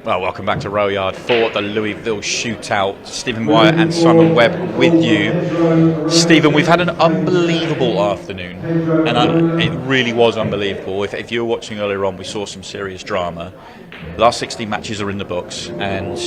Well, welcome back to Row Yard for the Louisville Shootout. Stephen Wyatt and Simon Webb with you. Stephen, we've had an unbelievable afternoon, and it really was unbelievable. If you were watching earlier on, we saw some serious drama. The last 16 matches are in the books, and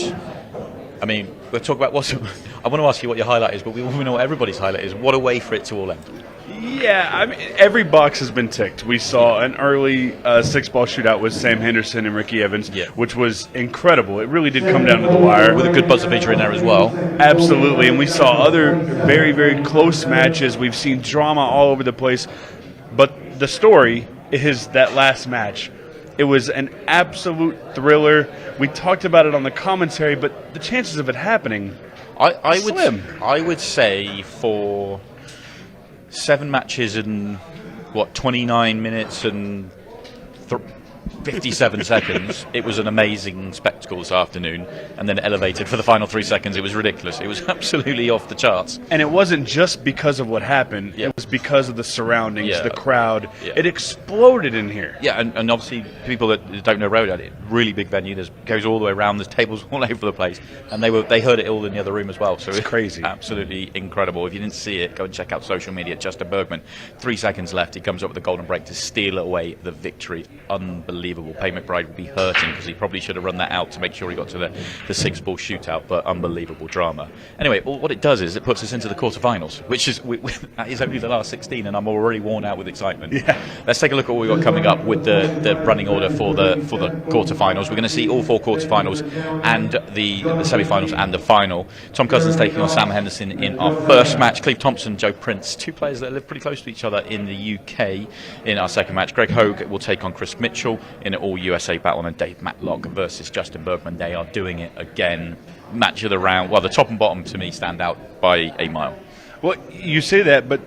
I mean, we'll talk about what's. I want to ask you what your highlight is, but we know what everybody's highlight is. What a way for it to all end. Yeah, I mean, every box has been ticked. We saw an early six-ball shootout with Sam Henderson and Ricky Evans, which was incredible. It really did come down to the wire. With a good buzzer beater in there as well. Absolutely, and we saw other very, very close matches. We've seen drama all over the place. But the story is that last match. It was an absolute thriller. We talked about it on the commentary, but the chances of it happening slim. I would say for 7 matches in 29 minutes and 57 seconds. It was an amazing spectacle this afternoon, and then elevated for the final 3 seconds. It was ridiculous. It was absolutely off the charts. And it wasn't just because of what happened. It was because of the surroundings, the crowd. It exploded in here. Yeah, and obviously people that don't know Road at it, really big venue. There's goes all the way around. There's tables all over the place, and they heard it all in the other room as well. So it's crazy, absolutely incredible. If you didn't see it, go and check out social media. Justin Bergman, 3 seconds left. He comes up with a golden break to steal away the victory. Unbelievable. Pay McBride will be hurting because he probably should have run that out to make sure he got to the 6-ball shootout, but unbelievable drama. Anyway, what it does is it puts us into the quarterfinals, which is that is only the last 16, and I'm already worn out with excitement. Yeah. Let's take a look at what we've got coming up with the running order for the quarterfinals. We're going to see all 4 quarterfinals and the semi-finals and the final. Tom Cousins taking on Sam Henderson in our first match. Cleve Thompson, Joe Prince, 2 players that live pretty close to each other in the UK in our second match. Greg Hogue will take on Chris Mitchell in an all-USA battle, and Dave Matlock versus Justin Bergman. They are doing it again. Match of the round. Well, the top and bottom to me stand out by a mile. Well, you say that, but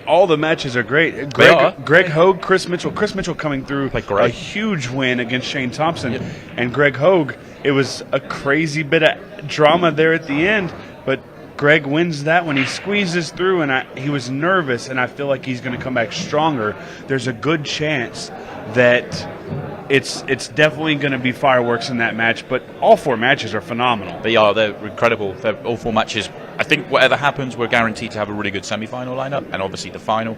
all the matches are great. Greg Hogue, Chris Mitchell. Chris Mitchell coming through a huge win against Shane Thompson. And Greg Hogue, it was a crazy bit of drama there at the end, but Greg wins that one. He squeezes through, and he was nervous, and I feel like he's going to come back stronger. There's a good chance that it's definitely going to be fireworks in that match, but all 4 matches are phenomenal. They're incredible. They're all 4 matches. I think whatever happens, we're guaranteed to have a really good semi-final lineup, and obviously the final.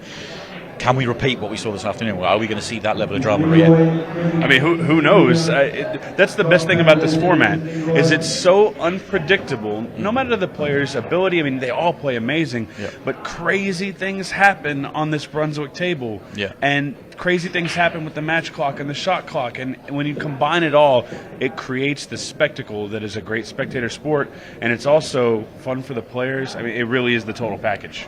Can we repeat what we saw this afternoon? Are we going to see that level of drama again? I mean, who knows? That's the best thing about this format, is it's so unpredictable. No matter the player's ability, I mean, they all play amazing, but crazy things happen on this Brunswick table. And crazy things happen with the match clock and the shot clock, and when you combine it all, it creates the spectacle that is a great spectator sport, and it's also fun for the players. I mean, it really is the total package.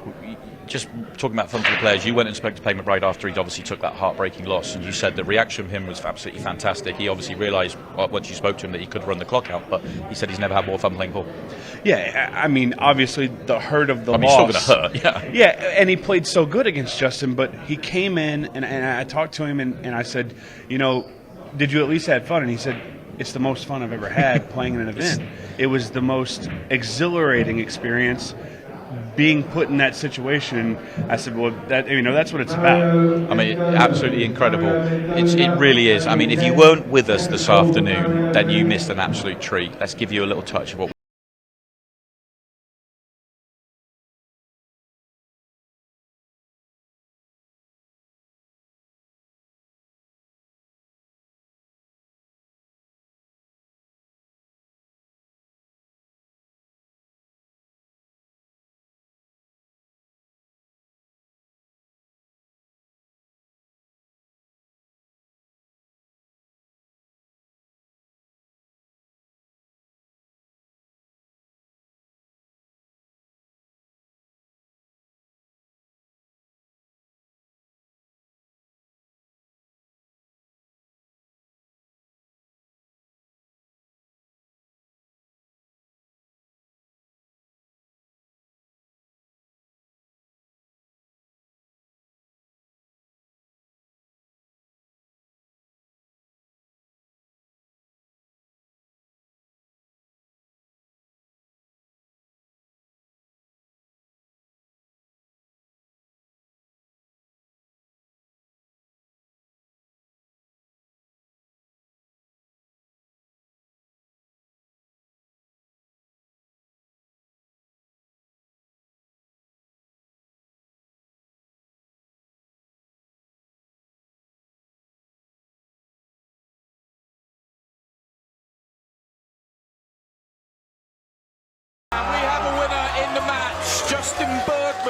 Just talking about fun for the players, you went and spoke to Pay McBride after he obviously took that heartbreaking loss, and you said the reaction of him was absolutely fantastic. He obviously realised once you spoke to him that he could run the clock out, but he said he's never had more fun playing ball. Yeah, I mean, obviously the hurt of the loss. He's still going to hurt, Yeah, and he played so good against Justin, but he came in, and I talked to him, and I said, did you at least have fun? And he said, it's the most fun I've ever had playing in an event. It was the most exhilarating experience being put in that situation. I said, well, that's what it's about. I mean, absolutely incredible. It really is. I mean, if you weren't with us this afternoon, then you missed an absolute treat. Let's give you a little touch of what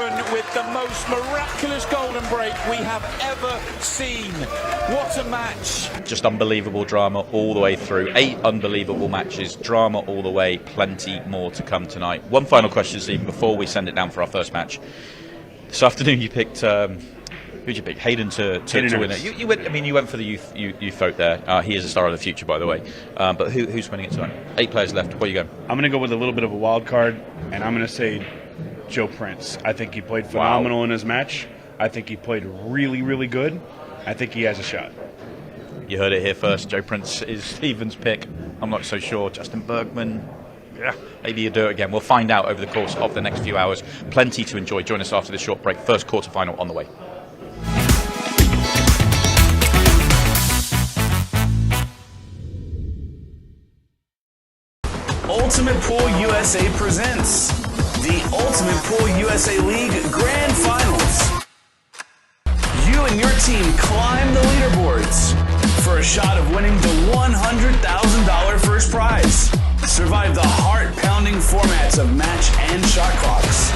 Bergman with the most miraculous golden break we have ever seen. What a match. Just unbelievable drama all the way through. 8 unbelievable matches, drama all the way, plenty more to come tonight. One final question, Stephen, before we send it down for our first match. This afternoon you picked, who'd you pick? Hayden to win it. You went for the youth vote there. He is a star of the future, by the way. But who's winning it tonight? 8 players left. Where you going? I'm going to go with a little bit of a wild card, and I'm going to say Joe Prince. I think he played phenomenal in his match. I think he played really, really good. I think he has a shot. You heard it here first. Joe Prince is Stephen's pick. I'm not so sure. Justin Bergman, yeah, maybe you do it again. We'll find out over the course of the next few hours. Plenty to enjoy. Join us after this short break. First quarterfinal on the way. Ultimate Pool USA presents the Ultimate Pool USA League Grand Finals. You and your team climb the leaderboards for a shot of winning the $100,000 first prize. Survive the heart-pounding formats of match and shot clocks.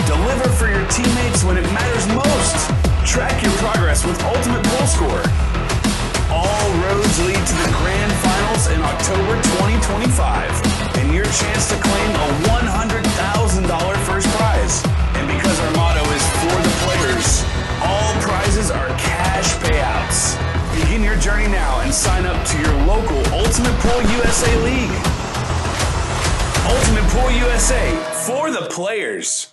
Deliver for your teammates when it matters most. Track your progress with Ultimate Pool Score. All roads lead to the Grand Finals in October 2025, and your chance to claim a $100,000 first prize. And because our motto is for the players, all prizes are cash payouts. Begin your journey now and sign up to your local Ultimate Pool USA League. Ultimate Pool USA, for the players.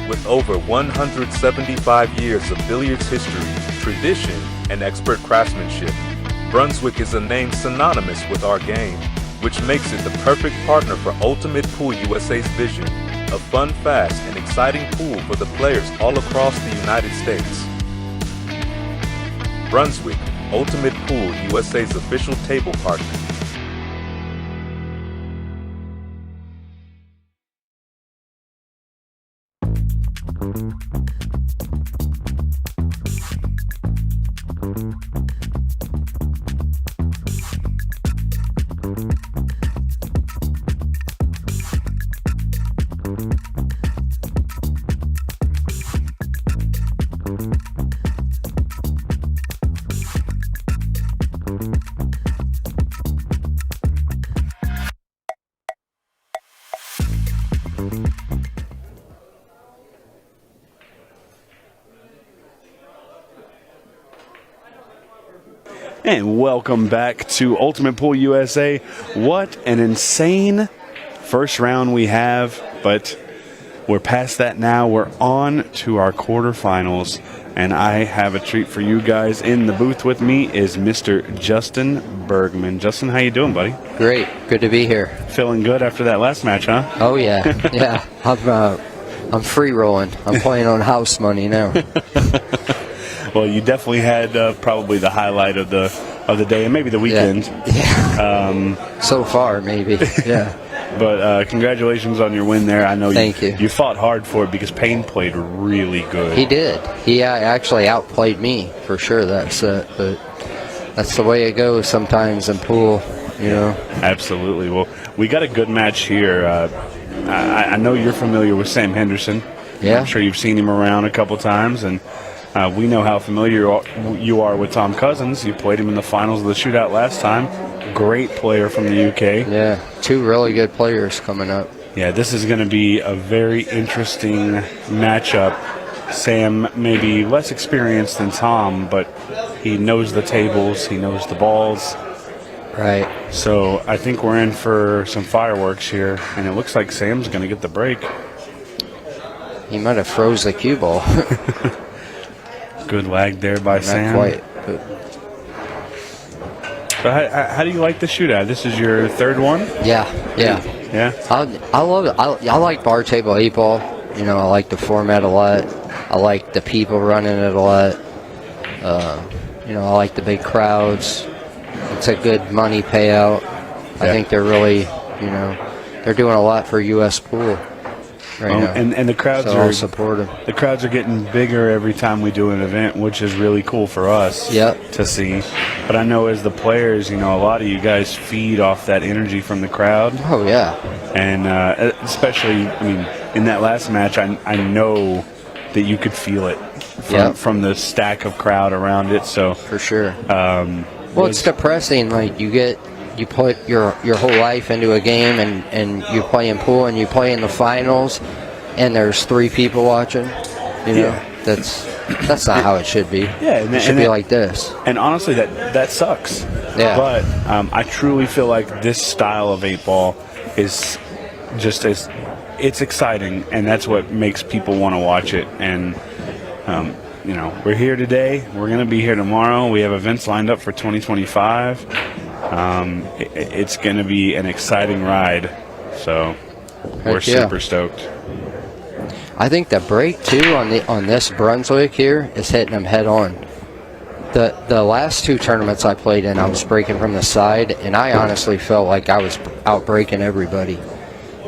With over 175 years of billiards history, tradition, and expert craftsmanship, Brunswick is a name synonymous with our game, which makes it the perfect partner for Ultimate Pool USA's vision of fun, fast, and exciting pool for the players all across the United States. Brunswick, Ultimate Pool USA's official table partner. And welcome back to Ultimate Pool USA. What an insane first round we have, but we're past that now. We're on to our quarterfinals, and I have a treat for you guys. In the booth with me is Mr. Justin Bergman. Justin, how you doing, buddy? Great. Good to be here. Feeling good after that last match, huh? Oh, yeah. Yeah. I'm free rolling. I'm playing on house money now. Well, you definitely had probably the highlight of the day and maybe the weekend. Yeah. So far, maybe. Yeah. But congratulations on your win there. I know Thank you. You fought hard for it because Payne played really good. He did. He actually outplayed me for sure. But that's the way it goes sometimes in pool, you know. Absolutely. Well, we got a good match here. I know you're familiar with Sam Henderson. Yeah. I'm sure you've seen him around a couple times, and we know how familiar you are with Tom Cousins. You played him in the finals of the shootout last time. Great player from the UK. Yeah, two really good players coming up. Yeah, this is going to be a very interesting matchup. Sam may be less experienced than Tom, but he knows the tables, he knows the balls. Right. So I think we're in for some fireworks here, and it looks like Sam's going to get the break. He might have froze the cue ball. Good lag there by Sam. Not quite. But So how do you like the shootout? This is your third one? yeah. Yeah? I love it. I like bar table 8 ball. You know, I like the format a lot. I like the people running it a lot. You know, I like the big crowds. It's a good money payout. I think they're really, you know, they're doing a lot for U.S. pool right now. And the crowds So are I'll support them. The crowds are getting bigger every time we do an event, which is really cool for us to see. But I know as the players, you know, a lot of you guys feed off that energy from the crowd. Oh, yeah. And especially, I mean, in that last match, I know that you could feel it from the stack of crowd around it. So For sure. Well, it's depressing. Like, you put your whole life into a game, and you play in pool, and you play in the finals, and there's 3 people watching. You know, that's not how it should be. Yeah, it should be like this. And honestly, that sucks. Yeah. But I truly feel like this style of 8-ball is just it's exciting, and that's what makes people want to watch it. And you know, we're here today. We're going to be here tomorrow. We have events lined up for 2025. It's going to be an exciting ride. So we're super stoked. I think the break too on this Brunswick here is hitting them head on. The last 2 tournaments I played in, I was breaking from the side, and I honestly felt like I was out breaking everybody.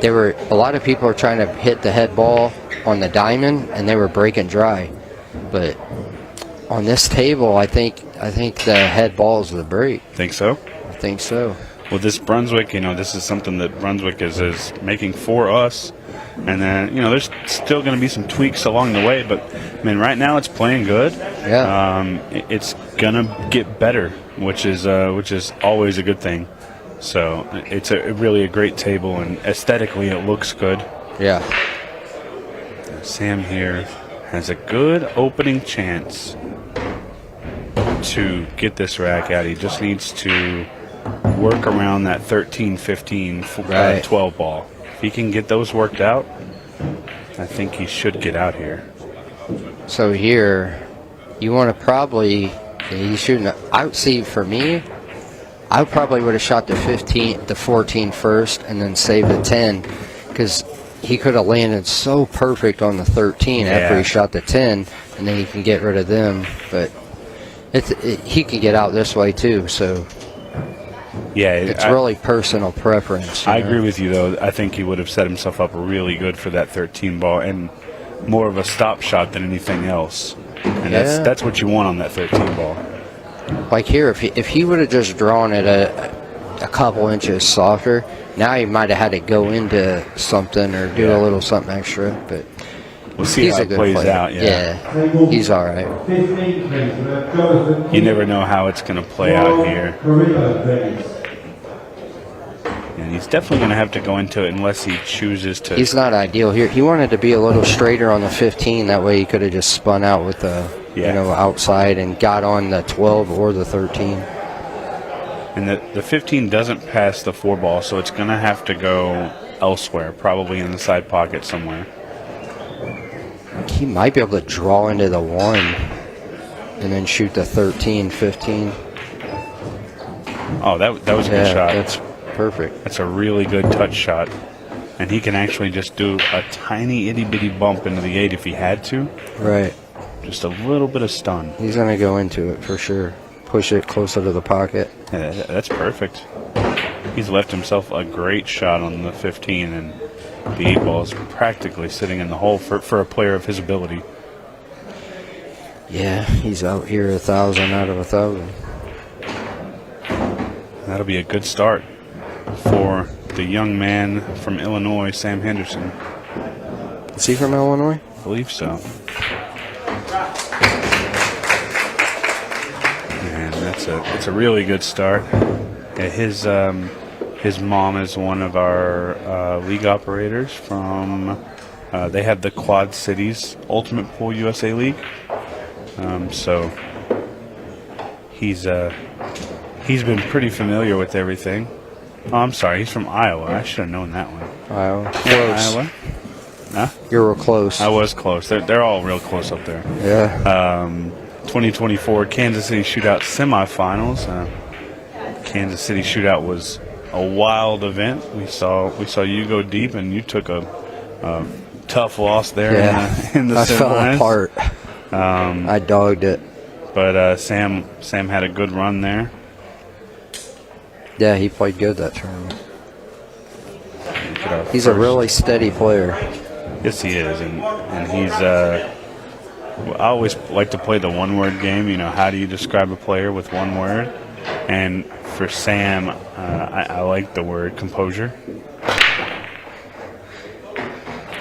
A lot of people are trying to hit the head ball on the diamond, and they were breaking dry. But on this table, I think the head ball is the break. Think so? I think so. Well, this Brunswick, you know, this is something that Brunswick is making for us. And then, you know, there's still going to be some tweaks along the way. But, I mean, right now it's playing good. Yeah. It's going to get better, which is always a good thing. So it's really a great table, and aesthetically it looks good. Yeah. Sam here has a good opening chance to get this rack out. He just needs to work around that 13, 15, 12 ball. If he can get those worked out, I think he should get out here. So here, you want to probably, you shouldn't, I would see for me, I probably would have shot the 14 first and then saved the 10, because he could have landed so perfect on the 13 after he shot the 10, and then he can get rid of them. But he can get out this way too, so yeah, it's really personal preference. I agree with you, though. I think he would have set himself up really good for that 13 ball, and more of a stop shot than anything else. And that's what you want on that 13 ball. Like here, if he would have just drawn it a couple inches softer, Now he might have had to go into something or do a little something extra, but we'll see he's how a it good plays player. out. Yeah, he's all right. You never know how it's going to play out here. And he's definitely going to have to go into it unless he chooses to. He's not ideal here. He wanted to be a little straighter on the 15. That way he could have just spun out with the outside and got on the 12 or the 13. And the 15 doesn't pass the 4 ball, so it's going to have to go elsewhere, probably in the side pocket somewhere. He might be able to draw into the 1 and then shoot the 13, 15. Oh, that was a good shot. That's perfect. That's a really good touch shot. And he can actually just do a tiny itty-bitty bump into the 8 if he had to. Right. Just a little bit of stun. He's going to go into it for sure. Push it closer to the pocket. Yeah, that's perfect. He's left himself a great shot on the 15, and the 8 ball is practically sitting in the hole for a player of his ability. Yeah, he's out here 1,000 out of 1,000. That'll be a good start for the young man from Illinois, Sam Henderson. Is he from Illinois? I believe so. And it's a really good start. Yeah, his mom is one of our league operators from. They have the Quad Cities Ultimate Pool USA League. So he's been pretty familiar with everything. Oh, I'm sorry, he's from Iowa. I should have known that one. Iowa. Close. Iowa? Huh? You're real close. I was close. They're all real close up there. Yeah. 2024 Kansas City Shootout semifinals. Kansas City Shootout was a wild event. We saw you go deep, and you took a tough loss there in the I semis. fell apart. I dogged it. But Sam had a good run there. Yeah, he played good that tournament. He's a really steady player. Yes, he is, and he's. I always like to play the one-word game. You know, how do you describe a player with one word? And for Sam, I like the word composure.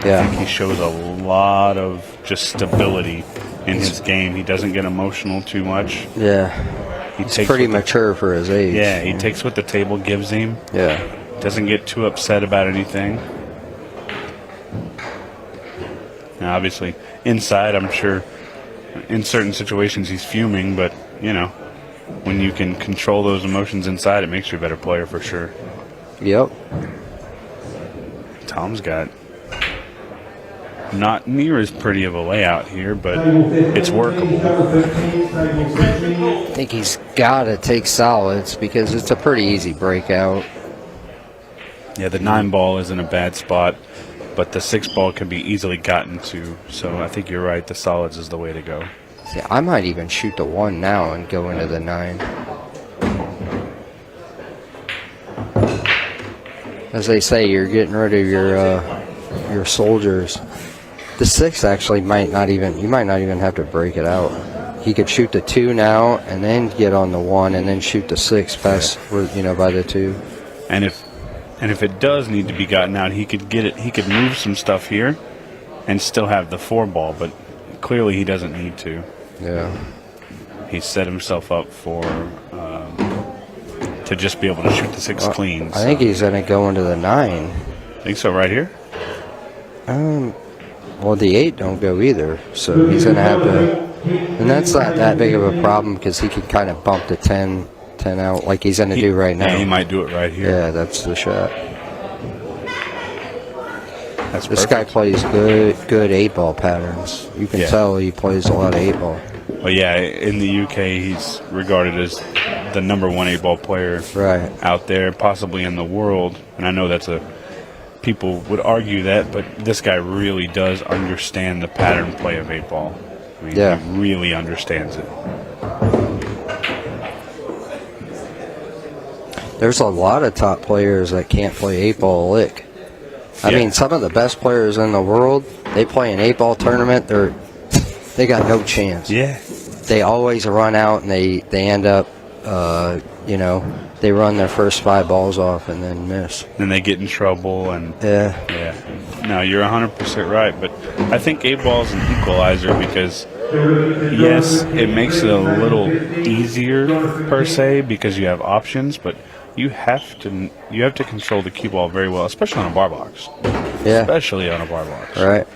Yeah. I think he shows a lot of just stability in his game. He doesn't get emotional too much. Yeah. He's pretty mature for his age. Yeah, he takes what the table gives him. Yeah. Doesn't get too upset about anything. Now, obviously, inside, I'm sure, in certain situations, he's fuming. But, you know, when you can control those emotions inside, it makes you a better player for sure. Yep. Tom's got not near as pretty of a layout here, but it's workable. I think he's got to take solids because it's a pretty easy breakout. Yeah, the 9 ball is in a bad spot, but the 6 ball can be easily gotten to. So I think you're right. The solids is the way to go. See, I might even shoot the 1 now and go into the 9. As they say, you're getting rid of your soldiers. The 6 actually might not even. You might not even have to break it out. He could shoot the 2 now and then get on the 1 and then shoot the 6 past by the 2. And if it does need to be gotten out, he could get it. He could move some stuff here and still have the 4 ball, but clearly he doesn't need to. Yeah. He set himself up for to just be able to shoot the 6 clean. I think he's going to go into the 9. Think so, right here? Well, the 8 don't go either, so he's going to have to. And that's not that big of a problem because he can kind of bump the 10 out like he's going to do right now. Yeah, he might do it right here. Yeah, that's the shot. That's this perfect. guy plays good 8-ball patterns. You can tell he plays a lot of 8-ball. Well, yeah, in the UK, he's regarded as the number 1 8-ball player out there, possibly in the world. And I know people would argue that, but this guy really does understand the pattern play of 8-ball. I mean, he really understands it. There's a lot of top players that can't play 8-ball lick. I mean, some of the best players in the world, they play an 8-ball tournament, they got no chance. Yeah. They always run out and they end up, they they run their first 5 balls off and then miss. Then they get in trouble. And Yeah. No, you're 100% right. But I think 8 ball is an equalizer because, yes, it makes it a little easier per se because you have options, but you have to control the cue ball very well, especially on a bar box. Yeah. Especially on a bar box. Right.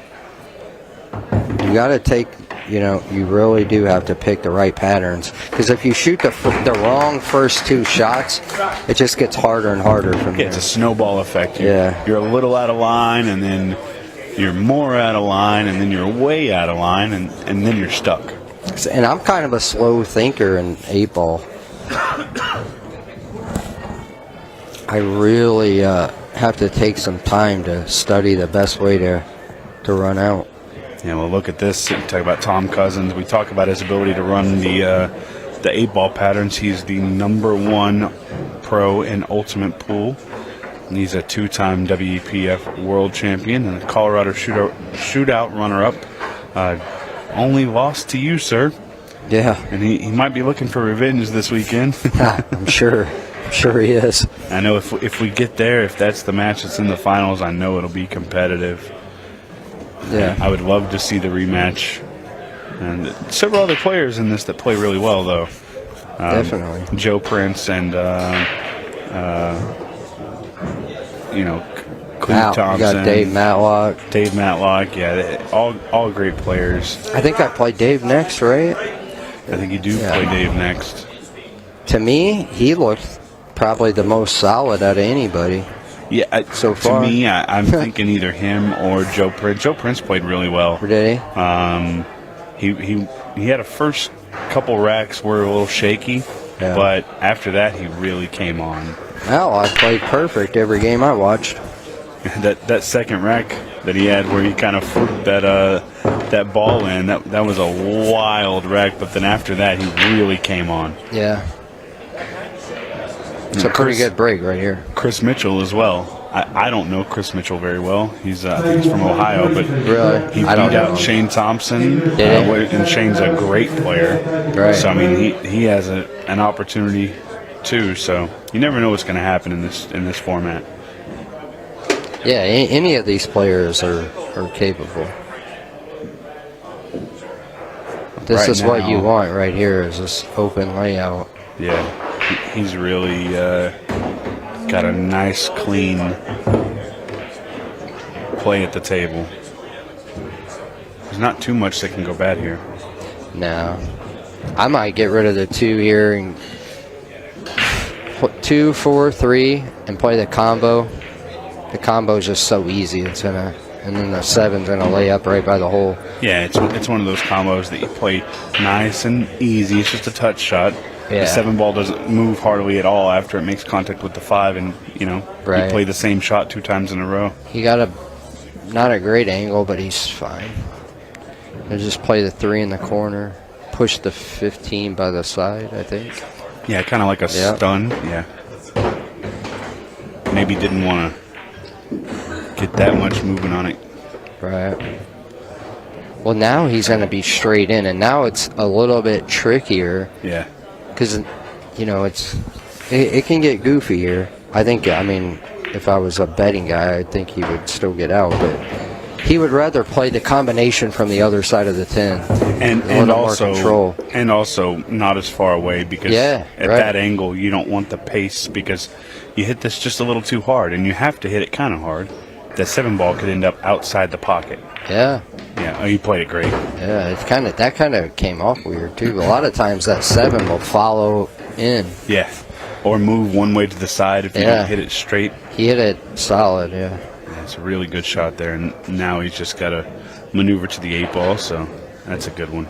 You got to take, you really do have to pick the right patterns. Because if you shoot the wrong first 2 shots, it just gets harder and harder from there. It's a snowball effect. Yeah. You're a little out of line, and then you're more out of line, and then you're way out of line, and then you're stuck. And I'm kind of a slow thinker in 8 ball. I really have to take some time to study the best way to run out. Yeah, well, look at this. We talk about Tom Cousins. We talk about his ability to run the 8-ball patterns. He's the #1 pro in Ultimate Pool. And he's a 2-time WEPF world champion and a Colorado shootout runner-up. Only lost to you, sir. Yeah. And he might be looking for revenge this weekend. I'm sure. I'm sure he is. I know if we get there, if that's the match that's in the finals, I know it'll be competitive. Yeah. I would love to see the rematch. And several other players in this that play really well, though. Definitely. Joe Prince and, Cleve Thompson. You got Dave Matlock. Dave Matlock, yeah. All great players. I think I play Dave next, right? I think you do play Dave next. To me, he looked probably the most solid out of anybody. Yeah, so far. To me, I'm thinking either him or Joe Prince. Joe Prince played really well. Did he? He had a first couple racks were a little shaky, but after that he really came on. Well, I played perfect every game I watched. That second rack that he had where he kind of flipped that ball in, that was a wild rack, but then after that he really came on. Yeah. It's a pretty good break right here. Chris Mitchell as well. I don't know Chris Mitchell very well. I think he's from Ohio, but really? He beat out Shane Thompson, and Shane's a great player. Right. So I mean, he has an opportunity too. So you never know what's going to happen in this format. Yeah, any of these players are capable. This is what you want right here, is this open layout. Yeah, he's really got a nice, clean play at the table. There's not too much that can go bad here. No. I might get rid of the 2 here and put 2, 4, 3 and play the combo. The combo is just so easy. And then the 7's going to lay up right by the hole. Yeah, it's one of those combos that you play nice and easy. It's just a touch shot. Yeah. The 7 ball doesn't move hardly at all after it makes contact with the 5, and you play the same shot 2 times in a row. He got not a great angle, but he's fine. He'll just play the 3 in the corner, push the 15 by the side, I think. Yeah, kind of like a stun. Yeah. Maybe didn't want to get that much movement on it. Right. Well, now he's going to be straight in, and now it's a little bit trickier. Yeah. Because, it can get goofy here. I mean, if I was a betting guy, I think he would still get out, but he would rather play the combination from the other side of the 10. And also not as far away, because at that angle you don't want the pace, because you hit this just a little too hard, and you have to hit it kind of hard. That 7 ball could end up outside the pocket. Yeah. Yeah, oh, you played it great. Yeah, that kind of came off weird too. A lot of times that 7 will follow in. Yeah, or move one way to the side if you don't hit it straight. He hit it solid. Yeah. It's a really good shot there, and now he's just got to maneuver to the 8 ball, so that's a good one.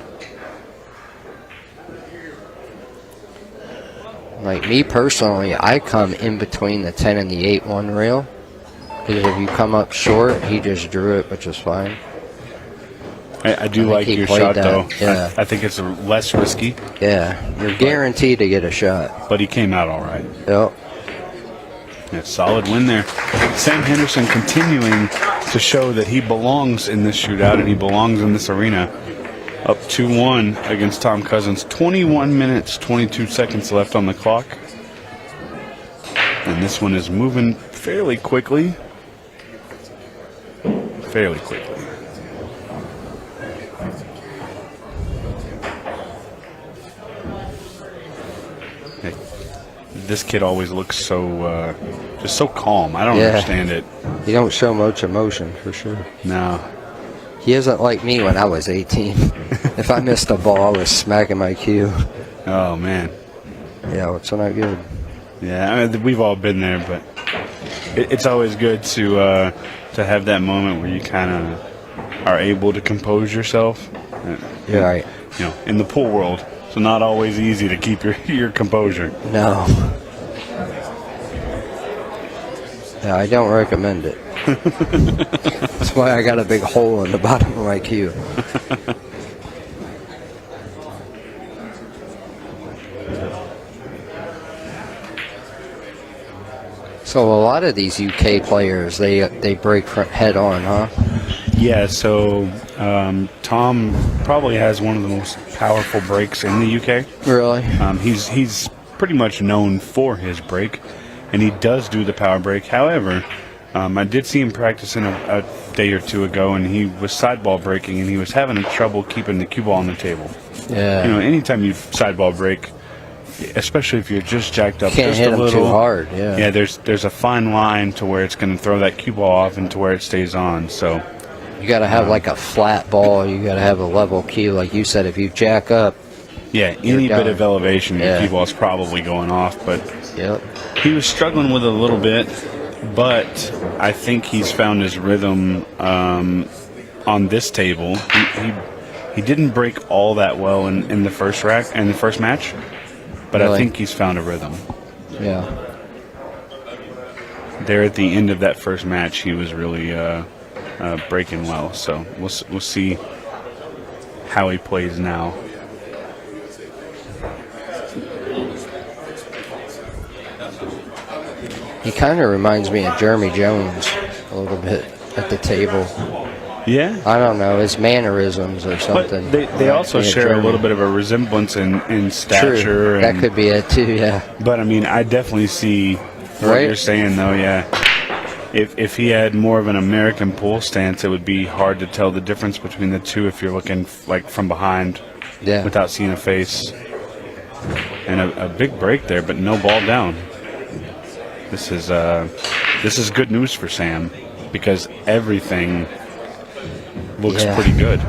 Like me personally, I come in between the 10 and the 8 one rail. Because if you come up short, he just drew it, which is fine. I do like your shot, though. Yeah. I think it's less risky. Yeah, you're guaranteed to get a shot. But he came out all right. Yep. Yeah, solid win there. Sam Henderson continuing to show that he belongs in this shootout and he belongs in this arena. Up 2-1 against Tom Cousins. 21 minutes, 22 seconds left on the clock. And this one is moving fairly quickly. Fairly quickly. Hey, this kid always looks so, just so calm. I don't understand it. He don't show much emotion, for sure. No. He isn't like me when I was 18. If I missed a ball, I was smacking my cue. Oh, man. Yeah, it's not good. Yeah, I mean, we've all been there, but it's always good to have that moment where you kind of are able to compose yourself. Yeah, right. You know, in the pool world, so not always easy to keep your composure. No. Yeah, I don't recommend it. That's why I got a big hole in the bottom of my cue. So a lot of these UK players, they break head on, huh? Yeah, so Tom probably has one of the most powerful breaks in the UK. Really? He's pretty much known for his break, and he does do the power break. However, I did see him practicing a day or two ago, and he was sideball breaking, and he was having trouble keeping the cue ball on the table. Yeah. You know, anytime you sideball break, especially if you're just jacked up, Can't just hit a him little, too hard. Yeah. Yeah, there's a fine line to where it's going to throw that cue ball off and to where it stays on. So You got to have like a flat ball. You got to have a level cue, like you said. If you jack up, yeah, any bit of elevation, your Yeah. cue ball's probably going off. But yep. he was struggling with it a little bit, but I think he's found his rhythm on this table. He didn't break all that well in the first match, but Really? I think he's found a rhythm. Yeah. There at the end of that first match, he was really breaking well. So we'll see how he plays now. He kind of reminds me of Jeremy Jones a little bit at the table. Yeah. I don't know, his mannerisms or But something. they also Yeah, share a Jeremy. little bit of a resemblance in stature. True. That could be it too, yeah. But I mean, I definitely see what Right? you're saying, though. Yeah. If he had more of an American pull stance, it would be hard to tell the difference between the two if you're looking like from behind, Yeah. without seeing a face. And a big break there, but no ball down. This is good news for Sam because everything looks Yeah. pretty good.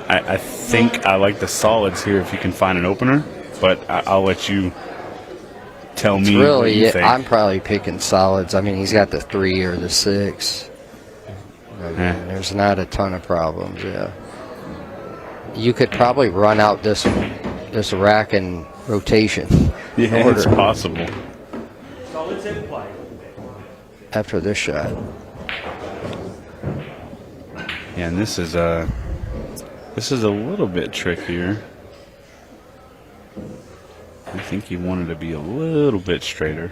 I think I like the solids here if you can find an opener, but I'll let you tell me what Really, you yeah, think. I'm probably picking solids. I mean, he's got the 3 or the 6. I mean, Yeah. there's not a ton of problems, yeah. You could probably run out this rack in rotation. Yeah, in it's order possible. after this shot. Yeah, and this is a little bit trickier. I think he wanted to be a little bit straighter.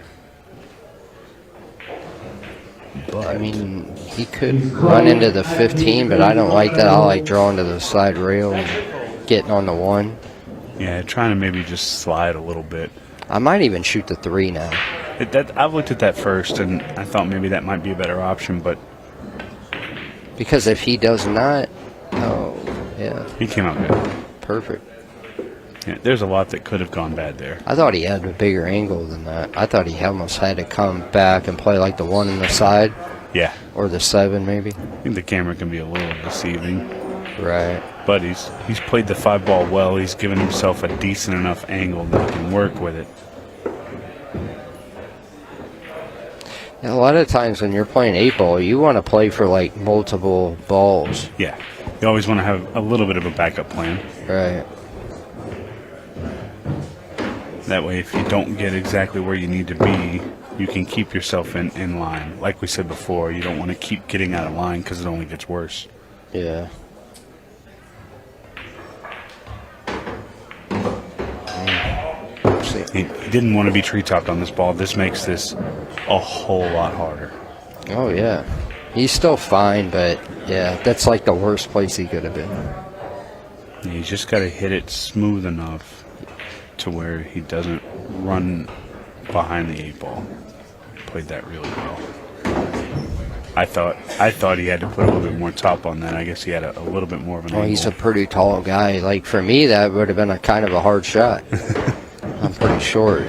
I mean, he could run into the 15, but I don't like that. I like drawing to the side rail and getting on the 1. Yeah, trying to maybe just slide a little bit. I might even shoot the 3 now. I've looked at that first, and I thought maybe that might be a better option, but Because if he does not, oh, yeah, he came out good. perfect. Yeah, there's a lot that could have gone bad there. I thought he had a bigger angle than that. I thought he almost had to come back and play like the 1 in the side Yeah, or the 7 maybe. I think the camera can be a little deceiving, Right. but he's played the 5 ball well. He's given himself a decent enough angle that he can work with it. And a lot of times when you're playing 8 ball, you want to play for like multiple balls. Yeah, you always want to have a little bit of a backup plan. Right. That way, if you don't get exactly where you need to be, you can keep yourself in line. Like we said before, you don't want to keep getting out of line because it only gets worse. Yeah. He didn't want to be tree-topped on this ball. This makes this a whole lot harder. Oh, yeah. He's still fine, but yeah, that's like the worst place he could have been. You just got to hit it smooth enough to where he doesn't run behind the 8 ball. Played that really well. I thought he had to put a little bit more top on that. I guess he had a little bit more of an Well, angle. he's a pretty tall guy. Like, for me, that would have been a kind of a hard shot. I'm pretty short.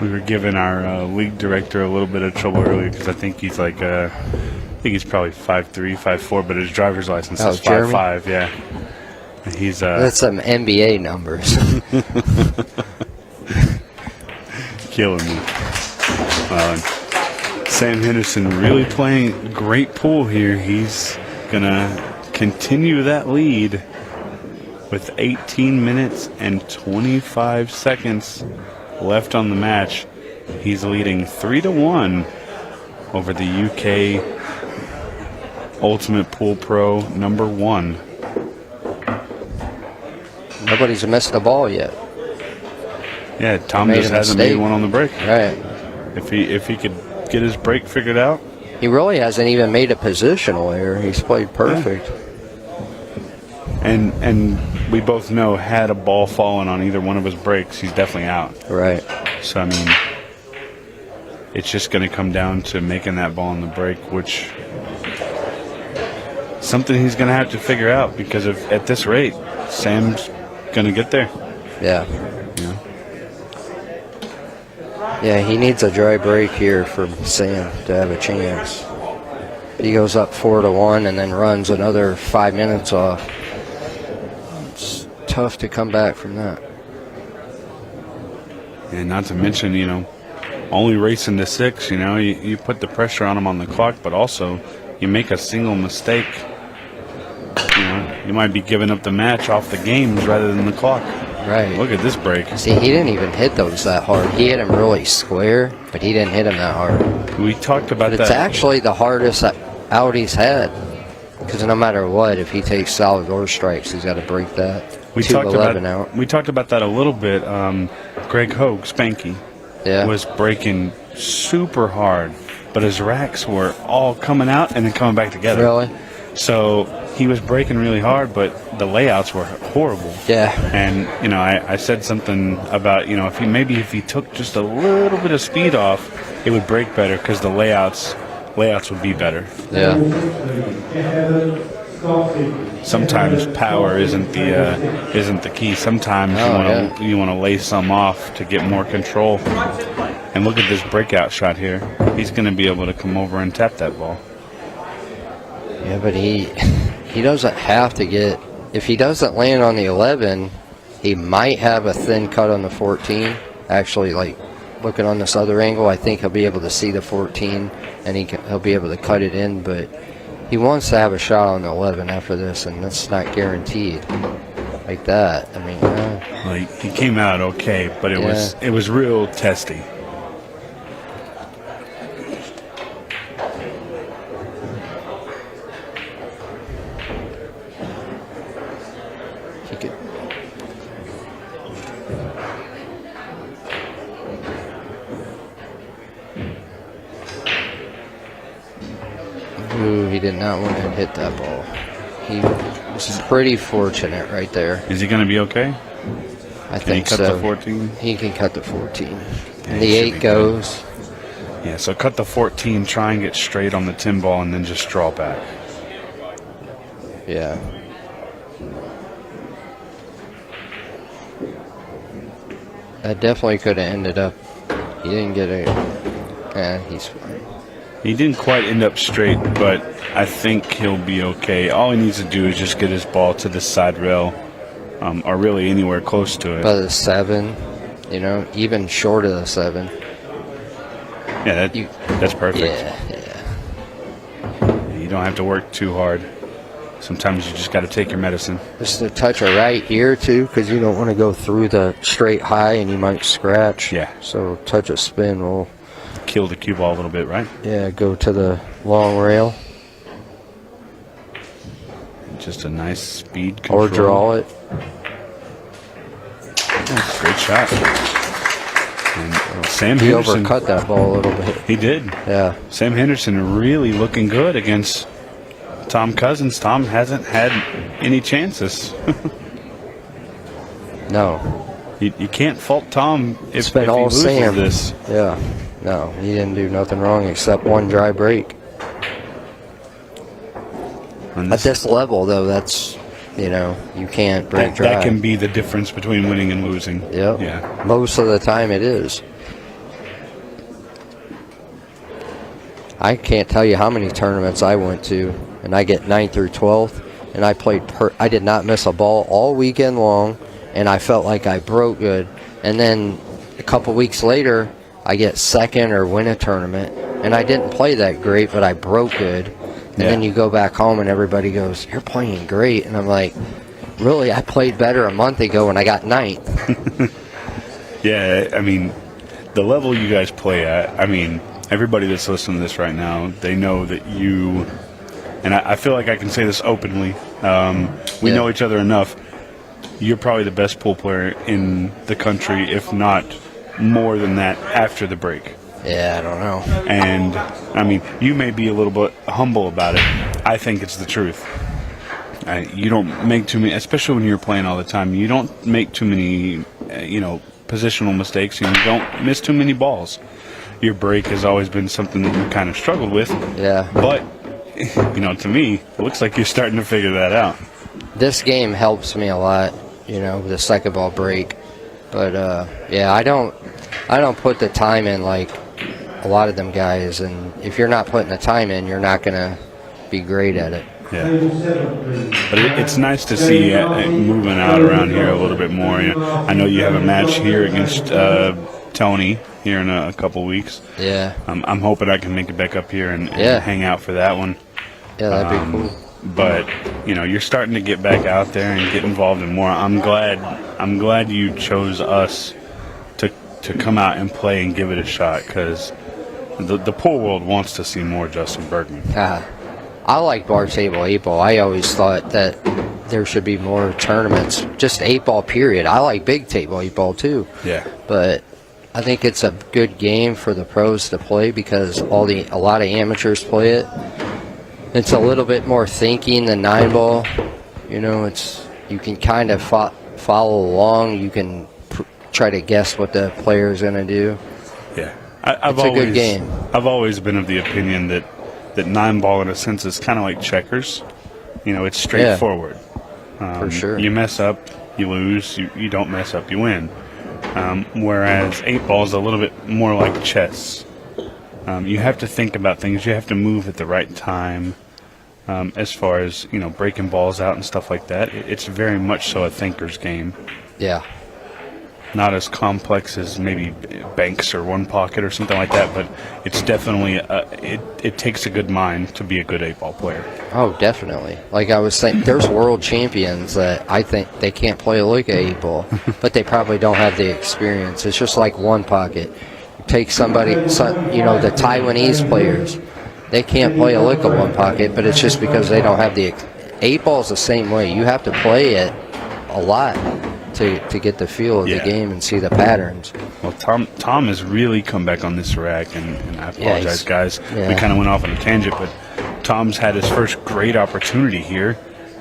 We were giving our league director a little bit of trouble earlier because I think he's like, I think he's probably 5'3", 5'4", but his driver's license says 5'5". Yeah, and he's That's some NBA numbers. killing me. Sam Henderson really playing great pool here. He's gonna continue that lead with 18 minutes and 25 seconds left on the match. He's leading 3-1 over the UK Ultimate Pool Pro #1. Nobody's missed a ball yet. Yeah, Tom Made just a hasn't made mistake. one on the break. Right. If he could get his break figured out. He really hasn't even made a positional error. He's played perfect. And we both know, had a ball fallen on either one of his breaks, he's definitely out. Right. So, I mean, it's just going to come down to making that ball on the break, which something he's going to have to figure out because at this rate, Sam's going to get there. Yeah. Yeah. Yeah, he needs a dry break here for Sam to have a chance. He goes up 4-1 and then runs another 5 minutes off. It's tough to come back from that. And not to mention, only racing to 6, you put the pressure on him on the clock, but also you make a single mistake, you might be giving up the match off the games rather than the clock. Right. Look at this break. See, he didn't even hit those that hard. He hit them really square, but he didn't hit them that hard. We talked about But it's that. actually the hardest out he's had. Because no matter what, if he takes solid or strikes, he's got to break that. We 2-11 out. We talked about that a little bit. Greg Hogue, Spanky, was breaking super hard, but his racks were all coming out and then coming back together. Really? So he was breaking really hard, but the layouts were horrible. Yeah. And I said something about if he took just a little bit of speed off, it would break better because the layouts would be better. Yeah. Sometimes power isn't the key. Sometimes you want to lay some off to get more control. And look at this breakout shot here. He's going to be able to come over and tap that ball. Yeah, but he doesn't have to get. If he doesn't land on the 11, he might have a thin cut on the 14. Actually, like looking on this other angle, I think he'll be able to see the 14 and he'll be able to cut it in. But he wants to have a shot on the 11 after this, and that's not guaranteed. Like that, I mean. Like he came out okay, but it was real testy. He could. Ooh, he did not want to hit that ball. He was pretty fortunate right there. Is he going to be okay? I Can think he cut so. the 14? He can cut the 14. Yeah, And the he should 8 be goes. Yeah, so cut the 14, try and get straight on the 10 ball, and then just draw back. Yeah. That definitely could have ended up. He didn't get a. He's fine. He didn't quite end up straight, but I think he'll be okay. All he needs to do is just get his ball to the side rail, or really anywhere close to it. By the 7, even short of the 7. Yeah, that's perfect. Yeah. You don't have to work too hard. Sometimes you just got to take your medicine. Just a touch of right here, too, because you don't want to go through the straight high and you might scratch. Yeah. So touch of spin will. Kill the cue ball a little bit, right? Yeah, go to the long rail. Just a nice speed control. Or draw it. Oh, great shot. And Sam He Henderson overcut that ball a little bit. He did. Yeah. Sam Henderson really looking good against Tom Cousins. Tom hasn't had any chances. No. You can't fault Tom if It's been he all loses Sam. this. Yeah. No, he didn't do nothing wrong except one dry break. And At this level, though, that's, you can't break dry. that can be the difference between winning and losing. Yep. Yeah. Most of the time it is. I can't tell you how many tournaments I went to, and I get 9th through 12th, and I played. I did not miss a ball all weekend long, and I felt like I broke good. And then a couple weeks later, I get 2nd or win a tournament, and I didn't play that great, but I broke good. And then you go back home, and everybody goes, "You're playing great," and I'm like, "Really? I played better a month ago, and I got 9th." Yeah, I mean, the level you guys play at, I mean, everybody that's listening to this right now, they know that you, and I feel like I can say this openly, we know each other enough, you're probably the best pool player in the country, if not more than that after the break. Yeah, I don't know. And, I mean, you may be a little bit humble about it. I think it's the truth. You don't make too many, especially when you're playing all the time, you don't make too many, positional mistakes, and you don't miss too many balls. Your break has always been something that you kind of struggled with. Yeah. But, to me, it looks like you're starting to figure that out. This game helps me a lot, the second ball break. But, I don't put the time in like a lot of them guys. And if you're not putting the time in, you're not going to be great at it. Yeah. But it's nice to see moving out around here a little bit more. I know you have a match here against Tony here in a couple weeks. Yeah. I'm hoping I can make it back up here and hang out for that one. Yeah, that'd be cool. But you're starting to get back out there and get involved in more. I'm glad you chose us to come out and play and give it a shot, because the pool world wants to see more Justin Bergman. I like bar table 8-ball. I always thought that there should be more tournaments, just 8-ball period. I like big table 8-ball too. Yeah. But I think it's a good game for the pros to play, because a lot of amateurs play it. It's a little bit more thinking than 9-ball. You can kind of follow along. You can try to guess what the player is going to do. Yeah. It's a good game. I've always been of the opinion that 9-ball, in a sense, is kind of like checkers. It's straightforward. For sure. You mess up, you lose. You don't mess up, you win. Whereas 8-ball is a little bit more like chess. You have to think about things. You have to move at the right time. As far as breaking balls out and stuff like that, it's very much so a thinker's game. Yeah. Not as complex as maybe banks or one pocket or something like that, but it's definitely it takes a good mind to be a good 8-ball player. Oh, definitely. Like I was saying, there's world champions that I think they can't play like a 8-ball, but they probably don't have the experience. It's just like one pocket. You take somebody, the Taiwanese players, they can't play a lick of one pocket, but it's just because they don't have the 8-ball's the same way. You have to play it a lot to get the feel of the game and see the patterns. Well, Tom has really come back on this rack, and I apologize, guys. We kind of went off on a tangent, but Tom's had his first great opportunity here,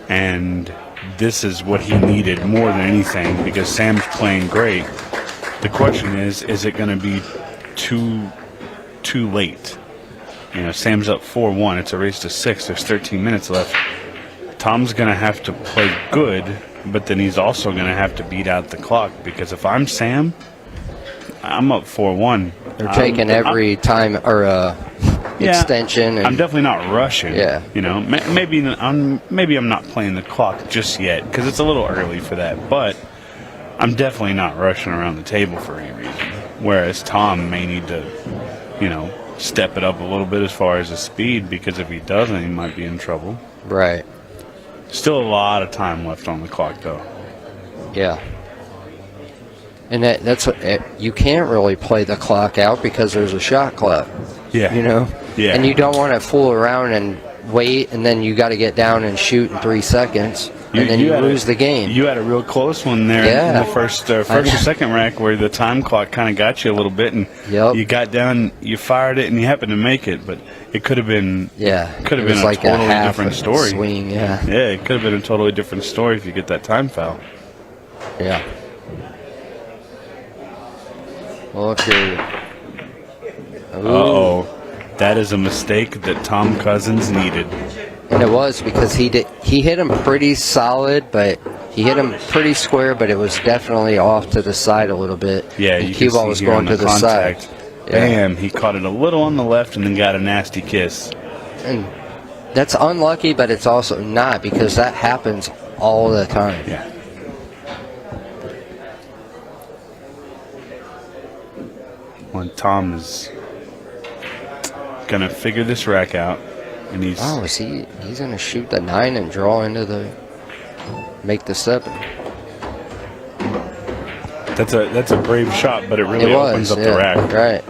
and this is what he needed more than anything, because Sam's playing great. The question is it going to be too late? Sam's up 4-1. It's a race to 6. There's 13 minutes left. Tom's going to have to play good, but then he's also going to have to beat out the clock, because if I'm Sam, I'm up 4-1. They're taking every time or extension. And I'm definitely not rushing. Yeah. Maybe I'm not playing the clock just yet, because it's a little early for that. But I'm definitely not rushing around the table for any reason. Whereas Tom may need to, step it up a little bit as far as his speed, because if he doesn't, he might be in trouble. Right. Still a lot of time left on the clock, though. Yeah. And that's you can't really play the clock out, because there's a shot clock. Yeah. Yeah. And you don't want to fool around and wait, and then you got to get down and shoot in 3 seconds, and then you lose the game. You had a real close one there in the first or second rack, where the time clock kind of got you a little bit, and you got down, you fired it, and you happened to make it, but it could have been could have been like a totally a different story. Swing, yeah, it could have been a totally different story if you get that time foul. Yeah. Look here. Uh-oh. That is a mistake that Tom Cousins needed. And it was because he hit him pretty solid, but he hit him pretty square, but it was definitely off to the side a little bit. Yeah, and you cue can ball see was here going on to the side. contact. Bam, he caught it a little on the left and then got a nasty kiss. And that's unlucky, but it's also not, because that happens all the time. Yeah. When Tom is going to figure this rack out, and he's... Oh, he's going to shoot the 9 and draw into make the 7. That's a brave shot, but it really opens up the rack. Right.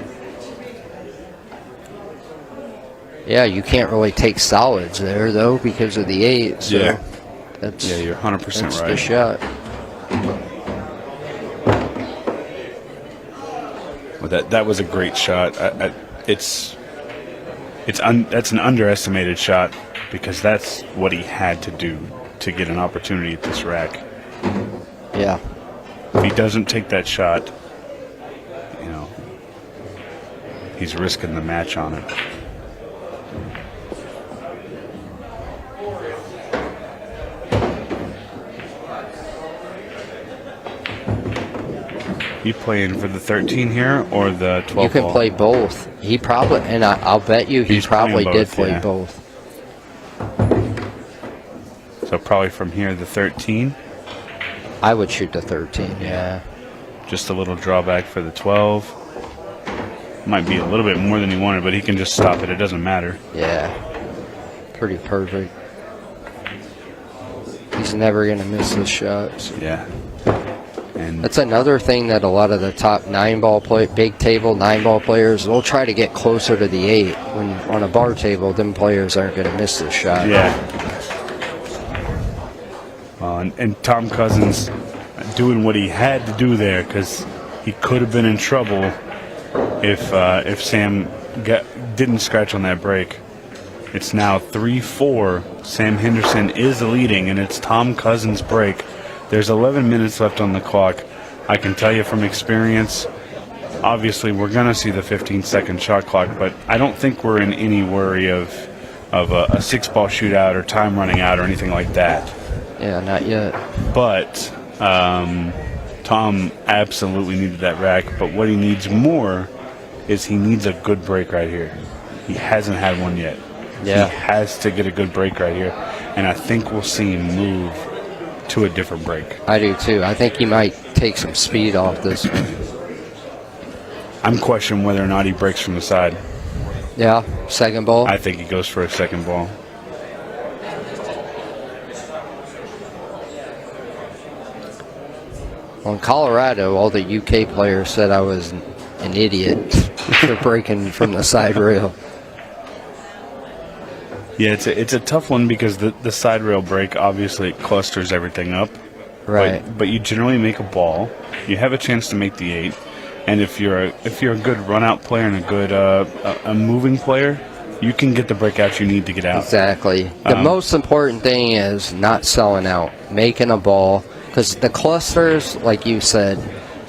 Yeah, you can't really take solids there, though, because of the 8. So yeah. You're 100% that's right. the shot. Well, that was a great shot. That's an underestimated shot, because that's what he had to do to get an opportunity at this rack. Yeah. If he doesn't take that shot, he's risking the match on it. You playing for the 13 here or the 12 You can ball? play both. He probably, and I'll bet you he probably did play both. So probably from here, the 13. I would shoot the 13, yeah. Just a little drawback for the 12. Might be a little bit more than he wanted, but he can just stop it. It doesn't matter. Yeah. Pretty perfect. He's never going to miss this shot. So. Yeah. And that's another thing that a lot of the top 9-ball big table 9-ball players will try to get closer to the 8. When on a bar table, them players aren't going to miss this shot. Yeah. And Tom Cousins doing what he had to do there, because he could have been in trouble if Sam didn't scratch on that break. It's now 3-4. Sam Henderson is leading, and it's Tom Cousins' break. There's 11 minutes left on the clock. I can tell you from experience, obviously we're going to see the 15-second shot clock, but I don't think we're in any worry of a 6-ball shootout or time running out or anything like that. Yeah, not yet. But Tom absolutely needed that rack, but what he needs more is he needs a good break right here. He hasn't had one yet. Yeah. He has to get a good break right here, and I think we'll see him move to a different break. I do too. I think he might take some speed off this one. I'm questioning whether or not he breaks from the side. Yeah, second ball. I think he goes for a second ball. Well, in Colorado, all the UK players said I was an idiot for breaking from the side rail. Yeah, it's a tough one because the side rail break, obviously it clusters everything up. Right. But you generally make a ball. You have a chance to make the 8. And if you're a good run-out player and a good a moving player, you can get the breakouts you need to get out. Exactly. The most important thing is not selling out, making a ball. Because the clusters, like you said,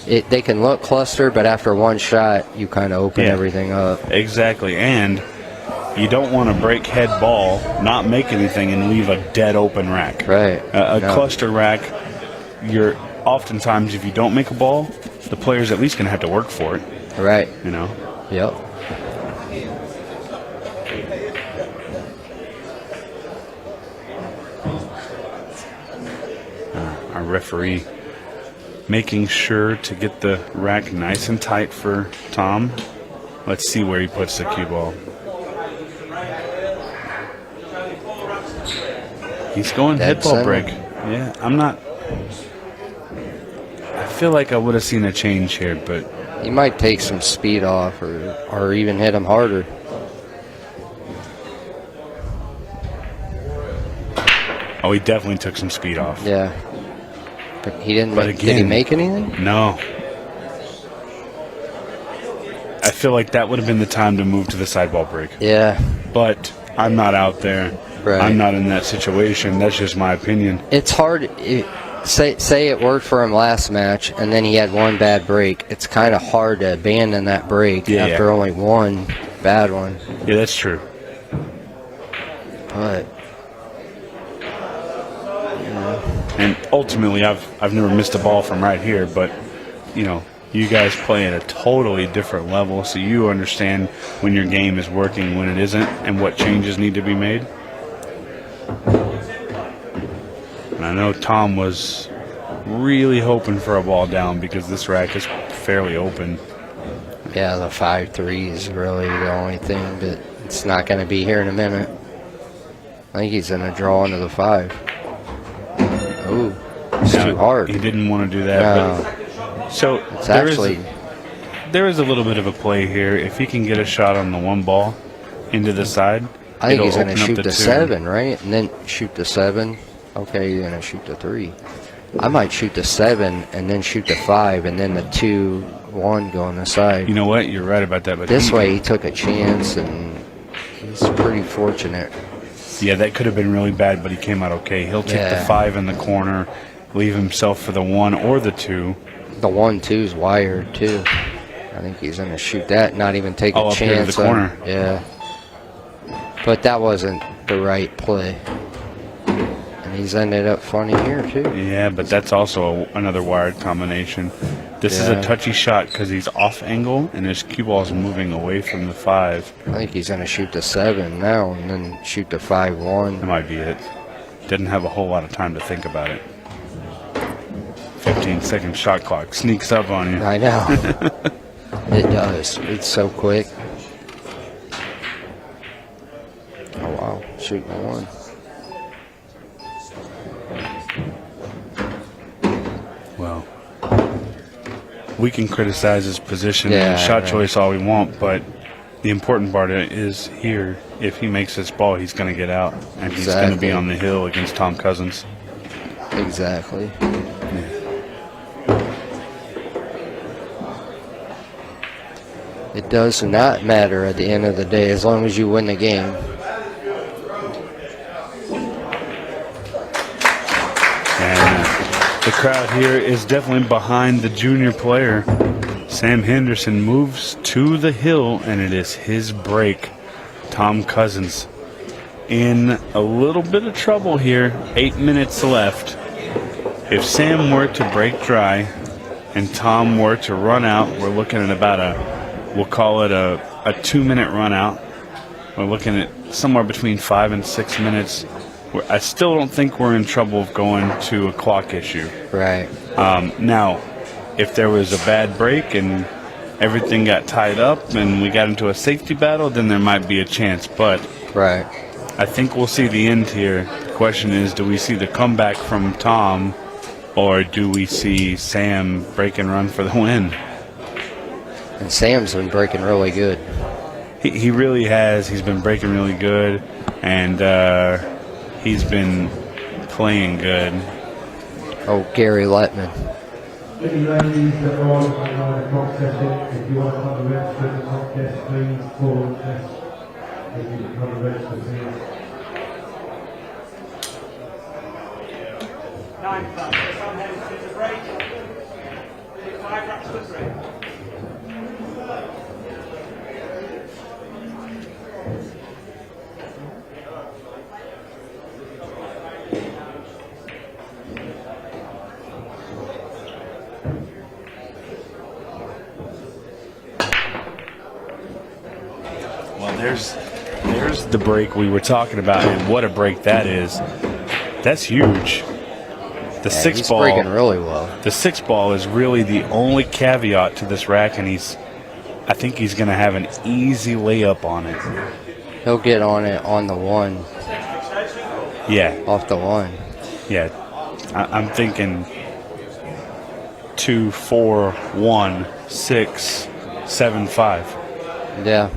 they can look clustered, but after one shot, you kind of open everything up. Exactly. And you don't want to break head ball, not make anything, and leave a dead open rack. Right. A cluster rack, you're oftentimes, if you don't make a ball, the player's at least going to have to work for it. Right. Yep. Our referee making sure to get the rack nice and tight for Tom. Let's see where he puts the cue ball. He's going head ball break. Yeah, I'm not. I feel like I would have seen a change here, but he might take some speed off or even hit him harder. Oh, he definitely took some speed off. Yeah. But he didn't. But again, did he make anything? No. I feel like that would have been the time to move to the sideball break. Yeah. But I'm not out there. Right. I'm not in that situation. That's just my opinion. It's hard. say it worked for him last match, and then he had one bad break. It's kind of hard to abandon that break after only one bad one. Yeah, that's true. But and ultimately, I've never missed a ball from right here, but you guys play at a totally different level, so you understand when your game is working, when it isn't, and what changes need to be made. And I know Tom was really hoping for a ball down because this rack is fairly open. yeah, the 5-3 is really the only thing, but it's not going to be here in a minute. I think he's going to draw into the 5. Ooh, it's too hard. He didn't want to do that. No. But, so It's there is a little bit of a play here. If he can get a shot on the one ball into the side, I think he's going to open up shoot the the 7, right? And then shoot the 7. Okay, you're going to shoot the 3. I might shoot the 7 and then shoot the 5 and then the 2-1 go on the side. You know what? You're right about that. But This way he took a chance and he's pretty fortunate. Yeah, that could have been really bad, but he came out okay. He'll take the 5 in the corner, leave himself for the 1 or the 2. The 1-2's wired too. I think he's going to shoot that, not even take a up here to chance. the corner. Yeah. But that wasn't the right play. And he's ended up funny here too. Yeah, but that's also another wired combination. This is a touchy shot because he's off angle and his cue ball is moving away from the 5. I think he's going to shoot the 7 now and then shoot the 5-1. That might be it. Didn't have a whole lot of time to think about it. 15-second shot clock sneaks up on you. I know. It does. It's so quick. Oh, wow. Shooting a 1. Well, we can criticize his position and shot choice all we want, but the important part is here, if he makes this ball, he's going to get out, and he's going to be on the hill against Tom Cousins. Exactly. It does not matter at the end of the day as long as you win the game. And the crowd here is definitely behind the junior player. Sam Henderson moves to the hill, and it is his break. Tom Cousins in a little bit of trouble here. 8 minutes left. If Sam were to break dry and Tom were to run out, we're looking at about we'll call it a 2-minute run out. We're looking at somewhere between 5 and 6 minutes. I still don't think we're in trouble of going to a clock issue. Right. Now, if there was a bad break and everything got tied up and we got into a safety battle, then there might be a chance. But right. I think we'll see the end here. The question is, do we see the comeback from Tom, or do we see Sam break and run for the win? And Sam's been breaking really good. He really has. He's been breaking really good, and he's been playing good. Oh, Gary Letman. If you want to come to register the contest, please call us. If you come to register, please. 9 plus. Some headers to the break. 5 wraps to 3. Well, there's the break we were talking about, and what a break that is. That's huge. The He's breaking really well. The 6 ball is really the only caveat to this rack, and I think he's going to have an easy layup on it. He'll get on it on the 1. Yeah. Off the 1. Yeah. I'm thinking 2, 4, 1, 6, 7, 5. Yeah.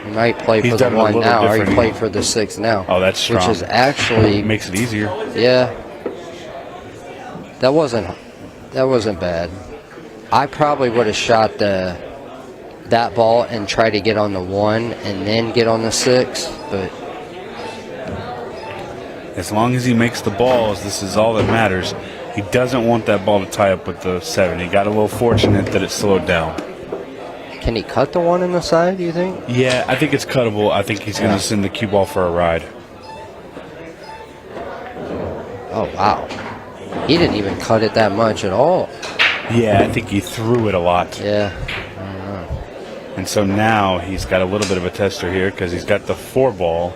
He might play for the 1 now, or he play for the 6 now. Oh, that's strong. Which is actually makes it easier. Yeah. That wasn't bad. I probably would have shot that ball and try to get on the 1 and then get on the 6, but As long as he makes the balls, this is all that matters. He doesn't want that ball to tie up with the 7. He got a little fortunate that it slowed down. Can he cut the one in the side, do you think? Yeah, I think it's cuttable. I think he's going to send the cue ball for a ride. Oh, wow. He didn't even cut it that much at all. Yeah, I think he threw it a lot. Yeah. And so now he's got a little bit of a tester here because he's got the 4 ball,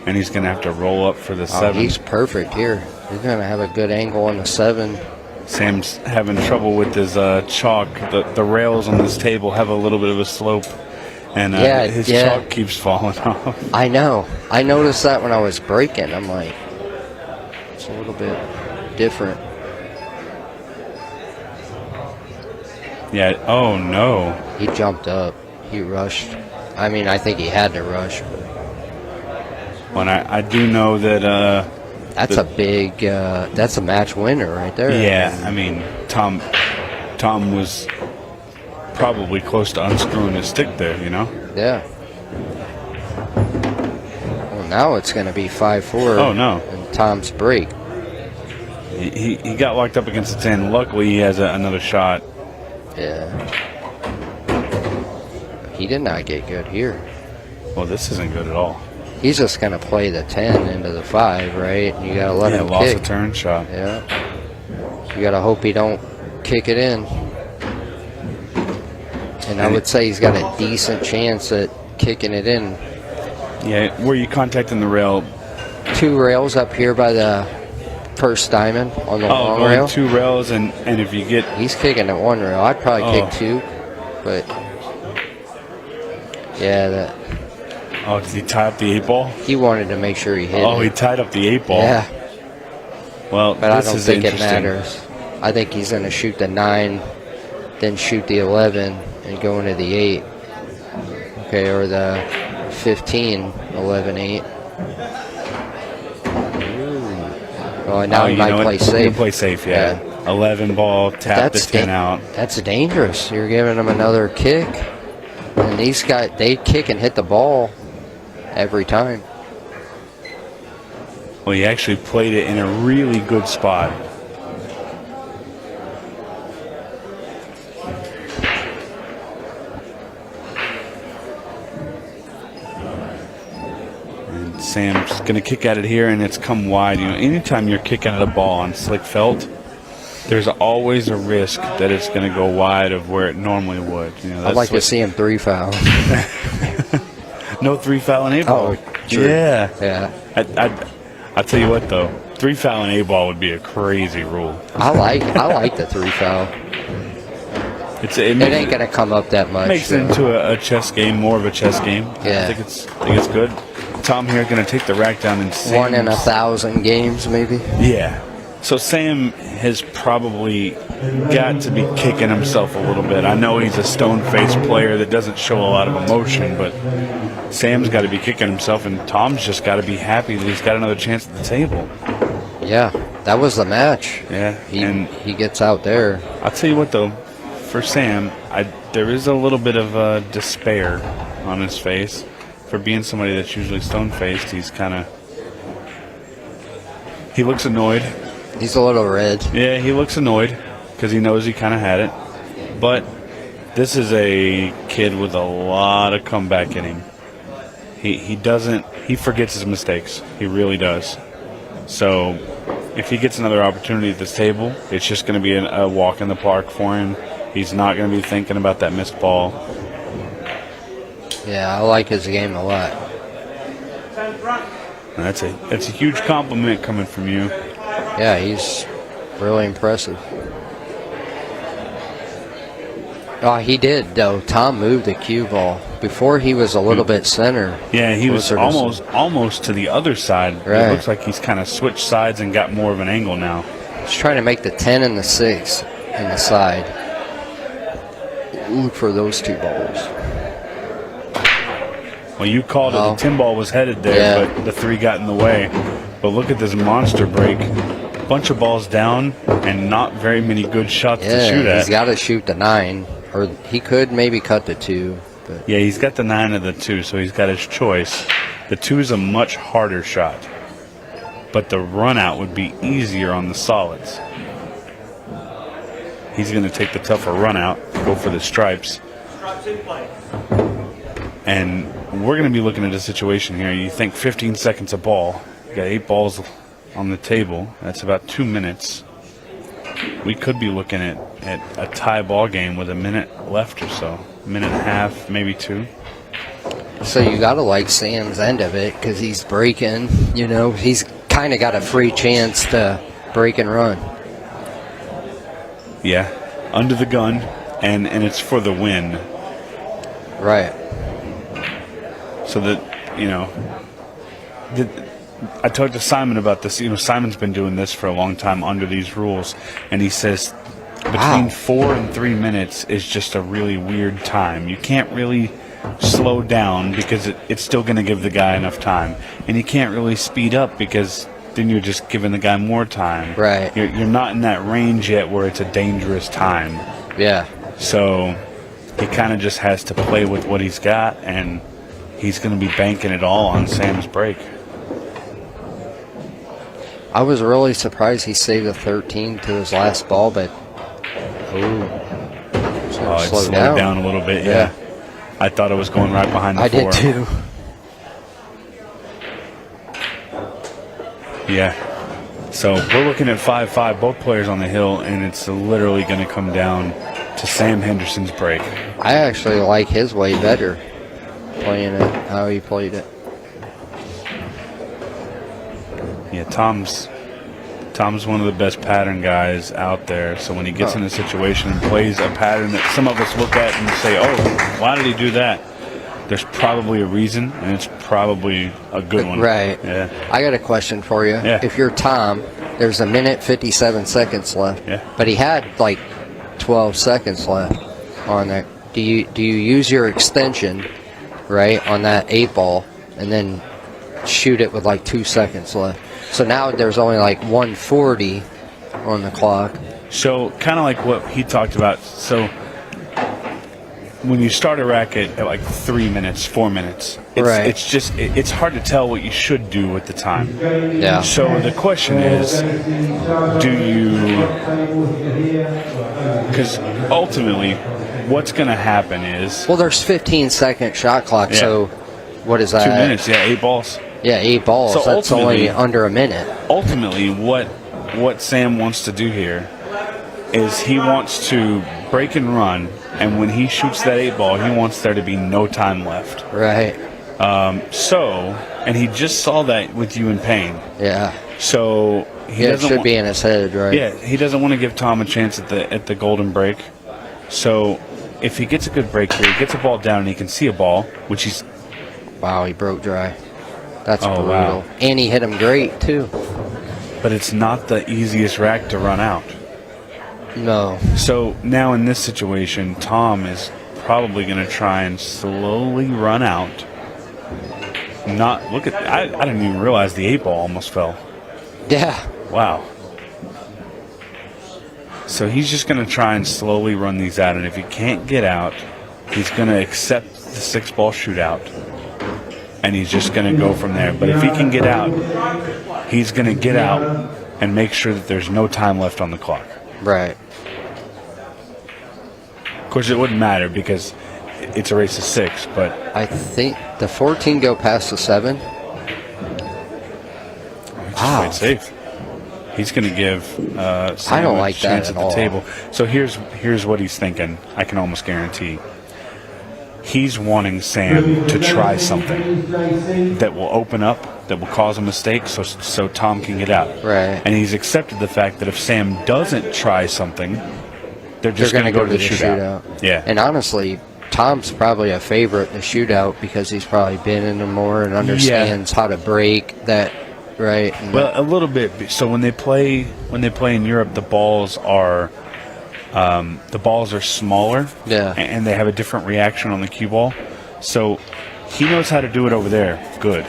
and he's going to have to roll up for the 7. He's perfect here. He's going to have a good angle on the 7. Sam's having trouble with his chalk. The rails on this table have a little bit of a slope, and his chalk keeps falling off. I know. I noticed that when I was breaking. I'm like, it's a little bit different. Yeah. Oh no. He jumped up. He rushed. I mean, I think he had to rush. When I do know that. That's a big. That's a match winner right there. Yeah. I mean, Tom was probably close to unscrewing his stick there. You know. Yeah. Well, now it's going to be 5-4. Oh no. And Tom's break. He got locked up against the 10. Luckily, he has another shot. Yeah. He did not get good here. Well, this isn't good at all. He's just going to play the 10 into the 5, right? You got to let him lost kick. a turn shot. Yeah. You got to hope he don't kick it in. And I would say he's got a decent chance at kicking it in. Yeah, were you contacting the rail? 2 rails up here by the first diamond on the long rail. 2 rails, and if you get... He's kicking at 1 rail. I'd probably kick 2, but... Yeah, that... Oh, did he tie up the 8 ball? He wanted to make sure he hit it. Oh, he tied up the 8 ball. Yeah. Well, but I this don't is think it interesting. matters. I think he's going to shoot the 9, then shoot the 11, and go into the 8. Okay, or the 15, 11, 8. Well, now he might play safe. He can play safe, yeah. 11 ball, tap the 10 out. That's dangerous. You're giving him another kick. And these guys, they kick and hit the ball every time. Well, he actually played it in a really good spot. And Sam's going to kick at it here, and it's come wide. You know, anytime you're kicking at a ball on slick felt, there's always a risk that it's going to go wide of where it normally would. You know, I'd like to see him 3 foul. No 3 foul and 8 ball. Oh, true. Yeah. Yeah. I'll tell you what, though. 3 foul and 8 ball would be a crazy rule. I like the 3 foul. It ain't going to come up that much. Makes it into a chess game, more of a chess game. Yeah. I think it's good. Tom here going to take the rack down and 1 in 1,000 games, maybe. Yeah. So Sam has probably got to be kicking himself a little bit. I know he's a stone-faced player that doesn't show a lot of emotion, but Sam's got to be kicking himself, and Tom's just got to be happy that he's got another chance at the table. Yeah, that was the match. Yeah. He gets out there. I'll tell you what, though, for Sam, there is a little bit of despair on his face. For being somebody that's usually stone-faced, he's kind of... He looks annoyed. He's a little red. Yeah, he looks annoyed because he knows he kind of had it. But this is a kid with a lot of comeback in him. He forgets his mistakes. He really does. So if he gets another opportunity at this table, it's just going to be a walk in the park for him. He's not going to be thinking about that missed ball. Yeah, I like his game a lot. That's a huge compliment coming from you. Yeah, he's really impressive. Oh, he did, though. Tom moved the cue ball. Before, he was a little bit center. Yeah, he was almost to the other side. Right. It looks like he's kind of switched sides and got more of an angle now. He's trying to make the 10 and the 6 in the side. Look for those 2 balls. Well, you called it. The 10 ball was headed there, but the 3 got in the way. But look at this monster break. Bunch of balls down and not very many good shots to shoot at. He's got to shoot the 9, or he could maybe cut the 2. But. Yeah, he's got the 9 of the 2, so he's got his choice. The 2 is a much harder shot. but the run out would be easier on the solids. He's going to take the tougher run out, go for the stripes. And we're going to be looking at a situation here. You think 15 seconds a ball. You got 8 balls on the table. That's about 2 minutes. We could be looking at a tie ball game with a minute left or so. A minute and a half, maybe 2. So you got to like Sam's end of it because he's breaking. You know, he's kind of got a free chance to break and run. Yeah, under the gun, and it's for the win. Right. So that, you know, I talked to Simon about this. You know, Simon's been doing this for a long time under these rules, and he says between 4 and 3 minutes is just a really weird time. You can't really slow down because it's still going to give the guy enough time, and you can't really speed up because then you're just giving the guy more time. Right. You're not in that range yet where it's a dangerous time. Yeah. So he kind of just has to play with what he's got, and he's going to be banking it all on Sam's break. I was really surprised he saved a 13 to his last ball, but It slow slowed down a little bit, yeah. I thought it was going right behind the I 4. did too. Yeah. So we're looking at 5-5, both players on the hill, and it's literally going to come down to Sam Henderson's break. I actually like his way better, playing it how he played it. Yeah, Tom's one of the best pattern guys out there. So when he gets in a situation and plays a pattern that some of us look at and say, oh, why did he do that? There's probably a reason, and it's probably a good one. Right. Yeah. I got a question for you. Yeah. If you're Tom, there's 1 minute 57 seconds left. Yeah. But he had like 12 seconds left on there. Do you use your extension, right, on that 8 ball, and then shoot it with like 2 seconds left? So now there's only like 1:40 on the clock. So kind of like what he talked about. So when you start a racket at like 3 minutes, 4 minutes, it's hard to tell what you should do with the time. Yeah. So the question is, do you? Because ultimately, what's going to happen is, well, there's 15-second shot clock. Yeah. So what is that? 2 minutes. Yeah, 8 balls. Yeah, 8 balls. So that's only under a minute. Ultimately, what Sam wants to do here is he wants to break and run, and when he shoots that 8 ball, he wants there to be no time left. Right. And he just saw that with you in Payne. Yeah. So it should be in his head, right? Yeah, he doesn't want to give Tom a chance at the golden break. So if he gets a good break here, he gets a ball down and he can see a ball, which he's. Wow, he broke dry. That's brutal. Wow. And he hit him great too. But it's not the easiest rack to run out. No. So now in this situation, Tom is probably going to try and slowly run out. I didn't even realize the 8 ball almost fell. Yeah. Wow. So he's just going to try and slowly run these out, and if he can't get out, he's going to accept the 6 ball shootout, and he's just going to go from there. But if he can get out, he's going to get out and make sure that there's no time left on the clock. Right. Of course, it wouldn't matter because it's a race of 6, but I think the 14 go past the 7. Wow. Quite safe. He's going to give Sam I don't a like chance that at at the all. table. So here's what he's thinking. I can almost guarantee. He's wanting Sam to try something that will open up, that will cause a mistake, so Tom can get out. Right. And he's accepted the fact that if Sam doesn't try something, they're just going to go to the shootout. Yeah. And honestly, Tom's probably a favorite in the shootout because he's probably been in them more and understands how to break that. Right. And well, a little bit. So when they play in Europe, the balls are smaller. Yeah. And they have a different reaction on the cue ball. So he knows how to do it over there. Good.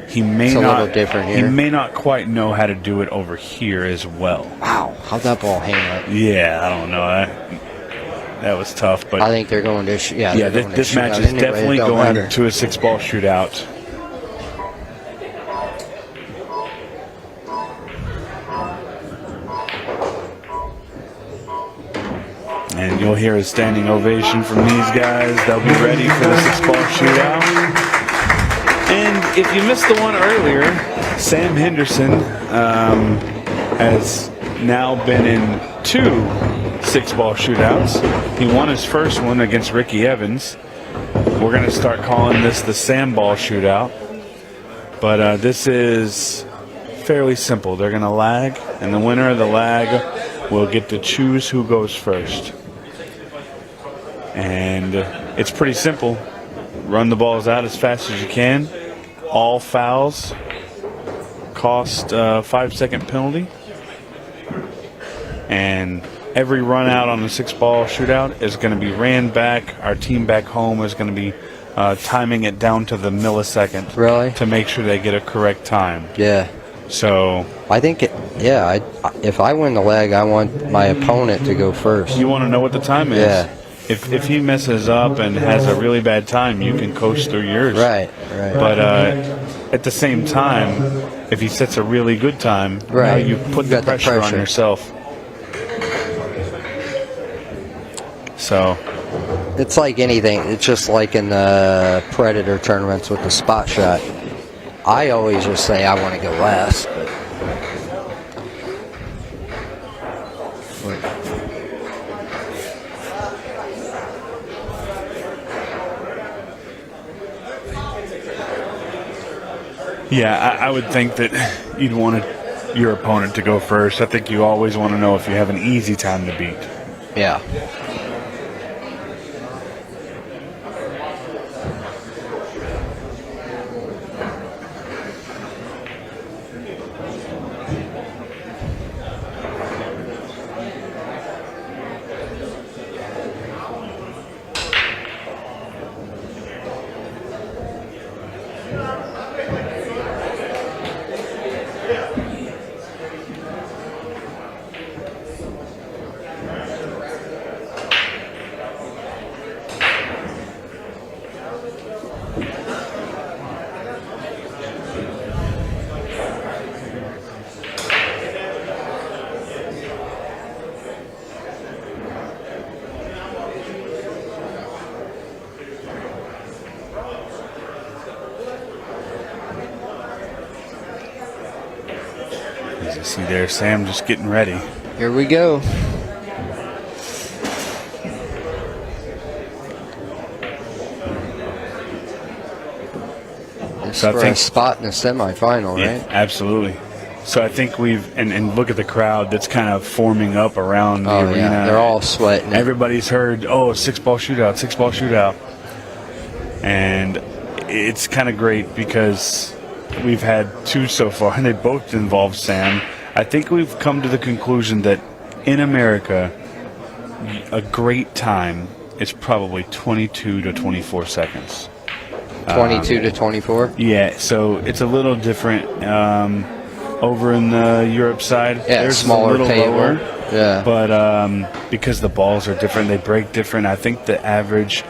He may it's a not. Little different here. He may not quite know how to do it over here as well. Wow. How'd that ball hang up? Yeah, I don't know. That was tough. But I think they're going to. This match is definitely going to a 6 ball shootout. And you'll hear a standing ovation from these guys. They'll be ready for the 6-ball shootout. And if you missed the one earlier, Sam Henderson has now been in 2 6-ball shootouts. He won his first one against Ricky Evans. We're going to start calling this the Sam Ball shootout. But this is fairly simple. They're going to lag, and the winner of the lag will get to choose who goes first. And it's pretty simple. Run the balls out as fast as you can. All fouls cost a 5-second penalty. And every run out on the 6-ball shootout is going to be ran back. Our team back home is going to be timing it down to the millisecond. Really? To make sure they get a correct time. Yeah. So I think if I win the leg, I want my opponent to go first. you want to know what the time is. Yeah. If he messes up and has a really bad time, you can coast through yours. Right. But at the same time, if he sets a really good time, now you put the pressure on yourself. So it's like anything. It's just like in the Predator tournaments with the spot shot. I always just say I want to go last. yeah, I would think that you'd want your opponent to go first. I think you always want to know if you have an easy time to beat. Yeah. As you see there, Sam just getting ready. Here we go. So for a spot in the semifinal, yeah, right? Absolutely. So I think we've and look at the crowd that's kind of forming up around the arena. Yeah, they're all sweating. Everybody's heard, 6-ball shootout, 6-ball shootout. And it's kind of great because we've had 2 so far, and they both involve Sam. I think we've come to the conclusion that in America, a great time is probably 22 to 24 seconds. 22 to 24? Yeah, so it's a little different over in the Europe side. Yeah, There's smaller a little table. lower. Yeah. But because the balls are different, they break different. I think the average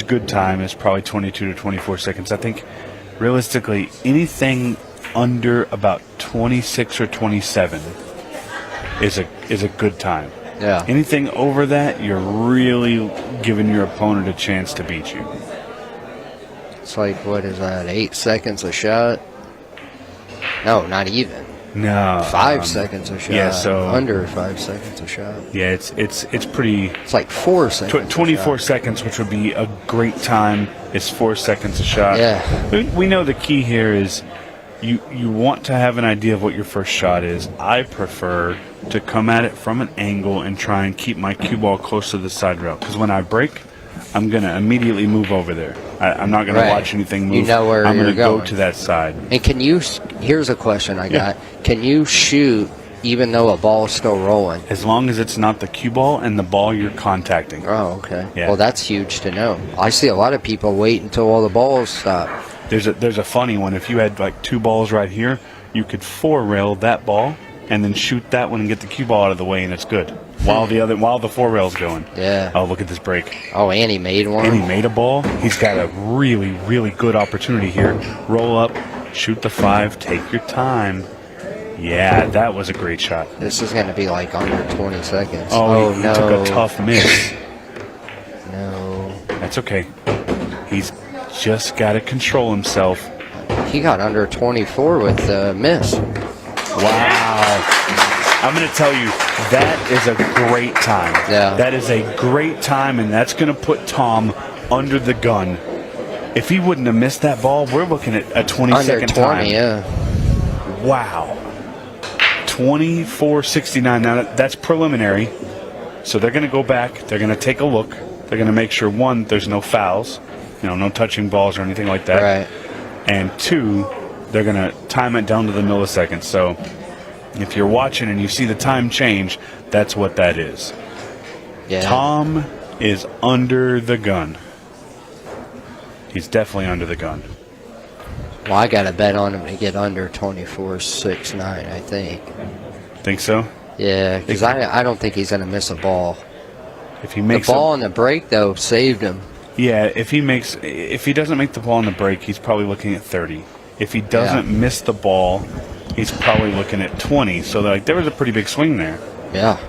good time is probably 22 to 24 seconds. I think realistically anything under about 26 or 27 is a good time. Yeah. Anything over that, you're really giving your opponent a chance to beat you. It's like, what is that, 8 seconds a shot? No, not even. No. 5 seconds a shot. Yeah, so under 5 seconds a shot. Yeah, it's pretty. It's like 4 seconds. 24 seconds, which would be a great time, is 4 seconds a shot. Yeah. We know the key here is you want to have an idea of what your first shot is. I prefer to come at it from an angle and try and keep my cue ball close to the side rail, because when I break, I'm going to immediately move over there. I'm not going to watch anything move. You know where I'm you're going to go going to that side. And here's a question I got. Can you shoot even though a ball is still rolling? As long as it's not the cue ball and the ball you're contacting. Oh, okay. Yeah. Well, that's huge to know. I see a lot of people wait until all the balls stop. There's a funny one. If you had like 2 balls right here, you could 4-rail that ball and then shoot that one and get the cue ball out of the way, and it's good. While the 4-rail's going. Yeah. Oh, look at this break. Oh, and he made one. And he made a ball. He's got a really, really good opportunity here. Roll up, shoot the 5, take your time. Yeah, that was a great shot. This is going to be like under 20 seconds. Oh, he no. took a tough miss. No. That's okay. He's just got to control himself. He got under 24 with the miss. Wow. I'm going to tell you, that is a great time. Yeah. That is a great time, and that's going to put Tom under the gun. If he wouldn't have missed that ball, we're looking at a 20-second time. Under 20, yeah. Wow. 24.69. Now, that's preliminary. So they're going to go back. They're going to take a look. They're going to make sure, one, there's no fouls. No touching balls or anything like that. Right. And two, they're going to time it down to the milliseconds. So if you're watching and you see the time change, that's what that is. Yeah. Tom is under the gun. He's definitely under the gun. Well, I got to bet on him to get under 24.69, I think. Think so? Yeah, because I don't think he's going to miss a ball. If he makes the ball on the break, though, saved him. Yeah, if he doesn't make the ball on the break, he's probably looking at 30. If he doesn't miss the ball, he's probably looking at 20. So there was a pretty big swing there. Yeah.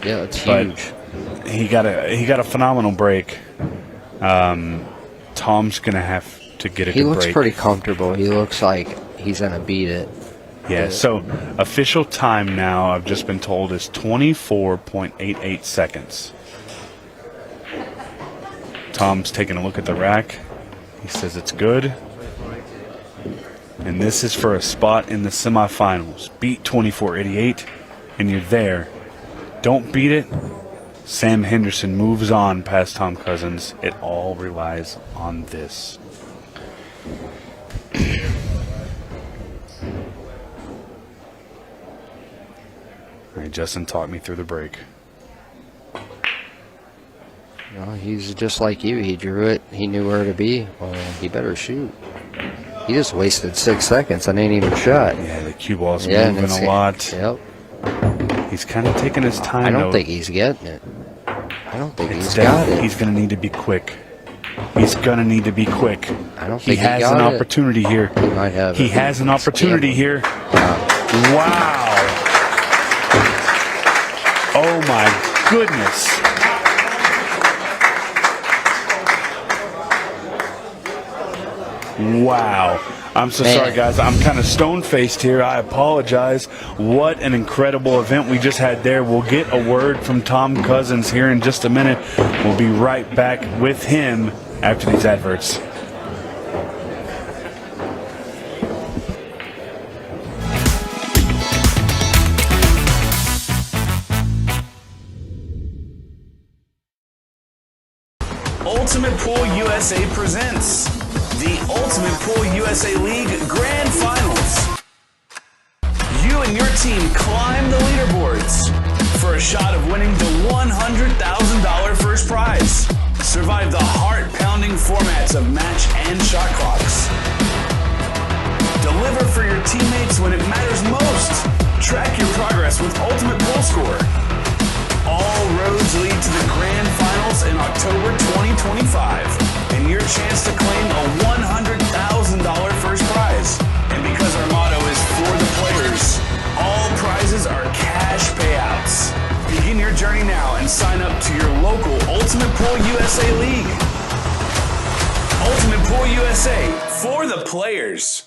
Yeah, it's huge. But he got a phenomenal break. Tom's gonna have to get it. He looks break. pretty comfortable. He looks like he's gonna beat it. Yeah. So official time now, I've just been told, is 24.88 seconds. Tom's taking a look at the rack. He says it's good. And this is for a spot in the semifinals. Beat 24.88, and you're there. Don't beat it. Sam Henderson moves on past Tom Cousins. It all relies on this. All right, Justin, talk me through the break. He's just like you. He drew it. He knew where to be. Well, he better shoot. He just wasted 6 seconds and ain't even shot. Yeah, the cue ball's moving a lot. Yep. He's kind of taking his time. I don't think he's getting it. I don't think he's got it. He's going to need to be quick. He's going to need to be quick. I don't think he has an opportunity here. He might have He has an opportunity here. Wow. Oh, my goodness. Wow. I'm so sorry, guys. I'm kind of stone-faced here. I apologize. What an incredible event we just had there. We'll get a word from Tom Cousins here in just a minute. We'll be right back with him after these adverts. Ultimate Pool USA presents the Ultimate Pool USA League Grand Finals. You and your team climb the leaderboards for a shot of winning the $100,000 first prize. Survive the heart-pounding formats of match and shot clocks. Deliver for your teammates when it matters most. Track your progress with Ultimate Pool Score. All roads lead to the Grand Finals in October 2025. And your chance to claim a $100,000 first prize. And because our motto is for the players, all prizes are cash payouts. Begin your journey now and sign up to your local Ultimate Pool USA League. Ultimate Pool USA, for the players.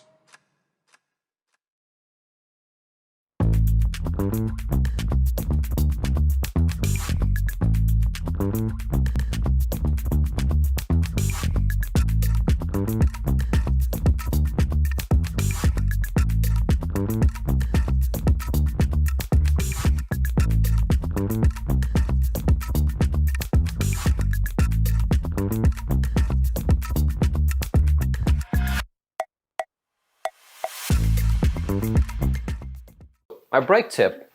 My break tip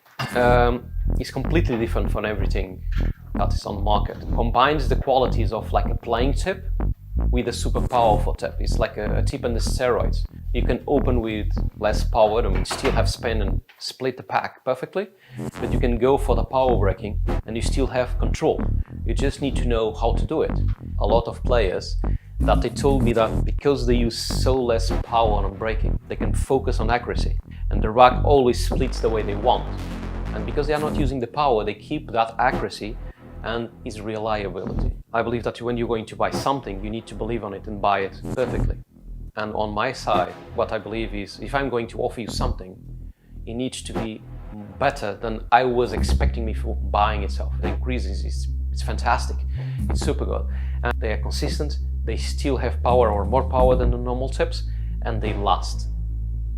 is completely different from everything that is on the market. It combines the qualities of like a playing tip with a super powerful tip. It's like a tip on the steroids. You can open with less power and still have spin and split the pack perfectly, but you can go for the power breaking and you still have control. You just need to know how to do it. A lot of players that they told me that because they use so less power on breaking, they can focus on accuracy. And the rack always splits the way they want. And because they are not using the power, they keep that accuracy and its reliability. I believe that when you're going to buy something, you need to believe on it and buy it perfectly. And on my side, what I believe is, if I'm going to offer you something, it needs to be better than I was expecting me for buying itself. The increases it's fantastic, it's super good. And they are consistent, they still have power or more power than the normal tips, and they last.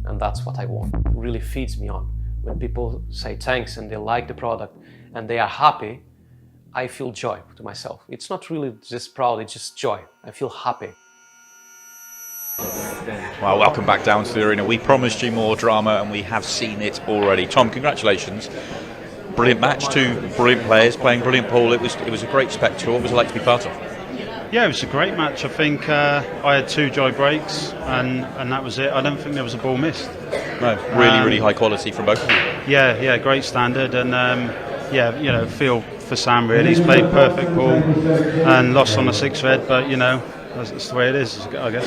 And that's what I want. It really feeds me on. When people say thanks and they like the product and they are happy, I feel joy to myself. It's not really just proud, it's just joy. I feel happy. Well, welcome back down to the arena. We promised you more drama and we have seen it already. Tom, congratulations. Brilliant match, two brilliant players playing brilliant pool. It was a great spectacle. What was it like to be part of? Yeah, it was a great match. I think I had 2 joy breaks and that was it. I don't think there was a ball missed. No, really high quality from both of you. Yeah, great standard, and feel for Sam really. He's played perfect ball and lost on the 6th red, but that's the way it is, I guess.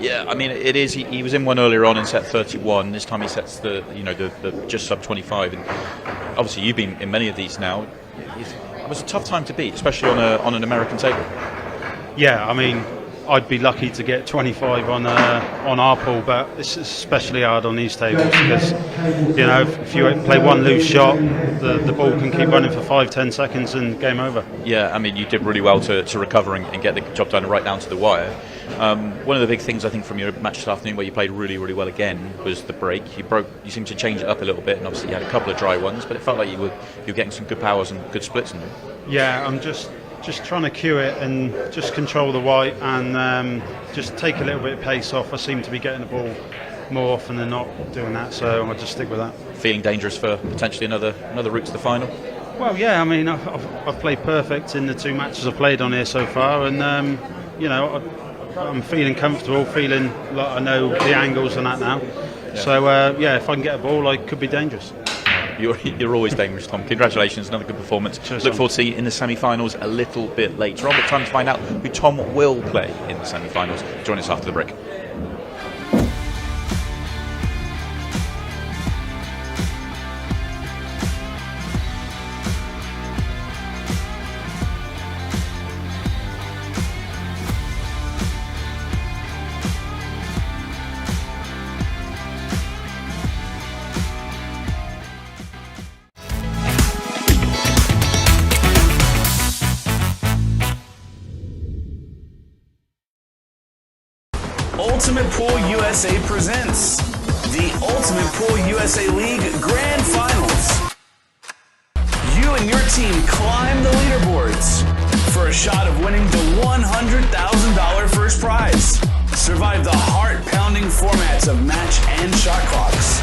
Yeah, I mean it is. He was in one earlier on in set 31. This time he sets the just sub 25, and obviously you've been in many of these now. It was a tough time to beat, especially on an American table. Yeah, I mean, I'd be lucky to get 25 on our pool, but it's especially hard on these tables because if you play one loose shot, the ball can keep running for 5-10 seconds and game over. Yeah, I mean you did really well to recover and get the job done right down to the wire. One of the big things I think from your match this afternoon, where you played really well again, was the break. You seemed to change it up a little bit, and obviously you had a couple of dry ones, but it felt like you were getting some good powers and good splits in them. Yeah, I'm just trying to cue it and just control the white and just take a little bit of pace off. I seem to be getting the ball more often than not doing that, so I'll just stick with that. Feeling dangerous for potentially another route to the final? Well, yeah, I mean, I've played perfect in the 2 matches I've played on here so far, and I'm feeling comfortable, feeling like I know the angles and that now. Yeah. So if I can get a ball, I could be dangerous. You're always dangerous, Tom. Congratulations, another good performance. Cheers, Look forward to seeing you in the semi-finals a little bit later on, but time to find out who Tom will play in the semi-finals. Join us after the break. Ultimate Pool USA presents the Ultimate Pool USA League Grand Finals. You and your team climb the leaderboards for a shot of winning the $100,000 first prize. Survive the heart-pounding formats of match and shot clocks.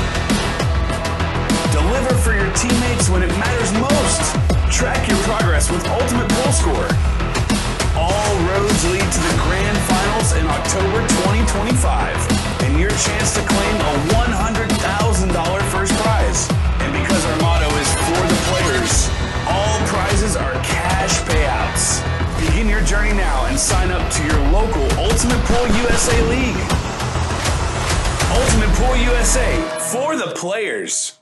Deliver for your teammates when it matters most. Track your progress with Ultimate Pool Score. All roads lead to the Grand Finals in October 2025, and your chance to claim a $100,000 first prize. And because our motto is for the players, all prizes are cash payouts. Begin your journey now and sign up to your local Ultimate Pool USA League. Ultimate Pool USA, for the players.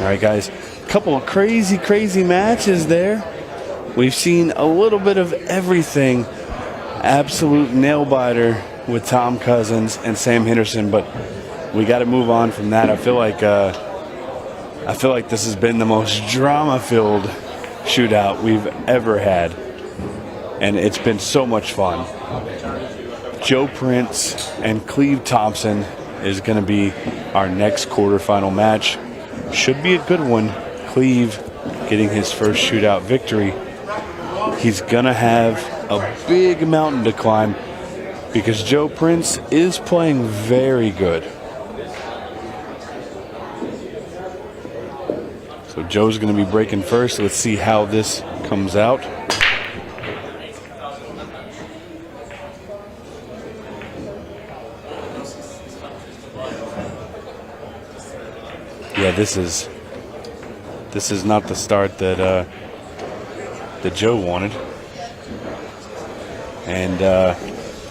All right, guys. A couple of crazy matches there. We've seen a little bit of everything. Absolute nail biter with Tom Cousins and Sam Henderson, but we got to move on from that. I feel like this has been the most drama-filled shootout we've ever had, and it's been so much fun. Joe Prince and Cleve Thompson is going to be our next quarterfinal match. Should be a good one. Cleve getting his first shootout victory. He's going to have a big mountain to climb because Joe Prince is playing very good. So Joe's going to be breaking first. Let's see how this comes out. Yeah, this is not the start that Joe wanted. And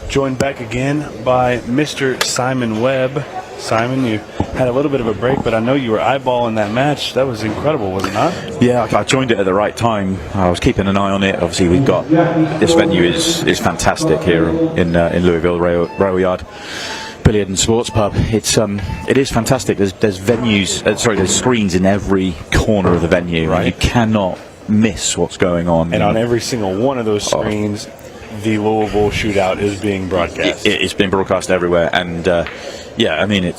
joined back again by Mr. Simon Webb. Simon, you had a little bit of a break, but I know you were eyeballing that match. That was incredible, was it not? Yeah, I joined it at the right time. I was keeping an eye on it. Obviously, we've got this venue is fantastic here in Louisville, Rail Yard Billiard and Sports Pub. It is fantastic. There's venues. There's screens in every corner of the venue. Right. You cannot miss what's going on. And on every single one of those screens, the Louisville Shootout is being broadcast. It's been broadcast everywhere, and yeah, I mean I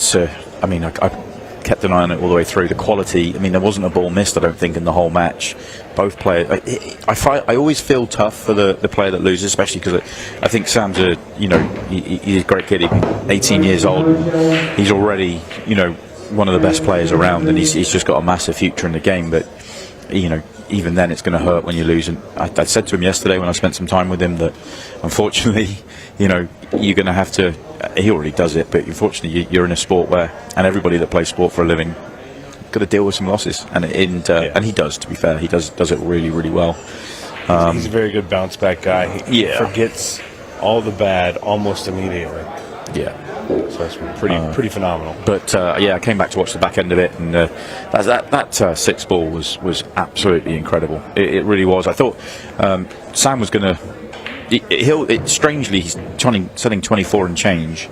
kept an eye on it all the way through. The quality, I mean, there wasn't a ball missed, I don't think, in the whole match. Both players, I always feel tough for the player that loses, especially because I think Sam's he's a great kid. He's 18 years old. He's already, one of the best players around, and he's just got a massive future in the game. But even then, it's going to hurt when you lose. And I said to him yesterday when I spent some time with him that, unfortunately, you're going to have to. He already does it, but unfortunately, you're in a sport where, and everybody that plays sport for a living, got to deal with some losses, and he does. To be fair, he does it really, really well. He's a very good bounce back guy. He forgets all the bad almost immediately. Yeah. So that's pretty phenomenal. But I came back to watch the back end of it, and that six ball was absolutely incredible. It really was. I thought Sam was going to. Strangely, he's setting 24 and change.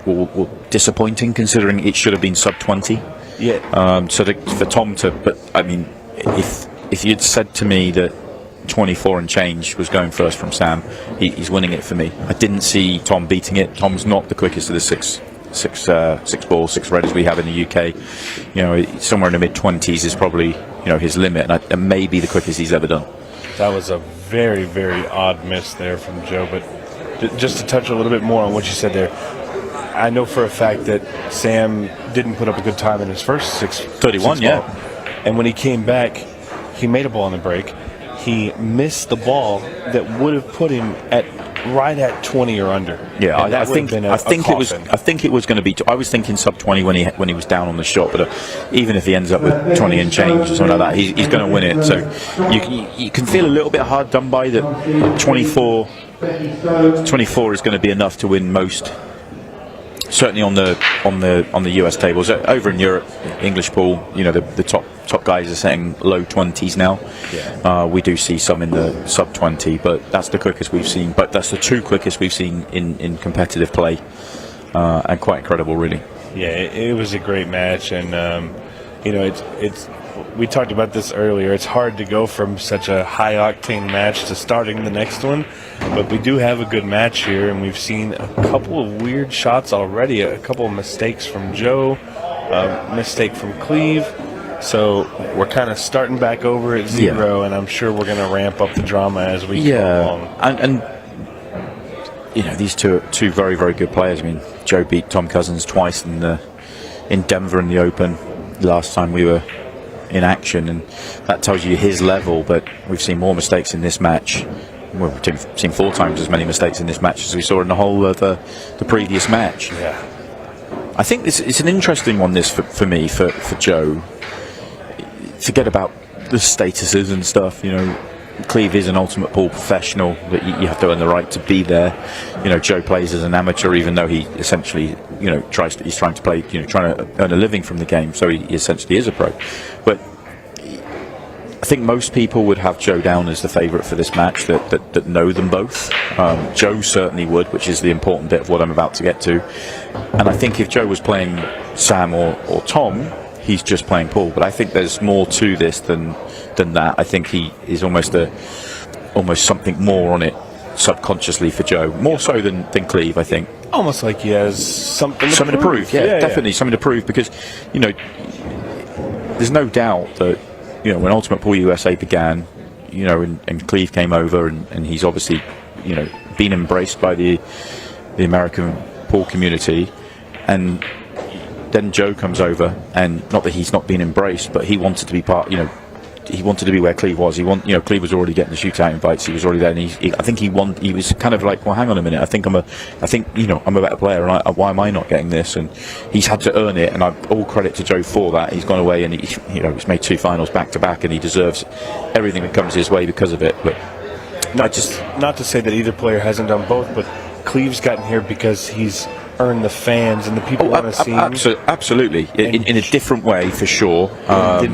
Well, disappointing considering it should have been sub 20. Yeah. For Tom to, but I mean, if you'd said to me that 24 and change was going first from Sam, he's winning it for me. I didn't see Tom beating it. Tom's not the quickest of the six ball, six red as we have in the UK. Somewhere in the mid 20s is probably his limit, and maybe the quickest he's ever done. That was a very, very odd miss there from Joe. But just to touch a little bit more on what you said there, I know for a fact that Sam didn't put up a good time in his first 31, yeah. And when he came back, he made a ball on the break. He missed the ball that would have put him right at 20 or under. Yeah, I think it was going to be. I was thinking sub 20 when he was down on the shot, but even if he ends up with 20 and change or something like that, he's going to win it. So you can feel a little bit hard done by that. 24 is going to be enough to win most. Certainly on the US tables. Over in Europe, English pool, the top guys are setting low 20s now. Yeah. We do see some in the sub 20, but that's the quickest we've seen. But that's the two quickest we've seen in competitive play, and quite incredible, really. Yeah, it was a great match, and it's. We talked about this earlier. It's hard to go from such a high-octane match to starting the next one, but we do have a good match here, and we've seen a couple of weird shots already, a couple of mistakes from Joe, a mistake from Cleve, so we're kind of starting back over at 0, and I'm sure we're going to ramp up the drama as we go along. And these two very, very good players. I mean, Joe beat Tom Cousins twice in Denver in the Open last time we were in action, and that tells you his level. But we've seen more mistakes in this match. We've seen 4 times as many mistakes in this match as we saw in the whole of the previous match. Yeah, I think it's an interesting one. This for me, for Joe. Forget about the statuses and stuff. Cleve is an ultimate pool professional that you have to earn the right to be there. Joe plays as an amateur, even though he essentially he's trying to play, trying to earn a living from the game. So he essentially is a pro. But I think most people would have Joe down as the favourite for this match that know them both. Joe certainly would, which is the important bit of what I'm about to get to. And I think if Joe was playing Sam or Tom, he's just playing Paul. But I think there's more to this than that. I think he is almost something more on it subconsciously for Joe, more so than Cleve, I think. Almost like he has something to prove. Yeah, definitely something to prove, because there's no doubt that when Ultimate Pool USA began, and Cleve came over, and he's obviously been embraced by the American pool community, and then Joe comes over, and not that he's not been embraced, but he wanted to be part. He wanted to be where Cleve was. Cleve was already getting the shootout invites. He was already there, and I think he was kind of like, well, hang on a minute. I think I'm a better player, and why am I not getting this? And he's had to earn it, and all credit to Joe for that. He's gone away, and he's made 2 finals back to back, and he deserves everything that comes his way because of it. But not to say that either player hasn't done both, but Cleve's gotten here because he's earned the fans and the people want to see him. Absolutely, in a different way, for sure.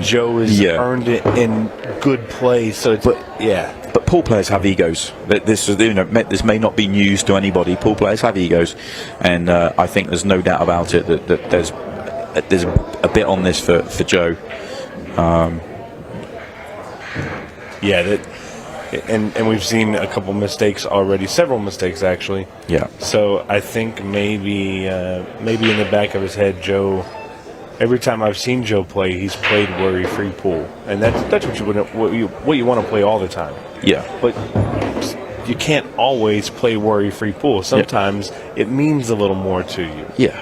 Joe has earned it in good play. So, but pool players have egos. This may not be news to anybody. Pool players have egos, and I think there's no doubt about it that there's a bit on this for Joe. And we've seen a couple mistakes already, several mistakes actually. Yeah. So I think maybe in the back of his head, Joe. Every time I've seen Joe play, he's played worry-free pool, and that's what you want to play all the time. Yeah. But you can't always play worry-free pool. Sometimes it means a little more to you. Yeah.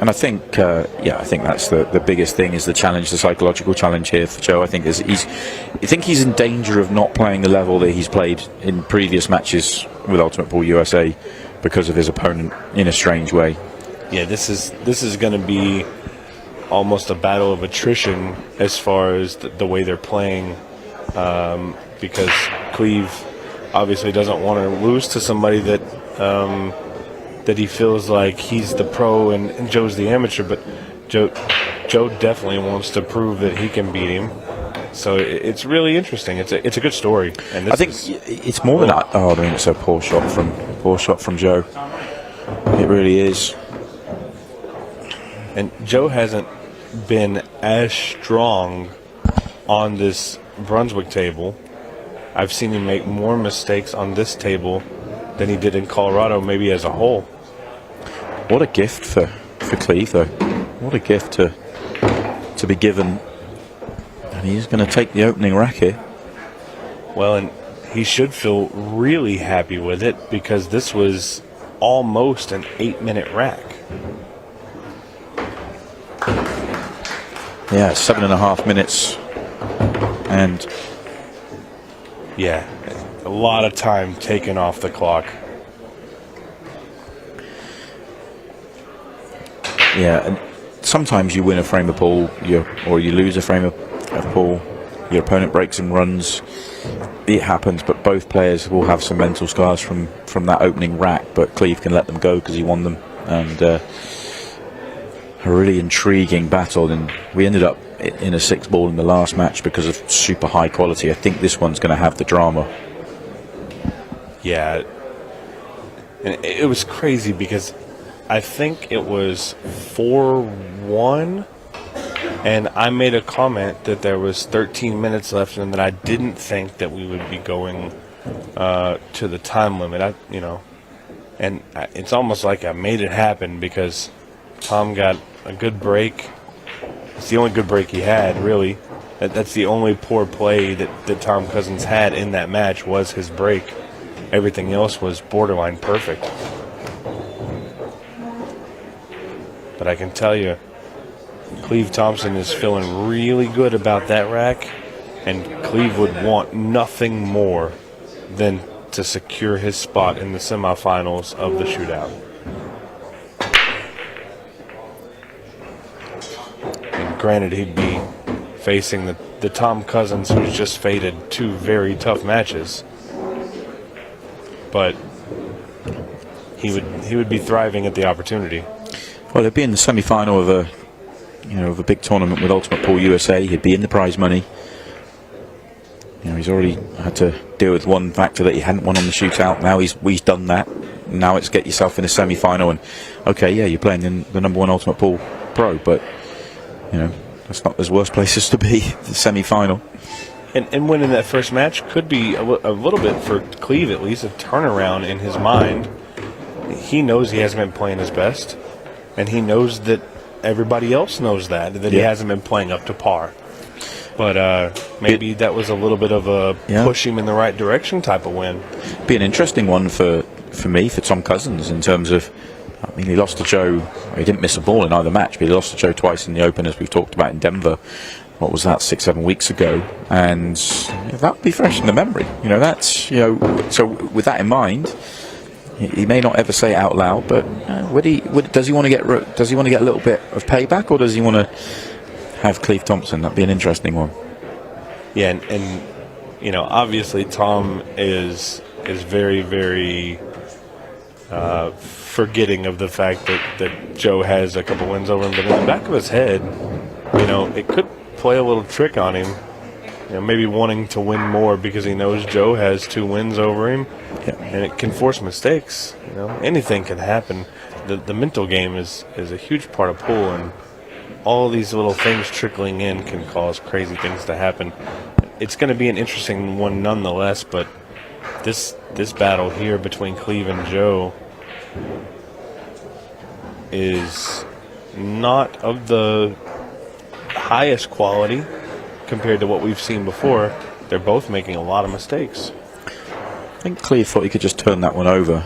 And I think, I think that's the biggest thing, is the challenge, the psychological challenge here for Joe. I think he's in danger of not playing the level that he's played in previous matches with Ultimate Pool USA because of his opponent, in a strange way. Yeah, this is going to be almost a battle of attrition as far as the way they're playing, because Cleve obviously doesn't want to lose to somebody that he feels like he's the pro and Joe's the amateur, but Joe definitely wants to prove that he can beat him. So it's really interesting. It's a good story. And I think it's more than that. Oh, I mean, it's a poor shot from Joe. It really is. And Joe hasn't been as strong on this Brunswick table. I've seen him make more mistakes on this table than he did in Colorado, maybe as a whole. What a gift for Cleve, though. What a gift to be given. And he's going to take the opening racket. Well, and he should feel really happy with it, because this was almost an 8-minute rack. Yeah, 7.5 minutes. And yeah, a lot of time taken off the clock. Yeah, and sometimes you win a frame of pool, or you lose a frame of pool, your opponent breaks and runs. It happens, but both players will have some mental scars from that opening rack, but Cleve can let them go because he won them. And a really intriguing battle, and we ended up in a 6-ball in the last match because of super high quality. I think this one's going to have the drama. Yeah, and it was crazy because I think it was 4-1, and I made a comment that there was 13 minutes left and that I didn't think that we would be going to the time limit. And it's almost like I made it happen because Tom got a good break. It's the only good break he had, really. That's the only poor play that Tom Cousins had in that match, was his break. Everything else was borderline perfect. But I can tell you, Cleve Thompson is feeling really good about that rack, and Cleve would want nothing more than to secure his spot in the semifinals of the shootout. And granted, he'd be facing the Tom Cousins who's just faded 2 very tough matches. But he would be thriving at the opportunity. Well, he'd be in the semi-final of a big tournament with Ultimate Pool USA. He'd be in the prize money. He's already had to deal with one factor that he hadn't won on the shootout. Now he's done that. Now it's get yourself in a semi-final, and okay, yeah, you're playing in the #1 Ultimate Pool Pro, but that's not there's worse places to be. The semi-final. And winning that first match could be a little bit, for Cleve at least, a turnaround in his mind. He knows he hasn't been playing his best, and he knows that everybody else knows that he hasn't been playing up to par. But maybe that was a little bit of a push him in the right direction type of win. Be an interesting one for Tom Cousins, in terms of, I mean, he lost to Joe. He didn't miss a ball in either match, but he lost to Joe twice in the Open, as we've talked about in Denver. What was that, 6-7 weeks ago? And that would be fresh in the memory. So with that in mind, he may not ever say it out loud, but does he want to get a little bit of payback, or does he want to have Cleve Thompson? That'd be an interesting one. Yeah, and obviously Tom is very, very forgetting of the fact that Joe has a couple wins over him, but in the back of his head, it could play a little trick on him. Maybe wanting to win more because he knows Joe has 2 wins over him, and it can force mistakes. Anything can happen. The mental game is a huge part of pool, and all these little things trickling in can cause crazy things to happen. It's going to be an interesting one nonetheless, but this battle here between Cleve and Joe is not of the highest quality compared to what we've seen before. They're both making a lot of mistakes. I think Cleve thought he could just turn that one over.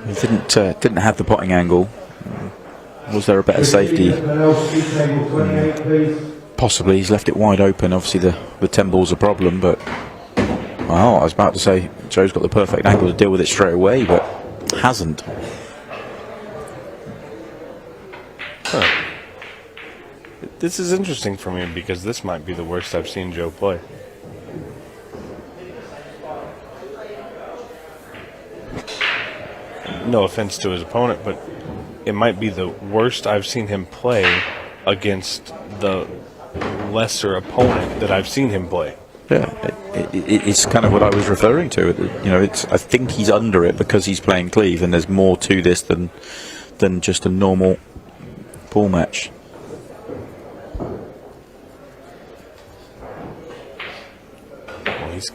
He didn't have the potting angle. Was there a better safety? Possibly. He's left it wide open. Obviously the 10 ball's a problem, but I was about to say Joe's got the perfect angle to deal with it straight away, but hasn't. This is interesting for me because this might be the worst I've seen Joe play. No offense to his opponent, but it might be the worst I've seen him play against the lesser opponent that I've seen him play. Yeah, it's kind of what I was referring to. I think he's under it because he's playing Cleve, and there's more to this than just a normal pool match.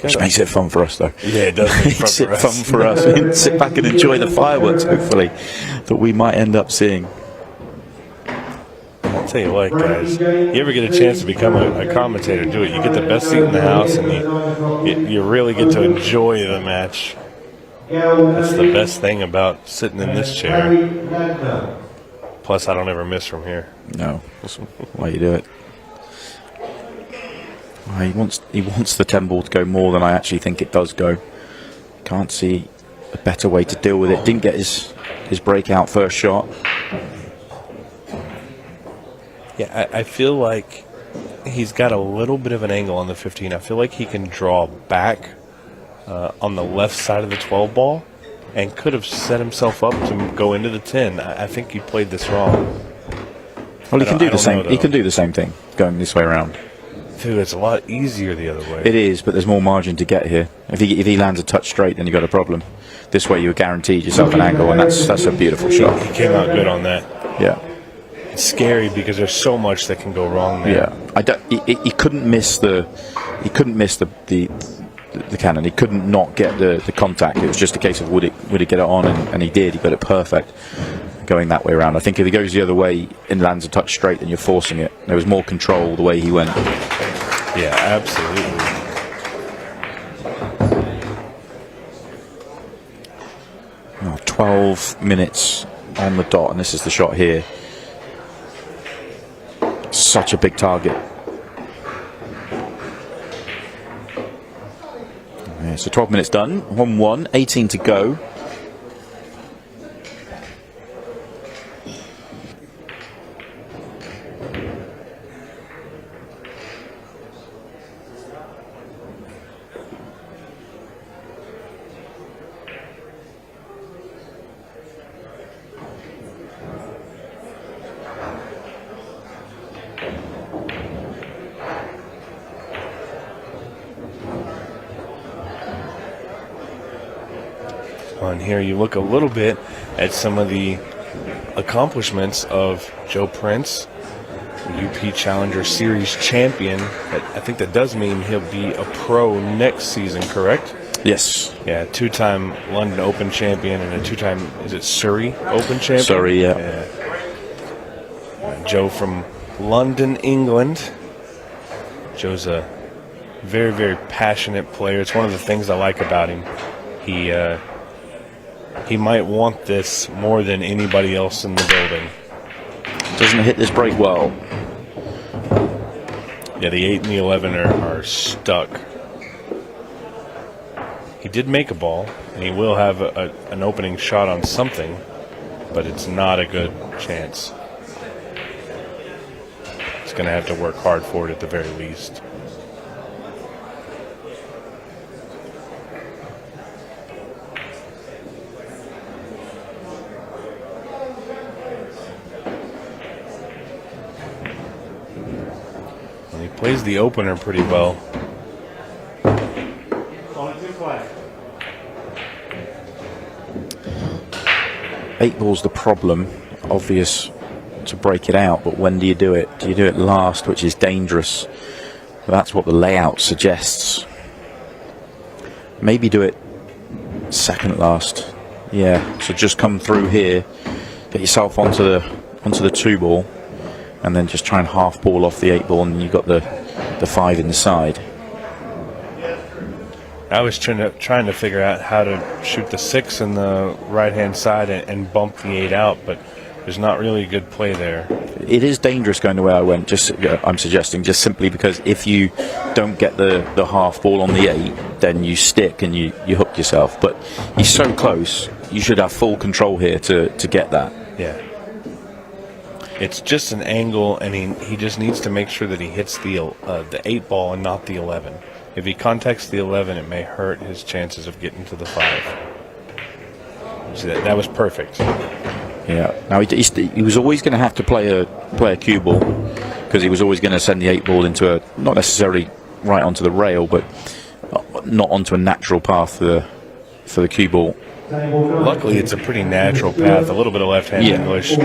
Which makes it fun for us, though. Yeah, it does makes it fun for us. We can sit back and enjoy the fireworks, hopefully, that we might end up seeing. I'll tell you what, guys, you ever get a chance to become a commentator, do it. You get the best seat in the house, and you really get to enjoy the match. That's the best thing about sitting in this chair. Plus, I don't ever miss from here. No, that's why you do it. He wants the 10 ball to go more than I actually think it does go. Can't see a better way to deal with it. Didn't get his breakout first shot. Yeah, I feel like he's got a little bit of an angle on the 15. I feel like he can draw back on the left side of the 12 ball and could have set himself up to go into the 10. I think he played this wrong. Well, he can do the same. He can do the same thing going this way around. Dude, it's a lot easier the other way. It is, but there's more margin to get here. If he lands a touch straight, then you've got a problem. This way, you're guaranteed yourself an angle, and that's a beautiful shot. He came out good on that. Yeah. It's scary because there's so much that can go wrong there. Yeah. He couldn't miss the cannon. He couldn't not get the contact. It was just a case of would he get it on, and he did. He got it perfect going that way around. I think if he goes the other way and lands a touch straight, then you're forcing it. There was more control the way he went. Yeah, absolutely. 12 minutes on the dot, and this is the shot here. Such a big target. Yeah, so 12 minutes done. 1-1, 18 to go. on here, you look a little bit at some of the accomplishments of Joe Prince, UP Challenger Series champion. I think that does mean he'll be a pro next season, correct? Yes. Yeah, 2-time London Open champion and a 2-time, is it Surrey Open champion? Surrey, yeah. Joe from London, England. Joe's a very, very passionate player. It's one of the things I like about him. He might want this more than anybody else in the building. Doesn't hit this break well. Yeah, the 8 and the 11 are stuck. He did make a ball, and he will have an opening shot on something, but it's not a good chance. He's going to have to work hard for it at the very least. And he plays the opener pretty well. 8-ball's the problem. Obvious to break it out, but when do you do it? Do you do it last, which is dangerous? That's what the layout suggests. Maybe do it second last. Yeah, so just come through here, get yourself onto the 2-ball, and then just try and half ball off the 8-ball, and you've got the 5 inside. I was trying to figure out how to shoot the 6 in the right-hand side and bump the 8 out, but there's not really a good play there. It is dangerous going the way I went. I'm suggesting just simply because if you don't get the half ball on the 8, then you stick and you hook yourself. But he's so close, you should have full control here to get that. Yeah. It's just an angle, and he just needs to make sure that he hits the 8 ball and not the 11. If he contacts the 11, it may hurt his chances of getting to the 5. See, that was perfect. Yeah. Now he was always going to have to play a cue ball because he was always going to send the 8-ball into a, not necessarily right onto the rail, but not onto a natural path for the cue ball. Luckily, it's a pretty natural path. A little bit of left-hand English, 2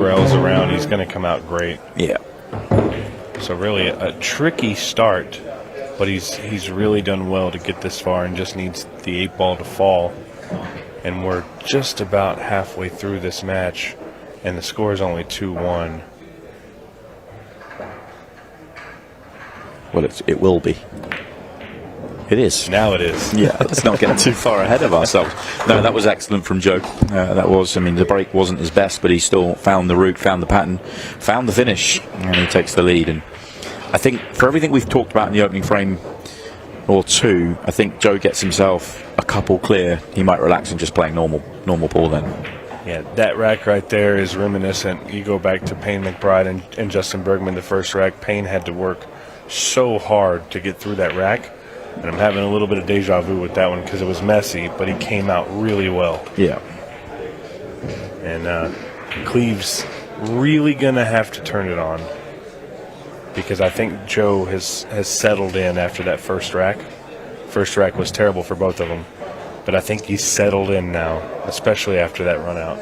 rails around. He's going to come out great. Yeah. So really a tricky start, but he's really done well to get this far and just needs the 8-ball to fall. And we're just about halfway through this match, and the score is only 2-1. Well, it will be. It is. Now it is. Yeah, let's not get too far ahead of ourselves. No, that was excellent from Joe. The break wasn't his best, but he still found the route, found the pattern, found the finish, and he takes the lead. And I think for everything we've talked about in the opening frame or two, I think Joe gets himself a couple clear. He might relax and just play normal ball then. Yeah, that rack right there is reminiscent. You go back to Payne McBride and Justin Bergman, the first rack. Payne had to work so hard to get through that rack. And I'm having a little bit of deja vu with that one because it was messy, but he came out really well. Yeah. And Cleve's really going to have to turn it on because I think Joe has settled in after that first rack. First rack was terrible for both of them, but I think he's settled in now, especially after that run out.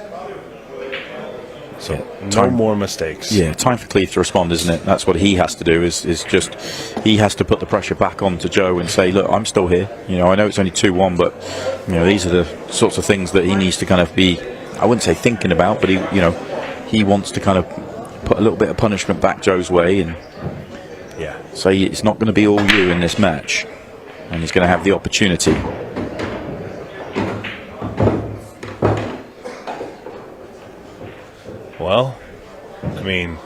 So no more mistakes. Yeah, time for Cleve to respond, isn't it? That's what he has to do. Is just he has to put the pressure back onto Joe and say, look, I'm still here. I know it's only 2-1, but these are the sorts of things that he needs to kind of be. I wouldn't say thinking about, but he wants to kind of put a little bit of punishment back Joe's way and say it's not going to be all you in this match, and he's going to have the opportunity. Well, I mean,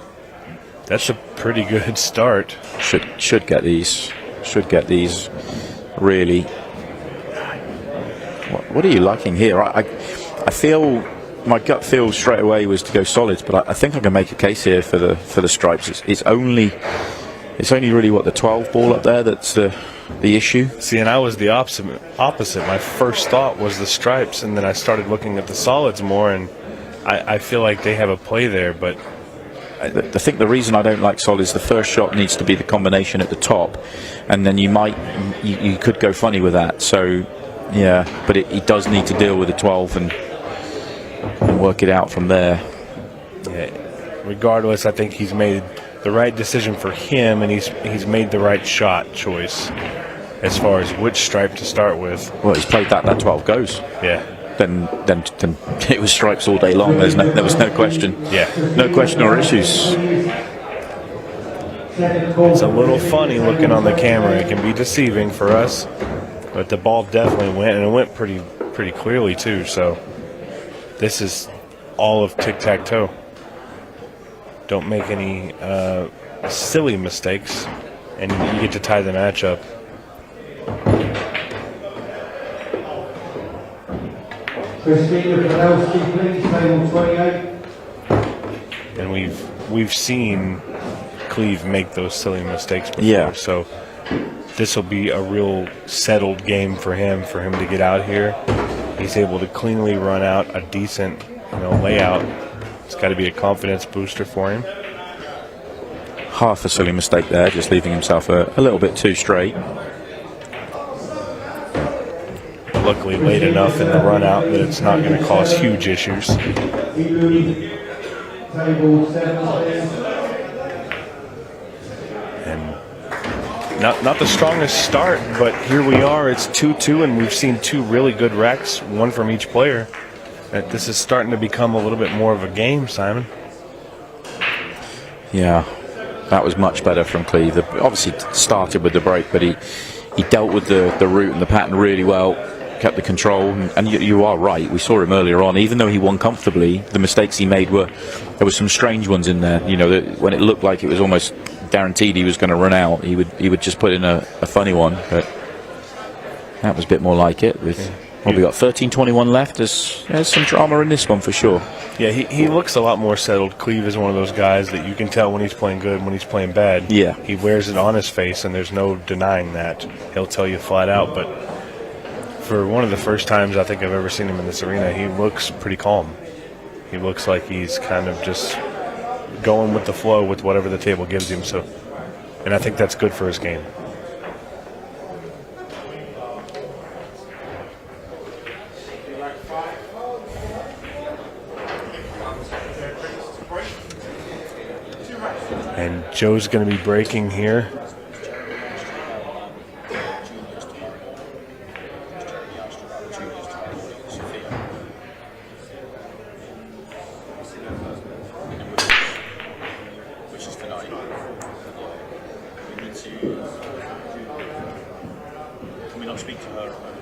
that's a pretty good start. Should get these. Really. What are you liking here? I feel my gut feel straight away was to go solids, but I think I can make a case here for the stripes. It's only really the 12 ball up there that's the issue. See, and I was the opposite. My first thought was the stripes, and then I started looking at the solids more, and I feel like they have a play there, but I think the reason I don't like solids, the first shot needs to be the combination at the top, and then you could go funny with that. So Yeah, but he does need to deal with the 12 and work it out from there. Yeah. Regardless, I think he's made the right decision for him, and he's made the right shot choice as far as which stripe to start with. Well, he's played that 12 goes. Yeah. Then it was stripes all day long. There was no question. Yeah. No question or issues. It's a little funny looking on the camera. It can be deceiving for us, but the ball definitely went, and it went pretty clearly too. So this is all of tic-tac-toe. Don't make any silly mistakes, and you get to tie the match up. And we've seen Cleve make those silly mistakes before. Yeah. So this will be a real settled game for him to get out here. He's able to cleanly run out a decent layout. It's got to be a confidence booster for him. Half a silly mistake there, just leaving himself a little bit too straight. Luckily late enough in the run out that it's not going to cause huge issues. And not the strongest start, but here we are. It's 2-2, and we've seen two really good racks, one from each player. This is starting to become a little bit more of a game, Simon. Yeah, that was much better from Cleve. Obviously started with the break, but he dealt with the route and the pattern really well, kept the control, and you are right. We saw him earlier on. Even though he won comfortably, the mistakes he made there were some strange ones in there. When it looked like it was almost guaranteed he was going to run out, he would just put in a funny one. But that was a bit more like it. With we got 13:21 left. There's some drama in this one for sure. Yeah, he looks a lot more settled. Cleve is one of those guys that you can tell when he's playing good and when he's playing bad. Yeah. He wears it on his face, and there's no denying that. He'll tell you flat out. But for one of the first times I think I've ever seen him in this arena, he looks pretty calm. He looks like he's kind of just going with the flow with whatever the table gives him. So, and I think that's good for his game. And Joe's going to be breaking here.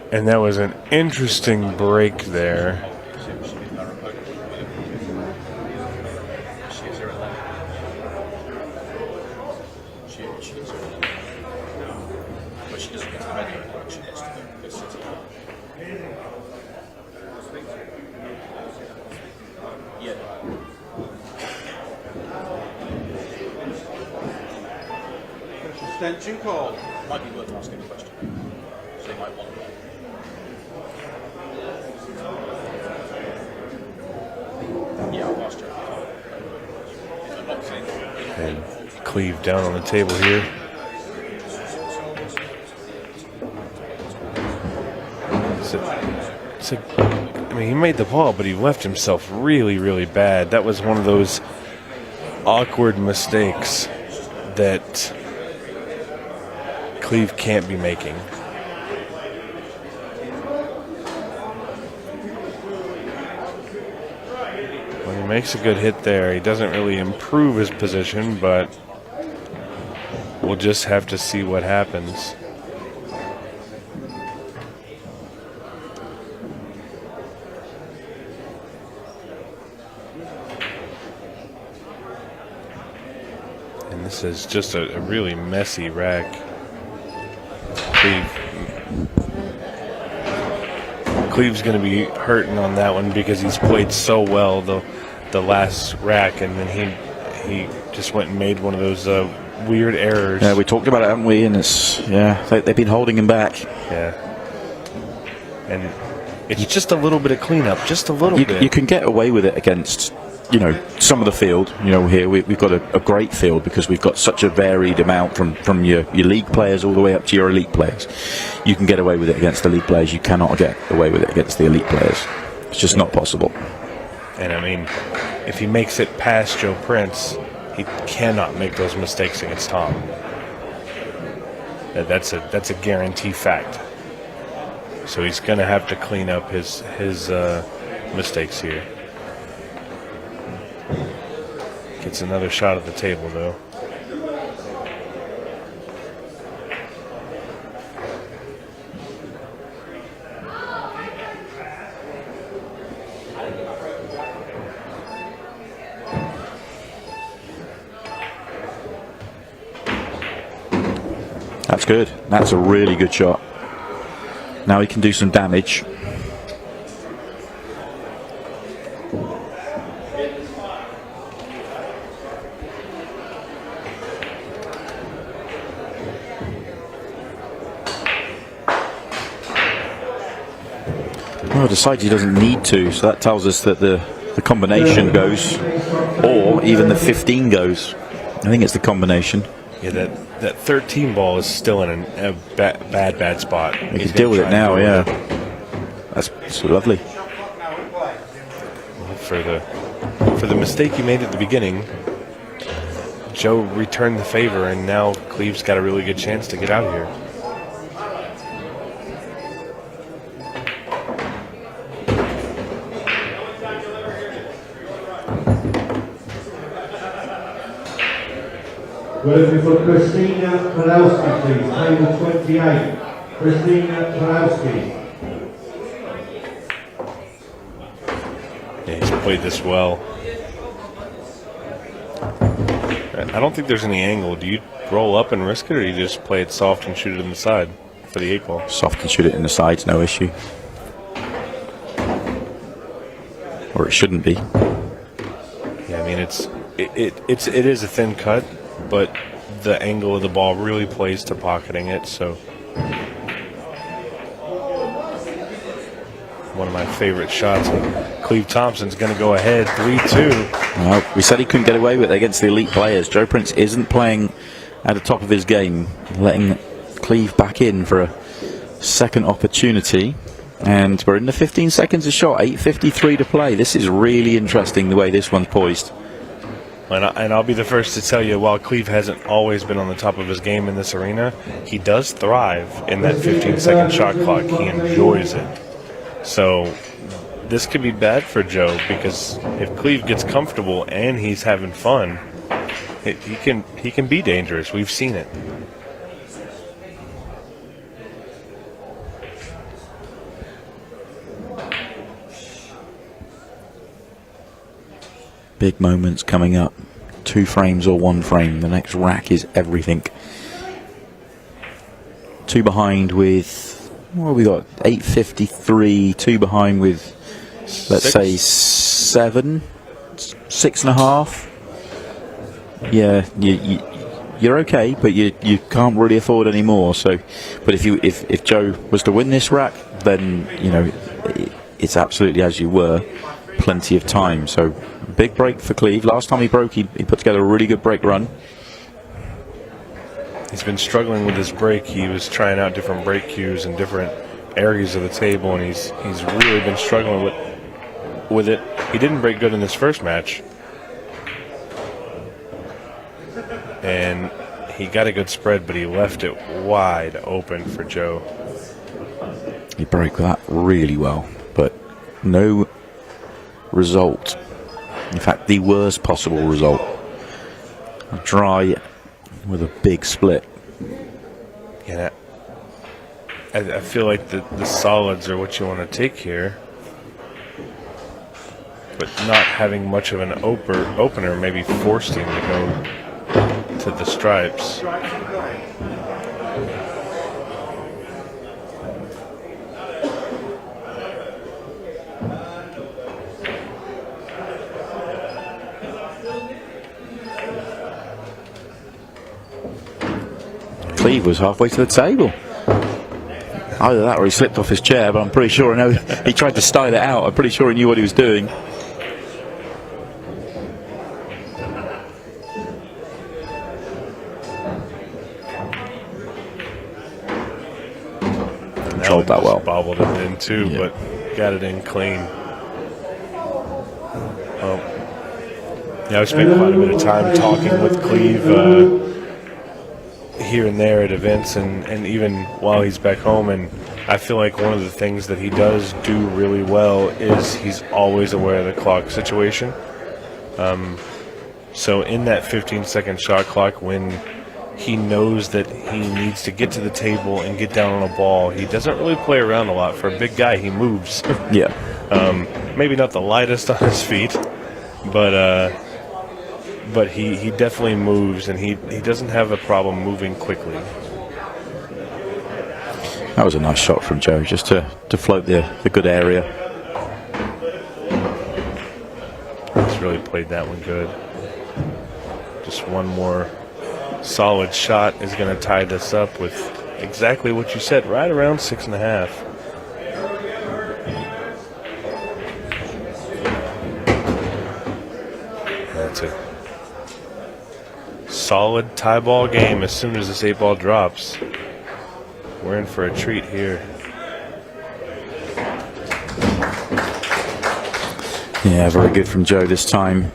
And that was an interesting break there. Extension call. Might be worth asking a question. So they might want to. Yeah, I'll ask Joe. And Cleve down on the table here. I mean, he made the ball, but he left himself really, really bad. That was one of those awkward mistakes that Cleve can't be making. Well, he makes a good hit there. He doesn't really improve his position, but we'll just have to see what happens. And this is just a really messy rack. Cleve's going to be hurting on that one because he's played so well the last rack, and then he just went and made one of those weird errors. Yeah, we talked about it, haven't we? And they've been holding him back. Yeah. And It's just a little bit of cleanup, just a little bit. You can get away with it against, some of the field. Here we've got a great field because we've got such a varied amount from your league players all the way up to your elite players. You can get away with it against the league players. You cannot get away with it against the elite players. It's just not possible. And I mean, if he makes it past Joe Prince, he cannot make those mistakes against Tom. That's a guarantee fact. So he's going to have to clean up his mistakes here. Gets another shot at the table, though. That's good. That's a really good shot. Now he can do some damage. Well, decides he doesn't need to, so that tells us that the combination goes, or even the 15 goes. I think it's the combination. Yeah, that 13 ball is still in a bad spot. He can deal with it now, yeah. That's lovely. For the mistake he made at the beginning, Joe returned the favor, and now Cleve's got a really good chance to get out of here. Word for Christina Podolski, please. Table 28. Christina Podolski. Yeah, he's played this well. I don't think there's any angle. Do you roll up and risk it, or do you just play it soft and shoot it in the side for the 8 ball? Soft and shoot it in the sides, no issue. Or it shouldn't be. Yeah, I mean it is a thin cut, but the angle of the ball really plays to pocketing it. So one of my favorite shots. Cleve Thompson's going to go ahead 3-2. Well, we said he couldn't get away with it against the elite players. Joe Prince isn't playing at the top of his game, letting Cleve back in for a second opportunity. And we're in the 15 seconds of shot, 8:53 to play. This is really interesting the way this one's poised. And I'll be the first to tell you, while Cleve hasn't always been on the top of his game in this arena, he does thrive in that 15-second shot clock. He enjoys it. So this could be bad for Joe, because if Cleve gets comfortable and he's having fun, he can be dangerous. We've seen it. Big moments coming up. 2 frames or 1 frame. The next rack is everything. 2 behind with, what have we got? 8:53. 2 behind with, let's say 7, 6.5. Yeah, you're okay, but you can't really afford any more. So, but if Joe was to win this rack, then it's absolutely as you were. Plenty of time. So big break for Cleve. Last time he broke, he put together a really good break run. He's been struggling with his break. He was trying out different break cues in different areas of the table, and he's really been struggling with it. He didn't break good in this first match, and he got a good spread, but he left it wide open for Joe. He broke that really well, but no result. In fact, the worst possible result. A dry with a big split. Yeah, I feel like the solids are what you want to take here, but not having much of an opener maybe forced him to go to the stripes. Cleve was halfway to the table. Either that or he slipped off his chair, but I'm pretty sure I know he tried to style it out. I'm pretty sure he knew what he was doing. Controlled that well. Bobbled it in too, but got it in clean. Yeah, I've spent quite a bit of time talking with Cleve here and there at events and even while he's back home, and I feel like one of the things that he does do really well is he's always aware of the clock situation. So in that 15-second shot clock, when he knows that he needs to get to the table and get down on a ball, he doesn't really play around a lot. For a big guy, he moves. Yeah. Maybe not the lightest on his feet, but he definitely moves, and he doesn't have a problem moving quickly. That was a nice shot from Joe, just to float the good area. He's really played that one good. Just one more solid shot is going to tie this up with exactly what you said, right around 6.5. That's a solid tie ball game. As soon as this 8-ball drops, we're in for a treat here. Yeah, very good from Joe this time.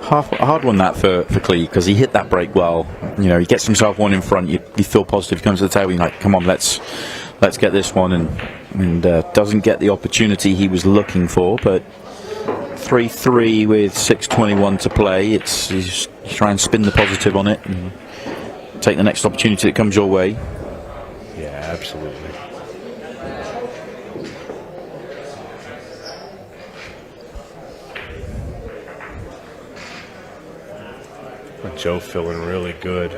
Hard one that for Cleve, because he hit that break well. You know, he gets himself one in front. You feel positive. He comes to the table. You're like, come on, let's get this one, and doesn't get the opportunity he was looking for. But 3-3 with 6:21 to play. You try and spin the positive on it and take the next opportunity that comes your way. Yeah, absolutely. Joe feeling really good.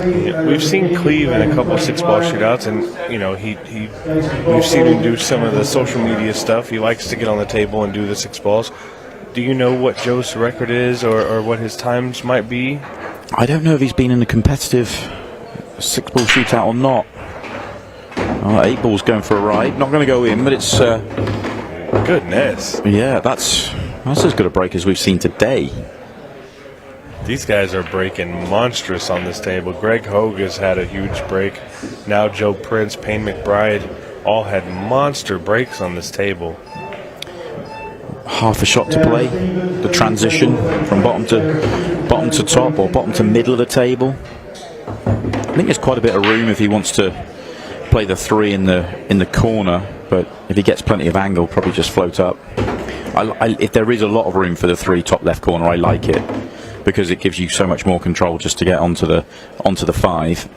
Yeah, we've seen Cleve in a couple of 6-ball shootouts, and you know we've seen him do some of the social media stuff. He likes to get on the table and do the 6 balls. Do you know what Joe's record is, or what his times might be? I don't know if he's been in a competitive 6-ball shootout or not. 8-ball's going for a ride. Not going to go in, but it's goodness. Yeah, that's as good a break as we've seen today. These guys are breaking monstrous on this table. Greg Hogue has had a huge break. Now Joe Prince, Payne McBride, all had monster breaks on this table. Half a shot to play. The transition from bottom to top, or bottom to middle of the table. I think there's quite a bit of room if he wants to play the 3 in the corner, but if he gets plenty of angle, probably just float up. If there is a lot of room for the 3 top left corner, I like it, because it gives you so much more control just to get onto the 5.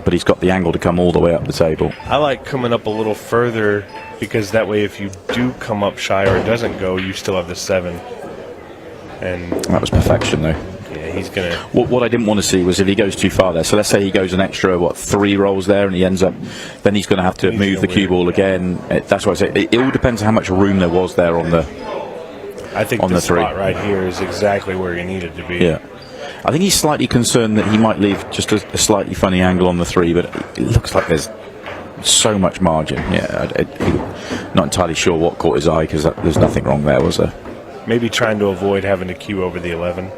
But he's got the angle to come all the way up the table. I like coming up a little further, because that way if you do come up shy or it doesn't go, you still have the 7. And that was perfection, though. Yeah, he's gonna. What I didn't want to see was if he goes too far there. So let's say he goes an extra 3 rolls there, and he ends up, then he's going to have to move the cue ball again. That's why I say it all depends on how much room there was there on the. I think on the 3 spot right here is exactly where he needed to be. Yeah, I think he's slightly concerned that he might leave just a slightly funny angle on the 3, but it looks like there's so much margin. Yeah, not entirely sure what caught his eye, because there's nothing wrong there, was there? Maybe trying to avoid having to cue over the 11.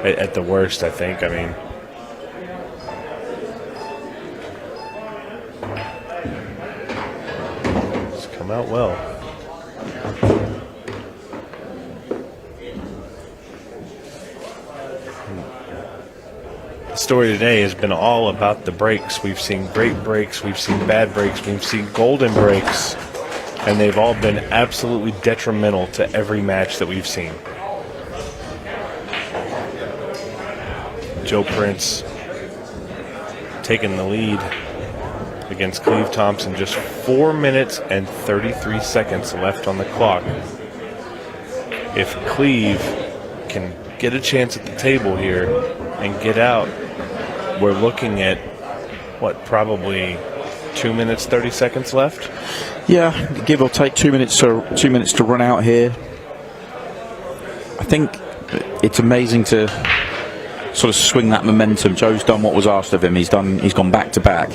At the worst, I think. I mean, it's come out well. The story today has been all about the breaks. We've seen great breaks, we've seen bad breaks, we've seen golden breaks, and they've all been absolutely detrimental to every match that we've seen. Joe Prince taking the lead against Cleve Thompson. Just 4 minutes and 33 seconds left on the clock. If Cleve can get a chance at the table here and get out, we're looking at, what, probably 2 minutes, 30 seconds left? Yeah, give or take 2 minutes to run out here. I think it's amazing to sort of swing that momentum. Joe's done what was asked of him. He's gone back to back.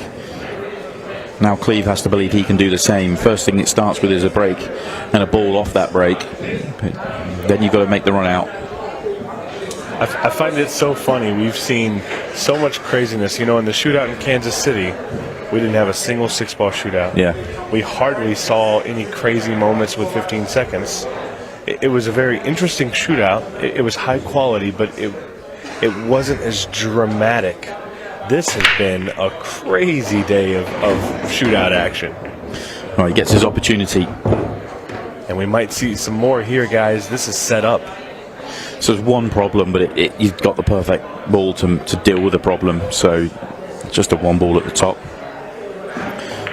Now Cleve has to believe he can do the same. First thing it starts with is a break and a ball off that break. Then you've got to make the run out. I find it so funny. We've seen so much craziness. You know, in the shootout in Kansas City, we didn't have a single 6-ball shootout. Yeah. We hardly saw any crazy moments with 15 seconds. It was a very interesting shootout. It was high quality, but it wasn't as dramatic. This has been a crazy day of shootout action. Well, he gets his opportunity. And we might see some more here, guys. This is set up. So there's one problem, but you've got the perfect ball to deal with the problem. So just a one ball at the top.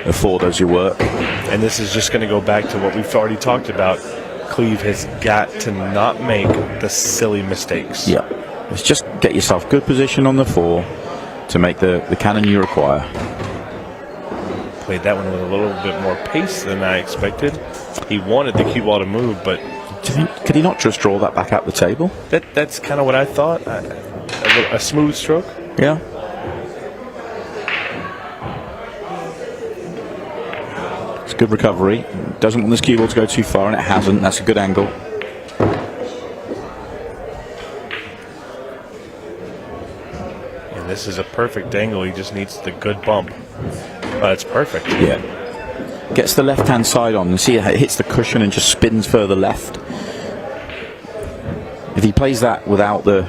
A 4 does your work. And this is just going to go back to what we've already talked about. Cleve has got to not make the silly mistakes. Yeah. It's just get yourself good position on the 4 to make the cannon you require. Played that one with a little bit more pace than I expected. He wanted the cue ball to move, but could he not just draw that back out the table? That's kind of what I thought. A smooth stroke. Yeah. It's a good recovery. Doesn't want this cue ball to go too far, and it hasn't. That's a good angle. And this is a perfect angle. He just needs the good bump. It's perfect. Yeah. Gets the left-hand side on. You see it hits the cushion and just spins further left. If he plays that without the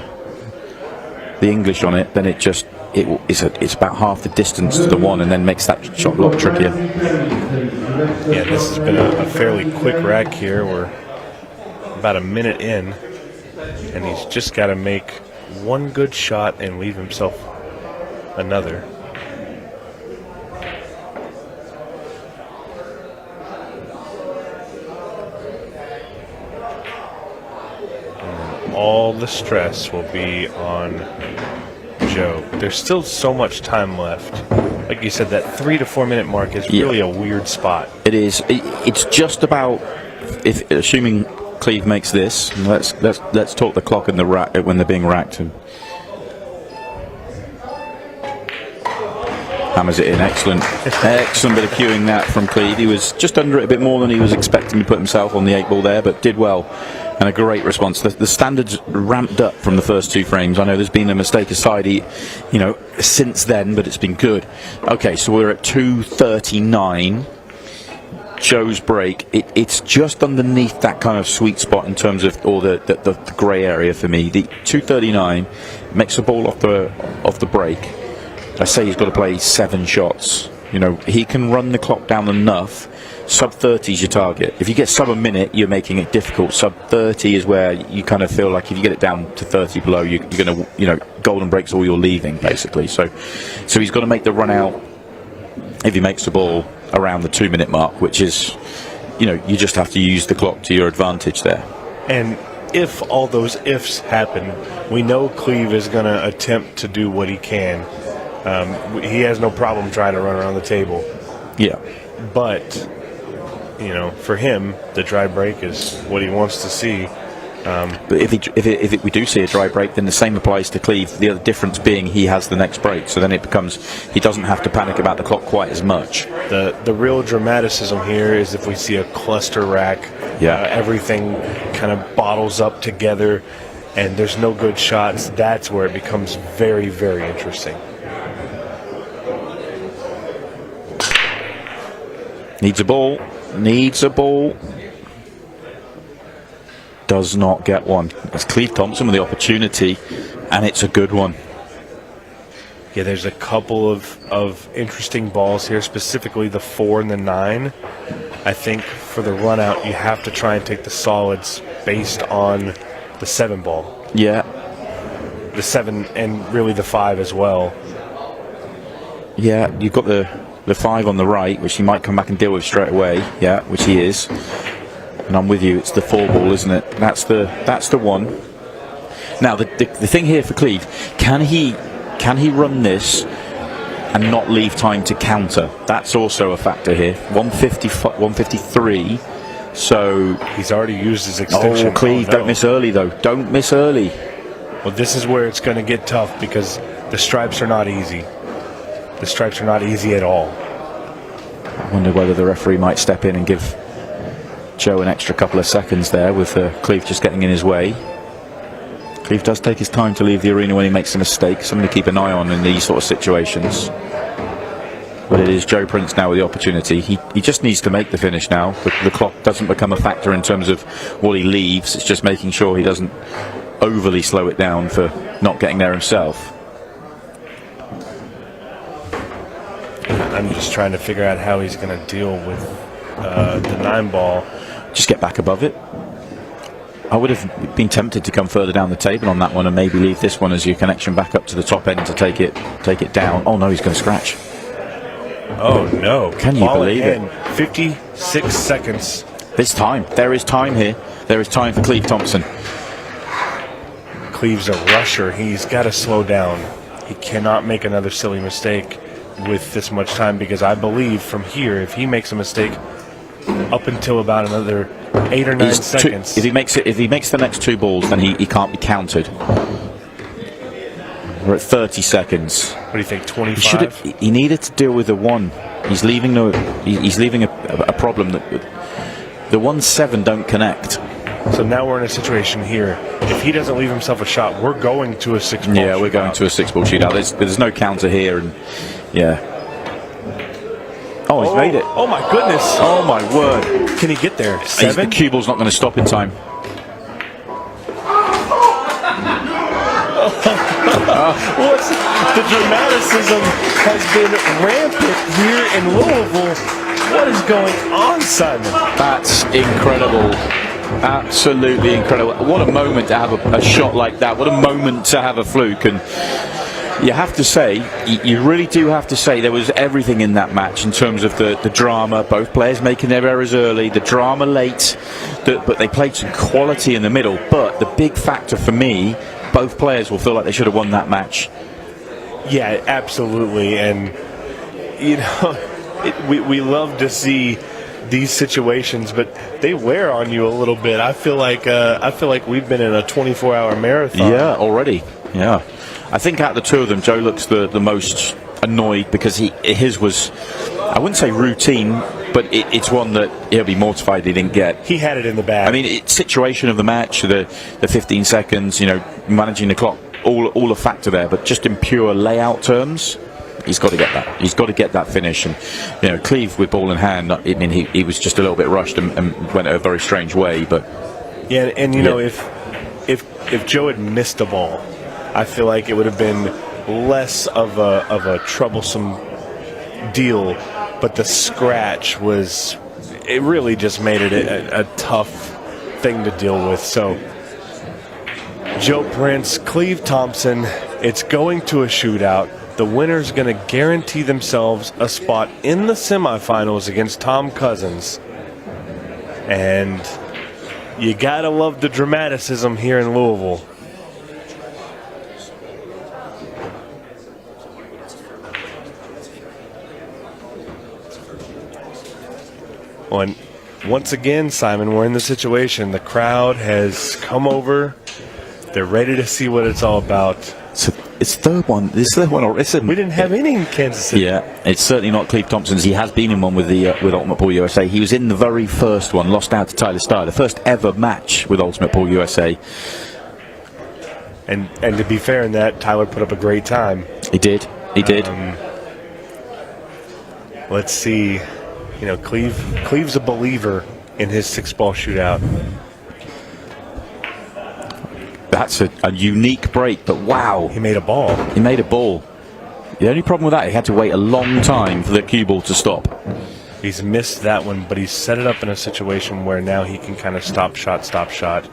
English on it, then it's about half the distance to the 1, and then makes that shot a lot trickier. Yeah, this has been a fairly quick rack here. We're about a minute in, and he's just got to make one good shot and leave himself another. All the stress will be on Joe. There's still so much time left. Like you said, that 3 to 4 minute mark is really a weird spot. It is. It's just about, if assuming Cleve makes this. Let's talk the clock and the rack when they're being racked. And hammers it in. Excellent bit of cueing that from Cleve. He was just under it a bit more than he was expecting to put himself on the 8 ball there, but did well. And a great response. The standards ramped up from the first 2 frames. I know there's been a mistake aside, since then, but it's been good. Okay, so we're at 2:39. Joe's break. It's just underneath that kind of sweet spot in terms of, or the grey area for me. The 2:39 makes the ball off the break. I say he's got to play 7 shots. He can run the clock down enough. Sub 30 is your target. If you get sub a minute, you're making it difficult. Sub 30 is where you kind of feel like if you get it down to 30 below, you're going to, golden break's all you're leaving, basically. So he's got to make the run out if he makes the ball around the 2 minute mark, which is, you just have to use the clock to your advantage there. And if all those ifs happen, we know Cleve is going to attempt to do what he can. He has no problem trying to run around the table. Yeah. But for him, the dry break is what he wants to see. But if we do see a dry break, then the same applies to Cleve. The other difference being he has the next break, so then it becomes he doesn't have to panic about the clock quite as much. The real dramaticism here is if we see a cluster rack, everything kind of bottles up together, and there's no good shots. That's where it becomes very, very interesting. Needs a ball. Does not get one. It's Cleve Thompson with the opportunity, and it's a good one. Yeah, there's a couple of interesting balls here, specifically the 4 and the 9. I think for the run out, you have to try and take the solids based on the 7 ball. Yeah. The 7 and really the 5 as well. Yeah, you've got the 5 on the right, which he might come back and deal with straight away. Yeah, which he is. And I'm with you. It's the 4 ball, isn't it? That's the one. Now the thing here for Cleve, can he run this and not leave time to counter? That's also a factor here. 153. So he's already used his extension. Oh, Cleve, don't miss early though. Don't miss early. Well, this is where it's going to get tough because the stripes are not easy. The stripes are not easy at all. I wonder whether the referee might step in and give Joe an extra couple of seconds there with Cleve just getting in his way. Cleve does take his time to leave the arena when he makes a mistake. Something to keep an eye on in these sort of situations. But it is Joe Prince now with the opportunity. He just needs to make the finish now. The clock doesn't become a factor in terms of what he leaves. It's just making sure he doesn't overly slow it down for not getting there himself. I'm just trying to figure out how he's going to deal with the 9-ball. Just get back above it. I would have been tempted to come further down the table on that one and maybe leave this one as your connection back up to the top end to take it down. Oh no, he's going to scratch. Oh no! Can you believe it? 56 seconds. This time, there is time here. There is time for Cleve Thompson. Cleve's a rusher. He's got to slow down. He cannot make another silly mistake with this much time, because I believe from here, if he makes a mistake up until about another 8 or 9 seconds. If he makes the next 2 balls, then he can't be counted. We're at 30 seconds. What do you think? 25. He needed to deal with the 1. He's leaving a problem that the 1-7 don't connect. So now we're in a situation here. If he doesn't leave himself a shot, we're going to a 6-ball. Yeah, we're going to a 6-ball shootout. There's no counter here, and yeah. Oh, he's made it. Oh my goodness. Oh my word. Can he get there? 7? The cue ball's not going to stop in time. The dramaticism has been rampant here in Louisville. What is going on, son? That's incredible. Absolutely incredible. What a moment to have a shot like that. What a moment to have a fluke. And you have to say, you really do have to say, there was everything in that match in terms of the drama, both players making their errors early, the drama late, but they played some quality in the middle. But the big factor for me, both players will feel like they should have won that match. Yeah, absolutely. And, you know, we love to see these situations, but they wear on you a little bit. I feel like we've been in a 24-hour marathon. Yeah, already. Yeah. I think out of the 2 of them, Joe looks the most annoyed because his was, I wouldn't say routine, but it's one that he'll be mortified he didn't get. He had it in the bag. I mean, it's situation of the match, the 15 seconds, you know, managing the clock, all a factor there, but just in pure layout terms, he's got to get that. He's got to get that finish. And, you know, Cleve with ball in hand, I mean, he was just a little bit rushed and went a very strange way, but... Yeah, and you know, if Joe had missed a ball, I feel like it would have been less of a troublesome deal, but the scratch it really just made it a tough thing to deal with. So Joe Prince, Cleve Thompson, it's going to a shootout. The winner's going to guarantee themselves a spot in the semifinals against Tom Cousins. And you got to love the dramaticism here in Louisville. And once again, Simon, we're in the situation. The crowd has come over. They're ready to see what it's all about. So it's third one. This third one. We didn't have any in Kansas City. Yeah, it's certainly not Cleve Thompson's. He has been in one with Ultimate Pool USA. He was in the very first one, lost out to Tyler Starr, the first ever match with Ultimate Pool USA. And to be fair in that, Tyler put up a great time. He did. He did. Let's see. You know, Cleve's a believer in his 6-ball shootout. That's a unique break, but wow. He made a ball. He made a ball. The only problem with that, he had to wait a long time for the cue ball to stop. He's missed that one, but he's set it up in a situation where now he can kind of stop shot.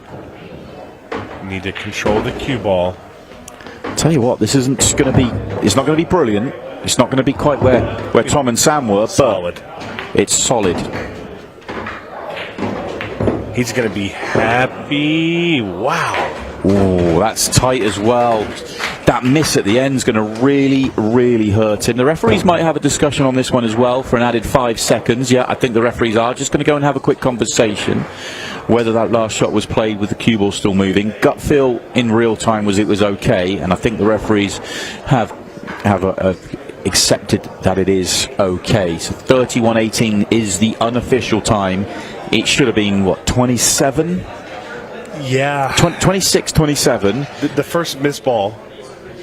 You need to control the cue ball. Tell you what, this isn't going to be. It's not going to be brilliant. It's not going to be quite where Tom and Sam were, solid. But it's solid. He's going to be happy. Wow. Oh, that's tight as well. That miss at the end is going to really, really hurt him. The referees might have a discussion on this one as well for an added 5 seconds. Yeah, I think the referees are just going to go and have a quick conversation whether that last shot was played with the cue ball still moving. Gut feel in real time was it was okay, and I think the referees have accepted that it is okay. So 31:18 is the unofficial time. It should have been, what, 27? Yeah. 26, 27. The first missed ball,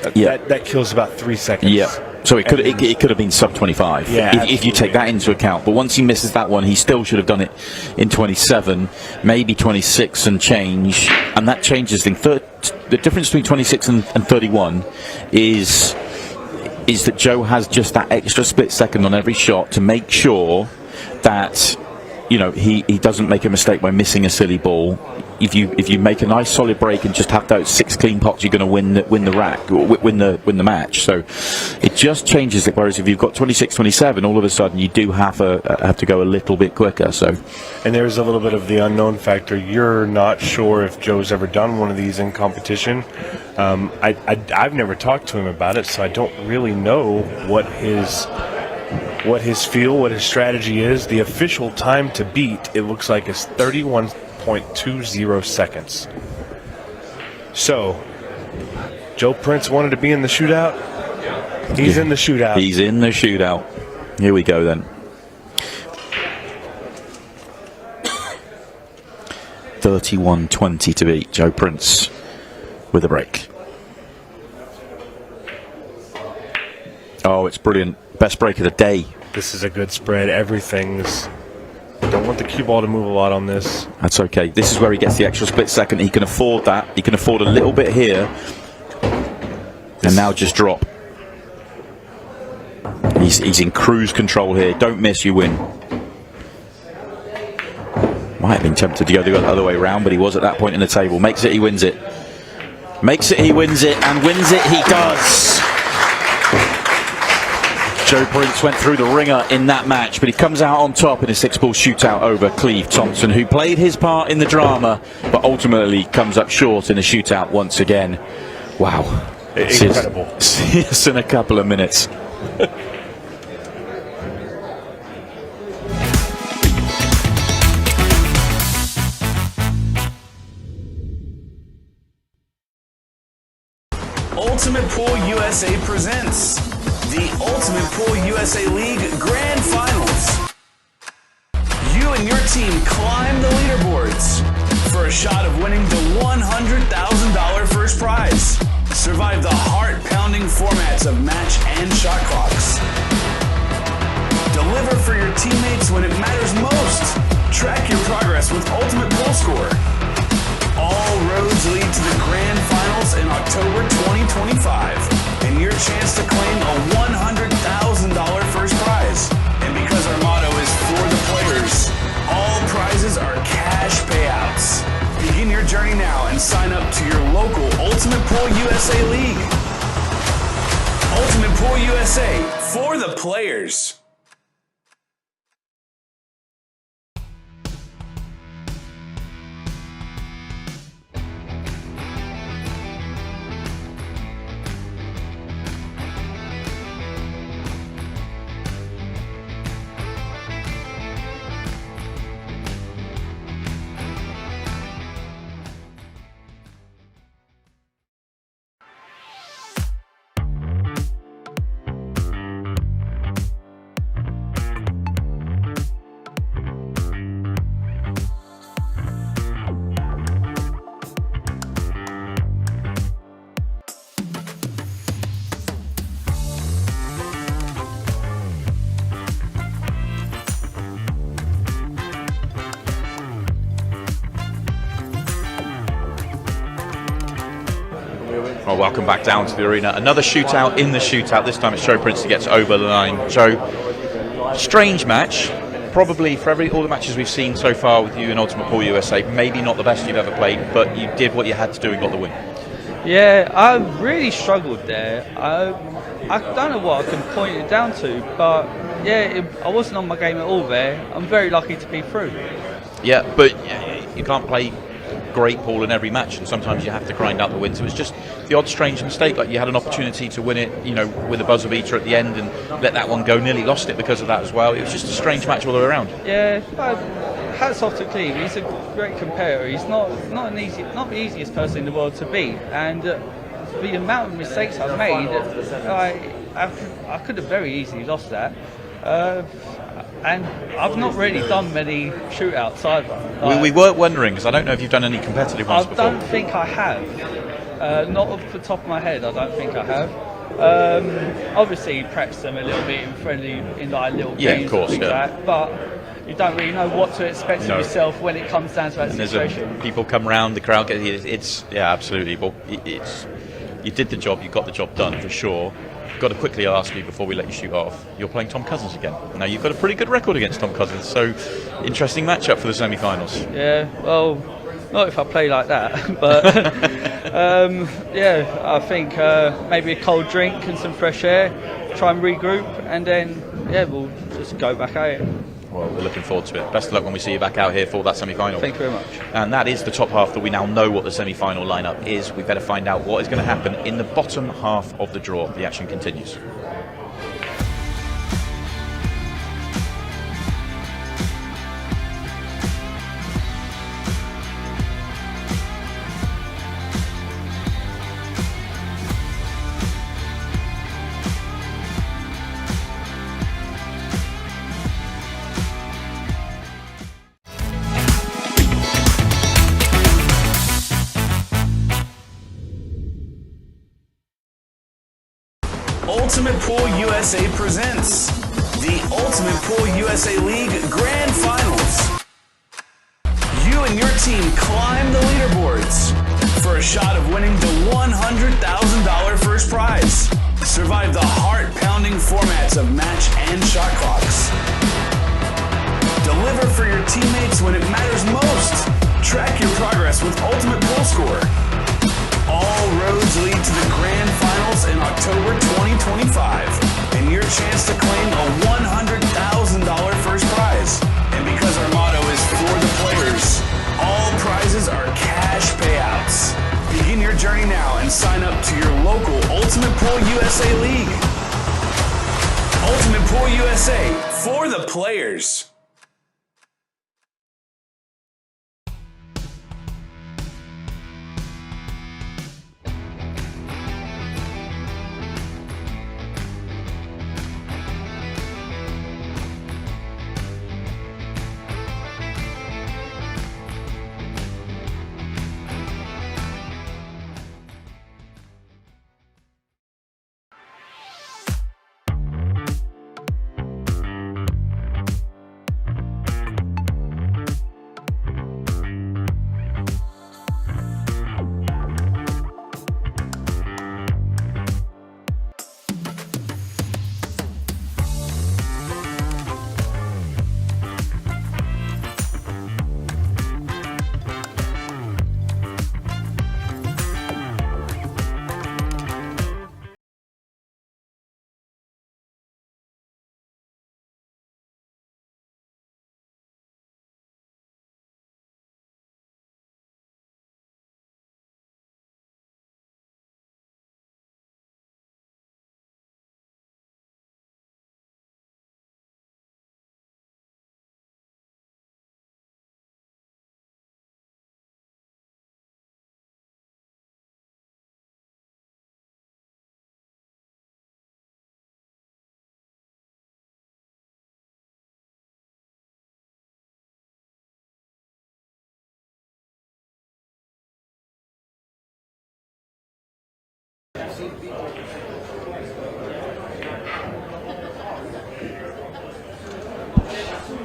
that kills about 3 seconds. Yeah. So it could have been sub 25 if you take that into account. But once he misses that one, he still should have done it in 27, maybe 26 and change. And that changes things. The difference between 26 and 31 is that Joe has just that extra split second on every shot to make sure that, you know, he doesn't make a mistake by missing a silly ball. If you make a nice solid break and just have those 6 clean pots, you're going to win the match. So it just changes it. Whereas if you've got 26, 27, all of a sudden you do have to go a little bit quicker. So, and there's a little bit of the unknown factor. You're not sure if Joe's ever done one of these in competition. I've never talked to him about it, so I don't really know what his strategy is. The official time to beat, it looks like, is 31.20 seconds. So, Joe Prince wanted to be in the shootout. He's in the shootout. He's in the shootout. Here we go then. 31:20 to beat Joe Prince with a break. Oh, it's brilliant. Best break of the day. This is a good spread. Everything's... Don't want the cue ball to move a lot on this. That's okay. This is where he gets the extra split second. He can afford that. He can afford a little bit here. And now just drop. He's in cruise control here. Don't miss, you win. Might have been tempted to go the other way around, but he was at that point in the table. Makes it, he wins it. Makes it, he wins it. And wins it, he does. Joe Prince went through the ringer in that match, but he comes out on top in a 6-ball shootout over Cleve Thompson, who played his part in the drama, but ultimately comes up short in a shootout once again. Wow. Incredible. See us in a couple of minutes. Ultimate Pool USA presents the Ultimate Pool USA League Grand Finals. You and your team climb the leaderboards for a shot of winning the $100,000 first prize. Survive the heart-pounding formats of match and shot clocks. Deliver for your teammates when it matters most. Track your progress with Ultimate Pool Score. All roads lead to the Grand Finals in October 2025, and your chance to claim a $100,000 first prize. And because our motto is for the players, all prizes are cash payouts. Begin your journey now and sign up to your local Ultimate Pool USA League. Ultimate Pool USA, for the players. Well, welcome back down to the arena. Another shootout in the shootout. This time it's Joe Prince that gets over the line. Joe, strange match. Probably for all the matches we've seen so far with you in Ultimate Pool USA, maybe not the best you've ever played, but you did what you had to do and got the win. Yeah, I really struggled there. I don't know what I can point it down to, but yeah, I wasn't on my game at all there. I'm very lucky to be through. Yeah, but you can't play great pool in every match, and sometimes you have to grind out the wins. It was just the odd strange mistake. Like, you had an opportunity to win it, you know, with a buzzer beater at the end, and let that one go. Nearly lost it because of that as well. It was just a strange match all the way around. Yeah, hats off to Cleve. He's a great competitor. He's not the easiest person in the world to beat, and the amount of mistakes I've made, I could have very easily lost that. And I've not really done many shootouts either. We were wondering, because I don't know if you've done any competitive ones before. I don't think I have. Not off the top of my head, I don't think I have. Obviously, practice them a little bit in like little games, of course, and things like that, but you don't really know what to expect of yourself when it comes down to that situation. People come round, the crowd it's absolutely. Well, you did the job, you got the job done for sure. Got to quickly ask you before we let you shoot off. You're playing Tom Cousins again. Now, you've got a pretty good record against Tom Cousins, so interesting matchup for the semi-finals. Yeah, well, not if I play like that, but yeah, I think maybe a cold drink and some fresh air, try and regroup, and then we'll just go back at it. Well, we're looking forward to it. Best of luck when we see you back out here for that semi-final. Thank you very much. And that is the top half that we now know what the semi-final lineup is. We better find out what is going to happen in the bottom half of the draw. The action continues. Ultimate Pool USA presents the Ultimate Pool USA League Grand Finals. You and your team climb the leaderboards for a shot of winning the $100,000 first prize. Survive the heart-pounding formats of match and shot clocks. Deliver for your teammates when it matters most. Track your progress with Ultimate Pool Score. All roads lead to the Grand Finals in October 2025, and your chance to claim a $100,000 first prize. And because our motto is for the players, all prizes are cash payouts. Begin your journey now and sign up to your local Ultimate Pool USA League. Ultimate Pool USA, for the players.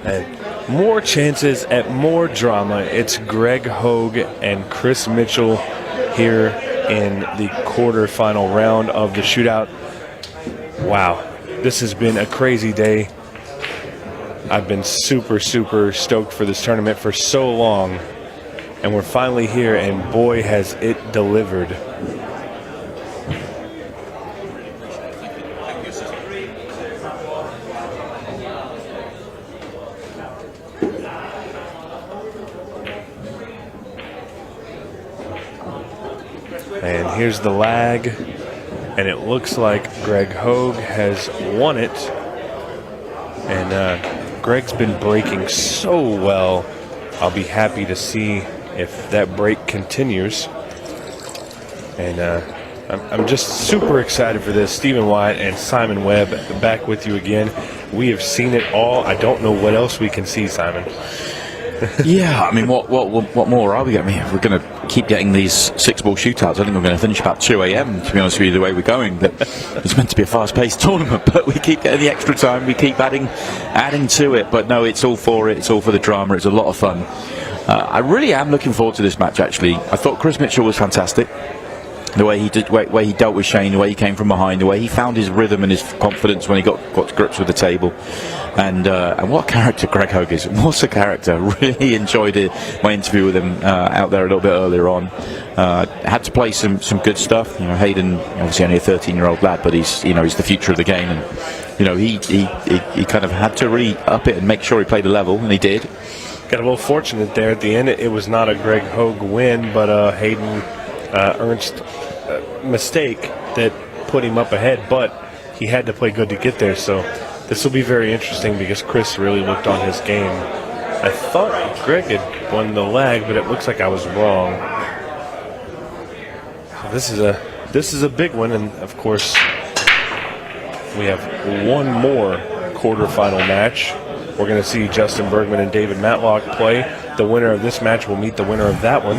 And more chances at more drama. It's Greg Hogue and Chris Mitchell here in the quarterfinal round of the shootout. Wow, this has been a crazy day. I've been super stoked for this tournament for so long, and we're finally here, and boy has it delivered. And here's the lag. And it looks like Greg Hogue has won it. And Greg's been breaking so well. I'll be happy to see if that break continues. And I'm just super excited for this. Stephen Wyatt and Simon Webb back with you again. We have seen it all. I don't know what else we can see, Simon. Yeah, I mean, what more are we getting? We're going to keep getting these 6-ball shootouts. I think we're going to finish about 2 a.m., to be honest with you, the way we're going. But it's meant to be a fast-paced tournament, but we keep getting the extra time. We keep adding to it. But no, it's all for it. It's all for the drama. It's a lot of fun. I really am looking forward to this match, actually. I thought Chris Mitchell was fantastic. The way he did, way he dealt with Shane, the way he came from behind, the way he found his rhythm and his confidence when he got to grips with the table, and what a character Greg Hogue is. What's a character? Really enjoyed my interview with him out there a little bit earlier on. Had to play some good stuff. Hayden, obviously only a 13-year-old lad, but he's the future of the game, and he kind of had to really up it and make sure he played a level, and he did. Got a little fortunate there at the end. It was not a Greg Hogue win, but Hayden Ernst mistake that put him up ahead, but he had to play good to get there. So this will be very interesting because Chris really looked on his game. I thought Greg had won the lag, but it looks like I was wrong. So this is a big one, and of course we have one more quarterfinal match. We're going to see Justin Bergman and David Matlock play. The winner of this match will meet the winner of that one.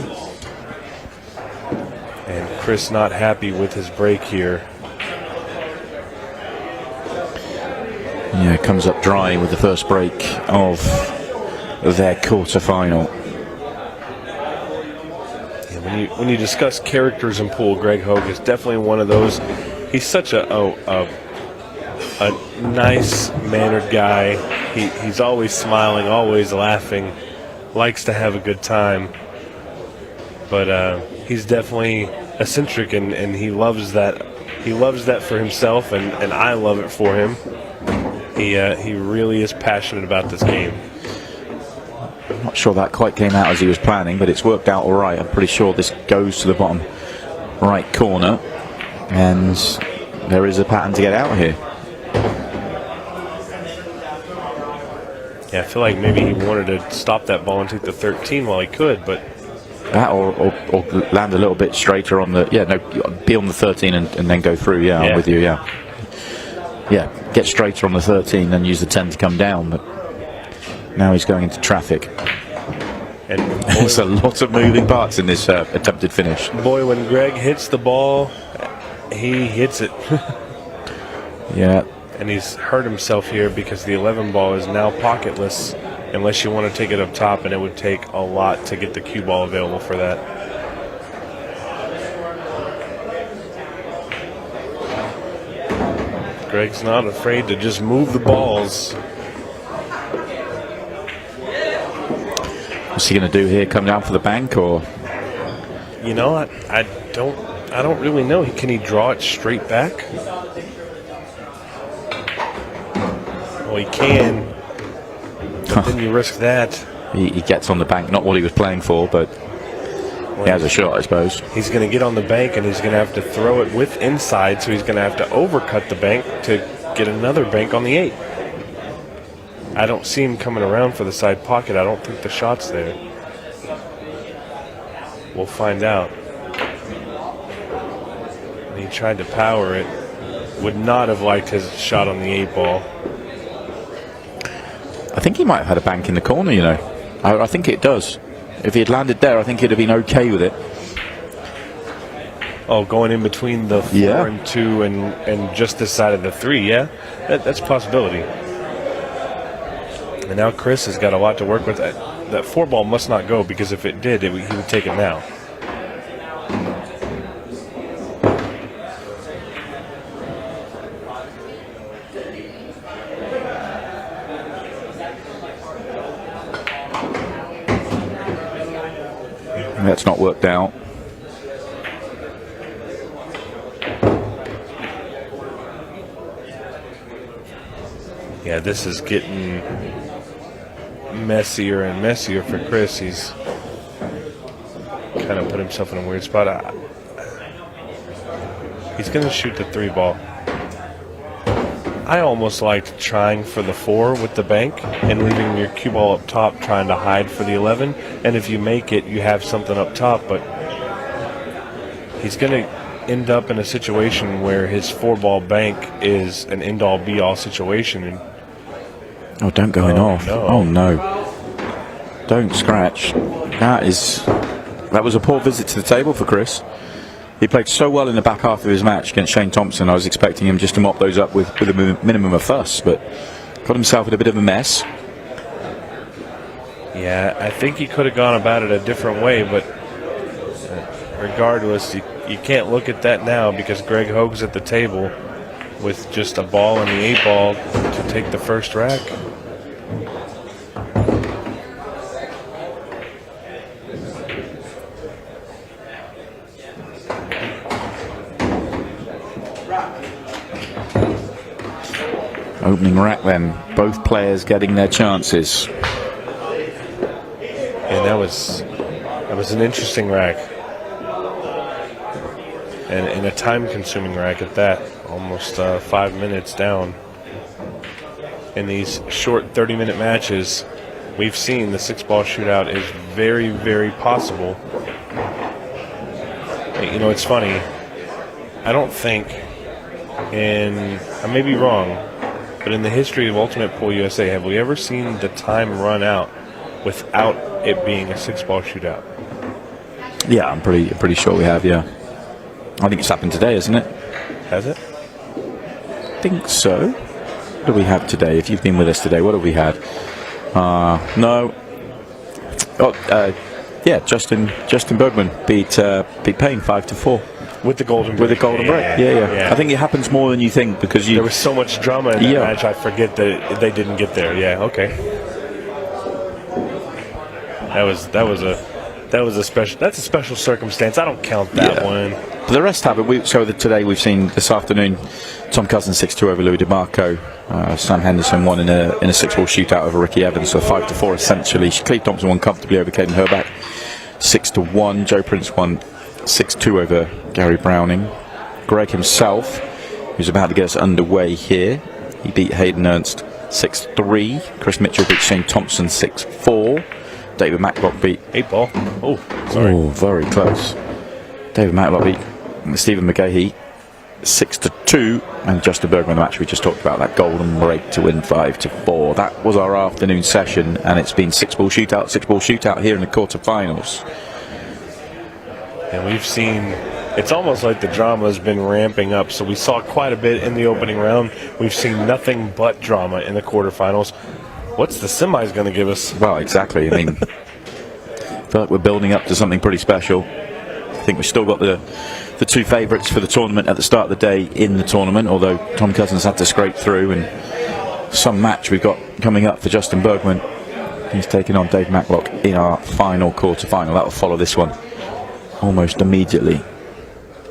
And Chris not happy with his break here. Yeah, comes up dry with the first break of their quarterfinal. Yeah, when you discuss characters in pool, Greg Hogue is definitely one of those. He's such a nice mannered guy. He's always smiling, always laughing, likes to have a good time. But he's definitely eccentric, and he loves that. He loves that for himself, and I love it for him. He really is passionate about this game. I'm not sure that quite came out as he was planning, but it's worked out all right. I'm pretty sure this goes to the bottom right corner, and there is a pattern to get out here. Yeah, I feel like maybe he wanted to stop that ball and take the 13 while he could, but that or land a little bit straighter on the be on the 13 and then go through. Yeah, I'm with you. Yeah, get straighter on the 13 and use the 10 to come down. But now he's going into traffic. And there's a lot of moving parts in this attempted finish. Boy, when Greg hits the ball, he hits it. Yeah. And he's hurt himself here because the 11 ball is now pocketless unless you want to take it up top, and it would take a lot to get the cue ball available for that. Greg's not afraid to just move the balls. What's he going to do here? Come down for the bank, or? You know, I don't really know. Can he draw it straight back? Well, he can. But then you risk that. He gets on the bank, not what he was playing for, but he has a shot, I suppose. He's going to get on the bank, and he's going to have to throw it with inside, so he's going to have to overcut the bank to get another bank on the 8. I don't see him coming around for the side pocket. I don't think the shot's there. We'll find out. He tried to power it. Would not have liked his shot on the 8 ball. I think he might have had a bank in the corner, you know. I think it does. If he had landed there, I think he'd have been okay with it. Oh, going in between the 4 and 2 and just this side of the 3, yeah? That's a possibility. And now Chris has got a lot to work with. That 4 ball must not go, because if it did, he would take it now. That's not worked out. Yeah, this is getting messier and messier for Chris. He's kind of put himself in a weird spot. He's going to shoot the 3 ball. I almost liked trying for the 4 with the bank and leaving your cue ball up top trying to hide for the 11. And if you make it, you have something up top. But he's going to end up in a situation where his 4-ball bank is an end-all, be-all situation. And oh, don't go in off. No. Oh, no. Don't scratch. That was a poor visit to the table for Chris. He played so well in the back half of his match against Shane Thompson. I was expecting him just to mop those up with a minimum of fuss, but got himself in a bit of a mess. Yeah, I think he could have gone about it a different way, but regardless, you can't look at that now because Greg Hogue's at the table with just a ball and the 8 ball to take the first rack. Opening rack then, both players getting their chances. And that was an interesting rack. And a time-consuming rack at that, almost 5 minutes down. In these short 30-minute matches, we've seen the 6-ball shootout is very, very possible. You know, it's funny. I don't think, I may be wrong, but in the history of Ultimate Pool USA, have we ever seen the time run out without it being a 6-ball shootout? Yeah, I'm pretty sure we have, yeah. I think it's happened today, isn't it? Has it? I think so. What do we have today? If you've been with us today, what have we had? No. Oh, yeah, Justin Bergman beat Payne 5-4. With the golden break. With the golden break. Yeah. I think it happens more than you think because there was so much drama in that match. I forget that they didn't get there. Yeah. Okay. That was a special. That's a special circumstance. I don't count that one. But the rest have it. Today we've seen this afternoon, Tom Cousins 6-2 over Louis DeMarco. Sam Henderson won in a 6-ball shootout over Ricky Evans, so 5-4 essentially. Cleve Thompson won comfortably over Caden Herback, 6-1. Joe Prince won 6-2 over Gary Browning. Greg himself, who's about to get us underway here, he beat Hayden Ernst 6-3. Chris Mitchell beat Shane Thompson 6-4. David Matlock beat 8-ball. Oh, sorry. Oh, very close. David Matlock beat Stephen McGahee 6-2, and Justin Bergman, the match we just talked about, that golden break to win 5-4. That was our afternoon session, and it's been 6-ball shootout here in the quarterfinals. And we've seen, it's almost like the drama has been ramping up. So we saw quite a bit in the opening round. We've seen nothing but drama in the quarterfinals. What's the semis going to give us? Well, exactly. I mean, I feel like we're building up to something pretty special. I think we've still got the 2 favourites for the tournament at the start of the day in the tournament, although Tom Cousins had to scrape through, and some match we've got coming up for Justin Bergman. He's taking on Dave Matlock in our final quarterfinal. That will follow this one almost immediately.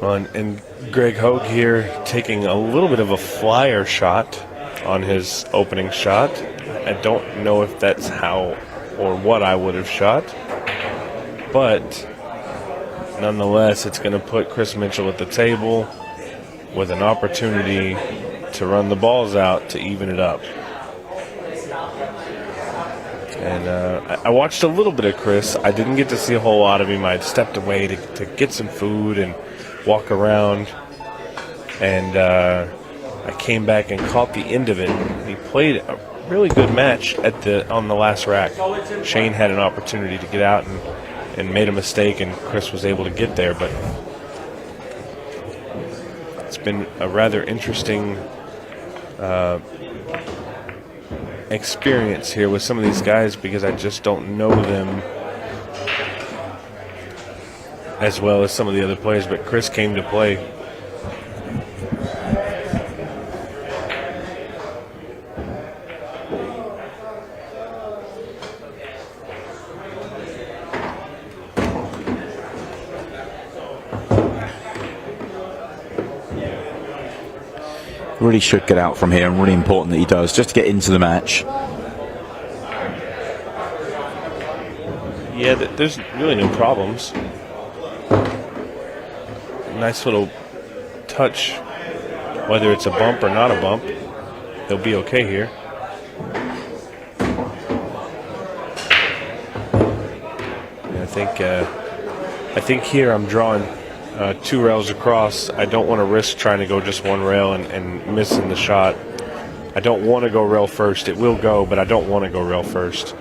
And Greg Hogue here taking a little bit of a flyer shot on his opening shot. I don't know if that's how or what I would have shot, but nonetheless, it's going to put Chris Mitchell at the table with an opportunity to run the balls out to even it up. And I watched a little bit of Chris. I didn't get to see a whole lot of him. I had stepped away to get some food and walk around. And I came back and caught the end of it. He played a really good match on the last rack. Shane had an opportunity to get out and made a mistake, and Chris was able to get there. But it's been a rather interesting experience here with some of these guys because I just don't know them as well as some of the other players, but Chris came to play. Really should get out from here, and really important that he does, just to get into the match. Yeah, there's really no problems. Nice little touch, whether it's a bump or not a bump, they'll be okay here. And I think here I'm drawing 2 rails across. I don't want to risk trying to go just 1 rail and missing the shot. I don't want to go rail first. It will go, but I don't want to go rail first.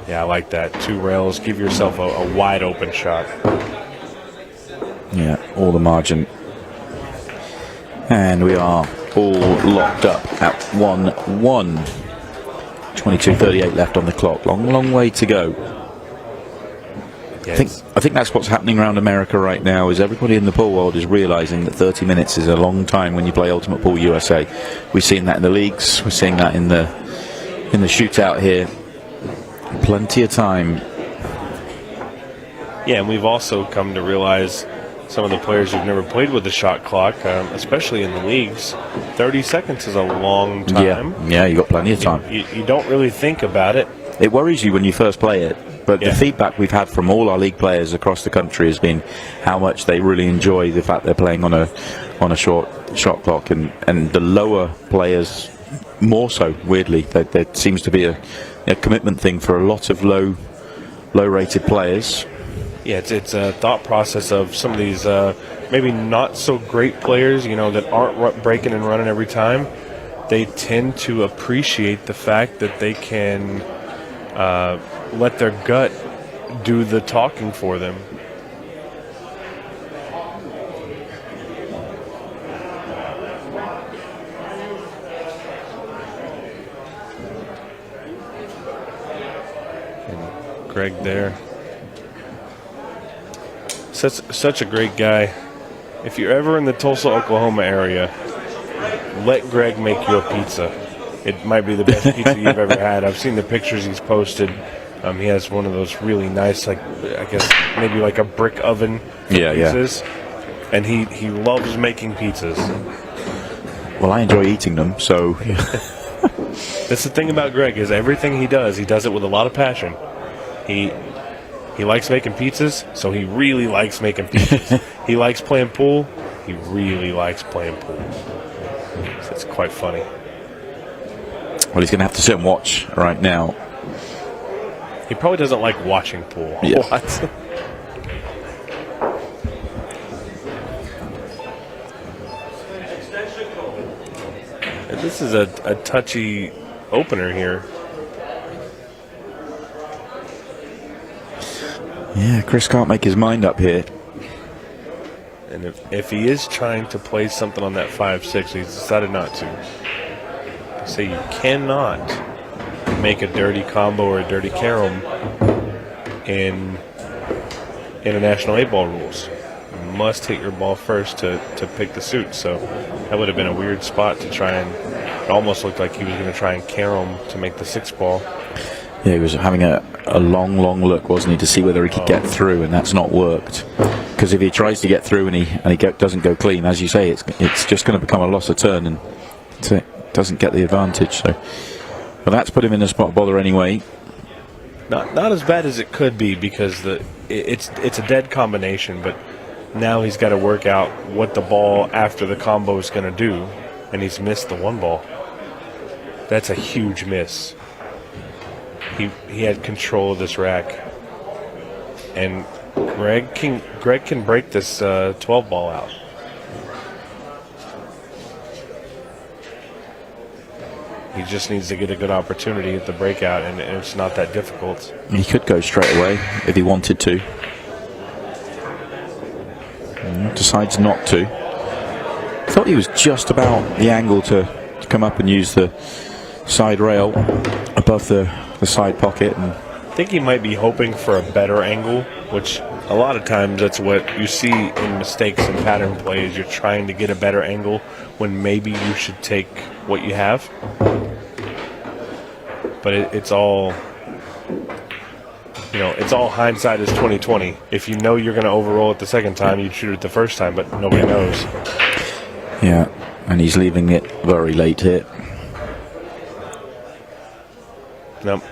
Yeah, I like that. 2 rails. Give yourself a wide open shot. Yeah, all the margin. And we are all locked up at 1-1. 22:38 left on the clock. Long way to go. Yes. I think that's what's happening around America right now. Is everybody in the pool world is realizing that 30 minutes is a long time when you play Ultimate Pool USA. We've seen that in the leagues. We're seeing that in the shootout here. Plenty of time. Yeah, and we've also come to realize some of the players who've never played with the shot clock, especially in the leagues, 30 seconds is a long time. Yeah, you got plenty of time. You don't really think about it. It worries you when you first play it, but the feedback we've had from all our league players across the country has been how much they really enjoy the fact they're playing on a short shot clock, and the lower players more so. Weirdly, there seems to be a commitment thing for a lot of low rated players. Yeah, it's a thought process of some of these maybe not so great players, that aren't breaking and running every time. They tend to appreciate the fact that they can let their gut do the talking for them. And Greg there. Such a great guy. If you're ever in the Tulsa, Oklahoma area, let Greg make you a pizza. It might be the best pizza you've ever had. I've seen the pictures he's posted. He has one of those really nice, I guess maybe like a brick oven pizzas. Yeah. And he loves making pizzas. Well, I enjoy eating them, so. That's the thing about Greg, is everything he does it with a lot of passion. He likes making pizzas, so he really likes making pizzas. He likes playing pool. He really likes playing pool. So it's quite funny. Well, he's going to have to sit and watch right now. He probably doesn't like watching pool. Yeah. What? This is a touchy opener here. Yeah, Chris can't make his mind up here. And if he is trying to play something on that 5-6, he's decided not to. They say you cannot make a dirty combo or a dirty carom in international 8-ball rules. You must hit your ball first to pick the suit. So that would have been a weird spot to try and. It almost looked like he was going to try and carom to make the 6-ball. Yeah, he was having a long look, wasn't he, to see whether he could get through, and that's not worked. Because if he tries to get through and he doesn't go clean, as you say, it's just going to become a loss of turn, and it doesn't get the advantage. So, but that's put him in a spot of bother anyway. Not as bad as it could be, because it's a dead combination, but now he's got to work out what the ball after the combo is going to do, and he's missed the 1 ball. That's a huge miss. He had control of this rack, and Greg can break this 12 ball out. He just needs to get a good opportunity at the breakout, and it's not that difficult. He could go straight away if he wanted to. Decides not to. Thought he was just about the angle to come up and use the side rail above the side pocket. And I think he might be hoping for a better angle, which a lot of times that's what you see in mistakes and pattern plays. You're trying to get a better angle when maybe you should take what you have. But it's all, it's all hindsight is 20/20. If you know you're going to overroll it the second time, you'd shoot it the first time, but nobody knows. Yeah, and he's leaving it very late here. Nope.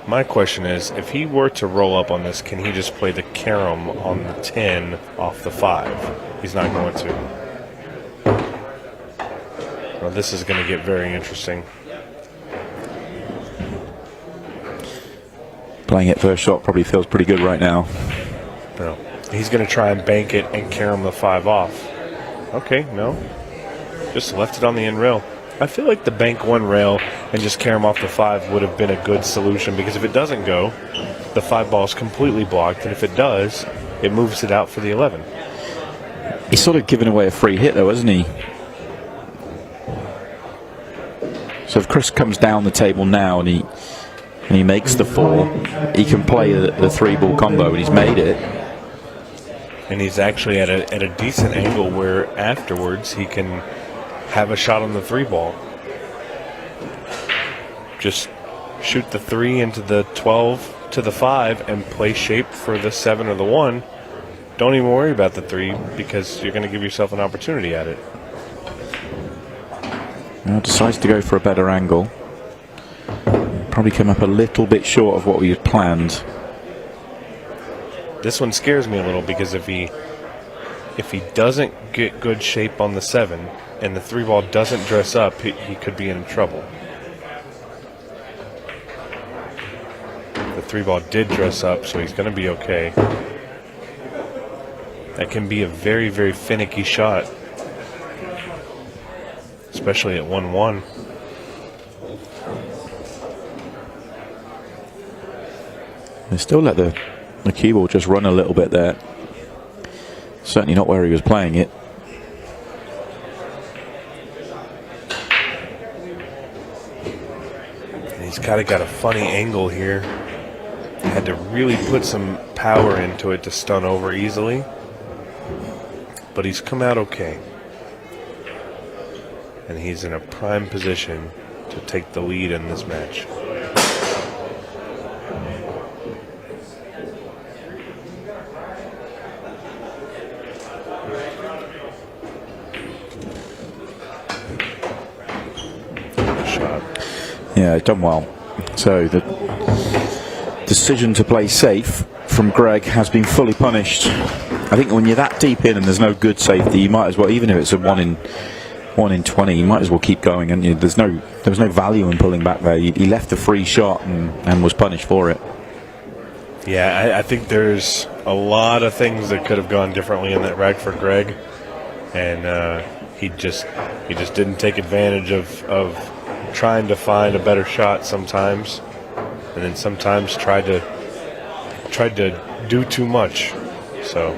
My question is, if he were to roll up on this, can he just play the carom on the 10 off the 5? He's not going to. Well, this is going to get very interesting. Playing it first shot probably feels pretty good right now. No. He's going to try and bank it and carom the 5 off. Okay, no. Just left it on the end rail. I feel like the bank 1 rail and just carom off the 5 would have been a good solution, because if it doesn't go, the 5 ball is completely blocked, and if it does, it moves it out for the 11. He's sort of giving away a free hit, though, isn't he? So if Chris comes down the table now and he makes the 4, he can play the 3-ball combo, and he's made it. And he's actually at a decent angle where afterwards he can have a shot on the 3-ball. Just shoot the 3 into the 12 to the 5 and play shape for the 7 or the 1. Don't even worry about the 3, because you're going to give yourself an opportunity at it. Now decides to go for a better angle. Probably come up a little bit short of what we had planned. This one scares me a little, because if he doesn't get good shape on the 7 and the 3-ball doesn't dress up, he could be in trouble. The 3-ball did dress up, so he's going to be okay. That can be a very, very finicky shot, especially at 1-1. They still let the cue ball just run a little bit there. Certainly not where he was playing it. And he's kind of got a funny angle here. Had to really put some power into it to stun over easily. But he's come out okay. And he's in a prime position to take the lead in this match. Yeah, done well. So the decision to play safe from Greg has been fully punished. I think when you're that deep in and there's no good safety, you might as well, even if it's a 1 in 20, you might as well keep going. And there was no value in pulling back there. He left the free shot and was punished for it. Yeah, I think there's a lot of things that could have gone differently in that rack for Greg, and he just didn't take advantage of trying to find a better shot sometimes, and then sometimes tried to do too much. So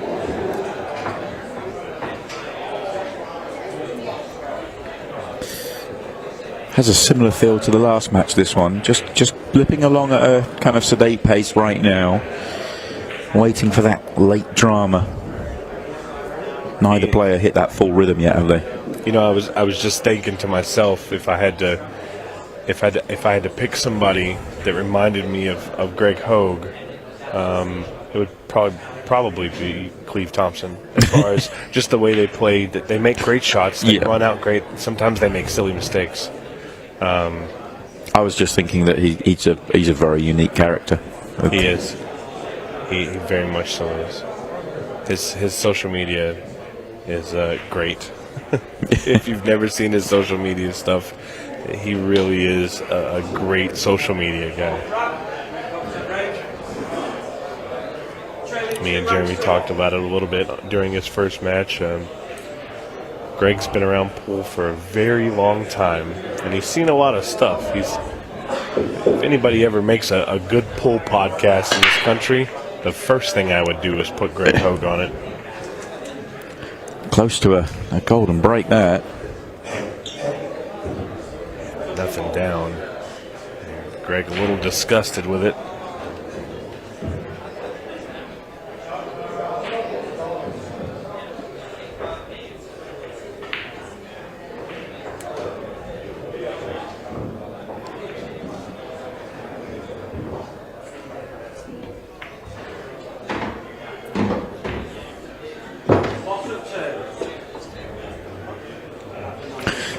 has a similar feel to the last match, this one. Just blipping along at a kind of sedate pace right now, waiting for that late drama. Neither player hit that full rhythm yet, have they? You know, I was just thinking to myself, if I had to pick somebody that reminded me of Greg Hogue, it would probably be Cleve Thompson, as far as just the way they play. They make great shots, they run out great. Sometimes they make silly mistakes. I was just thinking that he's a very unique character. He is. He very much so is. His social media is great. If you've never seen his social media stuff, he really is a great social media guy. Me and Jeremy talked about it a little bit during his first match. Greg's been around pool for a very long time, and he's seen a lot of stuff. If anybody ever makes a good pool podcast in this country, the first thing I would do is put Greg Hogue on it. Close to a golden break there. Nothing down. And Greg a little disgusted with it.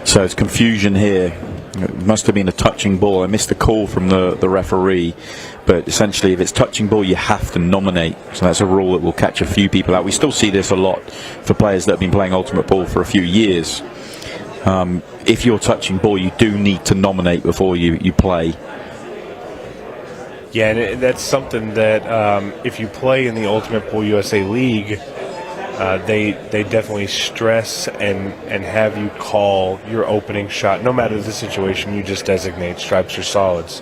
So it's confusion here It must have been a touching ball. I missed the call from the referee, but essentially if it's touching ball you have to nominate, so that's a rule that will catch a few people out. We still see this a lot for players that have been playing Ultimate Ball for a few years. If you're touching ball you do need to nominate before you play. Yeah, and that's something that if you play in the Ultimate Pool USA League, they definitely stress and have you call your opening shot. No matter the situation, you just designate stripes or solids.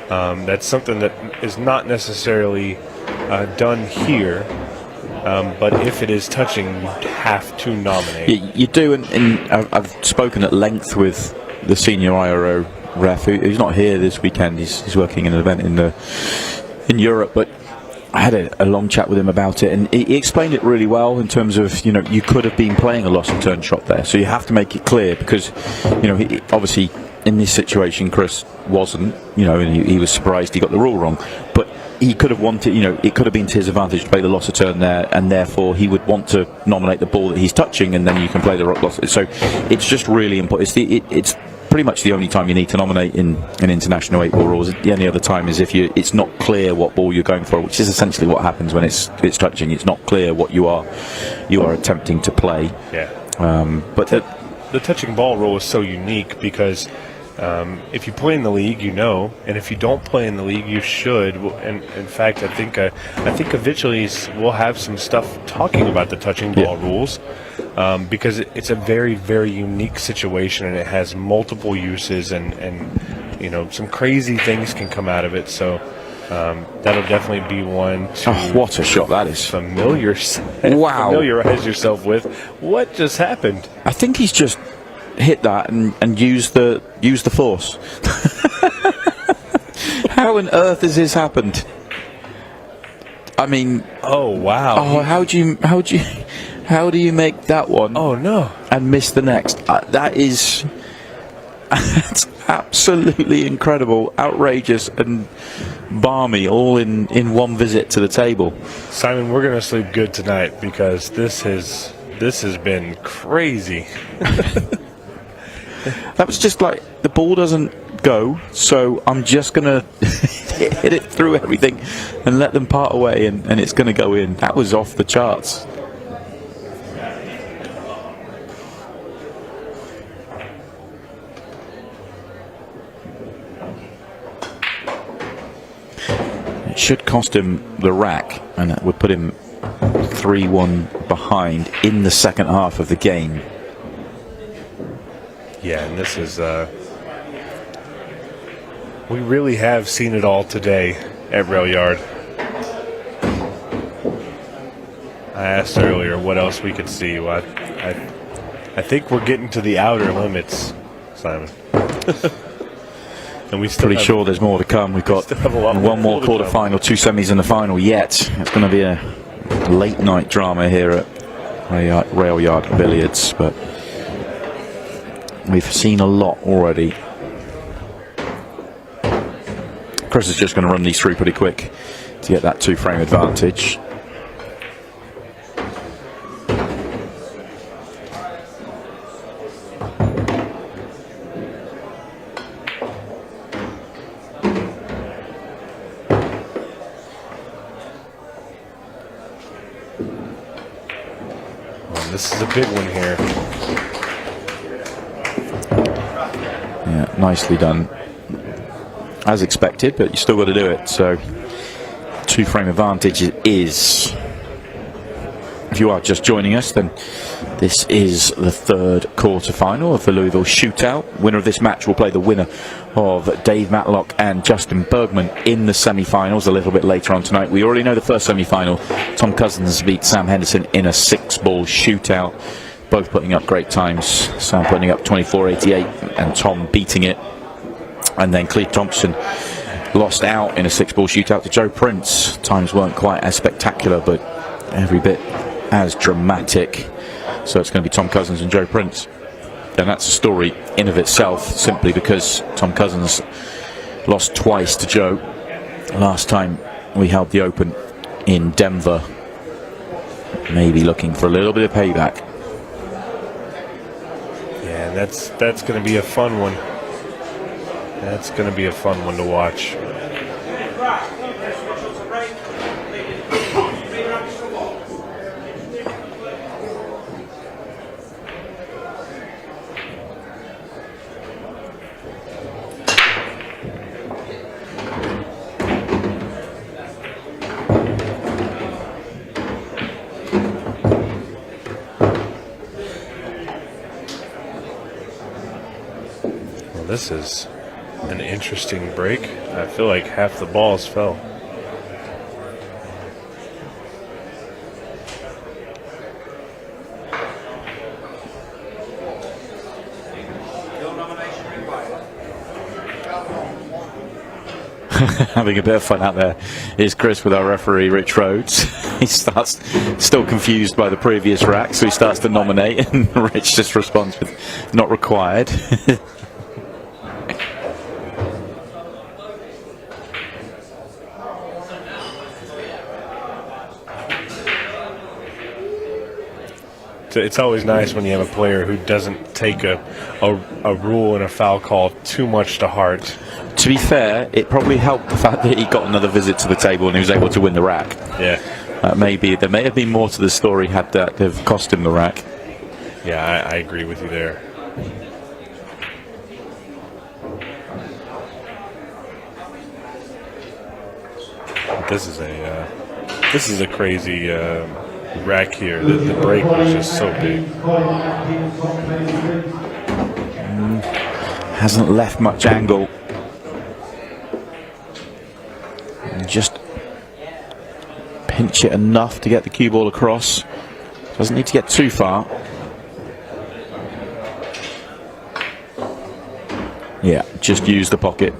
That's something that is not necessarily done here, but if it is touching, you have to nominate. You do, and I've spoken at length with the senior IRO ref, who's not here this weekend. He's working in an event in Europe, but I had a long chat with him about it, and he explained it really well in terms of, you could have been playing a loss of turn shot there, so you have to make it clear, because obviously in this situation Chris wasn't, and he was surprised he got the rule wrong, but he could have wanted, it could have been to his advantage to play the loss of turn there, and therefore he would want to nominate the ball that he's touching, and then you can play the loss. So it's just really important. It's pretty much the only time you need to nominate in international 8-ball rules. The only other time is if it's not clear what ball you're going for, which is essentially what happens when it's touching. It's not clear what you are attempting to play. Yeah. But the touching ball rule is so unique because if you play in the league, and if you don't play in the league, you should. And in fact, I think eventually we'll have some stuff talking about the touching ball rules. Because it's a very, very unique situation, and it has multiple uses, and some crazy things can come out of it. So that'll definitely be one to what a shot that is! Familiarize yourself with. What just happened? I think he's just hit that and used the force. How on earth has this happened? I mean, oh wow! Oh, how do you make that one? Oh no! And miss the next? That's absolutely incredible, outrageous, and balmy, all in one visit to the table. Simon, we're gonna sleep good tonight because this has been crazy. That was just like, the ball doesn't go, so I'm just gonna hit it through everything and let them part away, and it's gonna go in. That was off the charts. It should cost him the rack, and it would put him 3-1 behind in the second half of the game. Yeah, and this is we really have seen it all today at Rail Yard. I asked earlier what else we could see. Well, I think we're getting to the outer limits, Simon. And we still pretty sure there's more to come. We've got one more quarter-final, 2 semis in the final yet. It's going to be a late-night drama here at Rail Yard Billiards, but we've seen a lot already. Chris is just going to run these through pretty quick to get that 2-frame advantage. This is a big one here. Yeah, nicely done. As expected, but you still got to do it. So 2-frame advantage it is. If you are just joining us, then this is the third quarter-final of the Louisville Shootout. Winner of this match will play the winner of Dave Matlock and Justin Bergman in the semi-finals a little bit later on tonight. We already know the first semi-final. Tom Cousins beat Sam Henderson in a 6-ball shootout. Both putting up great times. Sam putting up 24.88 and Tom beating it. And then Cleve Thompson lost out in a 6-ball shootout to Joe Prince. Times weren't quite as spectacular, but every bit as dramatic. So it's going to be Tom Cousins and Joe Prince. And that's a story in of itself, simply because Tom Cousins lost twice to Joe. Last time we held the Open in Denver. Maybe looking for a little bit of payback. Yeah, that's going to be a fun one. That's going to be a fun one to watch. Well, this is an interesting break. I feel like half the balls fell. Having a bit of fun out there is Chris with our referee Rich Rhodes. He starts still confused by the previous rack, so he starts to nominate, and Rich just responds with "not required." It's always nice when you have a player who doesn't take a rule and a foul call too much to heart. To be fair, it probably helped the fact that he got another visit to the table and he was able to win the rack. Yeah. Maybe there may have been more to the story had that have cost him the rack. Yeah, I agree with you there. This is a crazy rack here. The break was just so big. Hasn't left much angle. Just pinch it enough to get the cue ball across. Doesn't need to get too far. Yeah, just use the pocket.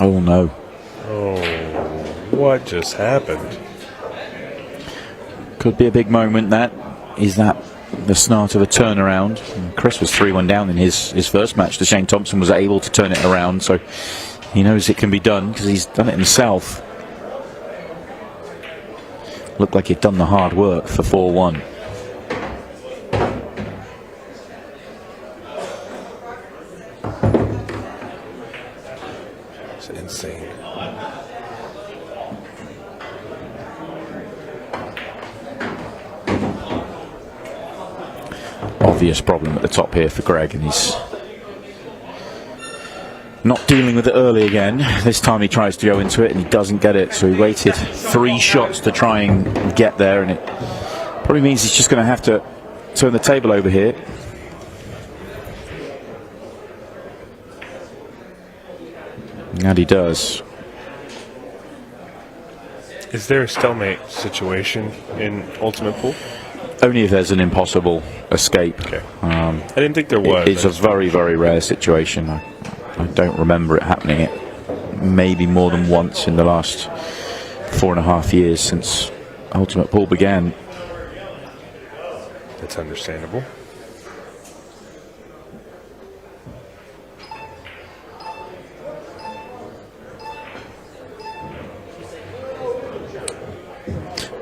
Oh no. Oh, what just happened? Could be a big moment. That is that the start of a turnaround. And Chris was 3-1 down in his first match. Shane Thompson was able to turn it around, so he knows it can be done because he's done it himself. Looked like he'd done the hard work for 4-1. It's insane. Obvious problem at the top here for Greg, and he's not dealing with it early again. This time he tries to go into it and he doesn't get it, so he waited 3 shots to try and get there, and it probably means he's just going to have to turn the table over here. And he does. Is there a stalemate situation in Ultimate Pool? Only if there's an impossible escape. Okay. I didn't think there was. It's a very, very rare situation. I don't remember it happening. It maybe more than once in the last 4.5 years since Ultimate Pool began. That's understandable.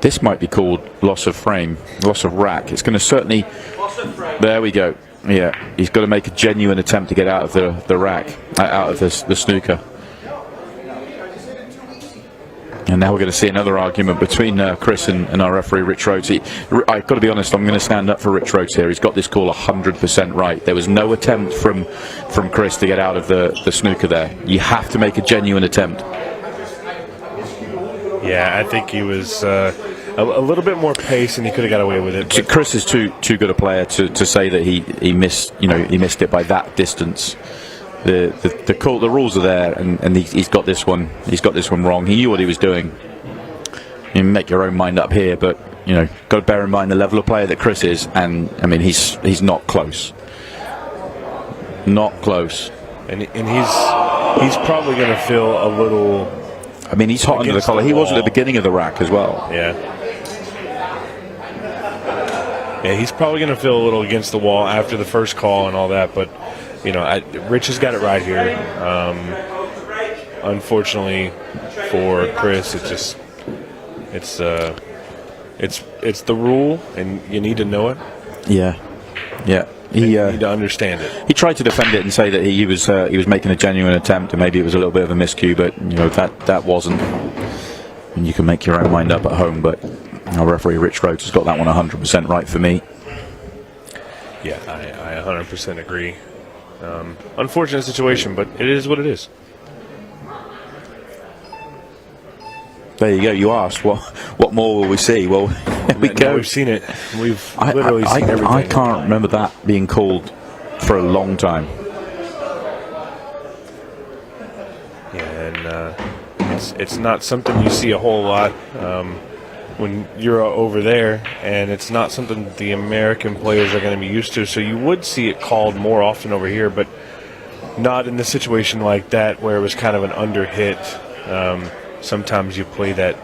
This might be called loss of frame, loss of rack. It's going to certainly... There we go. Yeah, he's got to make a genuine attempt to get out of the rack, out of the snooker. And now we're going to see another argument between Chris and our referee, Rich Rhodes. I've got to be honest, I'm going to stand up for Rich Rhodes here. He's got this call 100% right. There was no attempt from Chris to get out of the snooker there. You have to make a genuine attempt. Yeah, I think he was a little bit more pace, and he could have got away with it. Chris is too good a player to say that he missed it by that distance. The rules are there, and he's got this one. He's got this one wrong. He knew what he was doing. You make your own mind up here, but got to bear in mind the level of player that Chris is, and I mean he's not close. Not close. And he's probably going to feel a little. I mean, he's hot under the collar. He was at the beginning of the rack as well. Yeah. Yeah, he's probably going to feel a little against the wall after the first call and all that, but Rich has got it right here. Unfortunately for Chris, it's the rule, and you need to know it. Yeah. You need to understand it. He tried to defend it and say that he was making a genuine attempt, and maybe it was a little bit of a miscue, but that wasn't. And you can make your own mind up at home, but our referee Rich Rhodes has got that one 100% right for me. Yeah, I 100% agree. Unfortunate situation, but it is what it is. There you go. You asked, what more will we see? Well, here we go. We've seen it. We've literally seen everything. I can't remember that being called for a long time. Yeah, and it's not something you see a whole lot when you're over there, and it's not something that the American players are going to be used to. So you would see it called more often over here, but not in a situation like that where it was kind of an under hit. Sometimes you play that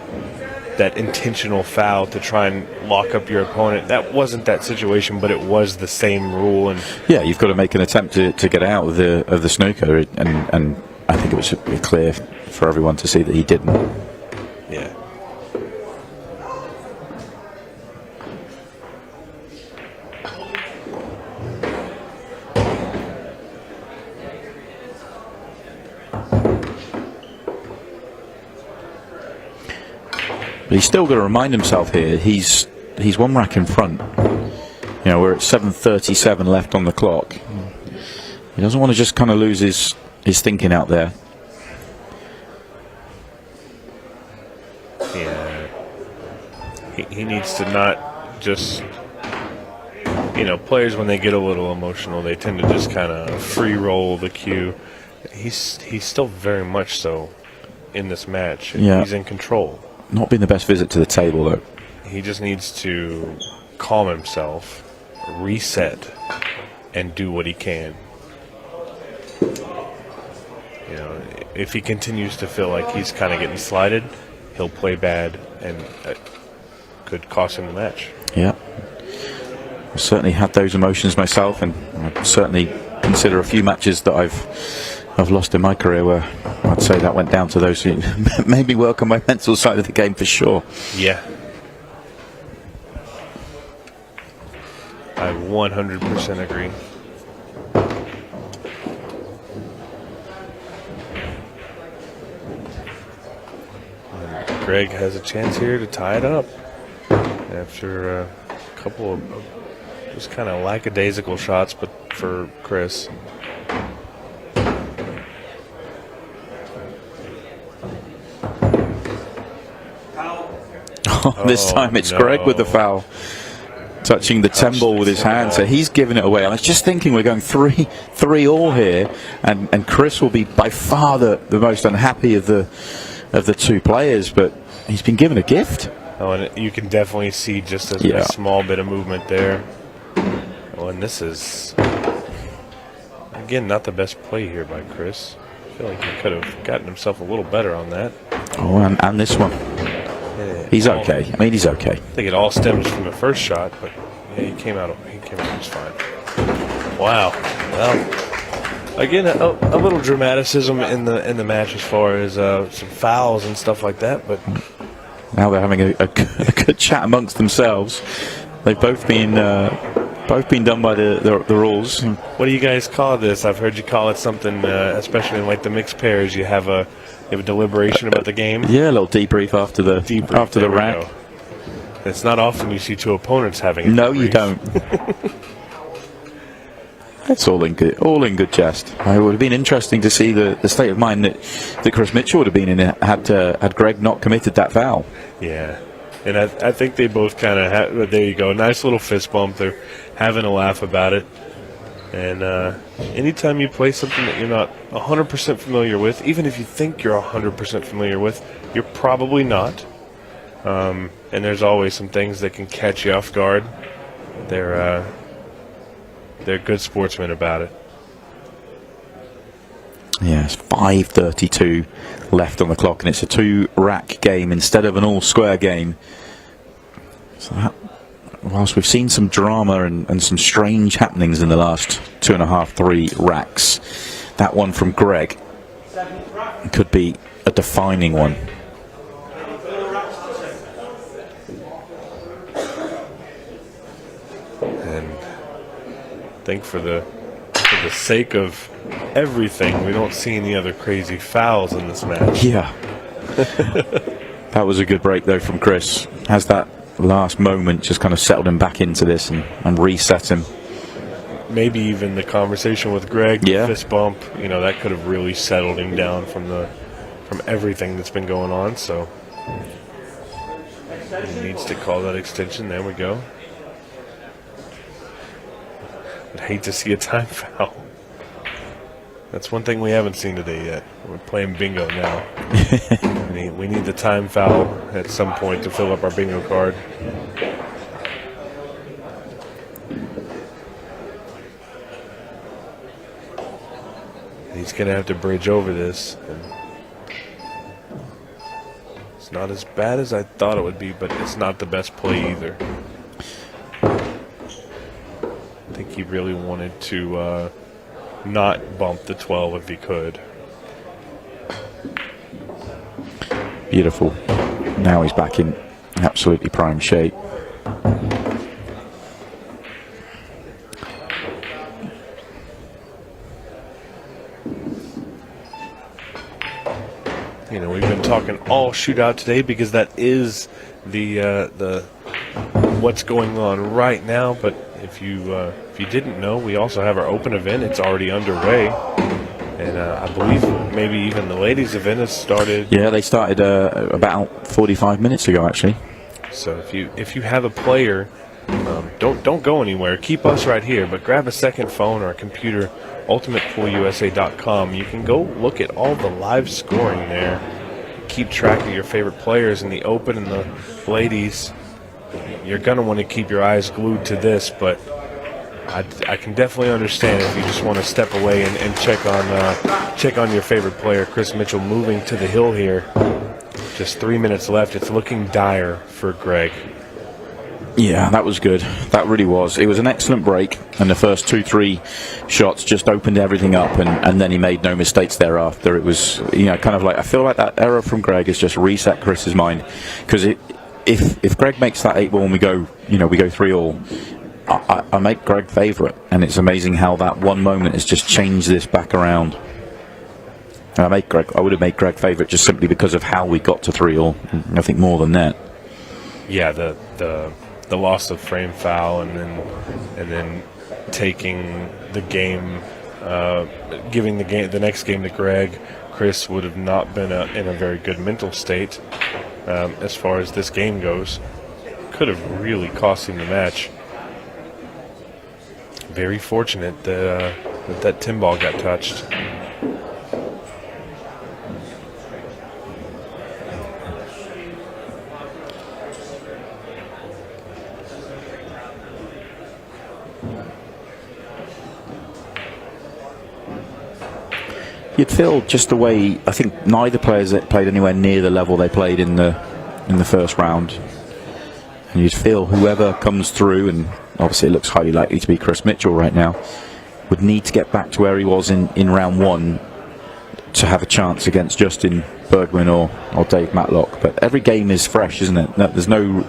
intentional foul to try and lock up your opponent. That wasn't that situation, but it was the same rule. And yeah, you've got to make an attempt to get out of the snooker, and I think it was clear for everyone to see that he didn't. Yeah. But he's still got to remind himself here, he's one rack in front. We're at 7:37 left on the clock. He doesn't want to just kind of lose his thinking out there. Yeah. He needs to not just, players when they get a little emotional, they tend to just kind of free roll the cue. He's still very much so in this match. Yeah. He's in control. Not been the best visit to the table, though. He just needs to calm himself, reset, and do what he can. If he continues to feel like he's kind of getting slighted, he'll play bad, and could cost him the match. Yeah. I've certainly had those emotions myself, and I certainly consider a few matches that I've lost in my career where I'd say that went down to those who made me work on my mental side of the game for sure. Yeah. I 100% agree. And Greg has a chance here to tie it up after a couple of just kind of lackadaisical shots, but for Chris. This time it's Greg with the foul, touching the 10 ball with his hand, so he's giving it away. I was just thinking we're going 3-3 here, and Chris will be by far the most unhappy of the two players, but he's been given a gift. Oh, and you can definitely see just a small bit of movement there. Oh, and this is, again, not the best play here by Chris. I feel like he could have gotten himself a little better on that. Oh, and this one. He's okay. I mean, he's okay. I think it all stems from the first shot, but yeah, he came out just fine. Wow. Well, again, a little dramaticism in the match as far as some fouls and stuff like that, but now they're having a good chat amongst themselves. They've both been done by the rules. What do you guys call this? I've heard you call it something, especially in like the mixed pairs. You have a deliberation about the game. Yeah, a little debrief after the rack. It's not often you see two opponents having a No, debrief. you don't. It's all in good jest. It would have been interesting to see the state of mind that Chris Mitchell would have been in had Greg not committed that foul. Yeah, and I think they both kind of have. There you go, nice little fist bump. They're having a laugh about it. And anytime you play something that you're not 100% familiar with, even if you think you're 100% familiar with, you're probably not. And there's always some things that can catch you off guard. They're good sportsmen about it. Yeah, it's 5:32 left on the clock, and it's a 2-rack game instead of an all-square game. So that whilst we've seen some drama and some strange happenings in the last 2.5, 3 racks, that one from Greg could be a defining one. And I think for the sake of everything, we don't see any other crazy fouls in this match. Yeah. That was a good break, though, from Chris. Has that last moment just kind of settled him back into this and reset him. Maybe even the conversation with Greg, yeah. the fist bump, that could have really settled him down from everything that's been going on. So he needs to call that extension. There we go. I'd hate to see a time foul. That's one thing we haven't seen today yet. We're playing bingo now. we need the time foul at some point to fill up our bingo card. He's going to have to bridge over this. And it's not as bad as I thought it would be, but it's not the best play either. I think he really wanted to not bump the 12 if he could. Beautiful. Now he's back in absolutely prime shape. We've been talking all shootout today because that is the what's going on right now. But if you didn't know, we also have our open event. It's already underway, and I believe maybe even the ladies' event has started. Yeah, they started about 45 minutes ago, actually. So if you have a player, don't go anywhere. Keep us right here, but grab a second phone or a computer. UltimatePoolUSA.com. You can go look at all the live scoring there. Keep track of your favorite players in the open and the ladies. You're going to want to keep your eyes glued to this, but I can definitely understand if you just want to step away and check on your favorite player. Chris Mitchell moving to the hill here. Just 3 minutes left. It's looking dire for Greg. Yeah, that was good. That really was. It was an excellent break, and the first 2-3 shots just opened everything up, and then he made no mistakes thereafter. It was, kind of like, I feel like that error from Greg has just reset Chris's mind, because if Greg makes that 8 ball and we go 3-all, I make Greg favourite, and it's amazing how that one moment has just changed this back around. And I would have made Greg favourite just simply because of how we got to 3-all. Nothing more than that. Yeah, the loss of frame foul and then taking the game, giving the next game to Greg. Chris would have not been in a very good mental state as far as this game goes. Could have really cost him the match. Very fortunate that tin ball got touched. You'd feel just the way, I think neither players played anywhere near the level they played in the first round, and you'd feel whoever comes through, and obviously it looks highly likely to be Chris Mitchell right now, would need to get back to where he was in round 1 to have a chance against Justin Bergman or Dave Matlock. But every game is fresh, isn't it? There's no,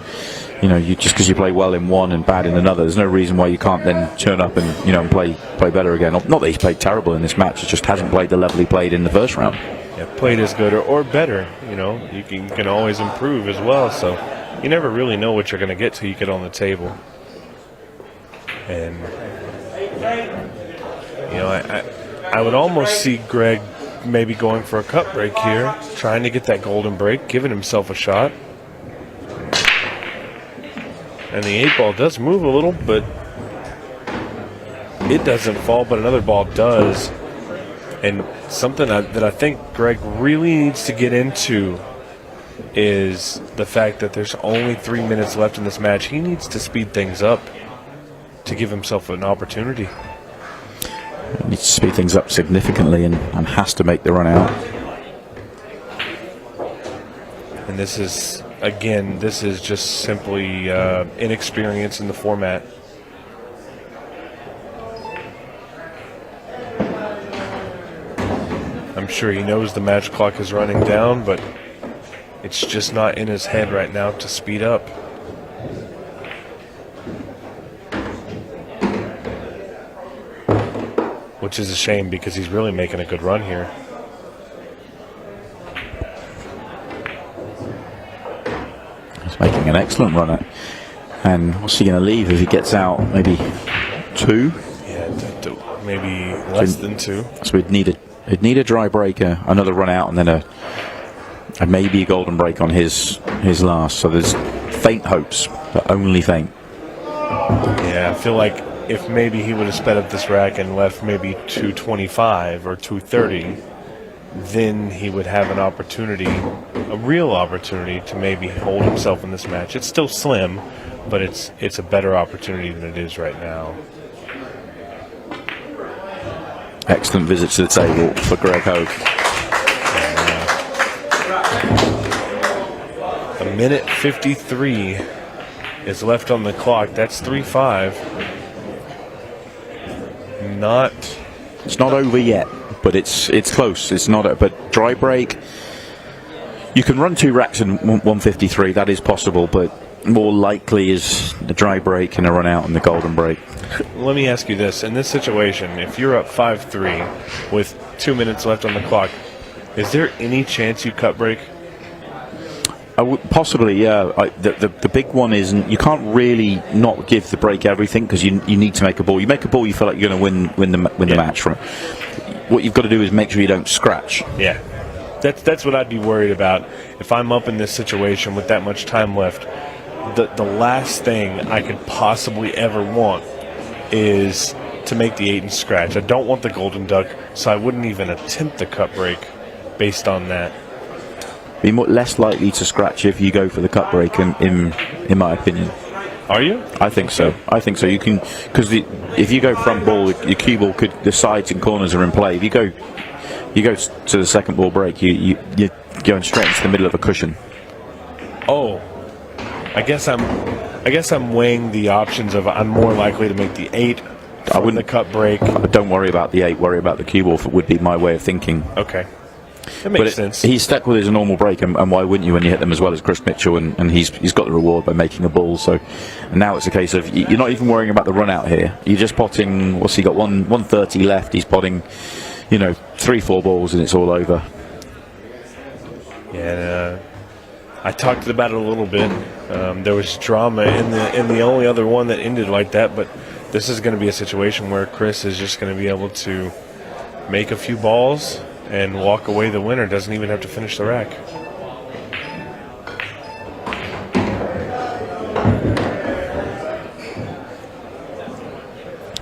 just because you play well in one and bad in another, there's no reason why you can't then turn up and and play better again. Not that he's played terrible in this match, he just hasn't played the level he played in the first round. Yeah, played as good or better. You can always improve as well. So you never really know what you're going to get till you get on the table. And I would almost see Greg maybe going for a cut break here, trying to get that golden break, giving himself a shot. And the 8 ball does move a little, but it doesn't fall, but another ball does. And something that I think Greg really needs to get into is the fact that there's only 3 minutes left in this match. He needs to speed things up to give himself an opportunity. He needs to speed things up significantly and has to make the run out. And this is again, this is just simply inexperience in the format. I'm sure he knows the match clock is running down, but it's just not in his head right now to speed up. Which is a shame because he's really making a good run here. He's making an excellent run at. And what's he going to leave if he gets out? Maybe 2? Yeah, maybe less than 2. So we'd need a dry breaker, another run out, and then a maybe a golden break on his last. So there's faint hopes, but only faint. Yeah, I feel like if maybe he would have sped up this rack and left maybe 225 or 230, then he would have an opportunity, a real opportunity to maybe hold himself in this match. It's still slim, but it's a better opportunity than it is right now. Excellent visit to the table for Greg Hogue. A minute 53 is left on the clock. That's 3-5. It's not over yet, but it's close. It's not. But dry break. You can run 2 racks in 153. That is possible, but more likely is the dry break and a run out and the golden break. Let me ask you this: in this situation, if you're up 5-3 with 2 minutes left on the clock, is there any chance you cut break? Possibly, yeah. The big one is you can't really not give the break everything because you need to make a ball. You make a ball, you feel like you're going to win the match. Right? What you've got to do is make sure you don't scratch. Yeah, that's what I'd be worried about if I'm up in this situation with that much time left. The last thing I could possibly ever want is to make the 8 and scratch. I don't want the golden duck, so I wouldn't even attempt the cut break based on that. Be less likely to scratch if you go for the cut break, in my opinion. Are you? I think so. I think so. You can, because if you go front ball, your cue ball the sides and corners are in play. If you go to the second ball break, you're going straight into the middle of a cushion. Oh, I guess I'm weighing the options of I'm more likely to make the 8. I wouldn't the cut break. Don't worry about the 8. Worry about the cue ball. Would be my way of thinking. Okay. That makes sense. He's stuck with his normal break, and why wouldn't you when you hit them as well as Chris Mitchell? And he's got the reward by making a ball. So now it's a case of you're not even worrying about the run out here. You're just potting. What's he got? 130 left. He's potting, 3-4 balls, and it's all over. Yeah, I talked about it a little bit. There was drama in the only other one that ended like that, but this is going to be a situation where Chris is just going to be able to make a few balls and walk away the winner. Doesn't even have to finish the rack.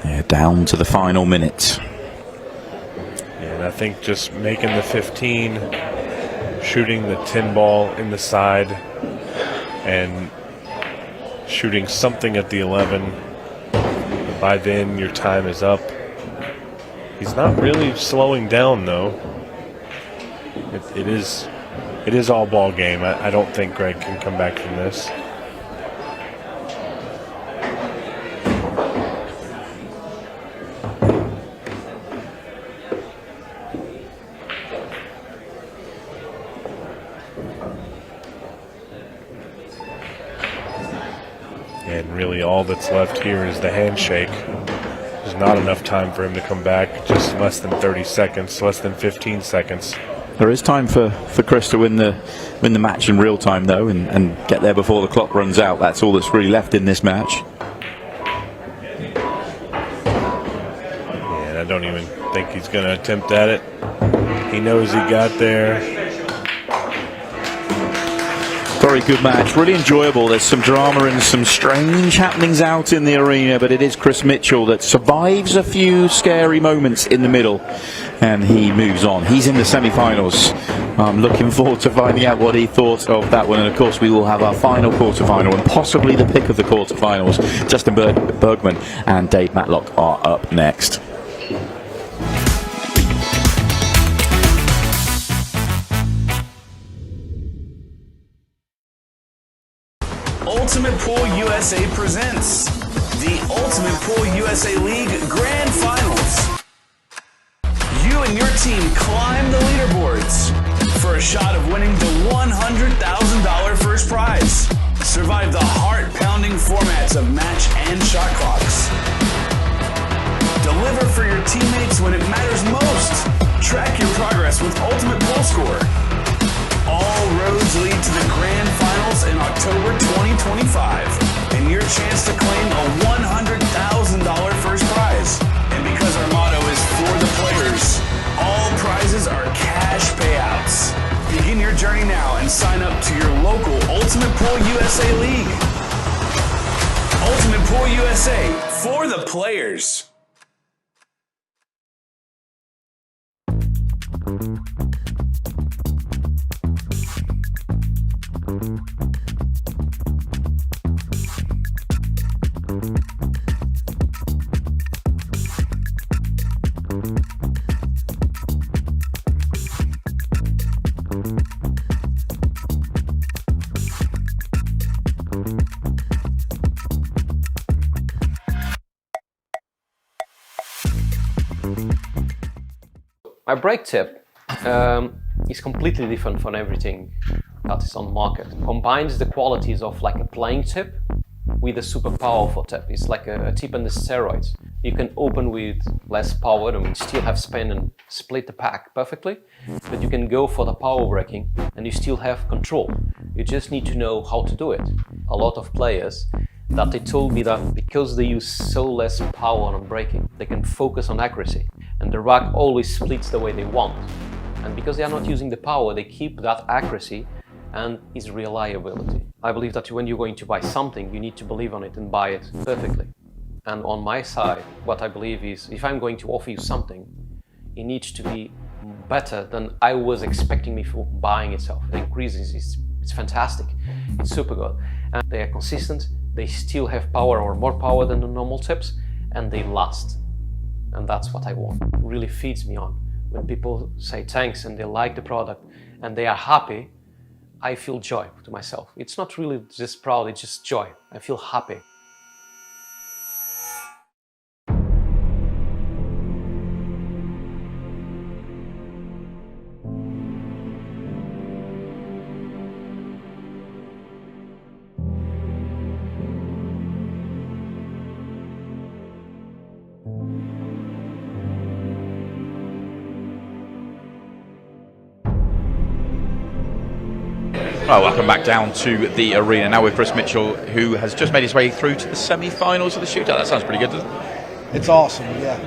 Yeah, down to the final minute. And I think just making the 15, shooting the 10 ball in the side, and shooting something at the 11. By then, your time is up. He's not really slowing down, though. It is all ball game. I don't think Greg can come back from this. And really all that's left here is the handshake. There's not enough time for him to come back. Just less than 30 seconds, less than 15 seconds. There is time for Chris to win the match in real time, though, and get there before the clock runs out. That's all that's really left in this match. And I don't even think he's going to attempt at it. He knows he got there. Very good match, really enjoyable. There's some drama and some strange happenings out in the arena, but it is Chris Mitchell that survives a few scary moments in the middle, and he moves on. He's in the semi-finals. I'm looking forward to finding out what he thought of that one, and of course we will have our final quarter-final and possibly the pick of the quarter-finals. Justin Bergman and Dave Matlock are up next. Ultimate Pool USA presents the Ultimate Pool USA League Grand Finals. You and your team climb the leaderboards for a shot of winning the $100,000 first prize. Survive the heart-pounding formats of match and shot clocks. Deliver for your teammates when it matters most. Track your progress with Ultimate Pool Score. All roads lead to the Grand Finals in October 2025, and your chance to claim a $100,000 first prize. And because our motto is for the players, all prizes are cash payouts. Begin your journey now and sign up to your local Ultimate Pool USA League. Ultimate Pool USA, for the players. My brake tip is completely different from everything that is on the market. It combines the qualities of like a playing tip with a super powerful tip. It's like a tip on the steroids. You can open with less power and still have spin and split the pack perfectly, but you can go for the power braking and you still have control. You just need to know how to do it. A lot of players that they told me that because they use so less power on braking, they can focus on accuracy and the rack always splits the way they want. And because they are not using the power, they keep that accuracy and its reliability. I believe that when you're going to buy something, you need to believe on it and buy it perfectly. And on my side, what I believe is if I'm going to offer you something, it needs to be better than I was expecting before buying itself. The increases, it's fantastic, it's super good. And they are consistent, they still have power or more power than the normal tips, and they last. And that's what I want. It really feeds me on. When people say thanks and they like the product and they are happy, I feel joy to myself. It's not really just proud, it's just joy. I feel happy. Well, welcome back down to the arena now with Chris Mitchell, who has just made his way through to the semi-finals of the shootout. That sounds pretty good, doesn't it? It's awesome, yeah.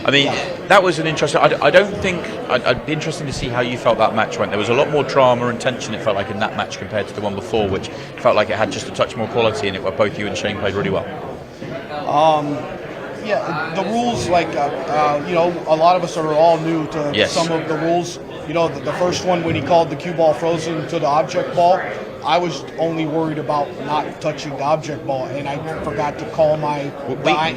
I mean, that was an interesting... I don't think... I'd be interested to see how you felt that match went. There was a lot more drama and tension, it felt like, in that match compared to the one before, which felt like it had just a touch more quality in it, where both you and Shane played really well. Yeah, the rules, like, you know, a lot of us are all new to some of the rules. You know, the first one when he called the cue ball frozen to the object ball, I was only worried about not touching the object ball, and I forgot to call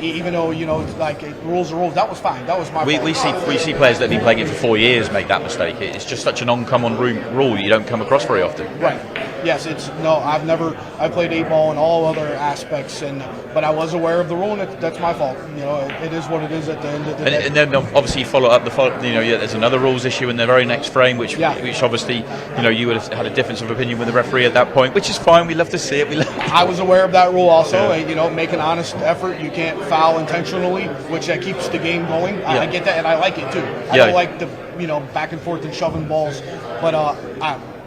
even though, you know, it's like rules are rules. That was fine. That was my fault. We see players that have been playing it for 4 years make that mistake. It's just such an uncommon rule you don't come across very often. Right. Yes, I played 8-ball in all other aspects, but I was aware of the rule, and that's my fault. You know, it is what it is at the end of the day. And then obviously you follow up there's another rules issue in the very next frame, which obviously, you know, you would have had a difference of opinion with the referee at that point, which is fine. We love to see it. I was aware of that rule also. Yeah. You know, make an honest effort. You can't foul intentionally, which that keeps the game going. Yeah. I get that, and I like it too. I don't like the back and forth and shoving balls, but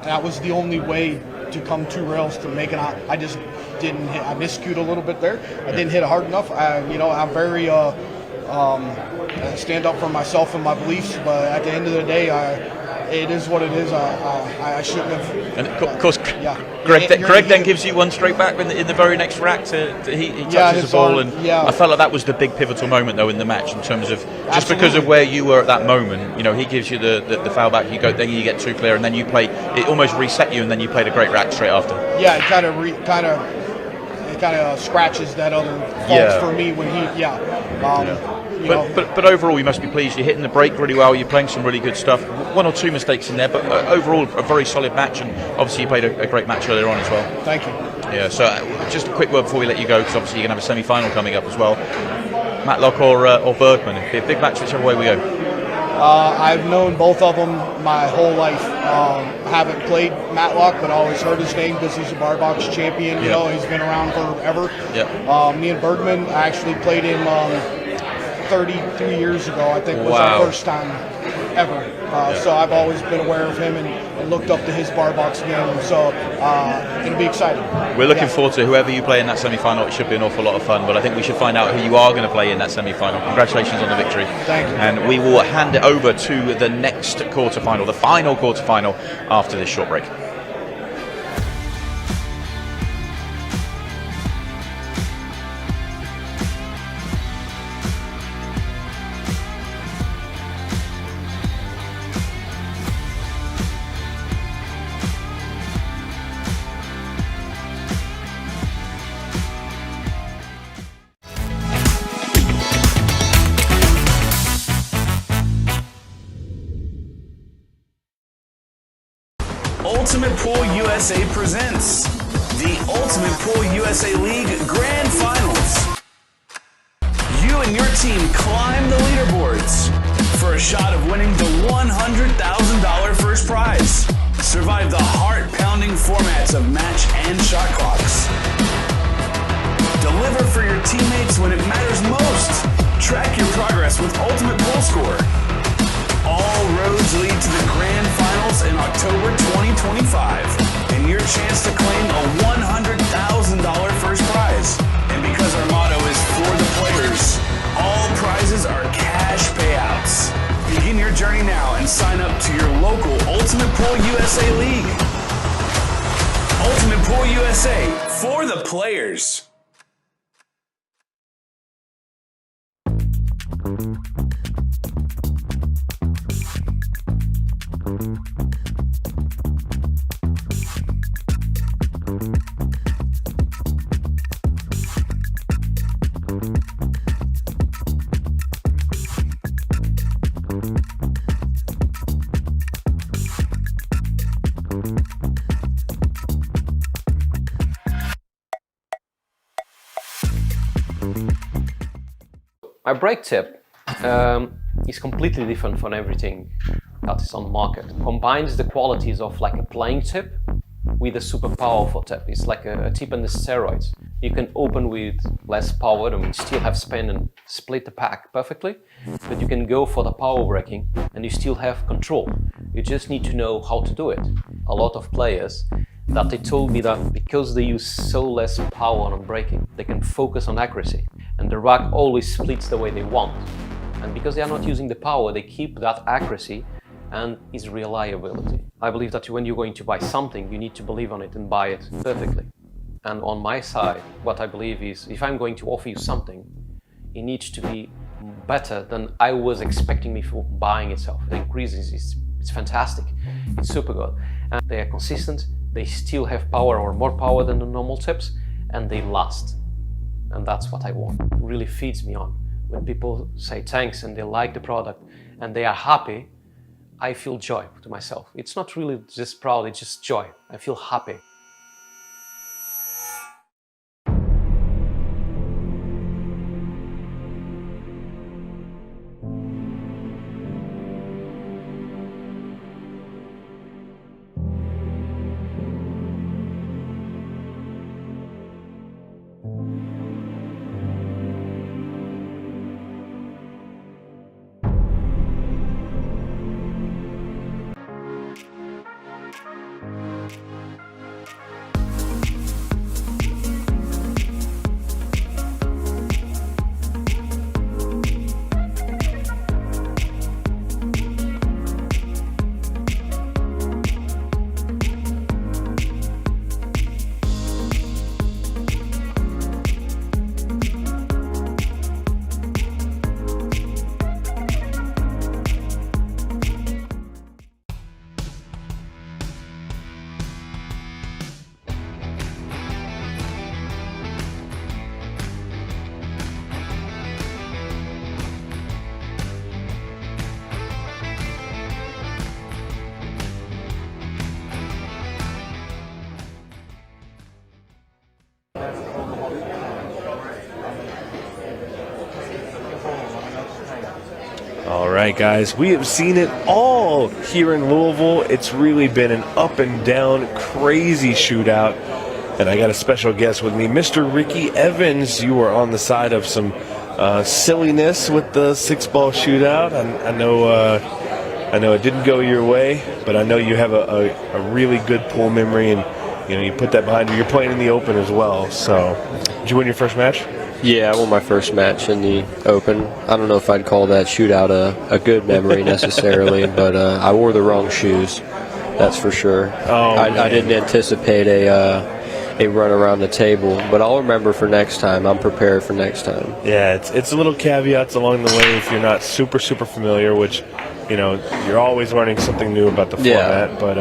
that was the only way to come 2 rails to make it. I just didn't hit. I miscued a little bit there. I didn't hit it hard enough. I'm very stand up for myself and my beliefs, but at the end of the day, it is what it is. I shouldn't have. And of course, Greg then gives you one straight back in the very next rack. He touches the ball, and I felt like that was the big pivotal moment though in the match in terms of just because of where you were at that moment. You know, he gives you the foul back. You go, then you get 2 clear, and then you play. It almost reset you, and then you played a great rack straight after. Yeah, it kind of scratches that other faults for me when he, But overall, you must be pleased. You're hitting the break really well. You're playing some really good stuff. One or two mistakes in there, but overall, a very solid match. And obviously, you played a great match earlier on as well. Thank you. Yeah. So, just a quick word before we let you go, because obviously you're going to have a semi-final coming up as well. Matlock or Bergman? It'd be a big match whichever way we go. I've known both of them my whole life. Haven't played Matlock, but always heard his name because he's a bar box champion. You know, he's been around forever. Me and Bergman, I actually played him 33 years ago. I think was our first time ever. So I've always been aware of him and looked up to his bar box game. So it'll be exciting. We're looking forward to whoever you play in that semi-final. It should be an awful lot of fun, but I think we should find out who you are going to play in that semi-final. Congratulations on the victory. Thank you. And we will hand it over to the next quarter-final, the final quarter-final, after this short break. Ultimate Pool USA presents the Ultimate Pool USA League Grand Finals. You and your team climb the leaderboards for a shot of winning the $100,000 first prize. Survive the heart-pounding formats of match and shot clocks. Deliver for your teammates when it matters most. Track your progress with Ultimate Pool Score. All roads lead to the Grand Finals in October 2025, and your chance to claim a $100,000 first prize. And because our motto is for the players, all prizes are cash payouts. Begin your journey now and sign up to your local Ultimate Pool USA League. Ultimate Pool USA, for the players. My break tip is completely different from everything that is on the market. It combines the qualities of like a playing tip with a super powerful tip. It's like a tip on the steroids. You can open with less power, I mean, still have spin and split the pack perfectly, but you can go for the power breaking and you still have control. You just need to know how to do it. A lot of players that they told me that because they use so less power on breaking, they can focus on accuracy, and the rack always splits the way they want. And because they are not using the power, they keep that accuracy and its reliability. I believe that when you're going to buy something, you need to believe on it and buy it perfectly. And on my side, what I believe is, if I'm going to offer you something, it needs to be better than I was expecting before buying itself. The increases, it's fantastic, it's super good. And they are consistent, they still have power or more power than the normal tips, and they last. And that's what I want. It really feeds me on. When people say thanks and they like the product and they are happy, I feel joy to myself. It's not really just proud, it's just joy. I feel happy. right, guys, we have seen it all here in Louisville. It's really been an up and down, crazy shootout. And I got a special guest with me, Mr. Ricky Evans. You were on the side of some silliness with the 6-ball shootout. I know it didn't go your way, but I know you have a really good pool memory, and you put that behind you. You're playing in the Open as well. So, did you win your first match? Yeah, I won my first match in the Open. I don't know if I'd call that shootout a good memory necessarily, but I wore the wrong shoes. That's for sure. I didn't anticipate a run around the table, but I'll remember for next time. I'm prepared for next time. Yeah, it's a little caveats along the way if you're not super familiar, which you're always learning something new about the format. But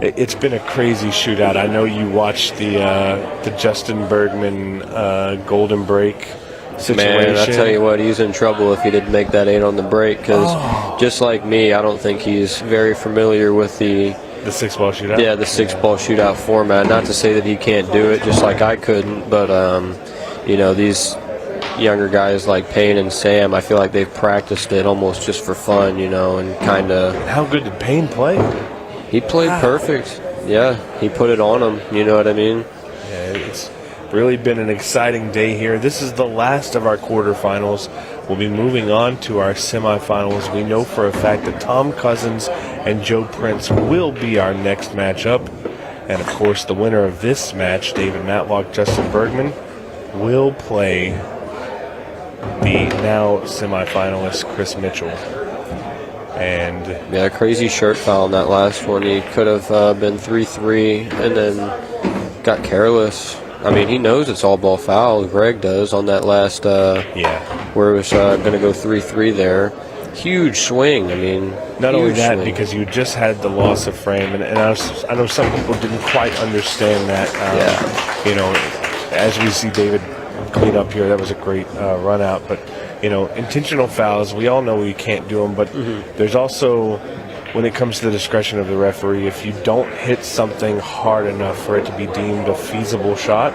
it's been a crazy shootout. I know you watched the Justin Bergman Golden Break situation. Man, I tell you what, he's in trouble if he didn't make that 8 on the break, because just like me, I don't think he's very familiar with the 6-ball shootout? Yeah, the 6-ball shootout format. Not to say that he can't do it, just like I couldn't, but, these younger guys like Payne and Sam, I feel like they've practiced it almost just for fun, and kind of... How good did Payne play? He played perfect. Yeah, he put it on him, you know what I mean? Yeah, it's really been an exciting day here. This is the last of our quarterfinals. We'll be moving on to our semifinals. We know for a fact that Tom Cousins and Joe Prince will be our next matchup. And, of course, the winner of this match, David Matlock, Justin Bergman, will play the now semifinalist Chris Mitchell. And yeah, crazy shirt foul in that last one. He could have been 3-3 and then got careless. I mean, he knows it's all ball foul. Greg does on that last where it was going to go 3-3 there. Huge swing. I mean, not only that, because you just had the loss of frame, and I know some people didn't quite understand that. As we see David clean up here, that was a great run out, but intentional fouls, we all know we can't do them, but there's also, when it comes to the discretion of the referee, if you don't hit something hard enough for it to be deemed a feasible shot,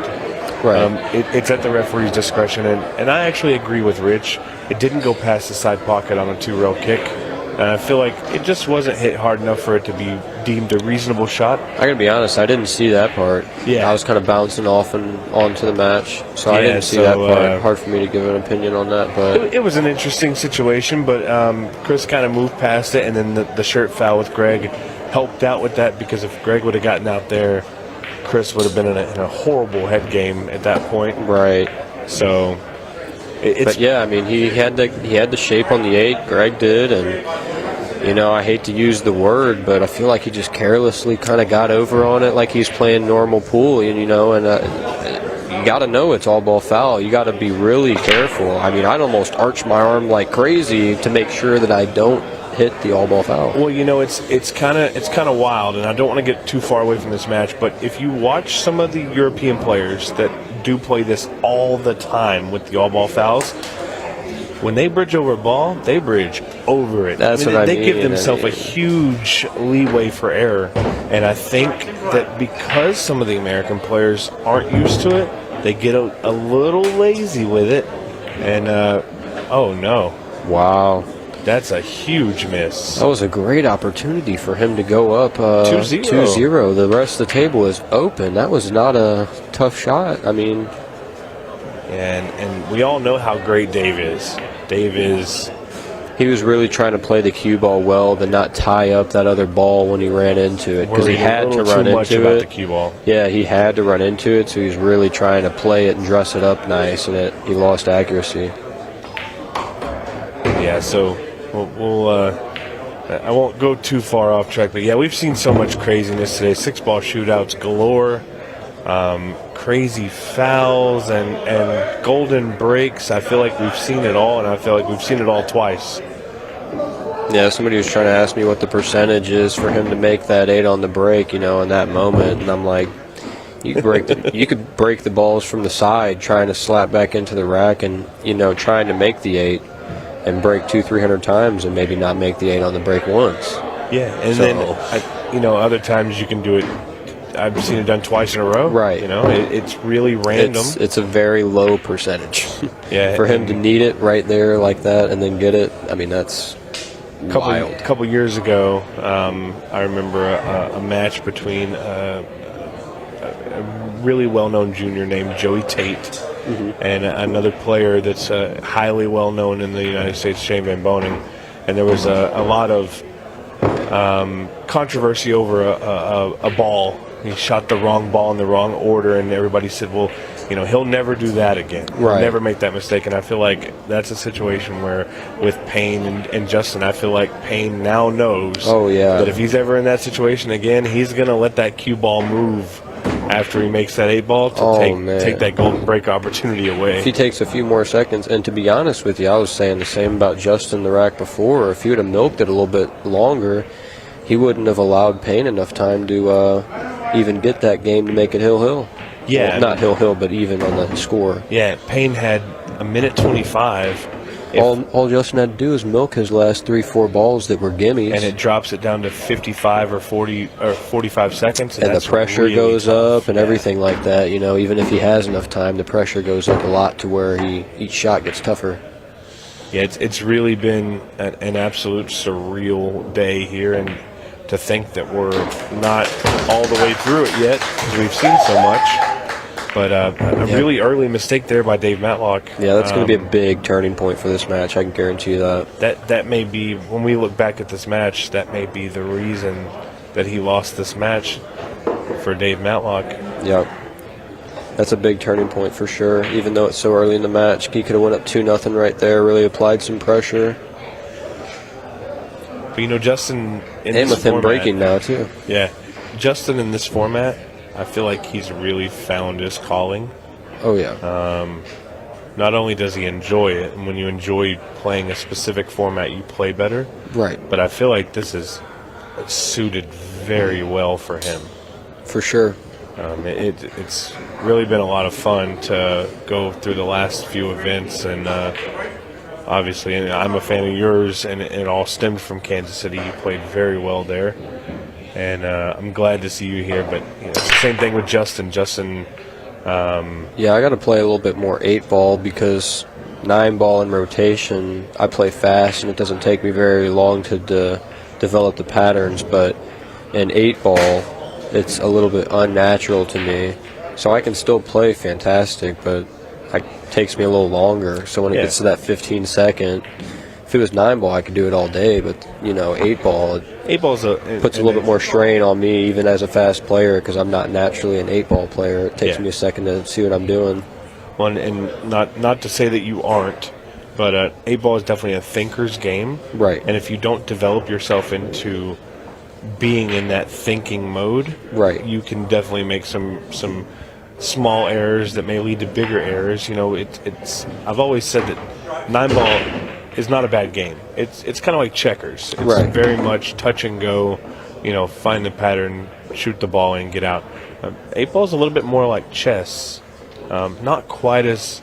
it's at the referee's discretion. And I actually agree with Rich. It didn't go past the side pocket on a 2-rail kick. And I feel like it just wasn't hit hard enough for it to be deemed a reasonable shot. I gotta be honest, I didn't see that part. Yeah. I was kind of bouncing off and onto the match, so I didn't see that part. Hard for me to give an opinion on that, but it was an interesting situation. But Chris kind of moved past it, and then the shirt foul with Greg helped out with that, because if Greg would have gotten out there, Chris would have been in a horrible head game at that point. Right. So. But yeah, I mean, he had the shape on the 8. Greg did, and I hate to use the word, but I feel like he just carelessly kind of got over on it, like he's playing normal pool, and you got to know it's all ball foul. You got to be really careful. I mean, I'd almost arch my arm like crazy to make sure that I don't hit the all ball foul. Well, it's kind of wild, and I don't want to get too far away from this match, but if you watch some of the European players that do play this all the time with the all ball fouls, when they bridge over a ball, they bridge over it. They give themselves a huge leeway for error, and I think that because some of the American players aren't used to it, they get a little lazy with it, and oh no, wow. That's a huge miss. That was a great opportunity for him to go up 2-0. The rest of the table is open. That was not a tough shot. I mean... And we all know how great Dave is. He was really trying to play the cue ball well, to not tie up that other ball when he ran into it, because he had to run into it. The cue ball. Yeah, he had to run into it, so he was really trying to play it and dress it up nice, and he lost accuracy. Yeah, so... I won't go too far off track, but yeah, we've seen so much craziness today. 6-ball shootouts galore, crazy fouls, and golden breaks. I feel like we've seen it all, and I feel like we've seen it all twice. Yeah, somebody was trying to ask me what the percentage is for him to make that 8 on the break, in that moment, and I'm like, you could break the balls from the side trying to slap back into the rack, and trying to make the 8. And break 200-300 times and maybe not make the 8 on the break once. Yeah, and then other times you can do it I've seen it done twice in a row. Right. You know, it's really random. It's a very low percentage. Yeah. For him to need it right there like that and then get it, I mean, that's wild. A couple years ago, I remember a match between a really well-known junior named Joey Tate and another player that's highly well-known in the United States, Shane Van Boning. And there was a lot of controversy over a ball. He shot the wrong ball in the wrong order, and everybody said, well, you know, he'll never do that again. He'll never make that mistake. And I feel like that's a situation where with Payne and Justin, I feel like Payne now knows that if he's ever in that situation again, he's going to let that cue ball move after he makes that 8-ball to take that golden break opportunity away. If he takes a few more seconds, and to be honest with you, I was saying the same about Justin the rack before. If he would have milked it a little bit longer, he wouldn't have allowed Payne enough time to even get that game to make it hill-hill. Yeah. Well, not hill-hill, but even on the score. Yeah, Payne had a minute 25. All Justin had to do is milk his last 3-4 balls that were gimmies. And it drops it down to 55 or 40 or 45 seconds. And the pressure really goes tough. up and everything like that. You know, even if he has enough time, the pressure goes up a lot to where each shot gets tougher. Yeah, it's really been an absolute surreal day here, and to think that we're not all the way through it yet, because we've seen so much. But a really early mistake there by Dave Matlock. Yeah, that's going to be a big turning point for this match. I can guarantee you that. That may be, when we look back at this match, that may be the reason that he lost this match for Dave Matlock. Yep. That's a big turning point for sure. Even though it's so early in the match, he could have went up 2-0 right there, really applied some pressure. But, you know, Justin in and this with him format, breaking now, too. Yeah. Justin in this format, I feel like he's really found his calling. Oh, yeah. Not only does he enjoy it, and when you enjoy playing a specific format, you play better. Right. But I feel like this is suited very well for him. For sure. It's really been a lot of fun to go through the last few events, and obviously, and I'm a fan of yours, and it all stemmed from Kansas City. You played very well there, and I'm glad to see you here. But you know, it's the same thing with Justin. Yeah, I got to play a little bit more 8-ball because 9-ball in rotation, I play fast, and it doesn't take me very long to develop the patterns. But in 8-ball, it's a little bit unnatural to me. So I can still play fantastic, but it takes me a little longer. So when it gets to that 15-second, if it was 9-ball, I could do it all day. But, you know, 8-ball, puts a little bit more strain on me, even as a fast player, because I'm not naturally an 8-ball player. It takes me a second to see what I'm doing. Well, and not to say that you aren't, but 8-ball is definitely a thinker's game. Right. And if you don't develop yourself into being in that thinking mode, right, you can definitely make some small errors that may lead to bigger errors. You know, I've always said that 9-ball is not a bad game. It's kind of like checkers. It's very much touch and go. You know, find the pattern, shoot the ball, and get out. 8-ball is a little bit more like chess. Not quite as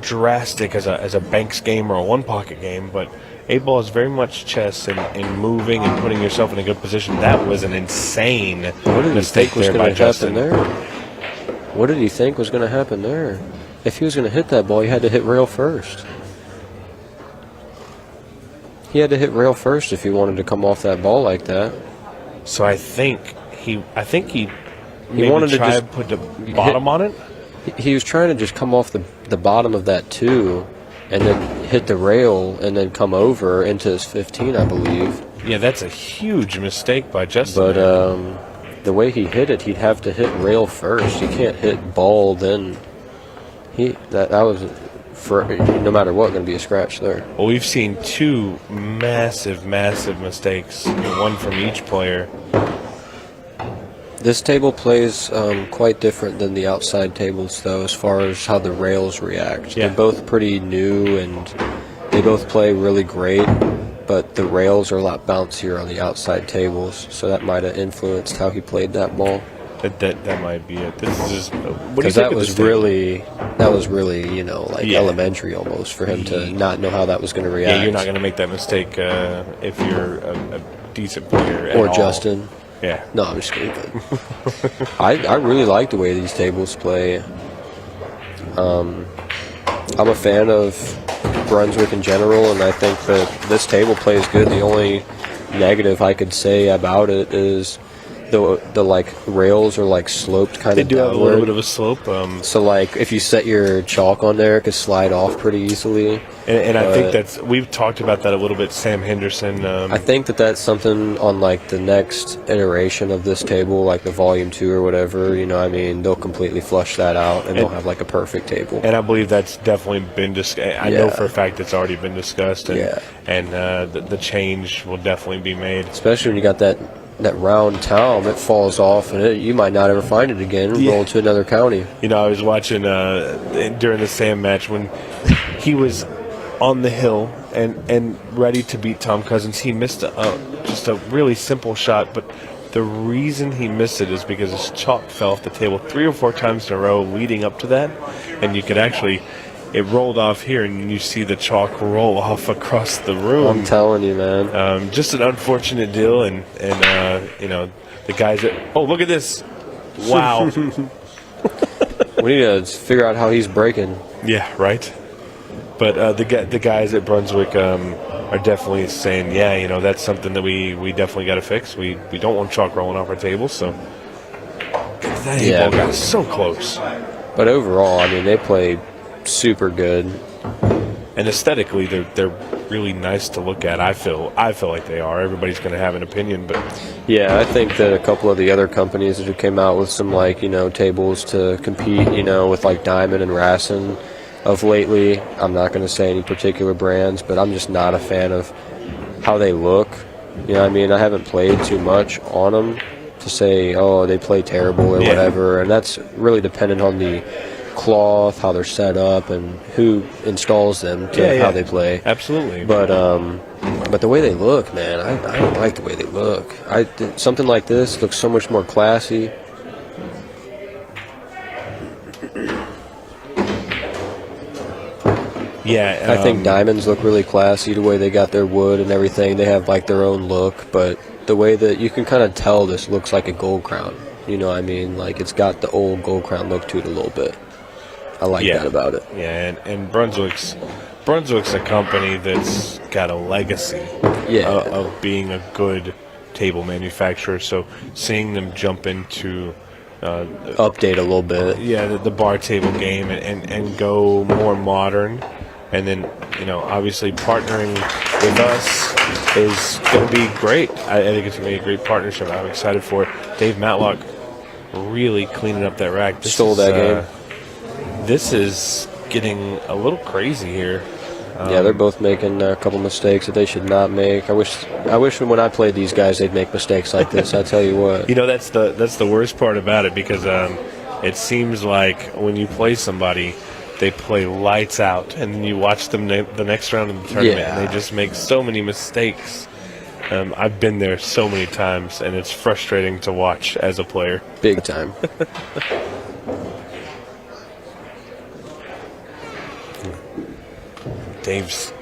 drastic as a Banks game or a one-pocket game, but 8-ball is very much chess and moving and putting yourself in a good position. That was an insane mistake there by Justin. What did he think was going to happen there? If he was going to hit that ball, he had to hit rail first. He had to hit rail first if he wanted to come off that ball like that. So I think he wanted to try just to put the bottom on it. He was trying to just come off the bottom of that 2 and then hit the rail and then come over into his 15, I believe. Yeah, that's a huge mistake by Justin. But the way he hit it, he'd have to hit rail first. You can't hit ball then. That was, for no matter what, going to be a scratch there. Well, we've seen 2 massive mistakes, one from each player. This table plays quite different than the outside tables, though, as far as how the rails react. Yeah. They're both pretty new, and they both play really great, but the rails are a lot bouncier on the outside tables, so that might have influenced how he played that ball. That might be it. This is just, what do you Because think that of was really, you know, like elementary almost for him to not know how that was going to react. Yeah, you're not going to make that mistake if you're a decent player at or all. Justin. Yeah. No, I'm just kidding. I really like the way these tables play. I'm a fan of Brunswick in general, and I think that this table plays good. The only negative I could say about it is the like rails are like sloped kind They of do downward. have a little bit of a slope. So like if you set your chalk on there, it could slide off pretty easily. And I think we've talked about that a little bit. Sam Henderson. I think that's something on like the next iteration of this table, like the volume 2 or whatever. You know, what I mean, they'll completely flush that out, and they'll have like a perfect table. And I believe that's definitely been discussed. I know for a fact it's already been discussed. And, the change will definitely be made. Especially when you got that round town that falls off, and you might not ever find it again. Roll to another county. You know, I was watching during the Sam match when he was on the hill and ready to beat Tom Cousins. He missed just a really simple shot, but the reason he missed it is because his chalk fell off the table 3 or 4 times in a row leading up to that, and you could actually, it rolled off here, and you see the chalk roll off across the room. I'm telling you, man. Just an unfortunate deal, and you know, the guys that, oh, look at this. Wow. We need to figure out how he's breaking. Yeah, right. But the guys at Brunswick are definitely saying, yeah, you know, that's something that we definitely got to fix. We don't want chalk rolling off our table, so that ball got so close. But overall, I mean, they play super good, and aesthetically, they're really nice to look at. I feel like they are. Everybody's going to have an opinion, but yeah, I think that a couple of the other companies that have came out with some like, you know, tables to compete, you know, with like Diamond and Rassin of lately. I'm not going to say any particular brands, but I'm just not a fan of how they look. You know what I mean? I haven't played too much on them to say, oh, they play terrible or whatever, and that's really dependent on the cloth, how they're set up, and who installs them to how they play. Absolutely. But the way they look, man, I don't like the way they look. Something like this looks so much more classy. Yeah, I think diamonds look really classy, the way they got their wood and everything. They have like their own look, but the way that you can kind of tell this looks like a gold crown. You know what I mean? Like it's got the old gold crown look to it a little bit. I like that about it. Yeah, and Brunswick's a company that's got a legacy of being a good table manufacturer. So seeing them jump into update a little bit. Yeah, the bar table game and go more modern. And then, you know, obviously partnering with us is going to be great. I think it's going to be a great partnership. I'm excited for it. Dave Matlock really cleaning up that rack. Stole that game. This is getting a little crazy here. Yeah, they're both making a couple mistakes that they should not make. I wish when I played these guys, they'd make mistakes like this. I tell you what. You know, that's the worst part about it, because it seems like when you play somebody, they play lights out, and then you watch them the next round of the tournament, and they just make so many mistakes. I've been there so many times, and it's frustrating to watch as a player. Big time. Dave's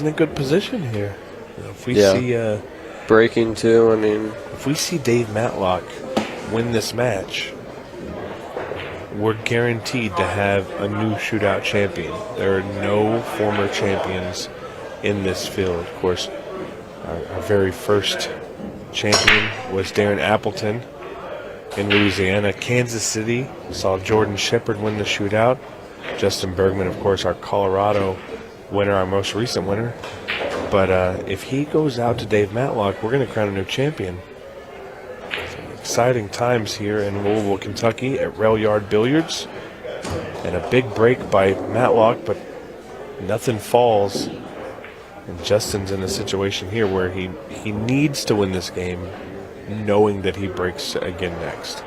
in a good position here. You know, if we see breaking too, I mean, if we see Dave Matlock win this match, we're guaranteed to have a new shootout champion. There are no former champions in this field. Of course, our very first champion was Darren Appleton in Louisiana. Kansas City saw Jordan Shepard win the shootout. Justin Bergman, of course, our Colorado winner, our most recent winner. But if he goes out to Dave Matlock, we're going to crown a new champion. Exciting times here in Louisville, Kentucky at Rail Yard Billiards. And a big break by Matlock, but nothing falls. And Justin's in a situation here where he needs to win this game, knowing that he breaks again next.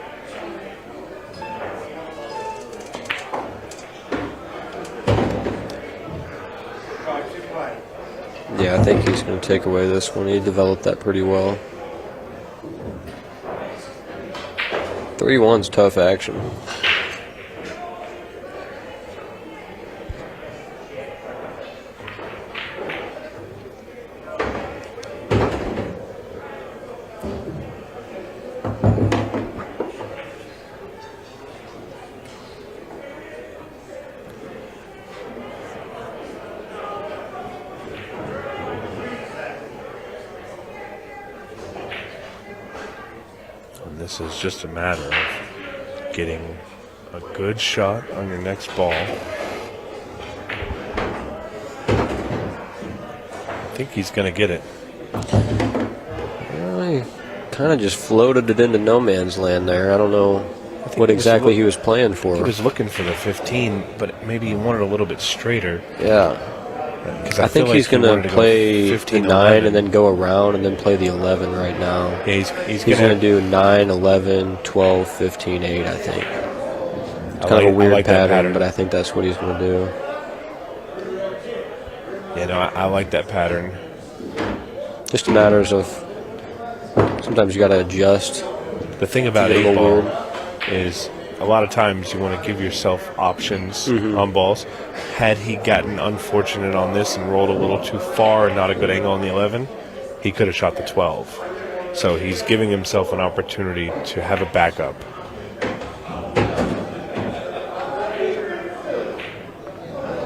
Yeah, I think he's going to take away this one. He developed that pretty well. 3-1's tough action. This is just a matter of getting a good shot on your next ball. I think he's going to get it. Well, he kind of just floated it into no man's land there. I don't know what exactly he was playing for. He was looking for the 15, but maybe he wanted a little bit straighter. Yeah. I think he's going to play 15, 9 and then go around and then play the 11 right now. Yeah, he's going to do 9, 11, 12, 15, 8, I think. It's kind of a weird pattern, but I think that's what he's going to do. Yeah, no, I like that pattern. Just matters of sometimes you got to adjust. The thing about 8-ball is a lot of times you want to give yourself options on balls. Had he gotten unfortunate on this and rolled a little too far and not a good angle on the 11, he could have shot the 12. So he's giving himself an opportunity to have a backup.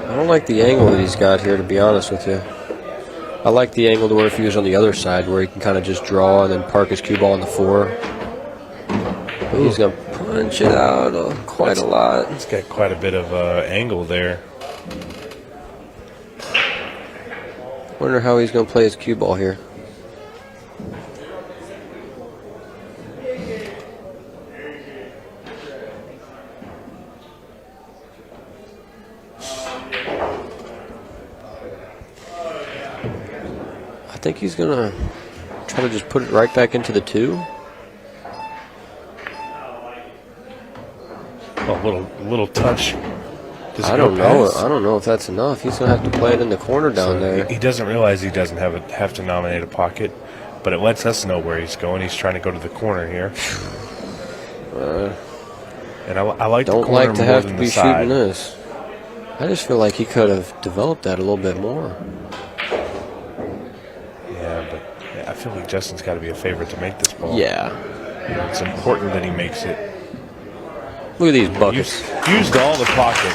I don't like the angle that he's got here, to be honest with you. I like the angle to where if he was on the other side, where he can kind of just draw and then park his cue ball on the 4. But he's going to punch it out quite a lot. It's got quite a bit of angle there. Wonder how he's going to play his cue ball here. I think he's going to try to just put it right back into the 2. A little touch. I don't know. I don't know if that's enough. He's going to have to play it in the corner down there. He doesn't realize he doesn't have to nominate a pocket, but it lets us know where he's going. He's trying to go to the corner here. And I like the corner more than the side. Don't like to have to be shooting this. I just feel like he could have developed that a little bit more. Yeah, but I feel like Justin's got to be a favorite to make this ball. Yeah. It's important that he makes it. Look at these buckets. Used all the pocket.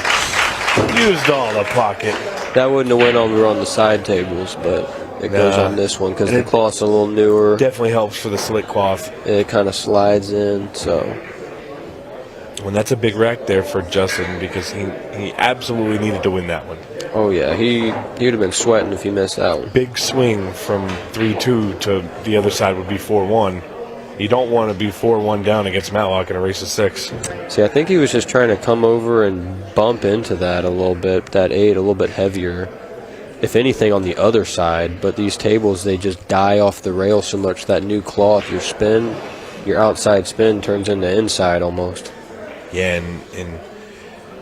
Used all the pocket. That wouldn't have went over on the side tables, but it goes on this one because the cloth's a little newer. Definitely helps for the slick cloth. It kind of slides in, so. Well, that's a big rack there for Justin because he absolutely needed to win that one. Oh, yeah. He would have been sweating if he missed that one. Big swing from 3-2 to the other side would be 4-1. You don't want to be 4-1 down against Matlock in a race of 6. See, I think he was just trying to come over and bump into that a little bit, that 8 a little bit heavier, if anything, on the other side. But these tables, they just die off the rail so much that new cloth, your outside spin turns into inside almost. Yeah, and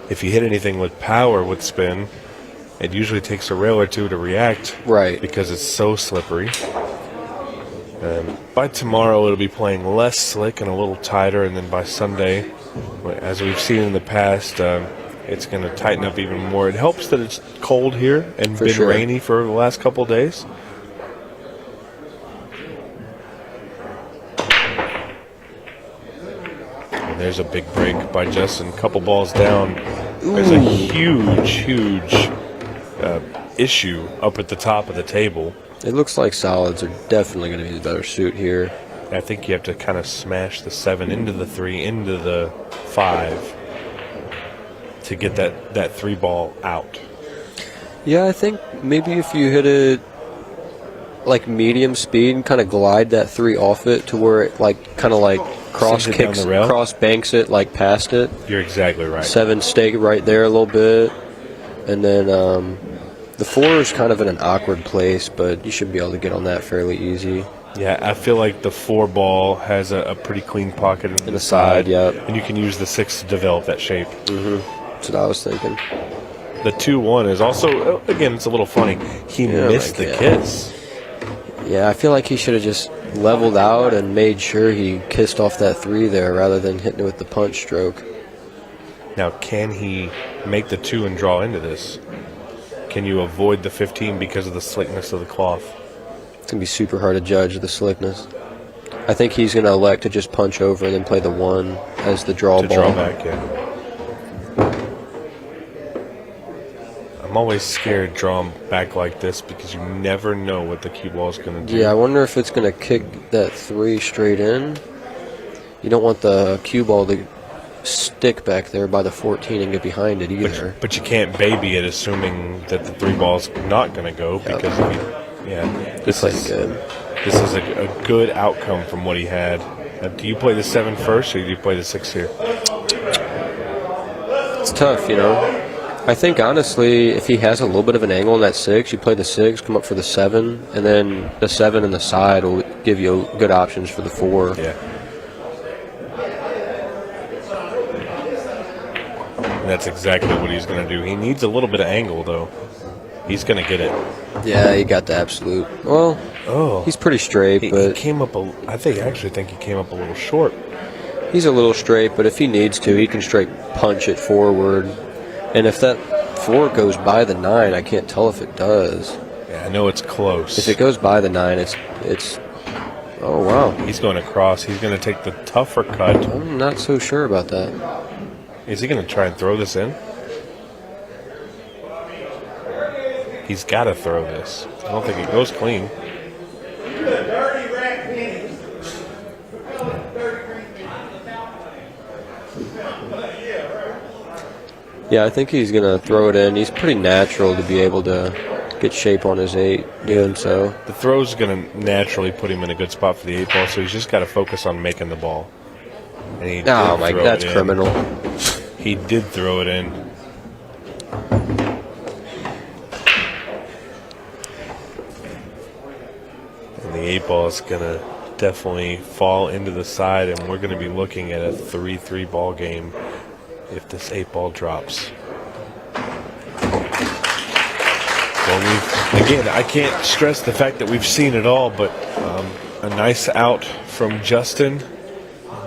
if you hit anything with power with spin, it usually takes a rail or two to react. Right. Because it's so slippery. By tomorrow, it'll be playing less slick and a little tighter, and then by Sunday, as we've seen in the past, it's going to tighten up even more. It helps that it's cold here and been rainy for the last couple of days. And there's a big break by Justin. Couple balls down. There's a huge issue up at the top of the table. It looks like solids are definitely going to be the better suit here. I think you have to kind of smash the 7 into the 3, into the 5 to get that 3 ball out. Yeah, I think maybe if you hit it like medium speed and kind of glide that 3 off it to where it kind of cross kicks, cross banks it past it. You're exactly right. 7 stay right there a little bit, and then the 4 is kind of in an awkward place, but you should be able to get on that fairly easy. Yeah, I feel like the 4 ball has a pretty clean pocket in the side. Yeah, and you can use the 6 to develop that shape. That's what I was thinking. The 2-1 is also, again, it's a little funny. He missed the kiss. Yeah, I feel like he should have just leveled out and made sure he kissed off that 3 there rather than hitting it with the punch stroke. Now, can he make the 2 and draw into this? Can you avoid the 15 because of the slickness of the cloth? It's going to be super hard to judge the slickness. I think he's going to elect to just punch over and then play the 1 as the draw ball. To draw back, yeah. I'm always scared drawing back like this because you never know what the cue ball is going to do. Yeah, I wonder if it's going to kick that 3 straight in. You don't want the cue ball to stick back there by the 14 and get behind it either. But you can't baby it assuming that the 3 ball's not going to go because, this is a good outcome from what he had. Do you play the 7 first or do you play the 6 here? It's tough, you know. I think, honestly, if he has a little bit of an angle on that 6, you play the 6, come up for the 7, and then the 7 and the side will give you good options for the 4. Yeah. And that's exactly what he's going to do. He needs a little bit of angle, though. He's going to get it. Yeah, he got the absolute. Well, he's pretty straight, but he came up. I actually think he came up a little short. He's a little straight, but if he needs to, he can straight punch it forward. And if that 4 goes by the 9, I can't tell if it does. Yeah, I know it's close. If it goes by the 9, it's. Oh wow! He's going across. He's going to take the tougher cut. I'm not so sure about that. Is he going to try and throw this in? He's got to throw this. I don't think it goes clean. Yeah, I think he's going to throw it in. He's pretty natural to be able to get shape on his 8 doing so. The throw's going to naturally put him in a good spot for the 8 ball, so he's just got to focus on making the ball. And he that's criminal. He did throw it in. And the 8 ball is going to definitely fall into the side, and we're going to be looking at a 3-3 ball game if this 8 ball drops. Well, again, I can't stress the fact that we've seen it all, but a nice out from Justin.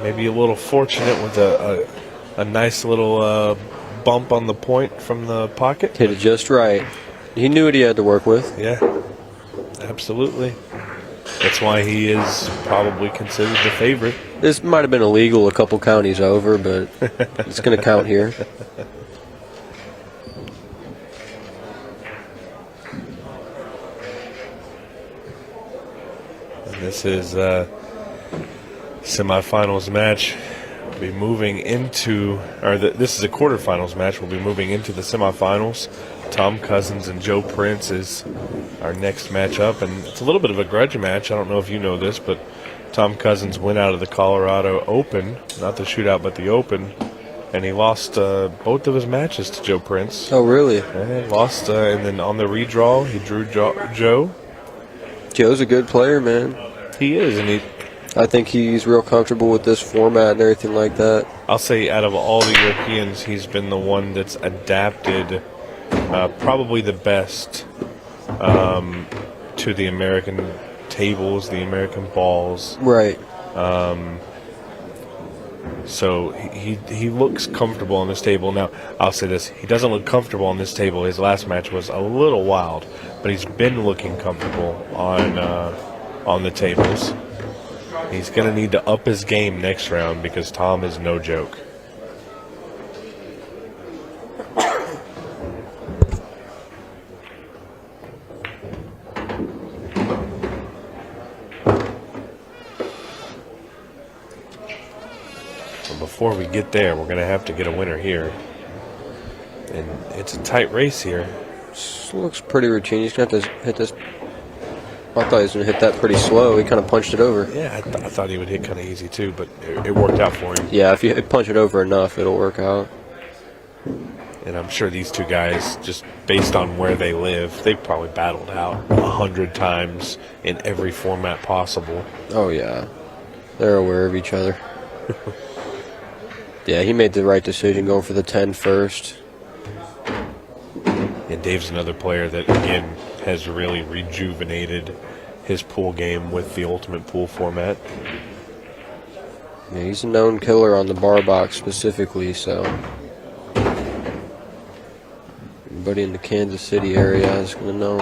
Maybe a little fortunate with a nice little bump on the point from the pocket. Hit it just right. He knew what he had to work with. Yeah, absolutely. That's why he is probably considered the favorite. This might have been illegal a couple counties over, but it's going to count here. And this is a semifinals match. We'll be moving into, this is a quarterfinals match. We'll be moving into the semifinals. Tom Cousins and Joe Prince is our next matchup, and it's a little bit of a grudge match. I don't know if you know this, but Tom Cousins went out of the Colorado Open, not the Shootout, but the Open, and he lost both of his matches to Joe Prince. Oh, really? And he lost, and then on the redraw, he drew Joe. Joe's a good player, man. He is, and I think he's real comfortable with this format and everything like that. I'll say out of all the Europeans, he's been the one that's adapted probably the best to the American tables, the American balls. Right. So he looks comfortable on this table. Now, I'll say this. He doesn't look comfortable on this table. His last match was a little wild, but he's been looking comfortable on the tables. He's going to need to up his game next round because Tom is no joke. Before we get there, we're going to have to get a winner here. And it's a tight race here. This looks pretty routine. He's going to have to hit this. I thought he was going to hit that pretty slow. He kind of punched it over. Yeah, I thought he would hit kind of easy too, but it worked out for him. Yeah, if you punch it over enough, it'll work out. And I'm sure these two guys, just based on where they live, they've probably battled out 100 times in every format possible. Oh, yeah. They're aware of each other. Yeah, he made the right decision going for the 10 first. And Dave's another player that, again, has really rejuvenated his pool game with the Ultimate Pool format. Yeah, he's a known killer on the bar box specifically, so everybody in the Kansas City area is going to know.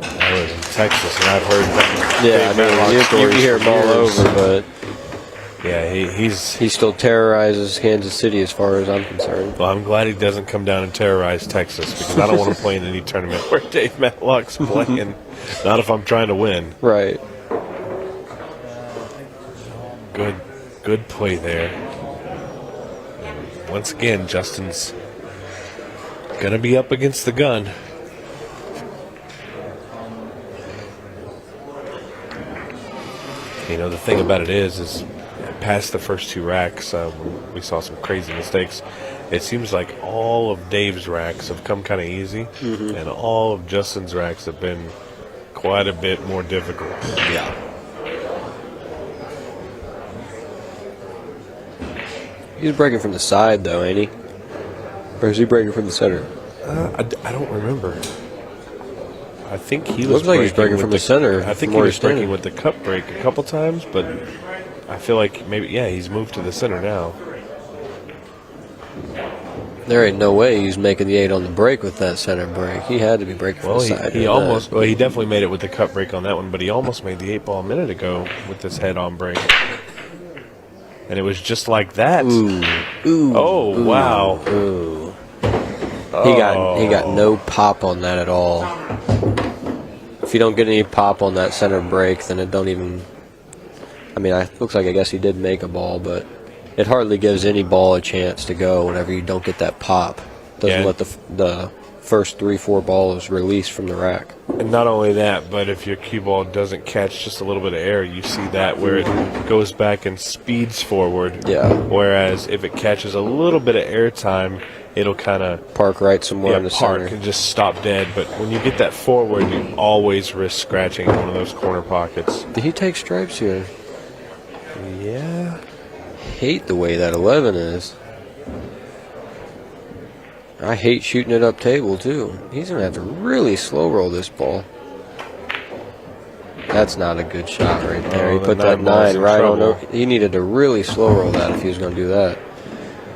I live in Texas, and I've heard that. Yeah, I mean, you hear him all over, but yeah, he still terrorizes Kansas City as far as I'm concerned. Well, I'm glad he doesn't come down and terrorize Texas because I don't want to play in any tournament where Dave Matlock's playing. Not if I'm trying to win. Right. Good play there. And once again, Justin's going to be up against the gun. You know, the thing about it is past the first 2 racks, we saw some crazy mistakes. It seems like all of Dave's racks have come kind of easy, and all of Justin's racks have been quite a bit more difficult. Yeah. He's breaking from the side, though, ain't he? Or is he breaking from the center? I don't remember. I think he was. Looks like he's breaking from the center. I think he was breaking with the cup break a couple times, but I feel like maybe he's moved to the center now. There ain't no way he's making the 8 on the break with that center break. He had to be breaking from the side. He almost. Well, he definitely made it with the cup break on that one, but he almost made the 8 ball a minute ago with this head-on break. And it was just like that. Ooh. Oh, wow. Ooh. He got no pop on that at all. If you don't get any pop on that center break, then it don't even. I mean, it looks like I guess he did make a ball, but it hardly gives any ball a chance to go whenever you don't get that pop. Doesn't let the first 3-4 balls release from the rack. And not only that, but if your cue ball doesn't catch just a little bit of air, you see that where it goes back and speeds forward. Yeah. Whereas if it catches a little bit of air time, it'll kind of park right somewhere in the center and just stop dead. But when you get that forward, you always risk scratching one of those corner pockets. Did he take stripes here? Yeah. Hate the way that 11 is. I hate shooting it up table too. He's gonna have to really slow roll this ball. That's not a good shot right there. He put that 9 right on over. He needed to really slow roll that if he was gonna do that.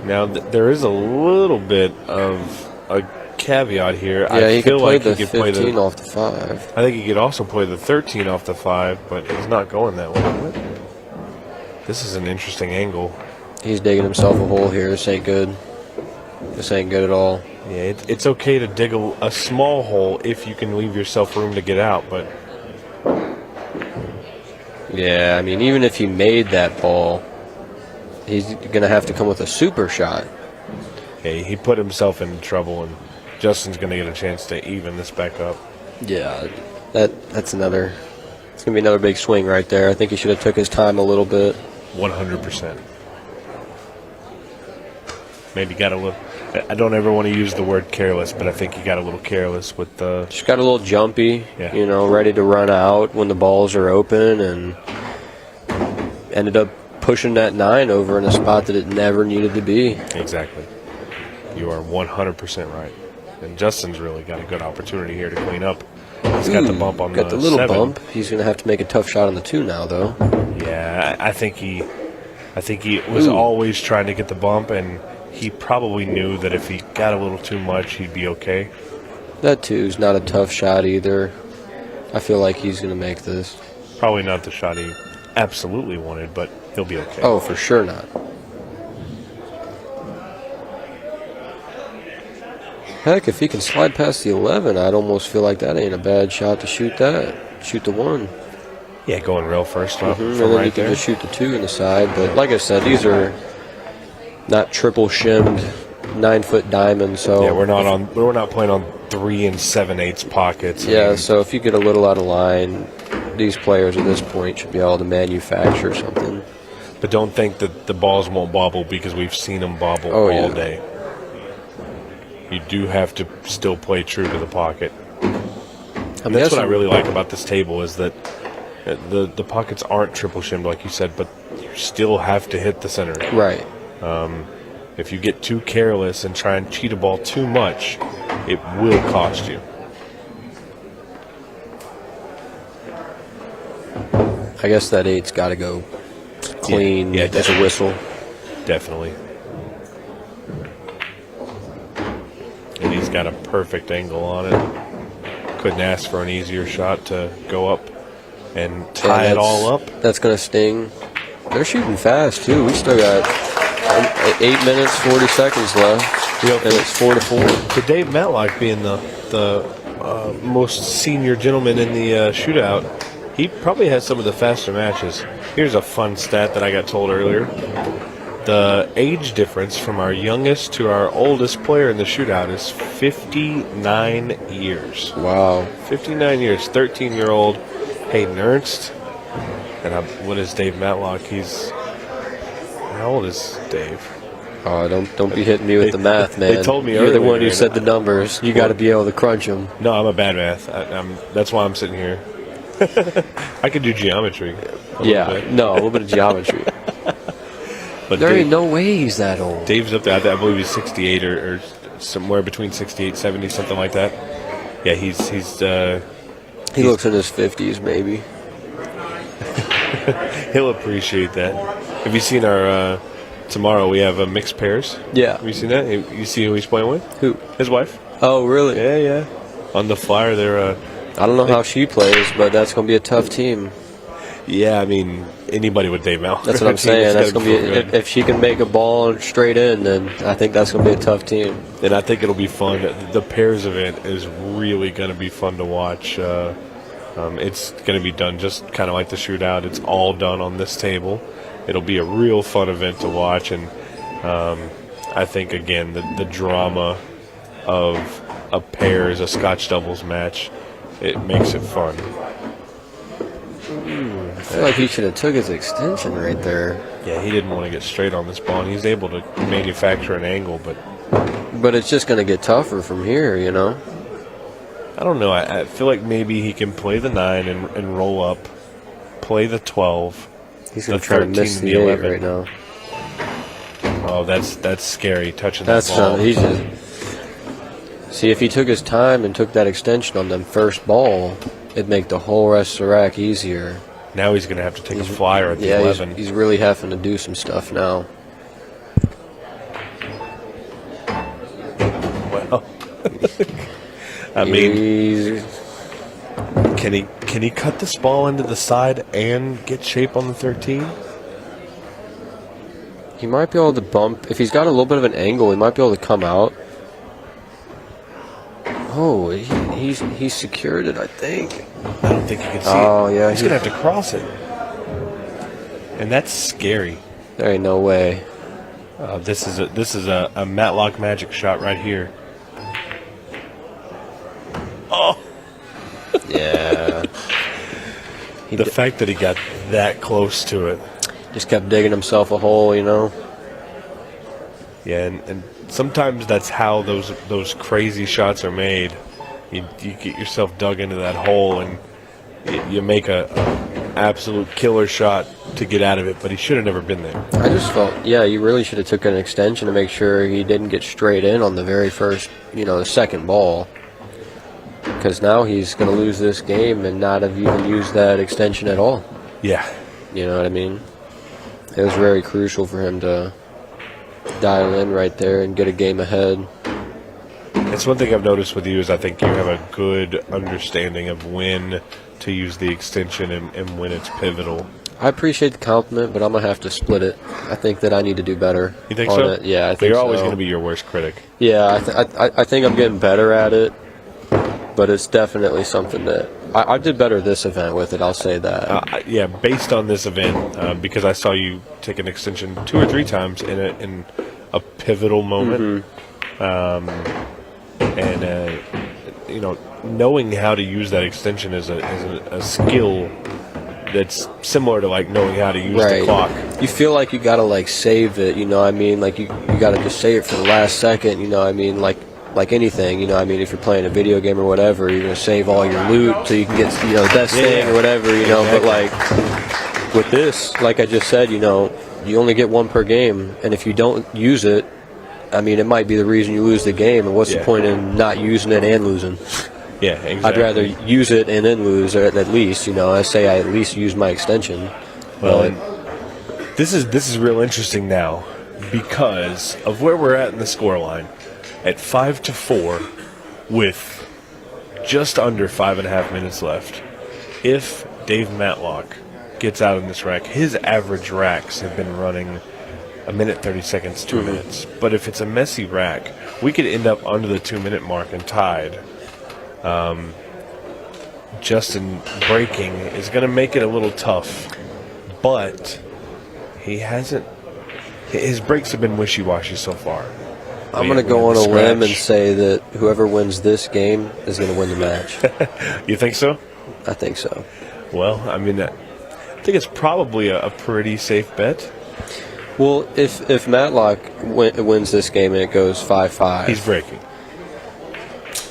Now there is a little bit of a caveat here. Yeah, I feel like he could play the 15 off the 5. I think he could also play the 13 off the 5, but he's not going that way. This is an interesting angle. He's digging himself a hole here. This ain't good. This ain't good at all. Yeah, it's okay to dig a small hole if you can leave yourself room to get out, but... Yeah, I mean, even if he made that ball, he's going to have to come with a super shot. Okay, he put himself in trouble, and Justin's going to get a chance to even this back up. Yeah, that's another... It's going to be another big swing right there. I think he should have took his time a little bit. 100%. Maybe got a little... I don't ever want to use the word careless, but I think he got a little careless with the... Just got a little jumpy, you know, ready to run out when the balls are open, and ended up pushing that 9 over in a spot that it never needed to be. Exactly. You are 100% right. And Justin's really got a good opportunity here to clean up. He's got the bump on the 7. Got the little bump. He's going to have to make a tough shot on the 2 now, though. Yeah, I think he was always trying to get the bump, and he probably knew that if he got a little too much, he'd be okay. That 2's not a tough shot either. I feel like he's going to make this. Probably not the shot he absolutely wanted, but he'll be okay. Oh, for sure not. Heck, if he can slide past the 11, I'd almost feel like that ain't a bad shot to shoot that. Shoot the 1. Yeah, going rail first off from and then right you can there. just shoot the 2 in the side. But like I said, these are not triple shimmed 9-foot diamonds. So yeah, we're not playing on 3 7/8 pockets. Yeah, so if you get a little out of line, these players at this point should be able to manufacture something. But don't think that the balls won't bobble, because we've seen them bobble all day. You do have to still play true to the pocket. And that's what I really like about this table, is that the pockets aren't triple shimmed like you said, but you still have to hit the center. Right. If you get too careless and try and cheat a ball too much, it will cost you. I guess that 8's got to go clean as a whistle. Definitely. And he's got a perfect angle on it. Couldn't ask for an easier shot to go up and tie it all up. That's going to sting. They're shooting fast, too. We still got 8 minutes, 40 seconds left, and it's 4-4. To Dave Matlock being the most senior gentleman in the shootout, he probably has some of the faster matches. Here's a fun stat that I got told earlier. The age difference from our youngest to our oldest player in the shootout is 59 years. Wow. 59 years. 13-year-old Hayden Ernst. And what is Dave Matlock? How old is Dave? Oh, don't be hitting me with the math, man. They told me You're earlier. the one who said the numbers. You got to be able to crunch them. No, I'm a bad math. That's why I'm sitting here. I could do geometry. A little bit of geometry. But there ain't no way he's that old. Dave's up there. I believe he's 68 or somewhere between 68, 70, something like that. Yeah, he looks in his 50s, maybe. He'll appreciate that. Have you seen our tomorrow we have mixed pairs? Yeah. Have you seen that? You see who he's playing with? Who? His wife. Oh, really? Yeah. On the flyer, they're. I don't know how she plays, but that's going to be a tough team. Yeah, I mean, anybody with Dave Malcolm. That's what I'm saying. That's going to be if she can make a ball straight in, then I think that's going to be a tough team. And I think it'll be fun. The pairs event is really going to be fun to watch. It's going to be done just kind of like the shootout. It's all done on this table. It'll be a real fun event to watch, and I think again the drama of a pairs, a Scotch doubles match, it makes it fun. I feel like he should have took his extension right there. Yeah, he didn't want to get straight on this ball, and he's able to manufacture an angle, but it's just going to get tougher from here, you know? I don't know. I feel like maybe he can play the 9 and roll up, play the 12. He's going to try to miss the 8 right now. Oh, that's scary, touching that ball. He's just... See, if he took his time and took that extension on them first ball, it'd make the whole rest of the rack easier. Now he's going to have to take a flyer at the 11. He's really having to do some stuff now. Well, I mean, can he cut this ball into the side and get shape on the 13? He might be able to bump. If he's got a little bit of an angle, he might be able to come out. Oh, he's secured it, I think. I don't think he can see it. Oh, yeah. He's going to have to cross it. And that's scary. There ain't no way. This is a Matlock magic shot right here. Oh. Yeah. The fact that he got that close to it. Just kept digging himself a hole, you know? Yeah, and sometimes that's how those crazy shots are made. You get yourself dug into that hole, and you make a absolute killer shot to get out of it, but he should have never been there. I just felt, you really should have took an extension to make sure he didn't get straight in on the very first, the second ball. Because now he's going to lose this game and not have even used that extension at all. Yeah. You know what I mean? It was very crucial for him to dial in right there and get a game ahead. It's one thing I've noticed with you is I think you have a good understanding of when to use the extension and when it's pivotal. I appreciate the compliment, but I'm going to have to split it. I think that I need to do better. You think so? Yeah, I think so. You're so. always going to be your worst critic. Yeah, I think I'm getting better at it, but it's definitely something that I did better this event with it, I'll say that. Yeah, based on this event, because I saw you take an extension 2 or 3 times in a pivotal moment. Knowing how to use that extension is a skill that's similar to like knowing how to use the clock. You feel like you gotta like save it, you know what I mean? Like you gotta just save it for the last second, you know what I mean? Like anything, you know what I mean? If you're playing a video game or whatever, you're gonna save all your loot so you can get the best thing or whatever, you know. But like with this, like I just said, you only get one per game, and if you don't use it, I mean, it might be the reason you lose the game, and what's the point in not using it and losing? Yeah, exactly. I'd rather use it and then lose, or at least, I say I at least use my extension. Well, this is real interesting now because of where we're at in the scoreline. At 5-4, with just under 5.5 minutes left, if Dave Matlock gets out in this rack, his average racks have been running 1 minute 30 seconds, 2 minutes. But if it's a messy rack, we could end up under the 2-minute mark and tied. Justin breaking is going to make it a little tough, but he hasn't. His breaks have been wishy-washy so far. I'm going to go on a limb and say that whoever wins this game is going to win the match. You think so? I think so. Well, I mean, I think it's probably a pretty safe bet. Well, if Matlock wins this game and it goes 5-5, he's breaking.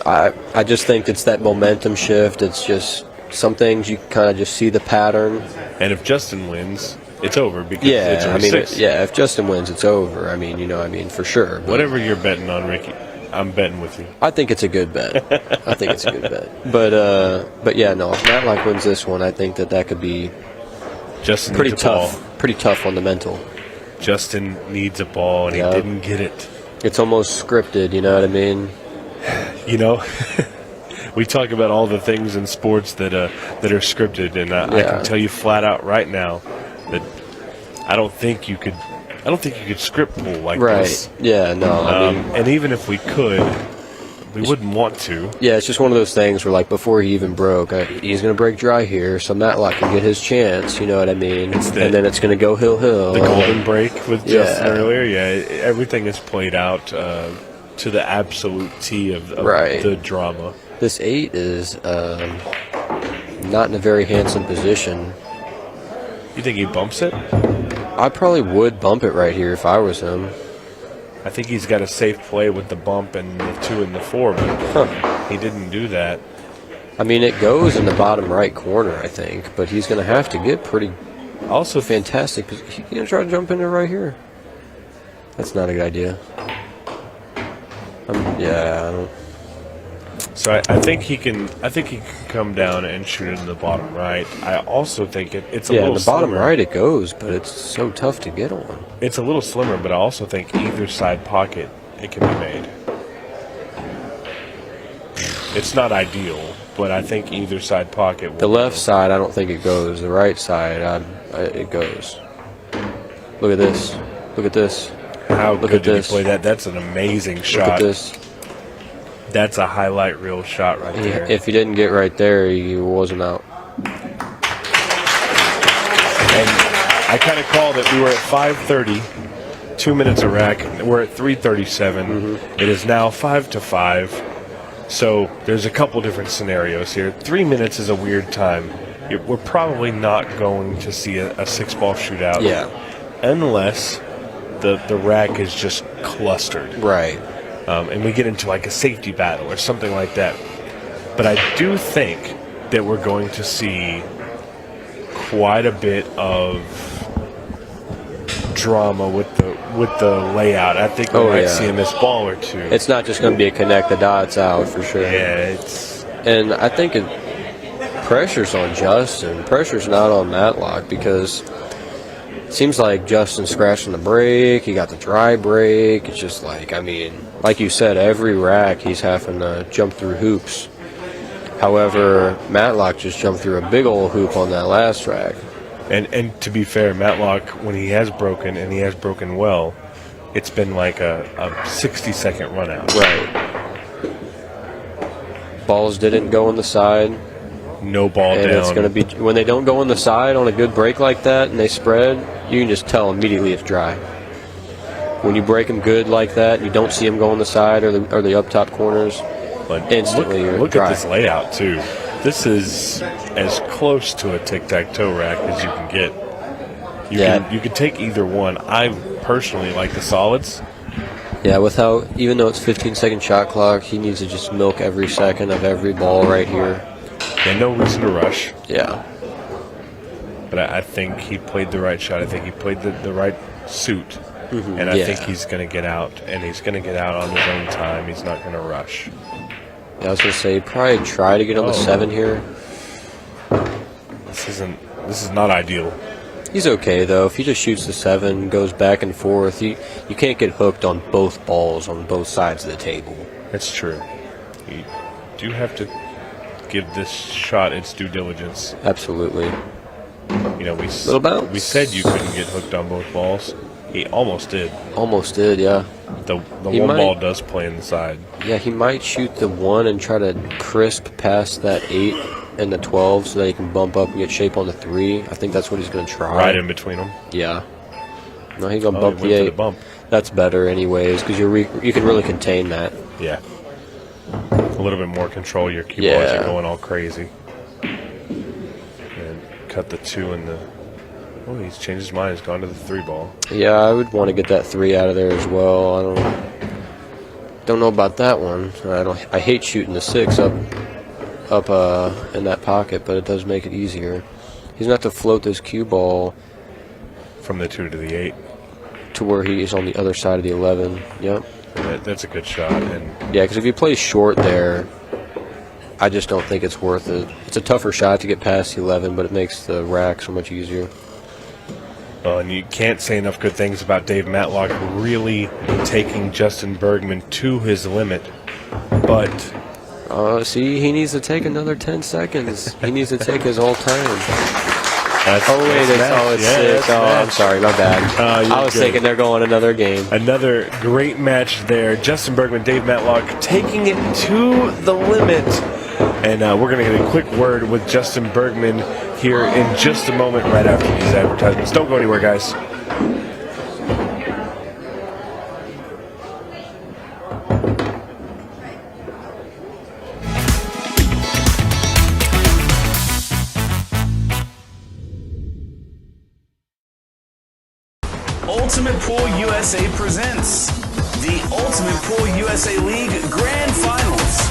I just think it's that momentum shift. It's just some things you kind of just see the pattern. And if Justin wins, it's over because it's over 6. If Justin wins, it's over. I mean, for sure. But whatever you're betting on, Ricky, I'm betting with you. I think it's a good bet. I think it's a good bet. But yeah, no. If Matlock wins this one, I think that could be Justin pretty tough. Pretty tough on the mental. Justin needs a ball, and he didn't get it. It's almost scripted. You know what I mean? You know. We talk about all the things in sports that are scripted, and I can tell you flat out right now that I don't think you could script pull like this. Right. Yeah. No. I mean, and even if we could, we wouldn't want to. Yeah, it's just one of those things where, like, before he even broke, he's going to break dry here, so Matlock can get his chance. You know what I mean? And then it's going to go hill. The golden break with Justin earlier. Yeah, everything is played out to the absolute T of the drama. This 8 is not in a very handsome position. You think he bumps it? I probably would bump it right here if I was him. I think he's got a safe play with the bump and the 2 and the 4, but he didn't do that. I mean, it goes in the bottom right corner, I think, but he's going to have to get pretty also fantastic. He's going to try to jump in there right here. That's not a good idea. I don't. So I think he can. I think he can come down and shoot it in the bottom right. I also think it's a little in the bottom slimmer. right it goes, but it's so tough to get on. It's a little slimmer, but I also think either side pocket it can be made. It's not ideal, but I think either side pocket will The left side, I don't think it goes. The right side, it goes. Look at this. Look at this. How good did he play that? That's an amazing shot. Look at this. That's a highlight reel shot right there. If he didn't get right there, he wasn't out. And I kind of called it. We were at 5:30, 2 minutes a rack. We're at 3:37. It is now 5-5. So there's a couple different scenarios here. 3 minutes is a weird time. We're probably not going to see a 6-ball shootout. Yeah. Unless the rack is just clustered. Right. And we get into like a safety battle or something like that. But I do think that we're going to see quite a bit of drama with the layout. I think we might see a missed ball or two. It's not just going to be a connect the dots out for sure. Yeah, and I think pressure's on Justin. Pressure's not on Matlock because it seems like Justin's scratching the break. He got the dry break. It's just like, I mean, like you said, every rack he's having to jump through hoops. However, Matlock just jumped through a big old hoop on that last rack. And to be fair, Matlock, when he has broken, and he has broken well, it's been like a 60-second run out. Right. Balls didn't go on the side. No ball and down. It's going to be when they don't go on the side on a good break like that and they spread, you can just tell immediately it's dry. When you break them good like that, you don't see them go on the side or the up top corners. But instantly you're look dry. at this layout too. This is as close to a tic-tac-toe rack as you can get. You can take either one. I personally like the solids. Yeah, even though it's 15-second shot clock, he needs to just milk every second of every ball right here. And no reason to rush. Yeah. But I think he played the right shot. I think he played the right suit. And I think he's going to get out. And he's going to get out on his own time. He's not going to rush. Yeah, I was going to say, probably try to get on the 7 here. This is not ideal. He's okay, though. If he just shoots the 7, goes back and forth, you can't get hooked on both balls on both sides of the table. That's true. You do have to give this shot its due diligence. Absolutely. You know, we said you couldn't get hooked on both balls. He almost did. Almost did, yeah. The one ball does play in the side. Yeah, he might shoot the 1 and try to crisp past that 8. and the 12 so that he can bump up and get shape on the 3. I think that's what he's going to try. Right in between them. Yeah. No, he's going to bump he the went 8. for the bump. That's better anyways because you can really contain that. Yeah. A little bit more control. Your cue ball isn't going all crazy. And cut the 2 and the... Oh, he's changed his mind. He's gone to the 3 ball. Yeah, I would want to get that 3 out of there as well. I don't know about that one. I hate shooting the 6 up in that pocket, but it does make it easier. He's going to have to float this cue ball from the 2 to the 8 to where he is on the other side of the 11. Yep. That's a good shot. And yeah, because if you play short there, I just don't think it's worth it. It's a tougher shot to get past the 11, but it makes the rack so much easier. Well, and you can't say enough good things about Dave Matlock really taking Justin Bergman to his limit. But see, he needs to take another 10 seconds. He needs to take his all time. It's 6. Oh, I'm sorry, my bad. I was thinking they're going another game. Another great match there. Justin Bergman, Dave Matlock taking it to the limit. And we're going to get a quick word with Justin Bergman here in just a moment right after these advertisements. Don't go anywhere, guys. Ultimate Pool USA presents the Ultimate Pool USA League Grand Finals.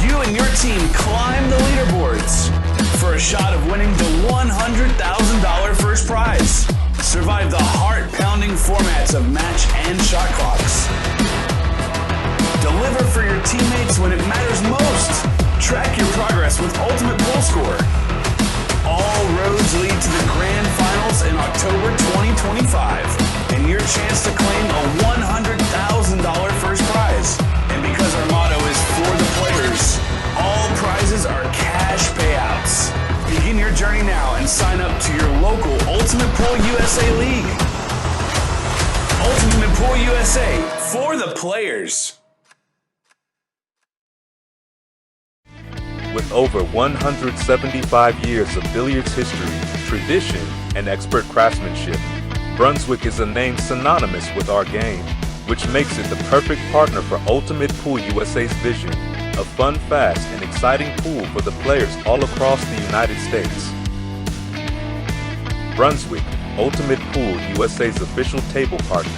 You and your team climb the leaderboards for a shot of winning the $100,000 first prize. Survive the heart-pounding formats of match and shot clocks. Deliver for your teammates when it matters most. Track your progress with Ultimate Pool Score. All roads lead to the Grand Finals in October 2025, and your chance to claim a $100,000 first prize. And because our motto is for the players, all prizes are cash payouts. Begin your journey now and sign up to your local Ultimate Pool USA League. Ultimate Pool USA, for the players. With over 175 years of billiards history, tradition, and expert craftsmanship, Brunswick is a name synonymous with our game, which makes it the perfect partner for Ultimate Pool USA's vision, a fun, fast, and exciting pool for the players all across the United States. Brunswick, Ultimate Pool USA's official table partner.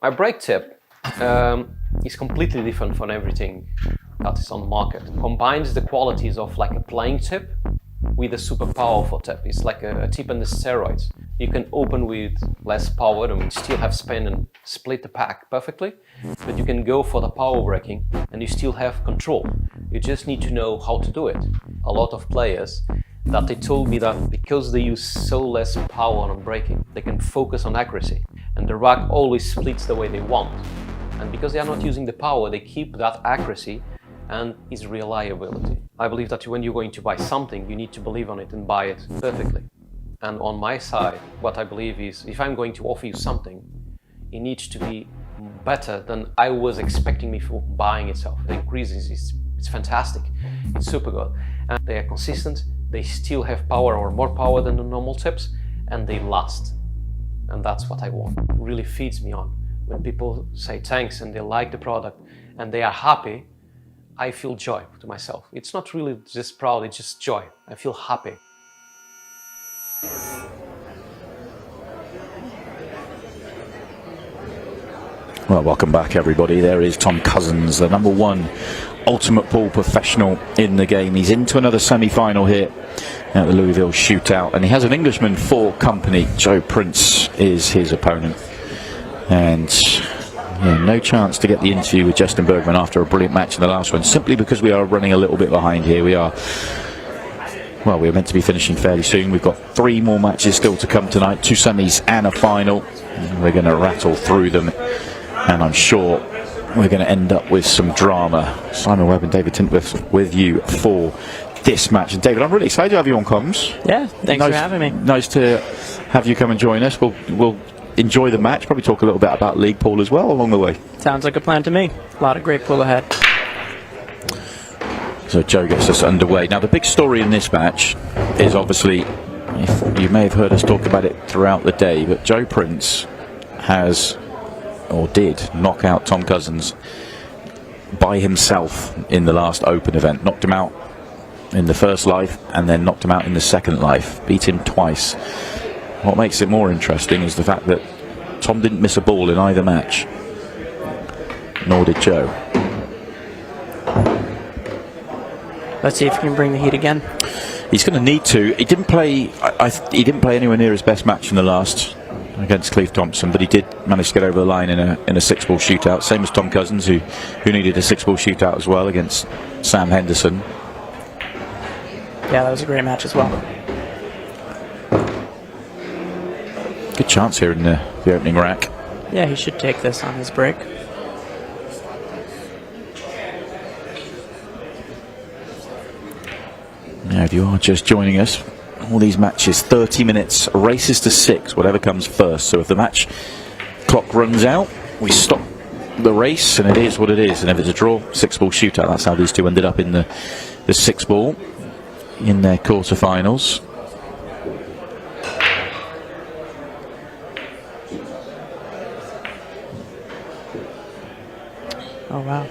my break tip is completely different from everything that is on the market. It combines the qualities of like a playing tip with a super powerful tip. It's like a tip on the steroids. You can open with less power and still have spin and split the pack perfectly, but you can go for the power breaking and you still have control. You just need to know how to do it. A lot of players that they told me that because they use so less power on breaking, they can focus on accuracy and the rack always splits the way they want. And because they are not using the power, they keep that accuracy and its reliability. I believe that when you're going to buy something, you need to believe on it and buy it perfectly. And on my side, what I believe is, if I'm going to offer you something, it needs to be better than I was expecting me for buying itself. The increases, it's fantastic, it's super good. And they are consistent, they still have power or more power than the normal tips, and they last. And that's what I want. It really feeds me on. When people say thanks and they like the product and they are happy, I feel joy to myself. It's not really just proud, it's just joy. I feel happy. Well, welcome back, everybody. There is Tom Cousins, the #1 ultimate pool professional in the game. He's into another semi-final here at the Louisville Shootout, and he has an Englishman for company. Joe Prince is his opponent, and yeah, no chance to get the interview with Justin Bergman after a brilliant match in the last one, simply because we are running a little bit behind here. We're meant to be finishing fairly soon. We've got 3 more matches still to come tonight, 2 semis and a final. And we're going to rattle through them, and I'm sure we're going to end up with some drama. Simon Webb and David Tintworth with you for this match. And David, I'm really excited to have you on comms. Yeah, thanks for having me. Nice to have you come and join us. We'll enjoy the match, probably talk a little bit about league pool as well along the way. Sounds like a plan to me. A lot of great pool ahead. So Joe gets us underway. Now the big story in this match is obviously, you may have heard us talk about it throughout the day, but Joe Prince has, or did, knock out Tom Cousins by himself in the last Open event. Knocked him out in the first life and then knocked him out in the second life. Beat him twice. What makes it more interesting is the fact that Tom didn't miss a ball in either match, nor did Joe. Let's see if he can bring the heat again. He's going to need to. He didn't play. He didn't play anywhere near his best match in the last against Cleve Thompson, but he did manage to get over the line in a 6-ball shootout. Same as Tom Cousins, who needed a 6-ball shootout as well against Sam Henderson. Yeah, that was a great match as well. Good chance here in the opening rack. Yeah, he should take this on his break. Now, if you are just joining us, all these matches, 30 minutes, races to 6, whatever comes first. So if the match clock runs out, we stop the race, and it is what it is. And if it's a draw, 6-ball shootout. That's how these two ended up in the 6-ball in their quarterfinals. Oh, wow.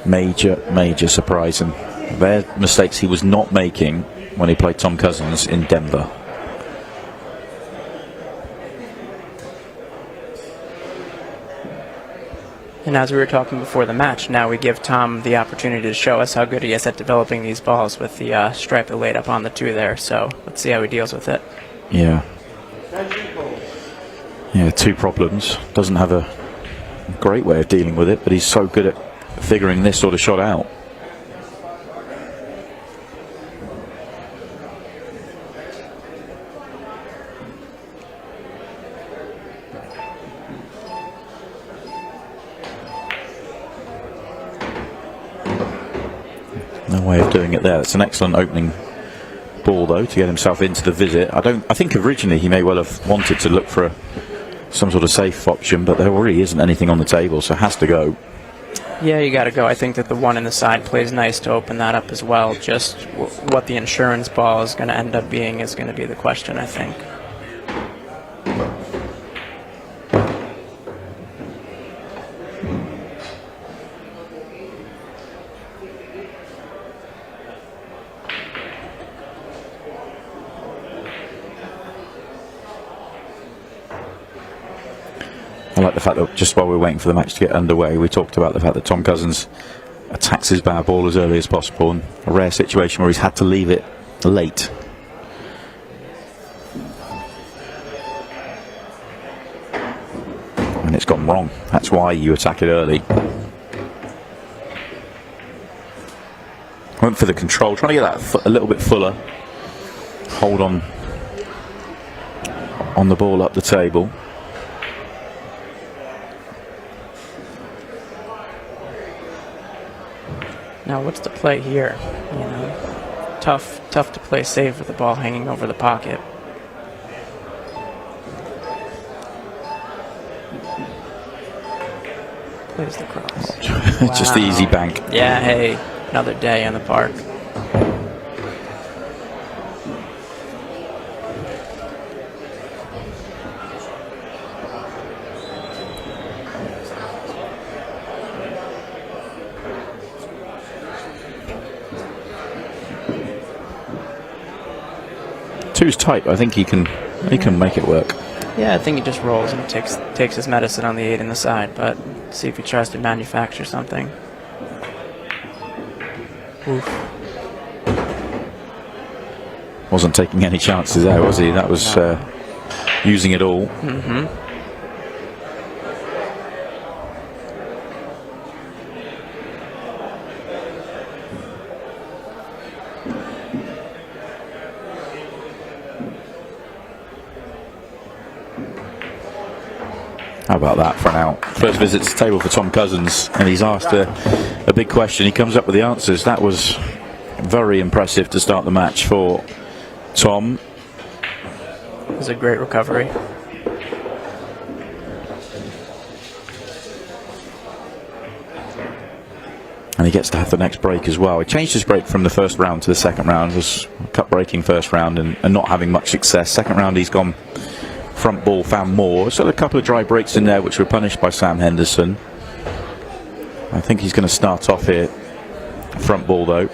Major surprise, and they're mistakes he was not making when he played Tom Cousins in Denver. And as we were talking before the match, now we give Tom the opportunity to show us how good he is at developing these balls with the stripe that laid up on the 2 there. So let's see how he deals with it. Yeah, 2 problems. Doesn't have a great way of dealing with it, but he's so good at figuring this sort of shot out. No way of doing it there. It's an excellent opening ball, though, to get himself into the visit. I think originally he may well have wanted to look for some sort of safe option, but there really isn't anything on the table, so it has to go. Yeah, you got to go. I think that the one in the side plays nice to open that up as well. Just what the insurance ball is going to end up being is going to be the question, I think. like the fact that just while we were waiting for the match to get underway, we talked about the fact that Tom Cousins attacks his bad ball as early as possible, and a rare situation where he's had to leave it late. And it's gone wrong. That's why you attack it early. Went for the control, trying to get that a little bit fuller. Hold on the ball up the table. Now, what's the play here? You know, tough to play safe with the ball hanging over the pocket. Plays the cross. Just the easy bank. Yeah, hey, another day in the park. Two's tight, but I think he can make it work. Yeah, I think he just rolls and takes his medicine on the 8 in the side, but see if he tries to manufacture something. Oof. Wasn't taking any chances there, was he? That was using it all. Mm-hmm. How about that for an out? First visit to the table for Tom Cousins, and he's asked a big question. He comes up with the answers. That was very impressive to start the match for Tom. It was a great recovery. And he gets to have the next break as well. He changed his break from the first round to the second round. Was cut breaking first round and not having much success. Second round he's gone front ball, found more. So a couple of dry breaks in there which were punished by Sam Henderson. I think he's going to start off here front ball though.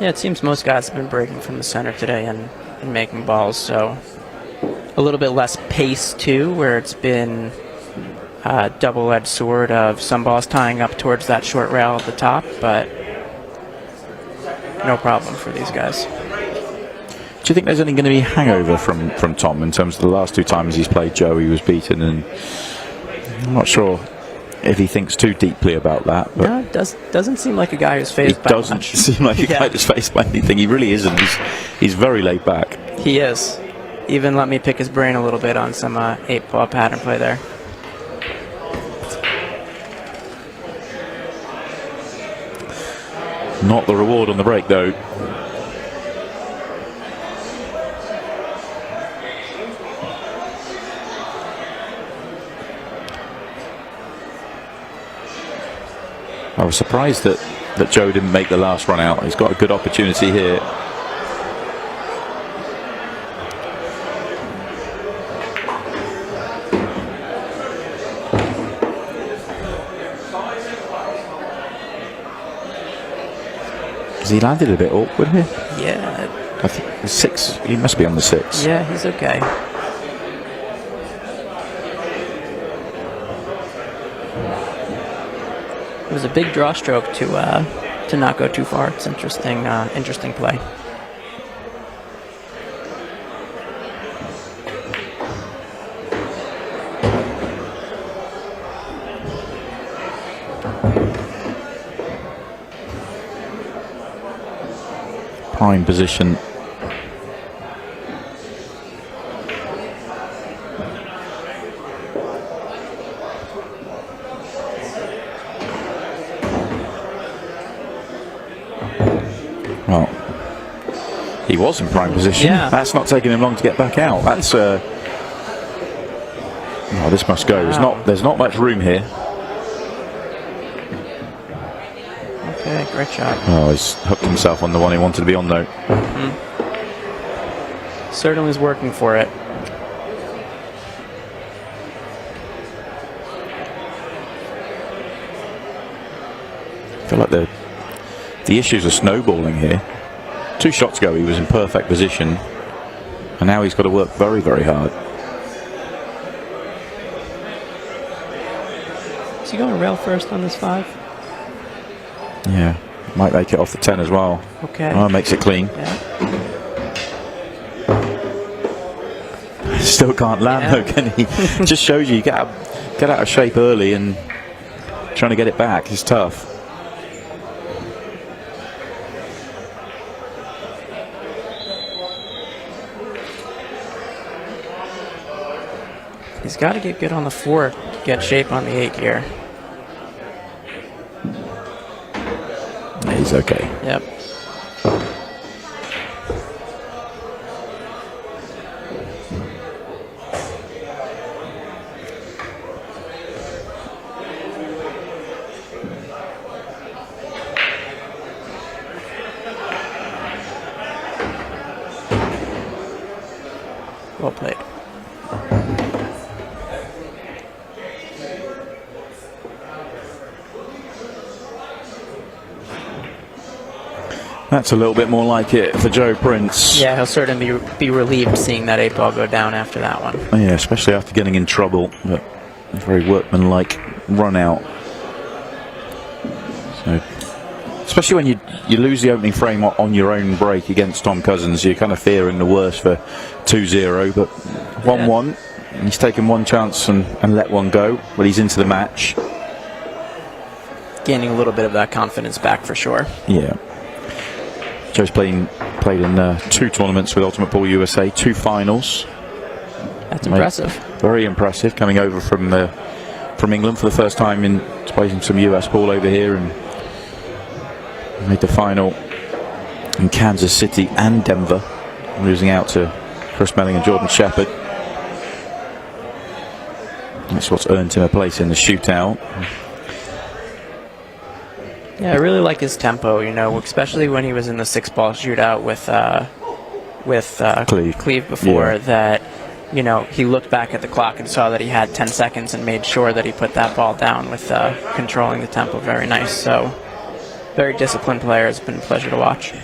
Yeah, it seems most guys have been breaking from the center today and making balls, so a little bit less pace too, where it's been a double-edged sword of some balls tying up towards that short rail at the top, but no problem for these guys. Do you think there's any going to be a hangover from Tom in terms of the last two times he's played Joe, he was beaten, and I'm not sure if he thinks too deeply about that. But no, it doesn't seem like a guy who's phased by much. He doesn't seem like a guy that's phased by anything. He really isn't. He's very laid back. He is. Even let me pick his brain a little bit on some 8-ball pattern play there. Not the reward on the break though. I was surprised that Joe didn't make the last run out. He's got a good opportunity here. Has he landed a bit awkward here? Yeah. I think the 6. He must be on the 6. Yeah, he's okay. It was a big draw stroke to not go too far. It's interesting play. Prime position. Well, he was in prime position. Yeah. That's not taking him long to get back out. That's oh, this must go. There's not much room here. Okay, great shot. Oh, he's hooked himself on the one he wanted to be on though. Mm-hmm. Certainly is working for it. I feel like the issues are snowballing here. 2 shots ago he was in perfect position, and now he's got to work very, very hard. Is he going rail first on this 5? Yeah, might make it off the 10 as well. Okay. Oh, makes it clean. Yeah. Still can't land though, can he? Just shows you get out of shape early, and trying to get it back is tough. He's got to get good on the 4 to get shape on the 8 gear. He's okay. Yep. Well played. That's a little bit more like it for Joe Prince. Yeah, he'll certainly be relieved seeing that 8 ball go down after that one. Yeah, especially after getting in trouble. But a very workmanlike run out. So, especially when you lose the opening frame on your own break against Tom Cousins, you're kind of fearing the worst for 2-0. But 1-1, he's taken one chance and let one go. But he's into the match. Gaining a little bit of that confidence back for sure. Yeah. Joe's played in 2 tournaments with Ultimate Pool USA, 2 finals. That's impressive. Very impressive, coming over from England for the first time in playing some US pool over here, and made the final in Kansas City and Denver, losing out to Chris Melling and Jordan Shepard. That's what's earned him a place in the shootout. Yeah, I really like his tempo, you know, especially when he was in the 6-ball shootout with Cleve before, that, you know, he looked back at the clock and saw that he had 10 seconds and made sure that he put that ball down with controlling the tempo very nice. So, very disciplined player. It's been a pleasure to watch.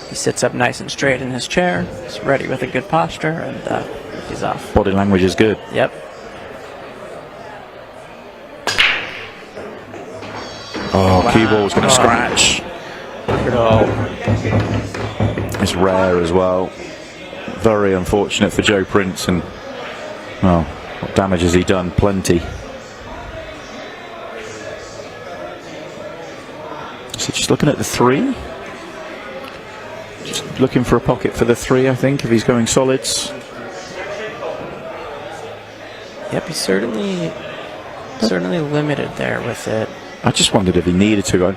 He sits up nice and straight in his chair. He's ready with a good posture, and he's off. Body language is good. Yep. Oh, wow. Cue ball's going to scratch. It's rare as well. Very unfortunate for Joe Prince, and well, what damage has he done? Plenty. So just looking at the 3. Just looking for a pocket for the 3, I think, if he's going solids. Yep, he's certainly limited there with it. I just wondered if he needed to. I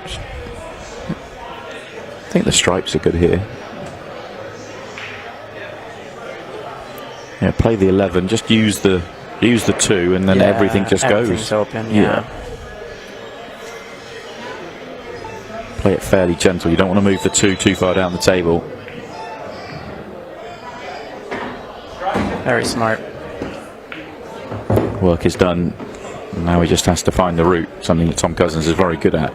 think the stripes are good here. Yeah, play the 11. Just use the 2, and then everything just everything's goes. Open, yeah. Play it fairly gentle. You don't want to move the 2 too far down the table. Very smart. Work is done. Now he just has to find the route, something that Tom Cousins is very good at.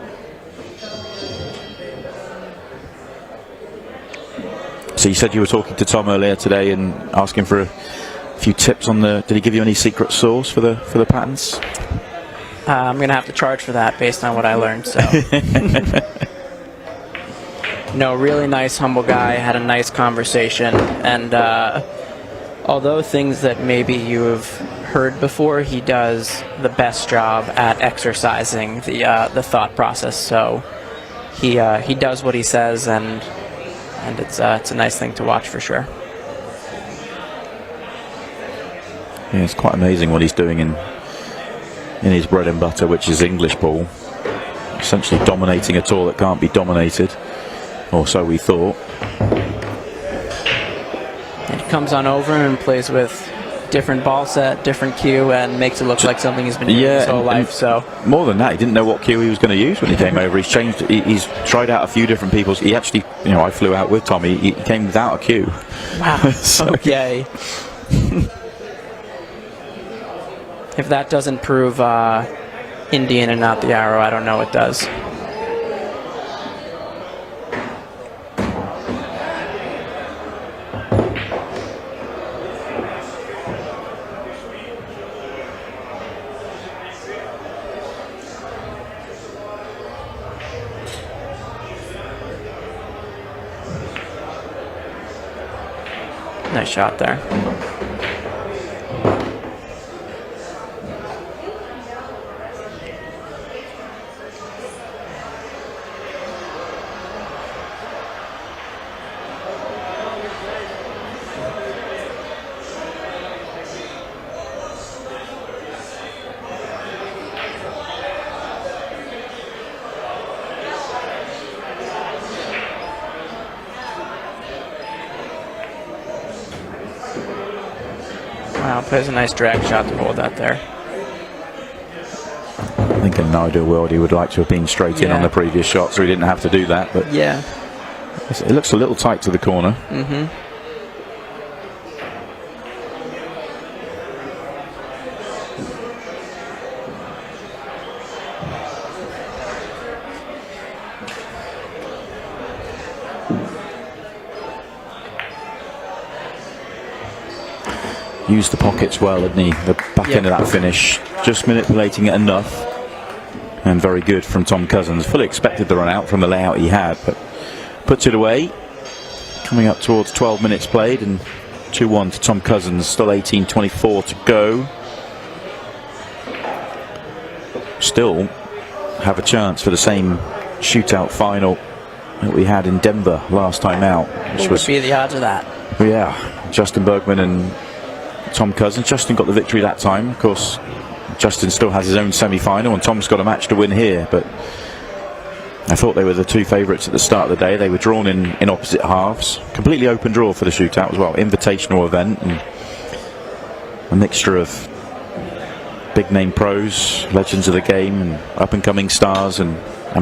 So you said you were talking to Tom earlier today and asking for a few tips on the. Did he give you any secret sauce for the patterns? I'm gonna have to charge for that based on what I learned. So, no, really nice, humble guy. Had a nice conversation, and although things that maybe you have heard before, he does the best job at exercising the thought process. So he does what he says, and it's a nice thing to watch for sure. Yeah, it's quite amazing what he's doing in his bread and butter, which is English pool. Essentially dominating a tour that can't be dominated, or so we thought. And he comes on over and plays with different ball set, different cue, and makes it look like something he's been doing his whole life. So more than that, he didn't know what cue he was going to use when he came over. He's changed. He's tried out a few different people's. He actually, I flew out with Tommy. He came without a cue. Wow. Okay. If that doesn't prove Indian and not the arrow, I don't know what does. Nice shot there. Wow, plays a nice drag shot to hold that there. I think in an ideal world he would like to have been straight in on the previous shot, so he didn't have to do that. But yeah, it looks a little tight to the corner. Mm-hmm. Used the pockets well, didn't he? The back end of that finish, just manipulating it enough. And very good from Tom Cousins. Fully expected the run out from the layout he had, but puts it away. Coming up towards 12 minutes played, and 2-1 to Tom Cousins. Still 18:24 to go. Still have a chance for the same shootout final that we had in Denver last time out. What would be the odds of that? Yeah, Justin Bergman and Tom Cousins. Justin got the victory that time. Of course, Justin still has his own semi-final, and Tom's got a match to win here. But I thought they were the two favourites at the start of the day. They were drawn in opposite halves. Completely open draw for the shootout as well. Invitational event, and a mixture of big-name pros, legends of the game, and up-and-coming stars, and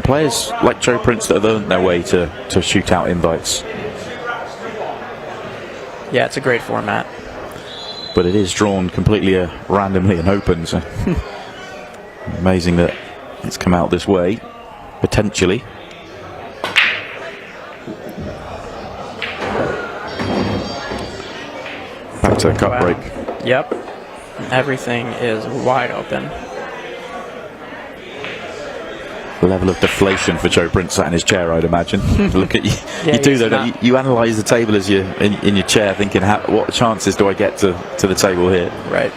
players like Joe Prince that have earned their way to shootout invites. Yeah, it's a great format. But it is drawn completely randomly and open, so amazing that it's come out this way, potentially. Back to the cup break. Yep. Everything is wide open. Level of deflation for Joe Prince sat in his chair, I'd imagine. Look at you. Yeah, You do though. Don't you, you analyse the table as you're in your chair, thinking, what chances do I get to the table here? Right.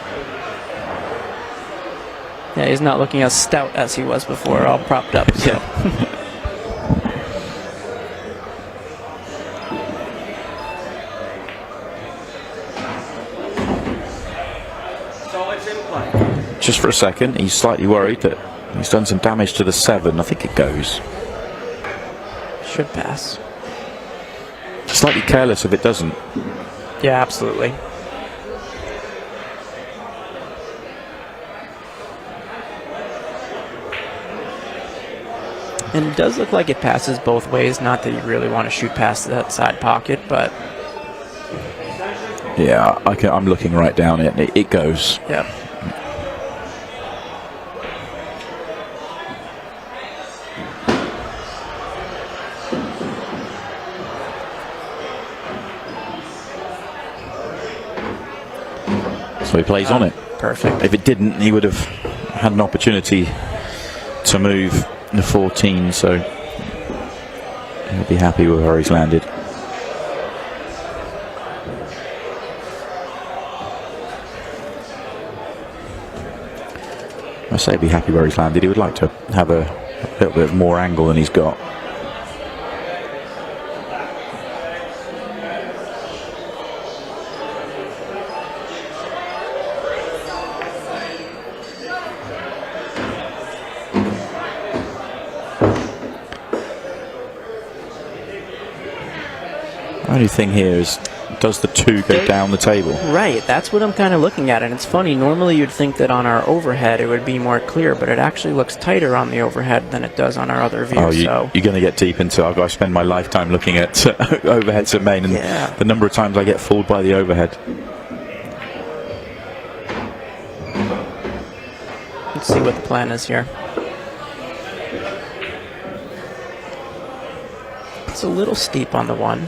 Yeah, he's not looking as stout as he was before, all propped up. So. Yeah. Just for a second, he's slightly worried that he's done some damage to the 7. I think it goes. Should pass. Slightly careless if it doesn't. Yeah, absolutely. And it does look like it passes both ways. Not that you really want to shoot past that side pocket, but yeah, I'm looking right down it. It goes. Yeah. So he plays on it. Perfect. If it didn't, he would have had an opportunity to move the 14, so he'll be happy with where he's landed. I say he'd be happy where he's landed. He would like to have a little bit more angle than he's got. Only thing here is, does the 2 go down the table? Right, that's what I'm kind of looking at. And it's funny, normally you'd think that on our overhead it would be more clear, but it actually looks tighter on the overhead than it does on our other view. Oh, so you're going to get deep into it. I spend my lifetime looking at overheads at Maine, and the number of times I get fooled by the overhead. Let's see what the plan is here. It's a little steep on the 1.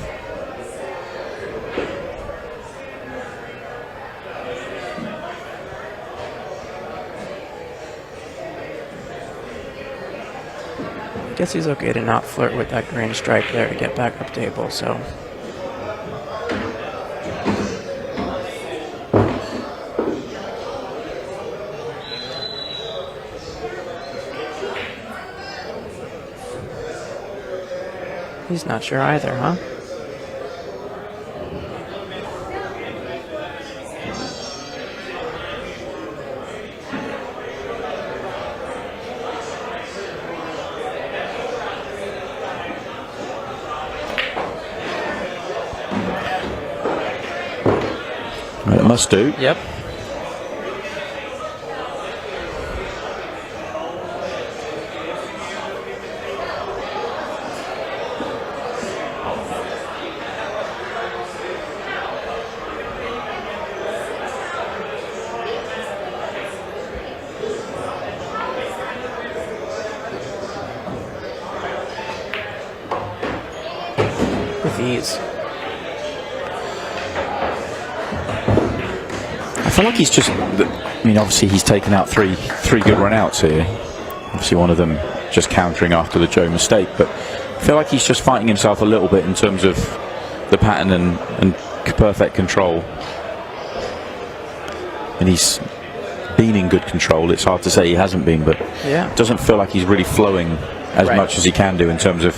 I guess he's okay to not flirt with that green stripe there to get back up table, so. He's not sure either, huh? It must do. Yep. With ease. I feel like he's just. I mean, obviously he's taken out three good run-outs here. Obviously one of them just countering after the Joe mistake, but I feel like he's just fighting himself a little bit in terms of the pattern and perfect control. And he's been in good control. It's hard to say he hasn't been, but yeah, it doesn't feel like he's really flowing as much as he can do in terms of.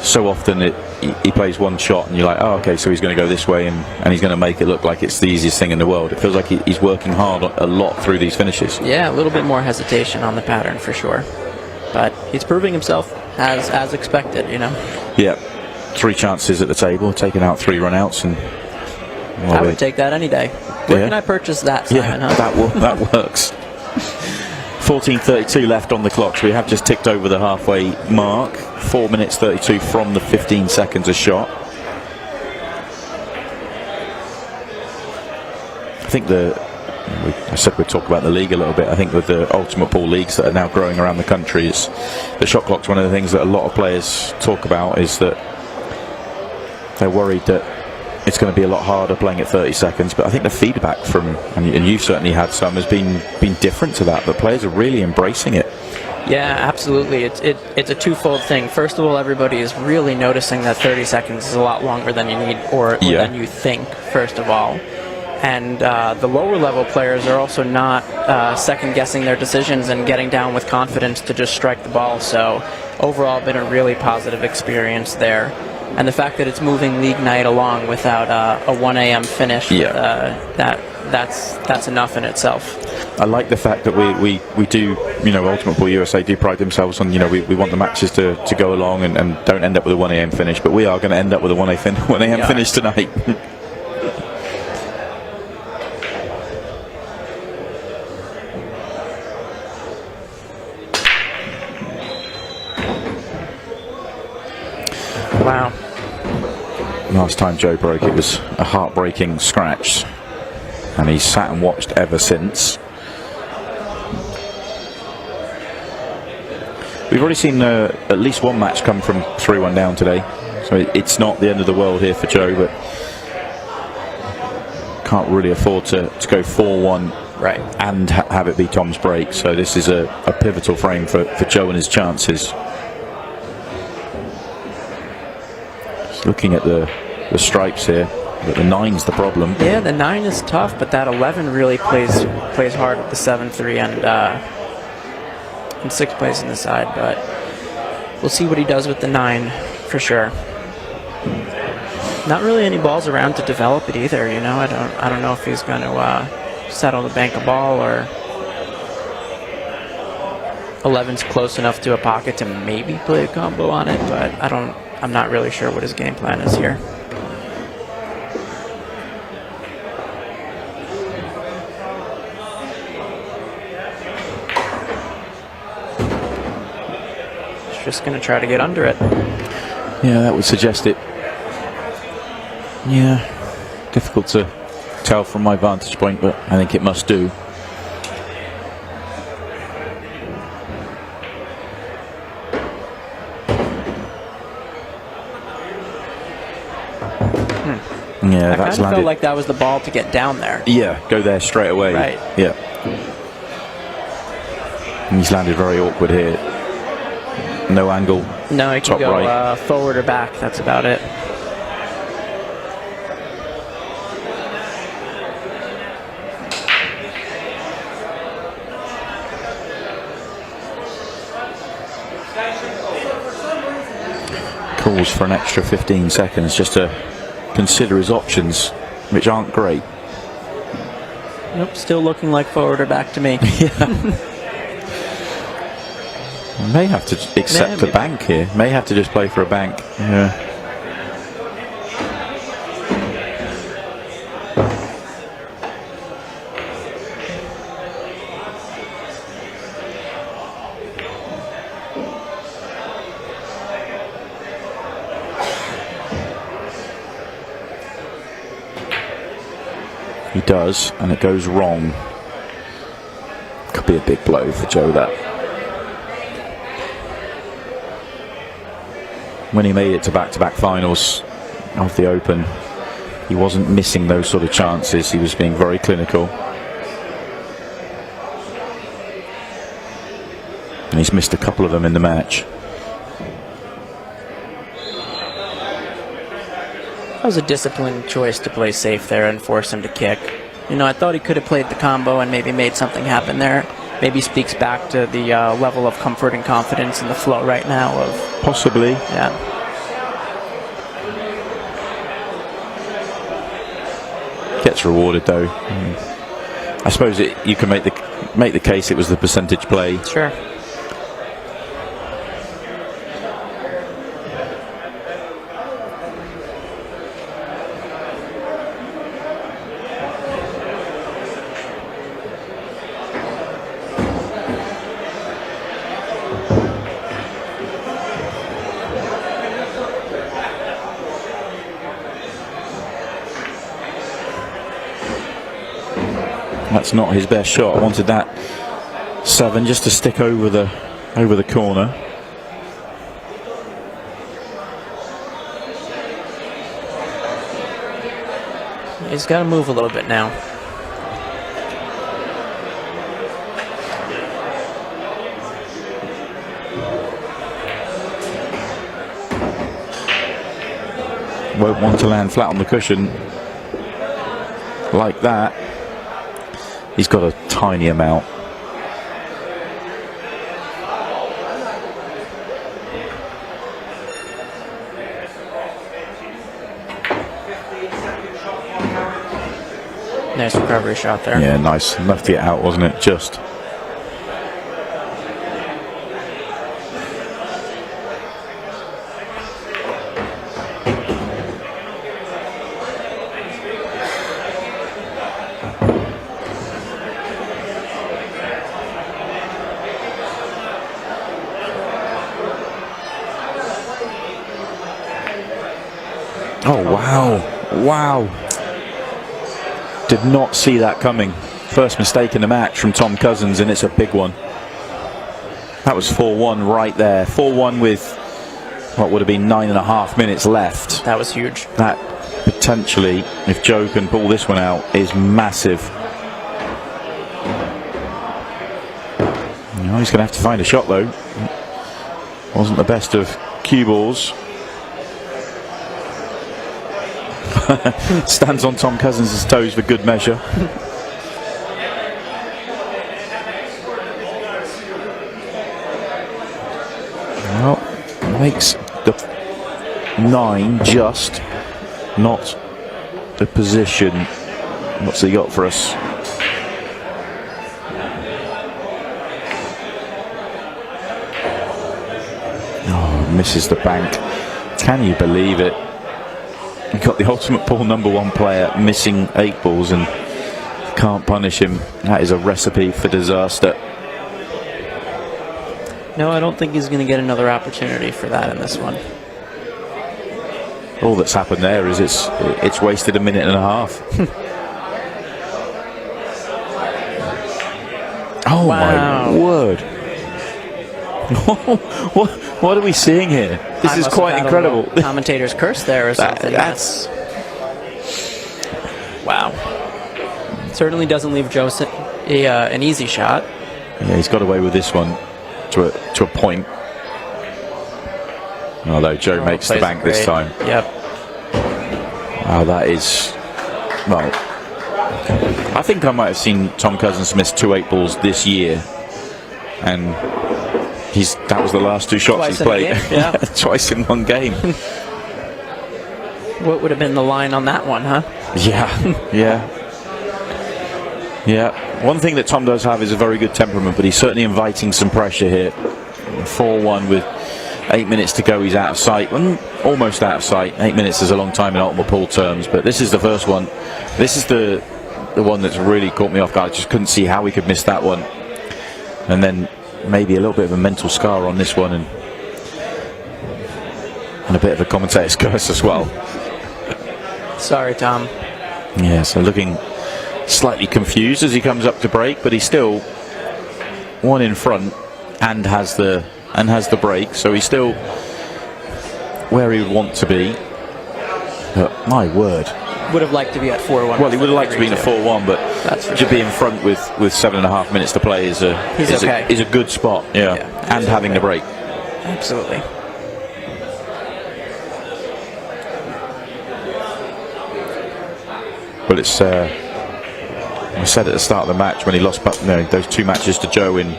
So often he plays one shot and you're like, oh, okay, so he's going to go this way and he's going to make it look like it's the easiest thing in the world. It feels like he's working hard a lot through these finishes. Yeah, a little bit more hesitation on the pattern for sure. But he's proving himself as expected, you know. Yeah, 3 chances at the table, taking out 3 run-outs. And I would take that any day. Where can I purchase that, Simon? Yeah, that works. 14:32 left on the clock, so we have just ticked over the halfway mark. 4 minutes 32 from the 15 seconds a shot. I think I said we'd talk about the league a little bit. I think with the Ultimate Pool leagues that are now growing around the country, is the shot clock's one of the things that a lot of players talk about, is that they're worried that it's going to be a lot harder playing at 30 seconds, but I think the feedback from, and you've certainly had some, has been different to that. But players are really embracing it. Yeah, absolutely. It's a twofold thing. First of all, everybody is really noticing that 30 seconds is a lot longer than you need or than you think, first of all. And the lower level players are also not second guessing their decisions and getting down with confidence to just strike the ball. So overall, been a really positive experience there. And the fact that it's moving league night along without a 1 a.m. finish, that's enough in itself. I like the fact that we do, Ultimate Pool USA do pride themselves on, we want the matches to go along and don't end up with a 1 a.m. finish, but we are going to end up with a 1 a.m. finish tonight. Wow. Last time Joe broke, it was a heartbreaking scratch, and he's sat and watched ever since. We've already seen at least one match come from 3-1 down today, so it's not the end of the world here for Joe, but can't really afford to go 4-1 and have it be Tom's break. So this is a pivotal frame for Joe and his chances. Looking at the stripes here, but the 9's the problem. Yeah, the 9 is tough, but that 11 really plays hard with the 7-3 and 6 plays in the side. But we'll see what he does with the 9 for sure. Not really any balls around to develop it either. I don't know if he's going to settle the bank a ball, or 11's close enough to a pocket to maybe play a combo on it, but I'm not really sure what his game plan is here. He's just going to try to get under it. Yeah, that would suggest it. Yeah, difficult to tell from my vantage point, but I think it must do. Yeah, I kind of felt like that was the ball to get down there. Yeah, go there straight away. Right. Yeah. And he's landed very awkward here. No angle. No, he can go forward or back. That's about it. calls for an extra 15 seconds just to consider his options, which aren't great. Nope, still looking like forward or back to me. May have to accept a bank here. May have to just play for a bank. Yeah. He does, and it goes wrong. Could be a big blow for Joe, that. When he made it to back-to-back finals of the Open, he wasn't missing those sort of chances. He was being very clinical. And he's missed a couple of them in the match. That was a disciplined choice to play safe there and force him to kick. You know, I thought he could have played the combo and maybe made something happen there. Maybe speaks back to the level of comfort and confidence in the flow right now of... Possibly. Yeah. Gets rewarded though. I suppose you can make the case it was the percentage play. Sure. That's not his best shot. I wanted that 7 just to stick over the corner. He's got to move a little bit now. Won't want to land flat on the cushion like that. He's got a tiny amount. Nice recovery shot there. Yeah, nice. Enough to get out, wasn't it? Just. Oh, wow. Wow. Did not see that coming. First mistake in the match from Tom Cousins, and it's a big one. That was 4-1 right there. 4-1 with what would have been 9.5 minutes left. That was huge. That potentially, if Joe can pull this one out, is massive. You know, he's going to have to find a shot though. Wasn't the best of cue balls. Stands on Tom Cousins' toes for good measure. Well, makes the 9 just, not the position. What's he got for us? Oh, misses the bank. Can you believe it? You've got the ultimate pool #1 player missing 8 balls and can't punish him. That is a recipe for disaster. No, I don't think he's going to get another opportunity for that in this one. All that's happened there is it's wasted a minute and a half. Oh wow. My word. What are we seeing here? This is quite incredible. Commentator's curse there or something. That's wow. Certainly doesn't leave Joe an easy shot. Yeah, he's got away with this one to a point. Although Joe makes the bank this time. Yep. Wow, that is, well, I think I might have seen Tom Cousins miss 2 8 balls this year, and that was the last 2 shots Twice he's in a played. game, yeah. Twice in one game. What would have been the line on that one, huh? Yeah. One thing that Tom does have is a very good temperament, but he's certainly inviting some pressure here. 4-1 with 8 minutes to go. He's out of sight. Almost out of sight. 8 minutes is a long time in ultimate pool terms, but this is the first one. This is the one that's really caught me off guard. I just couldn't see how he could miss that one. And then maybe a little bit of a mental scar on this one, and a bit of a commentator's curse as well. Sorry, Tom. Yeah, so looking slightly confused as he comes up to break, but he's still 1 in front and has the break, so he's still where he would want to be. But my word. Would have liked to be at 4-1. Well, he would have liked to be in a 4-1, but to be in front with 7.5 minutes to play is a good spot. Yeah, and having the break. Absolutely. Well, it's I said at the start of the match when he lost those 2 matches to Joe in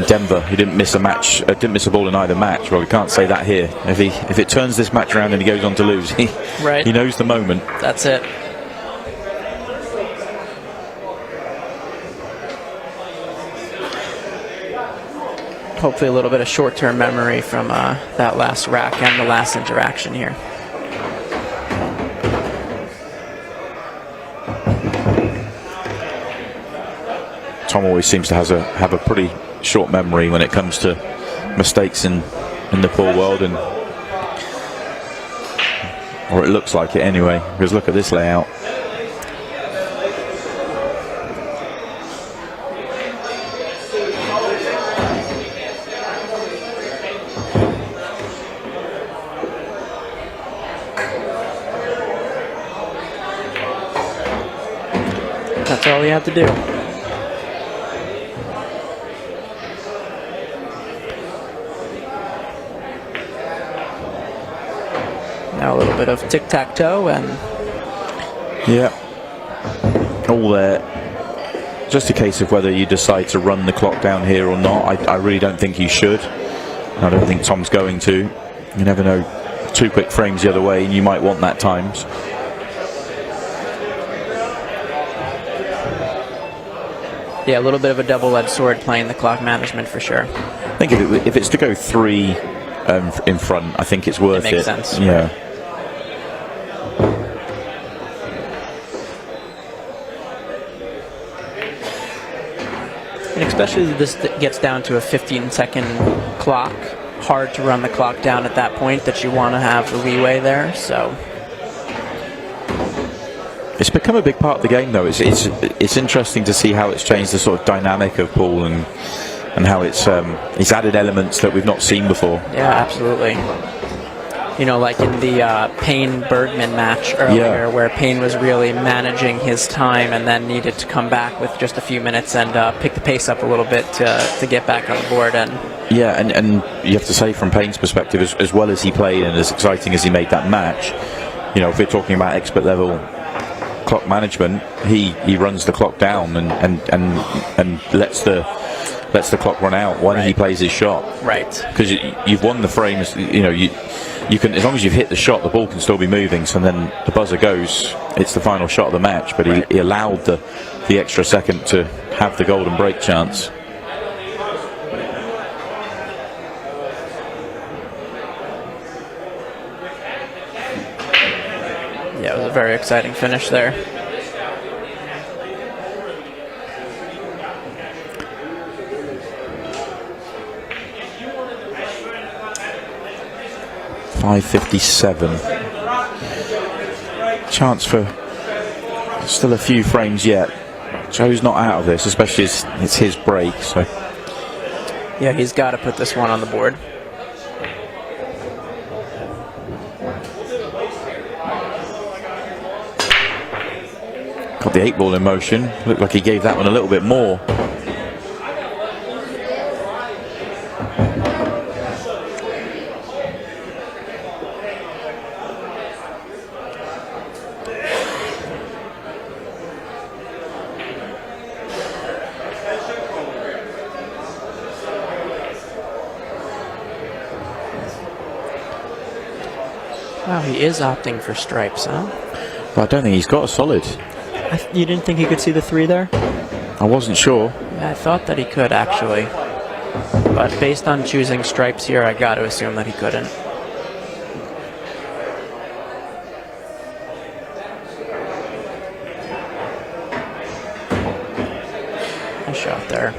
Denver, he didn't miss a match, didn't miss a ball in either match. Well, we can't say that here. If it turns this match around and he goes on to lose, he knows the moment. That's it. Hopefully a little bit of short-term memory from that last rack and the last interaction here. Tom always seems to have a pretty short memory when it comes to mistakes in the pool world, or it looks like it anyway, because look at this layout. That's all you have to do. Now a little bit of tic-tac-toe and... Yeah. All there. Just a case of whether you decide to run the clock down here or not. I really don't think you should. I don't think Tom's going to. You never know. 2 quick frames the other way and you might want that times. Yeah, a little bit of a double-edged sword playing the clock management for sure. I think if it's to go 3 in front, I think it's worth it. Makes sense. Yeah. And especially if this gets down to a 15-second clock, hard to run the clock down at that point, that you want to have the leeway there. So it's become a big part of the game, though. It's interesting to see how it's changed the sort of dynamic of pool and how it's added elements that we've not seen before. yeah, absolutely. You know, like in the Payne-Bergman match earlier, where Payne was really managing his time and then needed to come back with just a few minutes and pick the pace up a little bit to get back on the board. And you have to say, from Payne's perspective, as well as he played and as exciting as he made that match, you know, if we're talking about expert level clock management, he runs the clock down and lets the clock run out when he plays his shot. Right. Because you've won the frames. You know, you can, as long as you've hit the shot, the ball can still be moving. So then the buzzer goes. It's the final shot of the match. But he allowed the extra second to have the golden break chance. yeah, it was a very exciting finish there. .557. Chance for still a few frames yet. Joe's not out of this, especially as it's his break. So yeah, he's got to put this one on the board. Got the 8 ball in motion. Looked like he gave that one a little bit more. Wow, he is opting for stripes, huh? But I don't think he's got a solid. You didn't think he could see the 3 there? I wasn't sure. Yeah, I thought that he could, actually. But based on choosing stripes here, I got to assume that he couldn't. Nice shot there.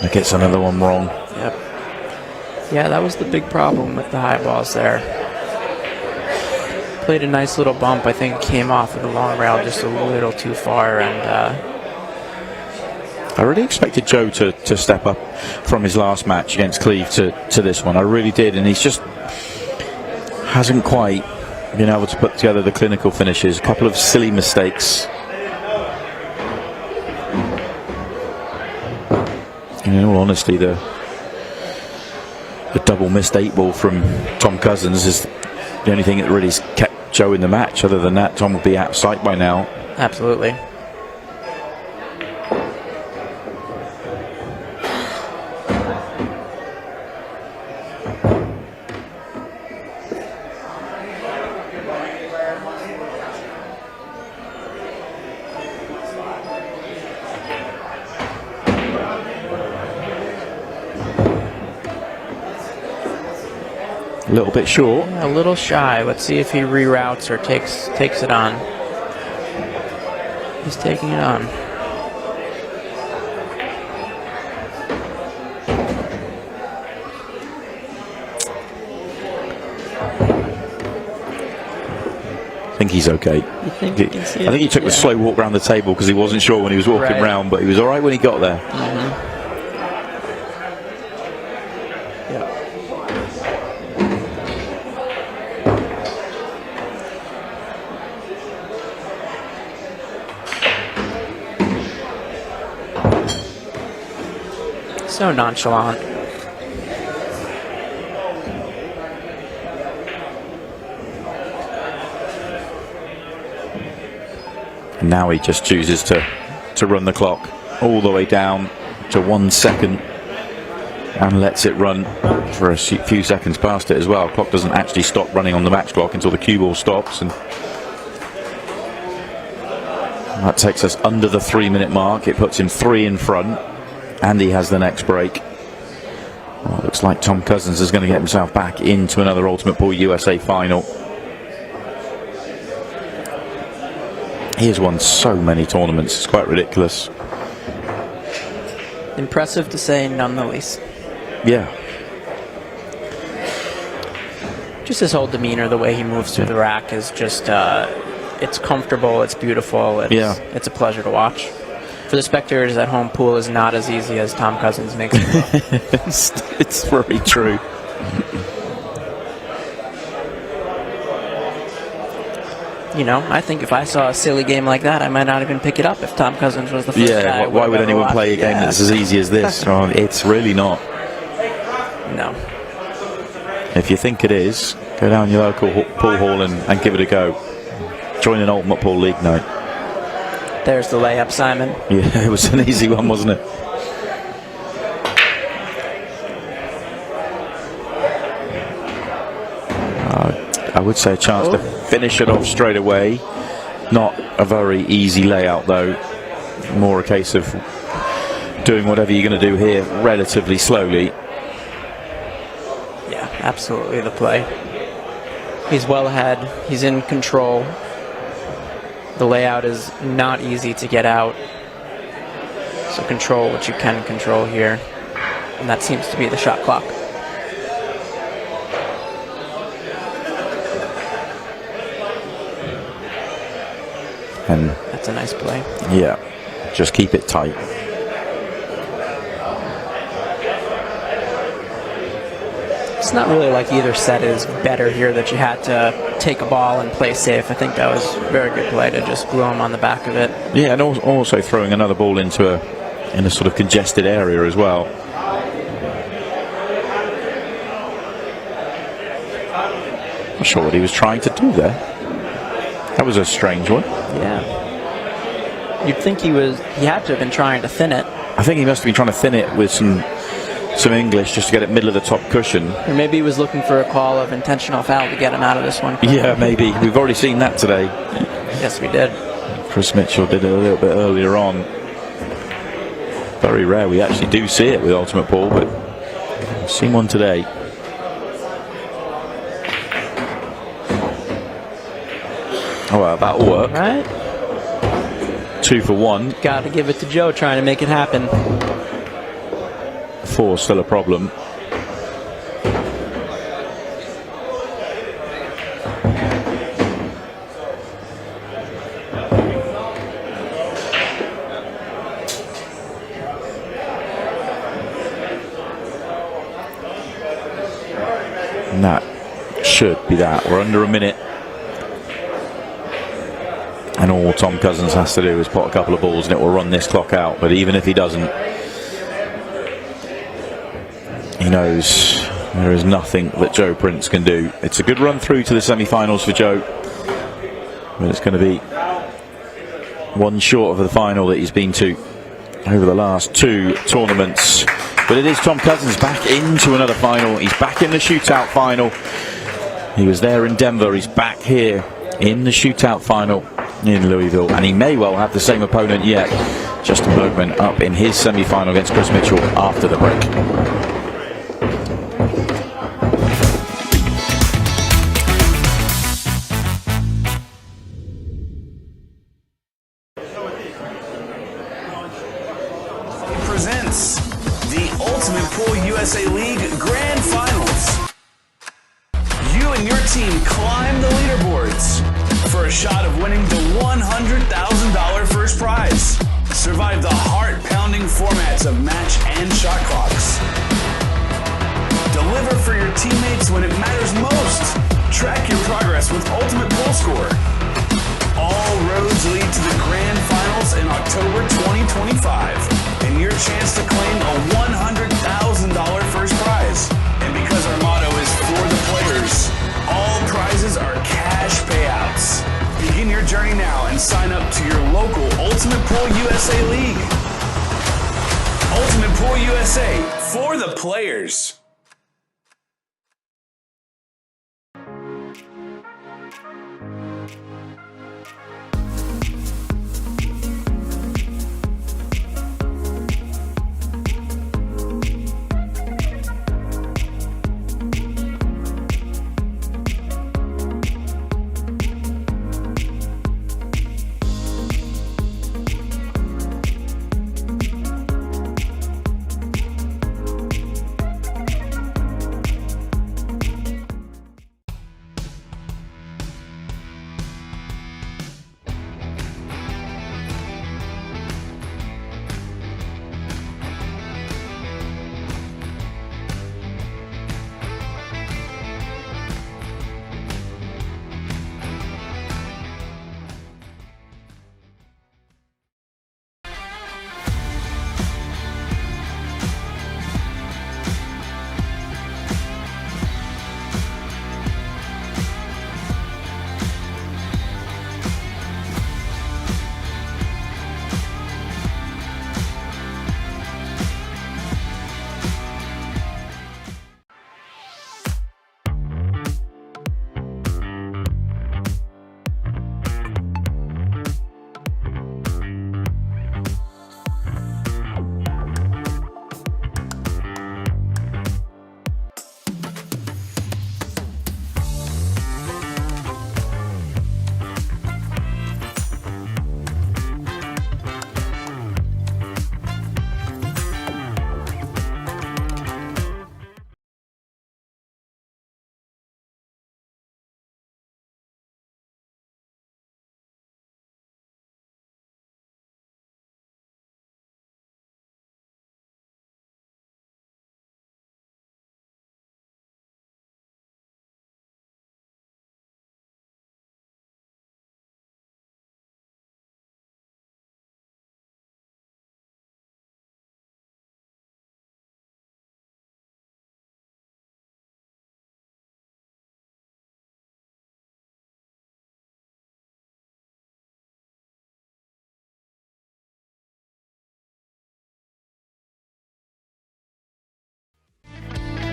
That gets another one wrong. Yep. Yeah, that was the big problem with the high balls there. Played a nice little bump. I think came off of the long rail just a little too far, and I really expected Joe to step up from his last match against Cleve to this one. I really did, and he's just hasn't quite been able to put together the clinical finishes. A couple of silly mistakes. And in all honesty, the double missed 8-ball from Tom Cousins is the only thing that really kept Joe in the match. Other than that, Tom will be out of sight by now. Absolutely. A little bit short. Yeah, a little shy. Let's see if he reroutes or takes it on. He's taking it on. I think he's okay. You think you can see it? I think he took the slow walk around the table because he wasn't sure when he was walking round, but he was all right when he got there. So nonchalant. And now he just chooses to run the clock all the way down to 1 second and lets it run for a few seconds past it as well. Clock doesn't actually stop running on the match clock until the cue ball stops, and that takes us under the 3-minute mark. It puts him 3 in front, and he has the next break. Well, it looks like Tom Cousins is going to get himself back into another Ultimate Pool USA final. He has won so many tournaments, it's quite ridiculous. Impressive to say, none the least. Yeah. Just his whole demeanor, the way he moves through the rack is just, it's comfortable, it's beautiful, it's a pleasure to watch. For the spectators at home, pool is not as easy as Tom Cousins makes it. It's very true. You know, I think if I saw a silly game like that, I might not even pick it up if Tom Cousins was the first guy. Yeah, why would anyone play a game that's as easy as this? Oh, it's really not. No. If you think it is, go down your local pool hall and give it a go. Join an Ultimate Pool League night. There's the layup, Simon. Yeah, it was an easy one, wasn't it? I would say a chance to finish it off straight away. Not a very easy layout, though. More a case of doing whatever you're going to do here relatively slowly. Yeah, absolutely the play. He's well ahead. He's in control. The layout is not easy to get out. So control what you can control here. And that seems to be the shot clock. And that's a nice play. Yeah, just keep it tight. It's not really like either set is better here, that you had to take a ball and play safe. I think that was a very good play to just glue him on the back of it. Yeah, and also throwing another ball into a sort of congested area as well. Not sure what he was trying to do there. That was a strange one. Yeah. You'd think he had to have been trying to thin it. I think he must have been trying to thin it with some English just to get it middle of the top cushion. Or maybe he was looking for a call of intentional foul to get him out of this one. Yeah, maybe. We've already seen that today. Yes, we did. Chris Mitchell did it a little bit earlier on. Very rare we actually do see it with Ultimate Pool, but I've seen one today. Oh, well, that'll work. Right. 2 for 1. Got to give it to Joe trying to make it happen. 4 still a problem. And that should be that. We're under a minute. And all Tom Cousins has to do is put a couple of balls and it will run this clock out. But even if he doesn't, he knows there is nothing that Joe Prince can do. It's a good run through to the semi-finals for Joe, but it's going to be one short of the final that he's been to over the last 2 tournaments. But it is Tom Cousins back into another final. He's back in the shootout final. He was there in Denver. He's back here in the shootout final in Louisville, and he may well have the same opponent yet. Justin Bergman up in his semi-final against Chris Mitchell after the break. Presents the Ultimate Pool USA League Grand Finals. You and your team climb the leaderboards for a shot of winning the $100,000 first prize. Survive the heart-pounding formats of match and shot clocks. Deliver for your teammates when it matters most. Track your progress with Ultimate Pool Score. All roads lead to the Grand Finals in October 2025, and your chance to claim a $100,000 first prize. And because our motto is for the players, all prizes are cash payouts. Begin your journey now and sign up to your local Ultimate Pool USA League. Ultimate Pool USA, for the players.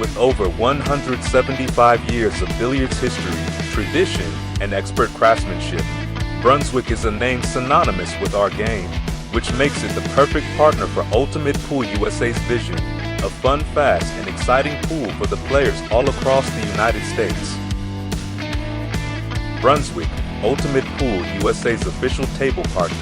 With over 175 years of billiards history, tradition, and expert craftsmanship, Brunswick is a name synonymous with our game, which makes it the perfect partner for Ultimate Pool USA's vision, a fun, fast, and exciting pool for the players all across the United States. Brunswick, Ultimate Pool USA's official table partner.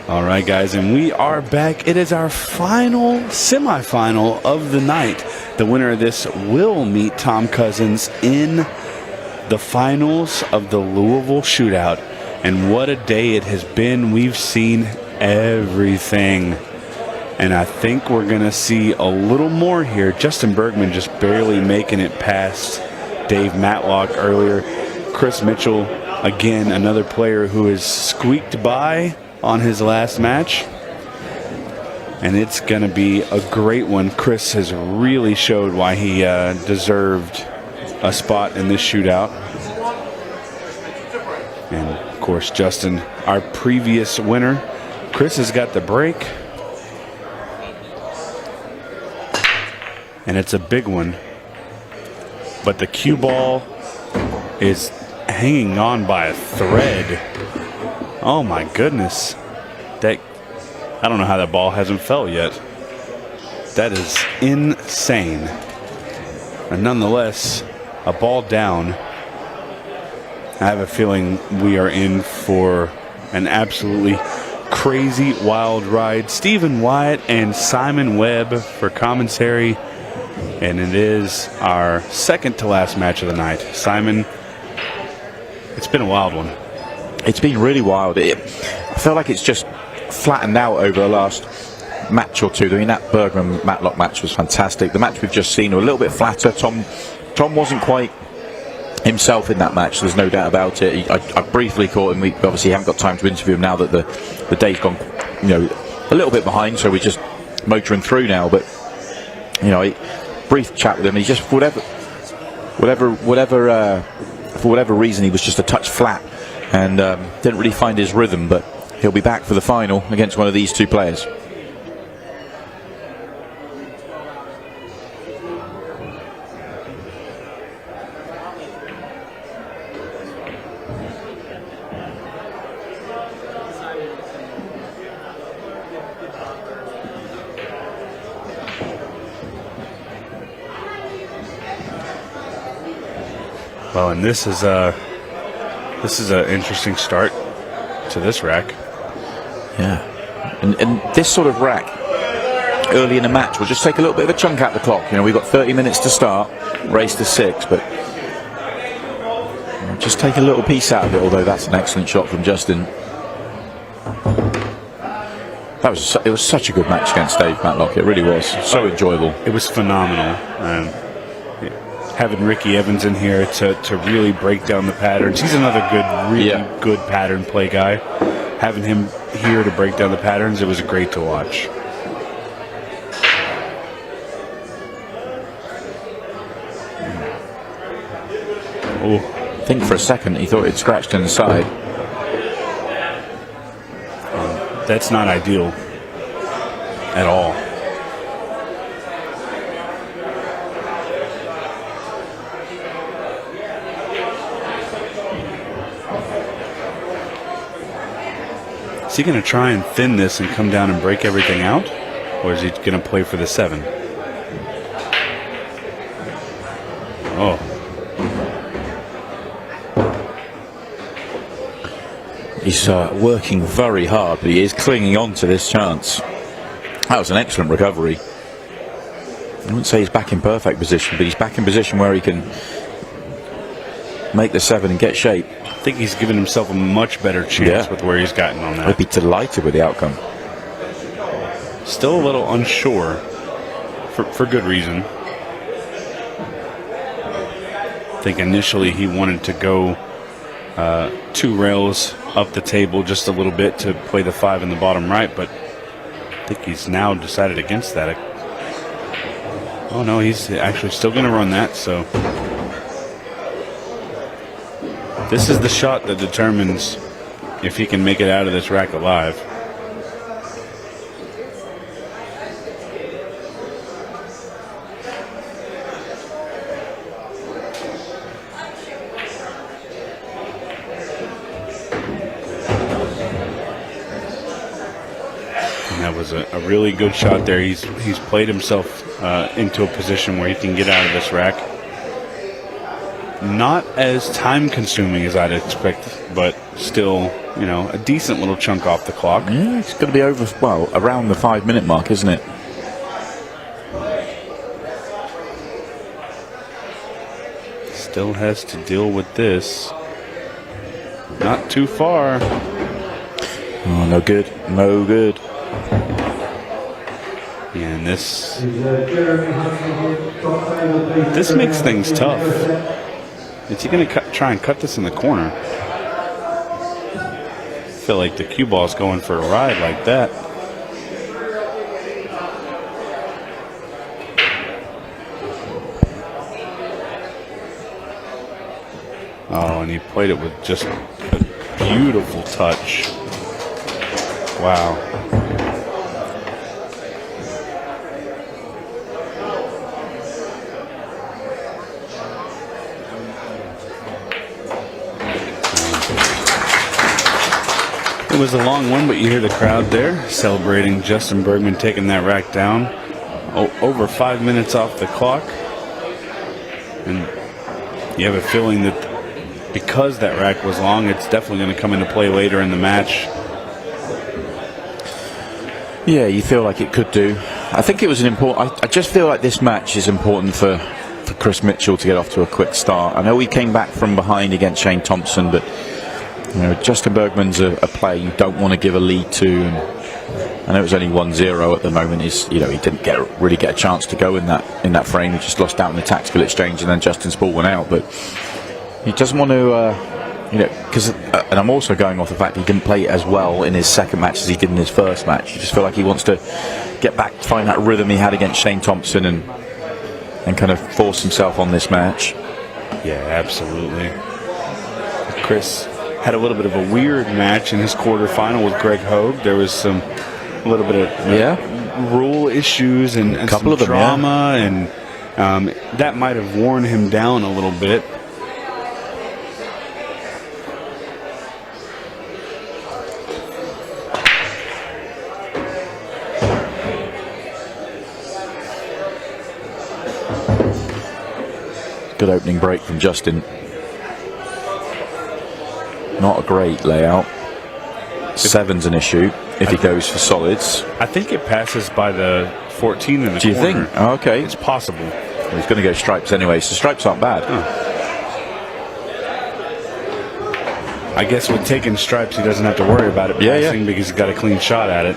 All right, guys, and we are back. It is our final semifinal of the night. The winner of this will meet Tom Cousins in the finals of the Louisville Shootout. And what a day it has been. We've seen everything. And I think we're going to see a little more here. Justin Bergman just barely making it past Dave Matlock earlier. Chris Mitchell, again, another player who has squeaked by on his last match, and it's going to be a great one. Chris has really showed why he deserved a spot in this shootout. And of course, Justin, our previous winner. Chris has got the break, and it's a big one, but the cue ball is hanging on by a thread. Oh my goodness. I don't know how that ball hasn't fell yet. That is insane. And nonetheless, a ball down. I have a feeling we are in for an absolutely crazy wild ride. Stephen Wyatt and Simon Webb for commentary. And it is our second to last match of the night. Simon, it's been a wild one. It's been really wild. I feel like it's just flattened out over the last match or two. I mean, that Bergman Matlock match was fantastic. The match we've just seen, a little bit flatter. Tom wasn't quite himself in that match. There's no doubt about it. I briefly caught him. We obviously haven't got time to interview him now that the day's gone, a little bit behind. So we're just motoring through now. But brief chat with him. He just for whatever reason, he was just a touch flat. And didn't really find his rhythm, but he'll be back for the final against one of these two players. Well, and this is an interesting start to this rack. Yeah. And this sort of rack, early in the match, will just take a little bit of a chunk out the clock. We've got 30 minutes to start, race to 6, but just take a little piece out of it, although that's an excellent shot from Justin. It was such a good match against Dave Matlock. It really was. So enjoyable. It was phenomenal. Having Ricky Evans in here to really break down the patterns. He's another good pattern play guy. Having him here to break down the patterns, it was great to watch. I think for a second he thought it scratched in the side. That's not ideal at all. Is he going to try and thin this and come down and break everything out? Or is he going to play for the 7? Oh. He's working very hard, but he is clinging on to this chance. That was an excellent recovery. I wouldn't say he's back in perfect position, but he's back in position where he can make the 7 and get shape. I think he's given himself a much better chance with where he's gotten on that. I'd be delighted with the outcome. Still a little unsure, for good reason. I think initially he wanted to go 2 rails up the table just a little bit to play the 5 in the bottom right, but I think he's now decided against that. Oh no, he's actually still going to run that, so this is the shot that determines if he can make it out of this rack alive. That was a really good shot there. He's played himself into a position where he can get out of this rack. Not as time consuming as I'd expect, but still, you know, a decent little chunk off the clock. Yeah, it's going to be over, well, around the 5-minute mark, isn't it? Still has to deal with this. Not too far. Oh, no good. No good. Yeah, and this makes things tough. Is he going to try and cut this in the corner? I feel like the cue ball's going for a ride like that. Oh, and he played it with just a beautiful touch. Wow. It was a long one, but you hear the crowd there celebrating Justin Bergman taking that rack down. Over 5 minutes off the clock. And you have a feeling that because that rack was long, it's definitely going to come into play later in the match. Yeah, you feel like it could do. I think it was an important... I just feel like this match is important for Chris Mitchell to get off to a quick start. I know he came back from behind against Shane Thompson, but you know, Justin Bergman's a player you don't want to give a lead to. And I know it was only 1-0 at the moment. He didn't really get a chance to go in that frame. He just lost out in the tactical exchange, and then Justin Sport went out. But he doesn't want to... because, and I'm also going off the fact he didn't play as well in his second match as he did in his first match. You just feel like he wants to get back, find that rhythm he had against Shane Thompson, and kind of force himself on this match. Yeah, absolutely. Chris had a little bit of a weird match in his quarterfinal with Greg Hogue. There was a little bit of rule issues and a couple of drama, and that might have worn him down a little bit. Good opening break from Justin. Not a great layout. 7's an issue if he goes for solids. I think it passes by the 14 in the corner. Do you think? Oh, okay. It's possible. Well, he's going to go stripes anyway, so stripes aren't bad. I guess with taking stripes, he doesn't have to worry about it passing because he's got a clean shot at it.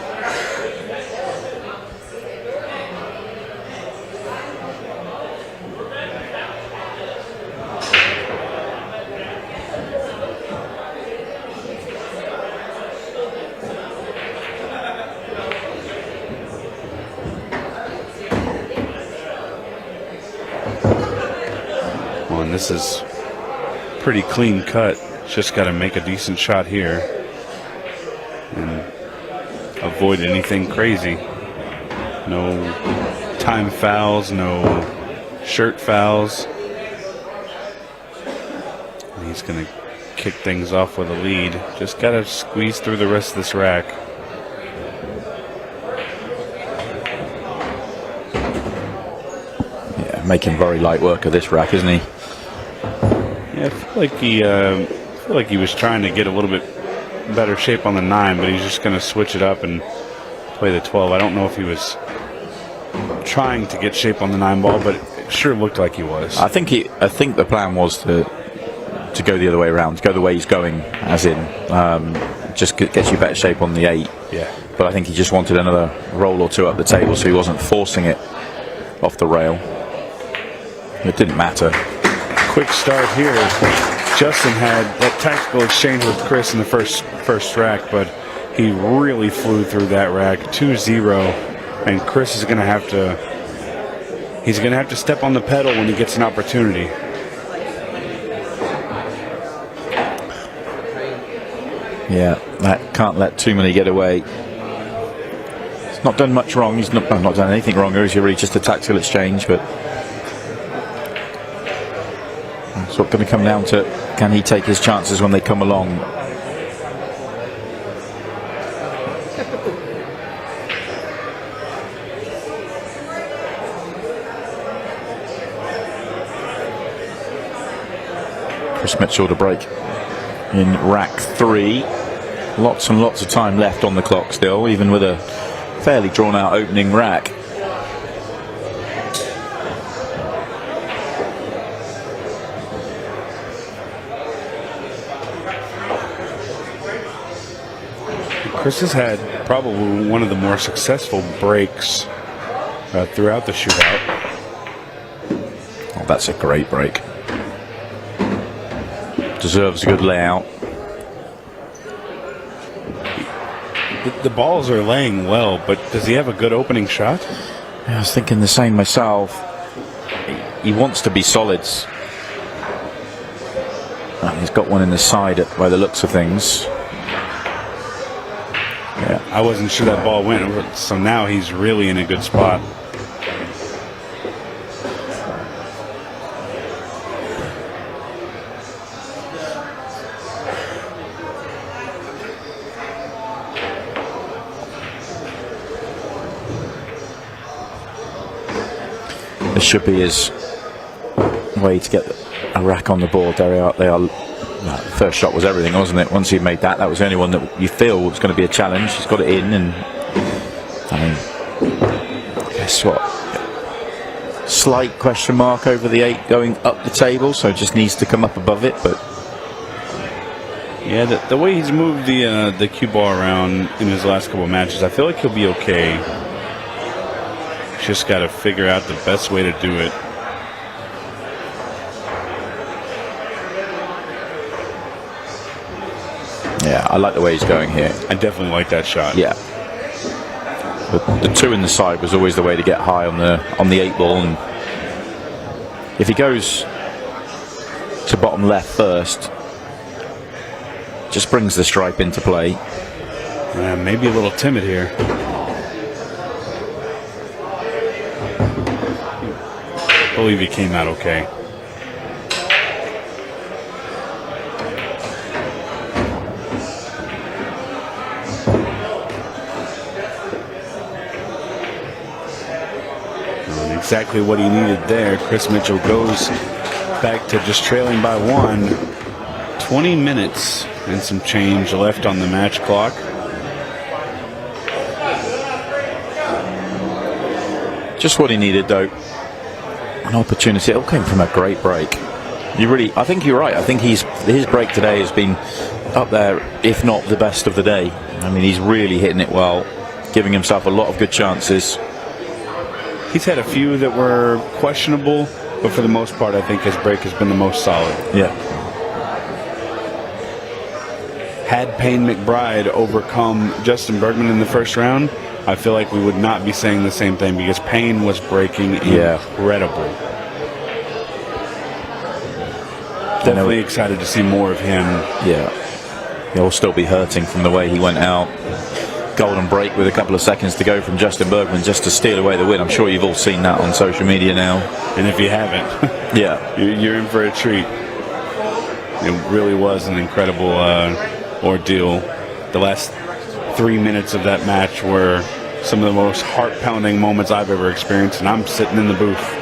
This is pretty clean cut. Just got to make a decent shot here and avoid anything crazy. No time fouls, no shirt fouls. And he's going to kick things off with a lead. Just got to squeeze through the rest of this rack. Yeah, making very light work of this rack, isn't he? Yeah, I feel like he was trying to get a little bit better shape on the 9, but he's just going to switch it up and play the 12. I don't know if he was trying to get shape on the 9 ball, but it sure looked like he was. I think the plan was to go the other way around, to go the way he's going, as in just gets you better shape on the 8. Yeah. But I think he just wanted another roll or two up the table, so he wasn't forcing it off the rail. It didn't matter. Quick start here. Justin had that tactical exchange with Chris in the first rack, but he really flew through that rack. 2-0, and Chris is going to have to. He's going to have to step on the pedal when he gets an opportunity. Yeah, that can't let too many get away. He's not done much wrong. He's not done anything wrong. It's really just a tactical exchange, but it's going to come down to, can he take his chances when they come along? Chris Mitchell to break in rack 3. Lots and lots of time left on the clock still, even with a fairly drawn out opening rack. Chris has had probably one of the more successful breaks throughout the shootout. Oh, that's a great break. Deserves a good layout. The balls are laying well, but does he have a good opening shot? Yeah, I was thinking the same myself. He wants to be solids. And he's got one in the side by the looks of things. Yeah, I wasn't sure that ball went, so now he's really in a good spot. This should be his way to get a rack on the board. The first shot was everything, wasn't it? Once he made that, that was the only one that you feel was going to be a challenge. He's got it in, and I mean, guess what? Slight question mark over the 8 going up the table, so just needs to come up above it. But yeah, the way he's moved the cue ball around in his last couple of matches, I feel like he'll be okay. Just got to figure out the best way to do it. Yeah, I like the way he's going here. I definitely like that shot. Yeah. The 2 in the side was always the way to get high on the 8 ball, and if he goes to bottom left first, just brings the stripe into play. Yeah, maybe a little timid here. I believe he came out okay. And exactly what he needed there. Chris Mitchell goes back to just trailing by 1. 20 minutes and some change left on the match clock. Just what he needed, though. An opportunity. It all came from a great break. I think you're right. I think his break today has been up there, if not the best of the day. I mean, he's really hitting it well, giving himself a lot of good chances. He's had a few that were questionable, but for the most part, I think his break has been the most solid. Yeah. Had Payne McBride overcome Justin Bergman in the first round, I feel like we would not be saying the same thing, because Payne was breaking incredible. Definitely excited to see more of him. Yeah. He'll still be hurting from the way he went out. Golden break with a couple of seconds to go from Justin Bergman just to steal away the win. I'm sure you've all seen that on social media now. And if you haven't, yeah, you're in for a treat. It really was an incredible ordeal. The last 3 minutes of that match were some of the most heart-pounding moments I've ever experienced, and I'm sitting in the booth.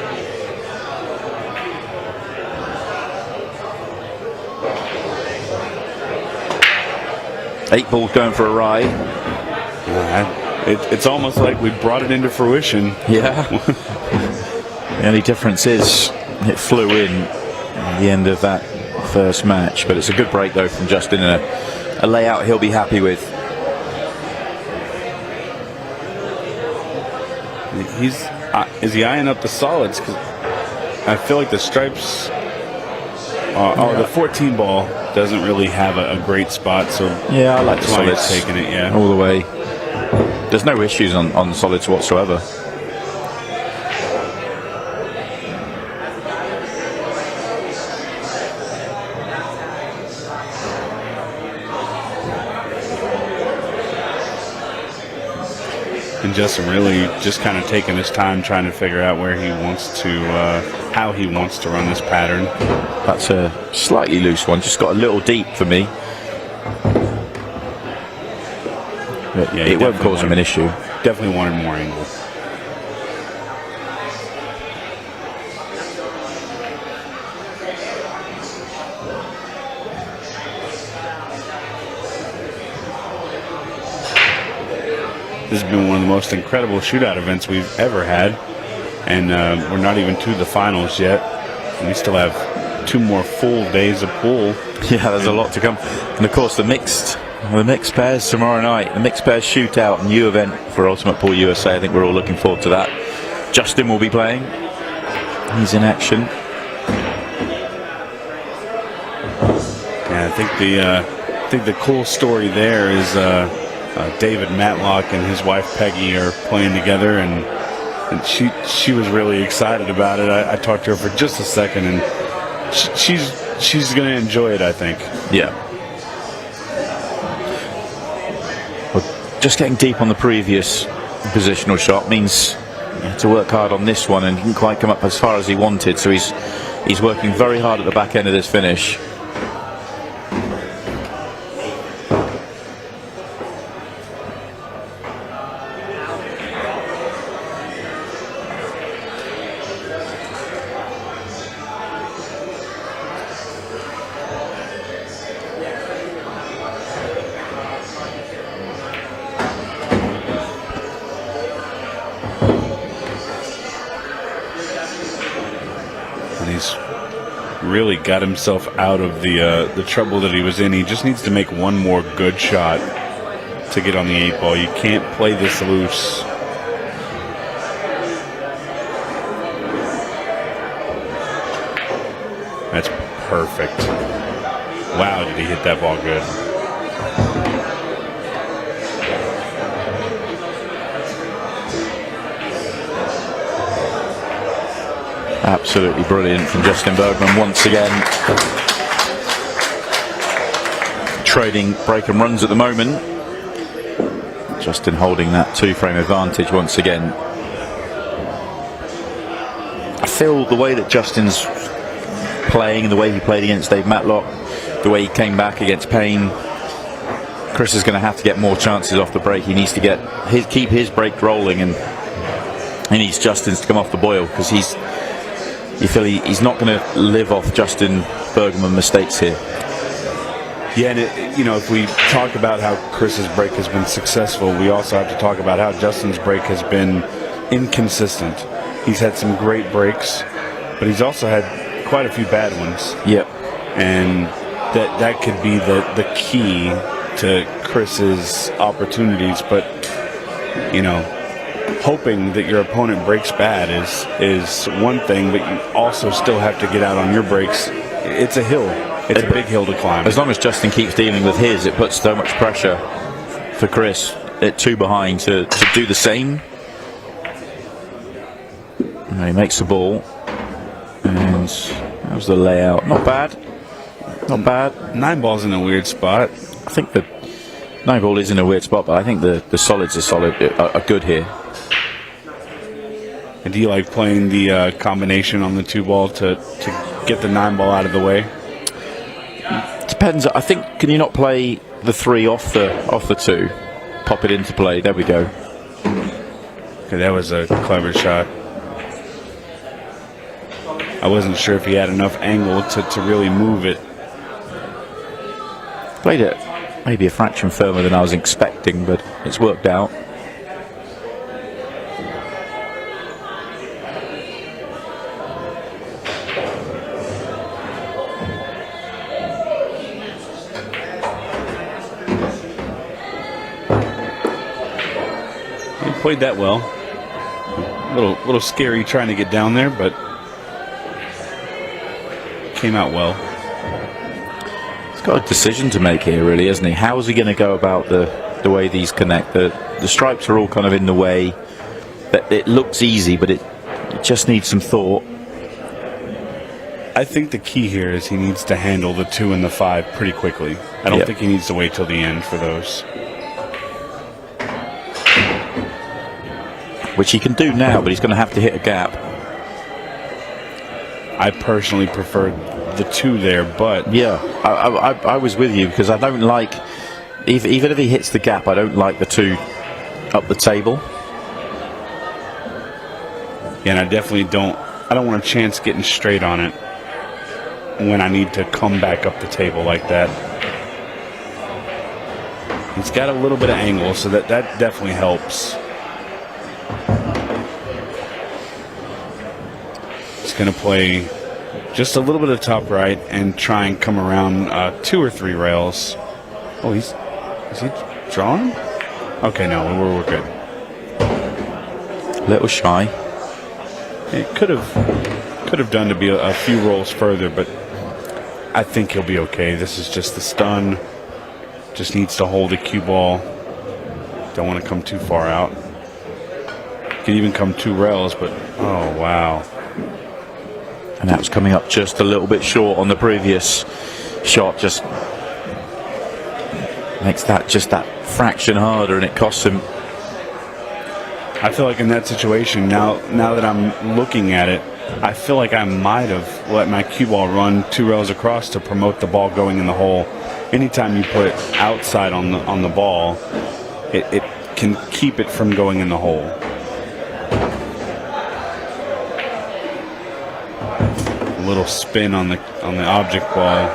Eight balls going for a ride. It's almost like we brought it into fruition. Yeah. The only difference is it flew in at the end of that first match, but it's a good break though from Justin, and a layout he'll be happy with. Is he eyeing up the solids? 'Cause I feel like the stripes. The 14 ball doesn't really have a great spot, so yeah, I like the that's why solids. he's taking it. Yeah, all the way. There's no issues on solids whatsoever. and Justin really just kind of taking his time trying to figure out where he wants to, how he wants to run this pattern. That's a slightly loose one, just got a little deep for me. But Yeah, it won't cause him an issue. Definitely wanted more angle. This has been one of the most incredible shootout events we've ever had, and we're not even to the finals yet. And we still have 2 more full days of pool. Yeah, there's a lot to come, and of course the mixed pairs tomorrow night, the mixed pairs shootout, new event for Ultimate Pool USA. I think we're all looking forward to that. Justin will be playing; he's in action. Yeah, I think the cool story there is David Matlock and his wife Peggy are playing together, and she was really excited about it. I talked to her for just a second, and she's going to enjoy it, I think. Yeah. Well, just getting deep on the previous positional shot means he had to work hard on this one and didn't quite come up as far as he wanted. So he's working very hard at the back end of this finish. Really got himself out of the trouble that he was in. He just needs to make one more good shot to get on the 8 ball. You can't play this loose. That's perfect. Wow, did he hit that ball good. Absolutely brilliant from Justin Bergman once again. Trading break and runs at the moment. Justin holding that 2-frame advantage once again. I feel the way that Justin's playing, the way he played against Dave Matlock, the way he came back against Payne, Chris is going to have to get more chances off the break. He needs to keep his break rolling, and he needs Justin's to come off the boil, because you feel he's not going to live off Justin Bergman mistakes here. Yeah, and if we talk about how Chris's break has been successful, we also have to talk about how Justin's break has been inconsistent. He's had some great breaks, but he's also had quite a few bad ones. Yep. And that could be the key to Chris's opportunities. But, hoping that your opponent breaks bad is one thing, but you also still have to get out on your breaks. It's a hill. It's a big hill to climb. As long as Justin keeps dealing with his, it puts so much pressure for Chris at 2 behind to do the same. And he makes the ball, and that was the layout. Not bad. Not bad. 9 ball's in a weird spot. I think the 9 ball is in a weird spot, but I think the solids are good here. And do you like playing the combination on the 2 ball to get the 9 ball out of the way? Depends. I think, can you not play the 3 off the 2? Pop it into play. There we go. Okay, that was a clever shot. I wasn't sure if he had enough angle to really move it. Played it maybe a fraction firmer than I was expecting, but it's worked out. played that well. Little scary trying to get down there, but came out well. He's got a decision to make here, really, hasn't he? How is he going to go about the way these connect? The stripes are all kind of in the way. It looks easy, but it just needs some thought. I think the key here is he needs to handle the 2 and the 5 pretty quickly. I don't think he needs to wait till the end for those. Which he can do now, but he's going to have to hit a gap. I personally prefer the 2 there, but... Yeah, I was with you, because I don't like... Even if he hits the gap, I don't like the 2 up the table. Yeah, and I definitely don't... I don't want a chance getting straight on it when I need to come back up the table like that. He's got a little bit of angle, so that definitely helps. He's going to play just a little bit of top right and try and come around 2 or 3 rails. Oh, is he drawing? Okay, no, we're good. A little shy. It could have done to be a few rolls further, but I think he'll be okay. This is just the stun. Just needs to hold the cue ball. Don't want to come too far out. Can even come 2 rails, but oh wow. And that was coming up just a little bit short on the previous shot. Just makes that just that fraction harder, and it costs him. I feel like in that situation, now that I'm looking at it, I feel like I might have let my cue ball run 2 rails across to promote the ball going in the hole. Anytime you put it outside on the ball, it can keep it from going in the hole. A little spin on the object ball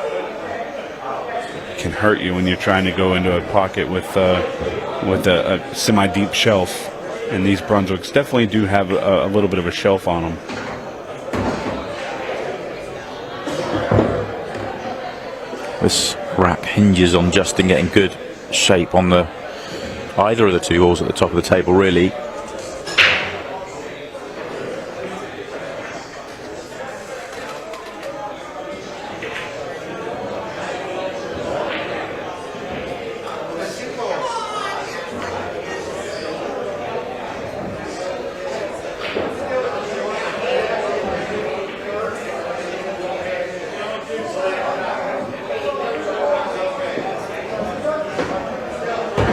can hurt you when you're trying to go into a pocket with a semi-deep shelf. And these Brunswicks definitely do have a little bit of a shelf on them. This rack hinges on Justin getting good shape on either of the 2 balls at the top of the table, really.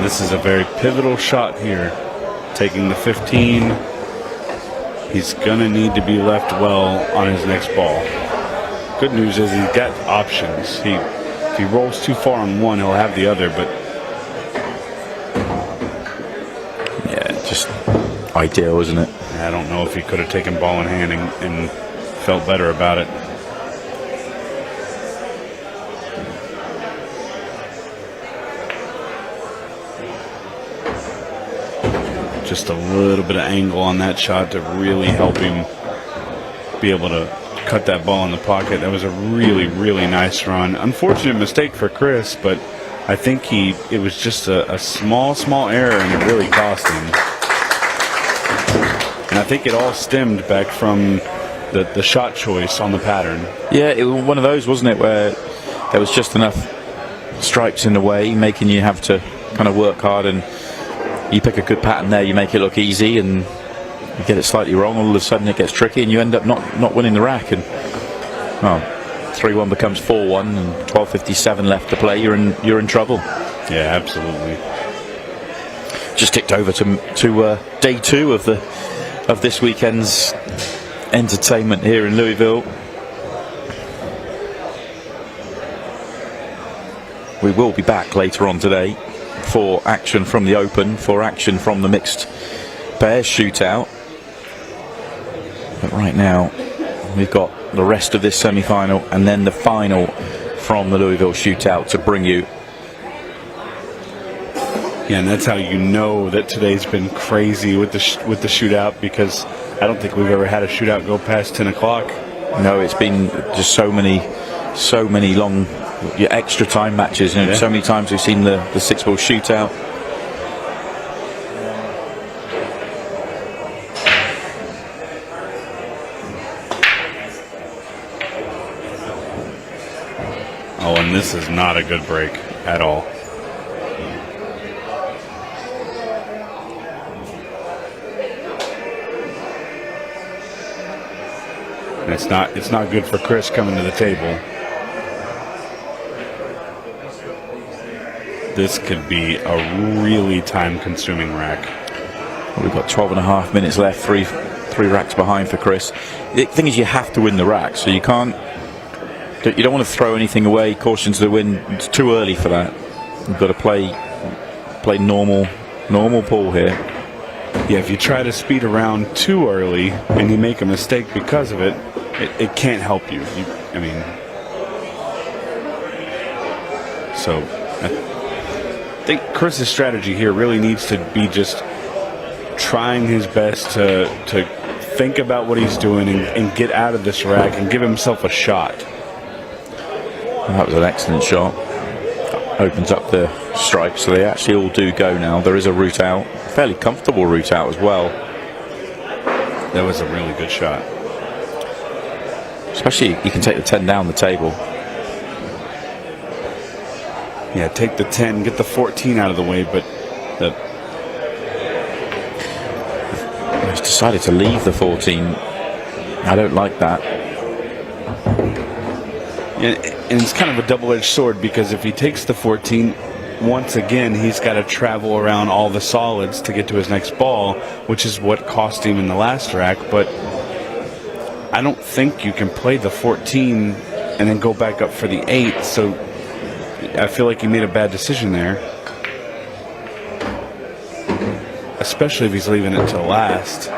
This is a very pivotal shot here. Taking the 15. He's going to need to be left well on his next ball. Good news is he's got options. If he rolls too far on one, he'll have the other, but... Yeah, just ideal, isn't it? I don't know if he could have taken ball in hand and felt better about it. Just a little bit of angle on that shot to really help him be able to cut that ball in the pocket. That was a really, really nice run. Unfortunate mistake for Chris, but I think it was just a small error, and it really cost him. And I think it all stemmed back from the shot choice on the pattern. Yeah, it was one of those, wasn't it, where there was just enough stripes in the way, making you have to kind of work hard, and you pick a good pattern there, you make it look easy, and you get it slightly wrong, all of a sudden it gets tricky, and you end up not winning the rack. And well, 3-1 becomes 4-1, and 12:57 left to play. You're in trouble. Yeah, absolutely. Just ticked over to day 2 of this weekend's entertainment here in Louisville. We will be back later on today for action from the Open, for action from the mixed pairs shootout. But right now, we've got the rest of this semi-final and then the final from the Louisville Shootout to bring you. Yeah, and that's how you know that today's been crazy with the shootout, because I don't think we've ever had a shootout go past 10 o'clock. No, it's been just so many long extra time matches. You know, so many times we've seen the 6-ball shootout. Oh, and this is not a good break at all. And it's not good for Chris coming to the table. This could be a really time-consuming rack. We've got 12.5 minutes left, three racks behind for Chris. The thing is, you have to win the rack, so you can't. You don't want to throw anything away. Caution to the wind. It's too early for that. You've got to play normal pool here. Yeah, if you try to speed around too early and you make a mistake because of it, it can't help you. I mean, so I think Chris's strategy here really needs to be just trying his best to think about what he's doing and get out of this rack and give himself a shot. That was an excellent shot. Opens up the strike, so they actually all do go now. There is a route out, fairly comfortable route out as well. That was a really good shot. Especially, you can take the 10 down the table. Yeah, take the 10, get the 14 out of the way, but he's decided to leave the 14. I don't like that. And it's kind of a double-edged sword, because if he takes the 14, once again, he's got to travel around all the solids to get to his next ball, which is what cost him in the last rack. But I don't think you can play the 14 and then go back up for the 8. So I feel like he made a bad decision there, especially if he's leaving it to last.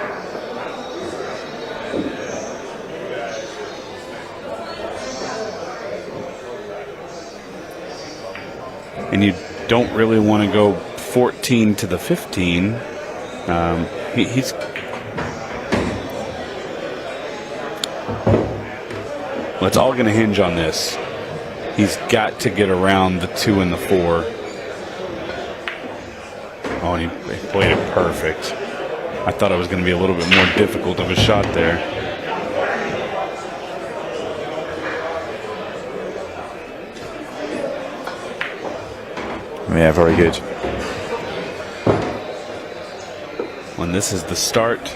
And you don't really want to go 14 to the 15. He's well, it's all going to hinge on this. He's got to get around the 2 and the 4. Oh, and he played it perfect. I thought it was going to be a little bit more difficult of a shot there. Yeah, very good. When this is the start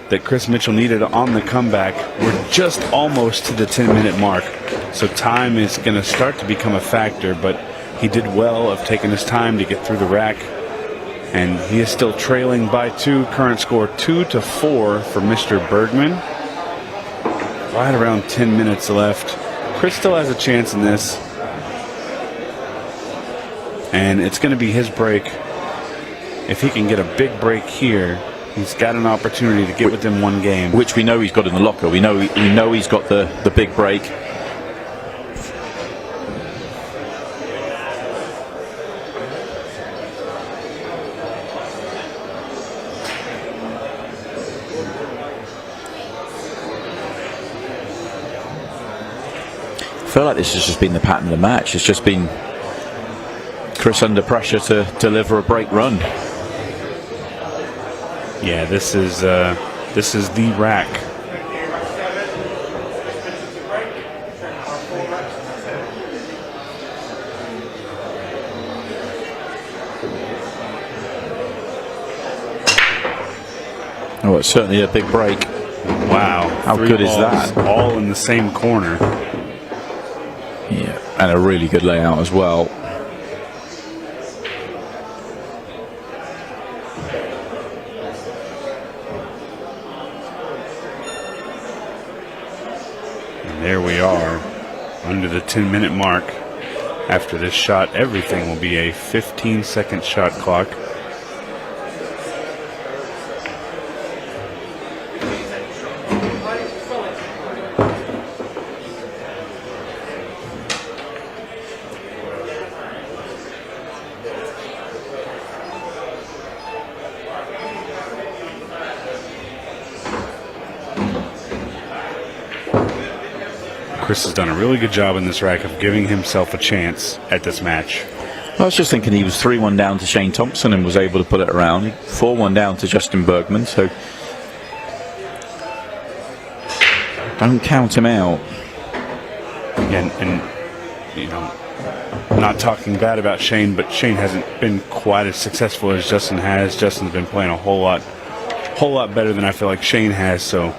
that Chris Mitchell needed on the comeback. We're just almost to the 10-minute mark, so time is going to start to become a factor, but he did well of taking his time to get through the rack, and he is still trailing by 2. Current score 2-4 for Mr. Bergman. Right around 10 minutes left. Chris still has a chance in this, and it's going to be his break. If he can get a big break here, he's got an opportunity to get within one game. Which we know he's got in the locker. We know he's got the big break. I feel like this has just been the pattern of the match. It's just been Chris under pressure to deliver a break run. Yeah, this is the rack. Oh, it's certainly a big break. Wow. How good is that? All in the same corner. Yeah, and a really good layout as well. And there we are, under the 10-minute mark. After this shot, everything will be a 15-second shot clock. Chris has done a really good job in this rack of giving himself a chance at this match. I was just thinking he was 3-1 down to Shane Thompson and was able to put it around. 4-1 down to Justin Bergman, so don't count him out. And not talking bad about Shane, but Shane hasn't been quite as successful as Justin has. Justin's been playing a whole lot better than I feel like Shane has. So,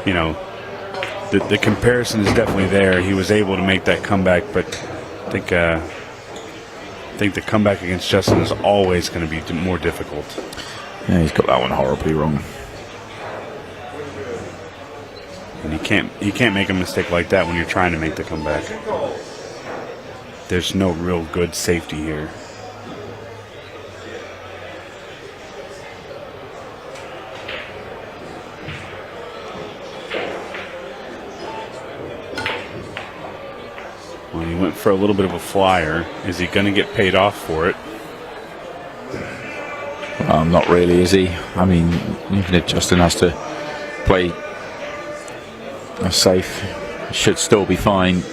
the comparison is definitely there. He was able to make that comeback, but I think the comeback against Justin is always going to be more difficult. Yeah, he's got that one horribly wrong. And you can't make a mistake like that when you're trying to make the comeback. There's no real good safety here. Well, he went for a little bit of a flyer. Is he going to get paid off for it? Not really, is he? I mean, even if Justin has to play a safe, it should still be fine.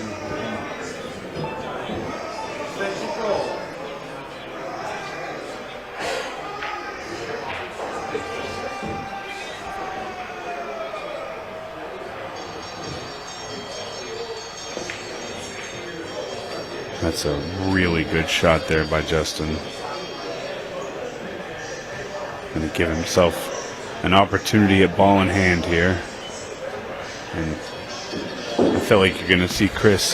That's a really good shot there by Justin. Going to give himself an opportunity at ball in hand here. And I feel like you're going to see Chris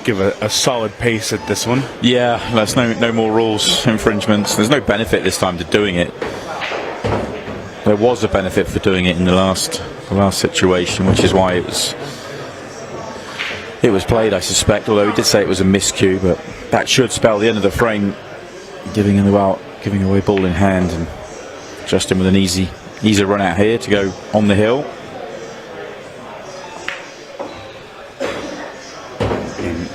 give a solid pace at this one. Yeah, there's no more rules infringements. There's no benefit this time to doing it. There was a benefit for doing it in the last situation, which is why it was played, I suspect, although he did say it was a miscue, but that should spell the end of the frame, giving away ball in hand, and Justin with an easy run out here to go on the hill. And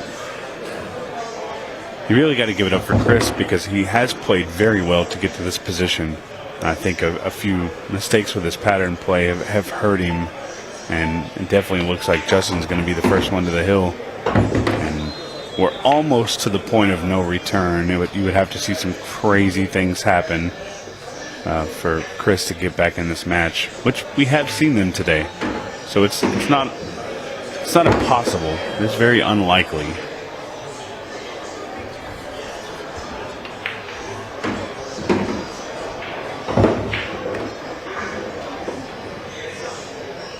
you really got to give it up for Chris, because he has played very well to get to this position. I think a few mistakes with his pattern play have hurt him. And it definitely looks like Justin's going to be the first one to the hill. And we're almost to the point of no return. You would have to see some crazy things happen for Chris to get back in this match, which we have seen them today. So it's not impossible. It's very unlikely.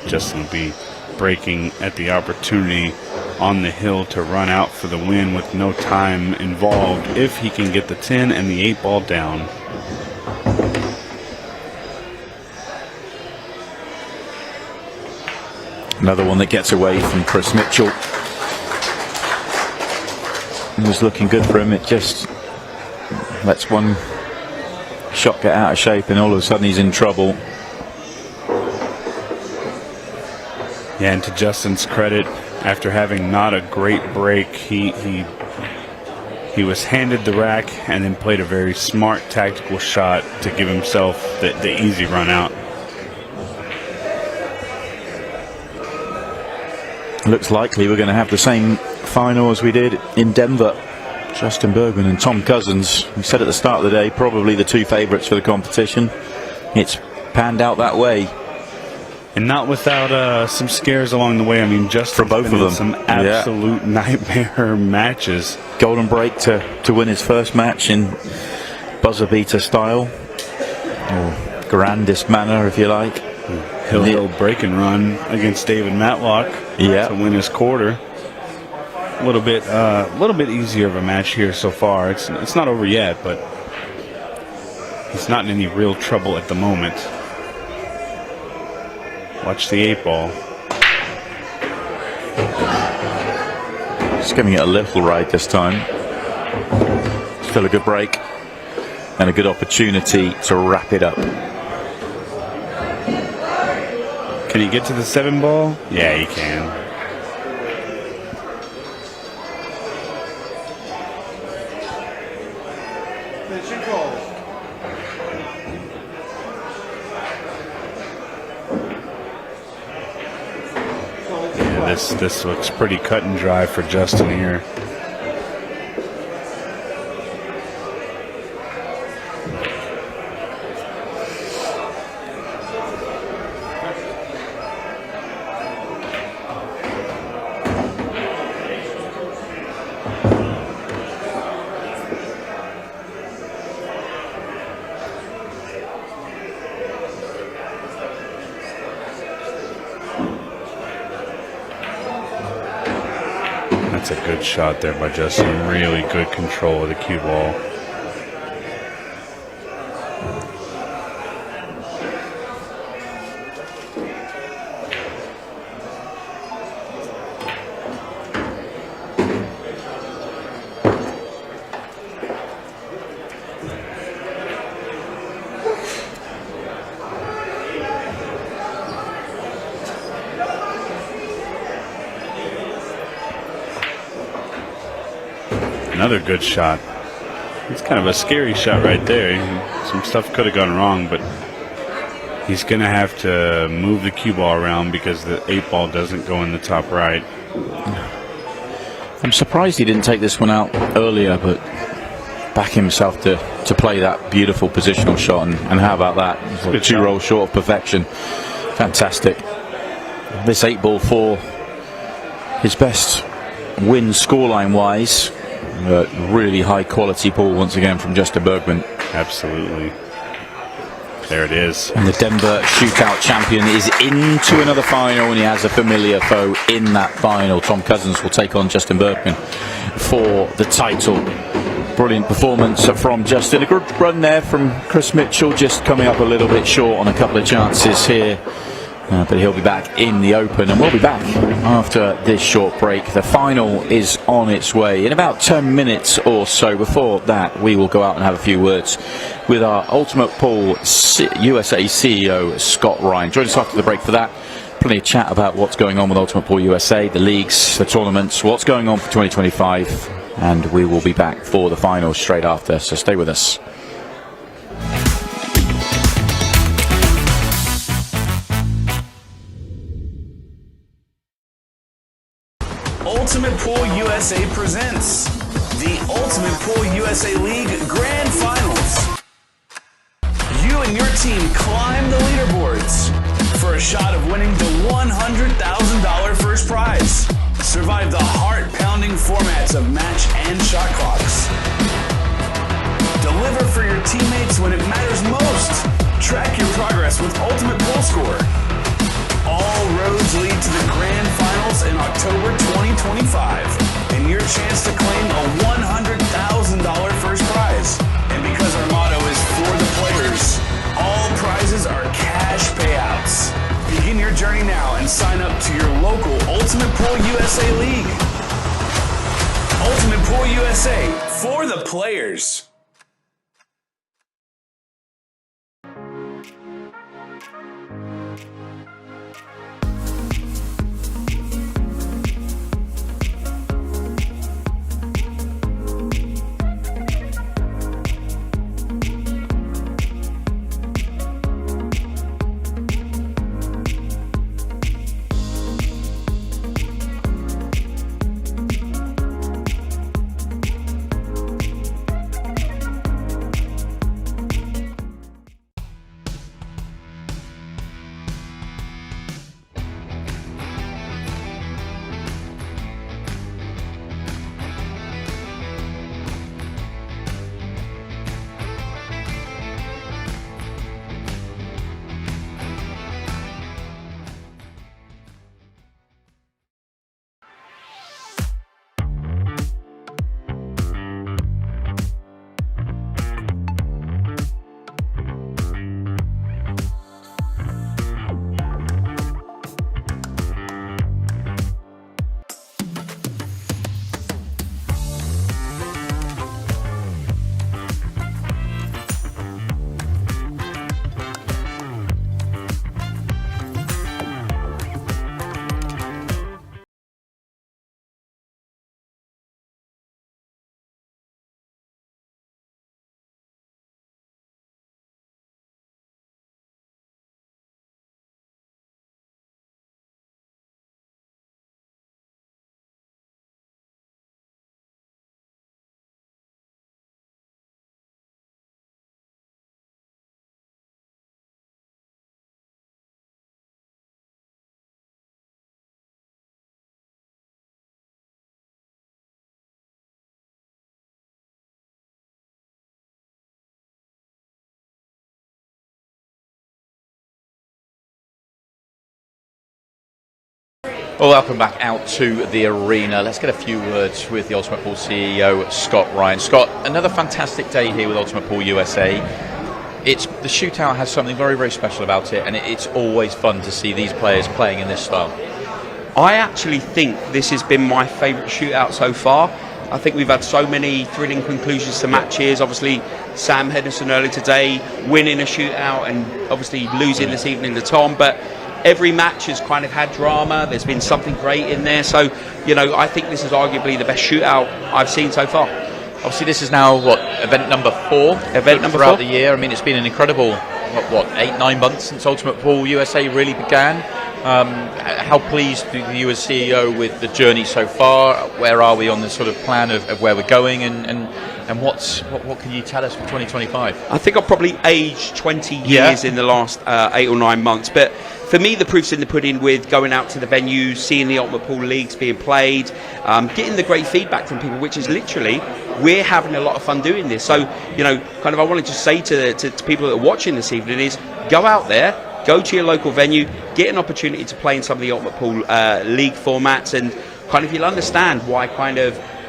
Justin will be breaking at the opportunity on the hill to run out for the win with no time involved, if he can get the 10 and the 8 ball down. Another one that gets away from Chris Mitchell. It was looking good for him. It just lets one shot get out of shape, and all of a sudden he's in trouble. Yeah, and to Justin's credit, after having not a great break, he was handed the rack and then played a very smart tactical shot to give himself the easy run out. Looks likely we're going to have the same final as we did in Denver. Justin Bergman and Tom Cousins. We said at the start of the day, probably the two favourites for the competition. It's panned out that way. And not without some scares along the way. I mean, just for both of them, some absolute nightmare matches. Golden break to win his first match in buzzer beater style, or grandest manner, if you like. Hill break and run against David Matlock to win his quarter. A little bit easier of a match here so far. It's not over yet, but he's not in any real trouble at the moment. Watch the 8 ball. Just giving it a little right this time. Still a good break and a good opportunity to wrap it up. Can he get to the 7 ball? Yeah, he can. This looks pretty cut and dry for Justin here. That's a good shot there by Justin. Really good control of the cue ball. Another good shot. It's kind of a scary shot right there. Some stuff could have gone wrong, but he's going to have to move the cue ball around because the 8 ball doesn't go in the top right. I'm surprised he didn't take this one out earlier, but back himself to play that beautiful positional shot. And how about that? Like 2 rolls short of perfection. Fantastic. This 8 ball for his best win scoreline wise. Really high quality ball once again from Justin Bergman. Absolutely. There it is. And the Denver Shootout champion is into another final, and he has a familiar foe in that final. Tom Cousins will take on Justin Bergman for the title. Brilliant performance from Justin. A good run there from Chris Mitchell, just coming up a little bit short on a couple of chances here. But he'll be back in the Open, and we'll be back after this short break. The final is on its way in about 10 minutes or so. Before that, we will go out and have a few words with our Ultimate Pool USA CEO, Scott Ryan. Join us after the break for that. Plenty of chat about what's going on with Ultimate Pool USA, the leagues, the tournaments, what's going on for 2025, and we will be back for the final straight after, so stay with us. Ultimate Pool USA presents the Ultimate Pool USA League Grand Finals. You and your team climb the leaderboards for a shot of winning the $100,000 first prize. Survive the heart-pounding formats of match and shot clocks. Deliver for your teammates when it matters most. Track your progress with Ultimate Pool Score. All roads lead to the Grand Finals in October 2025, and your chance to claim a $100,000 first prize. And because our motto is for the players, all prizes are cash payouts. Begin your journey now and sign up to your local Ultimate Pool USA League. Ultimate Pool USA, for the players. Well, welcome back out to the arena. Let's get a few words with the Ultimate Pool CEO, Scott Ryan. Scott, another fantastic day here with Ultimate Pool USA. The shootout has something very, very special about it, and it's always fun to see these players playing in this style. I actually think this has been my favourite shootout so far. I think we've had so many thrilling conclusions to matches. Obviously, Sam Henderson earlier today winning a shootout and obviously losing this evening to Tom, but every match has kind of had drama. There's been something great in there. So, I think this is arguably the best shootout I've seen so far. Obviously, this is now, event number 4? Throughout the year. I mean, it's been an incredible, 8-9 months since Ultimate Pool USA really began. How pleased are you as CEO with the journey so far? Where are we on the sort of plan of where we're going, and what can you tell us for 2025? I think I've probably aged 20 years in the last 8 or 9 months, but for me the proof's in the pudding with going out to the venues, seeing the Ultimate Pool leagues being played, getting the great feedback from people, which is literally, we're having a lot of fun doing this. So, I wanted to say to people that are watching this evening is, go out there, go to your local venue, get an opportunity to play in some of the Ultimate Pool league formats, and you'll understand why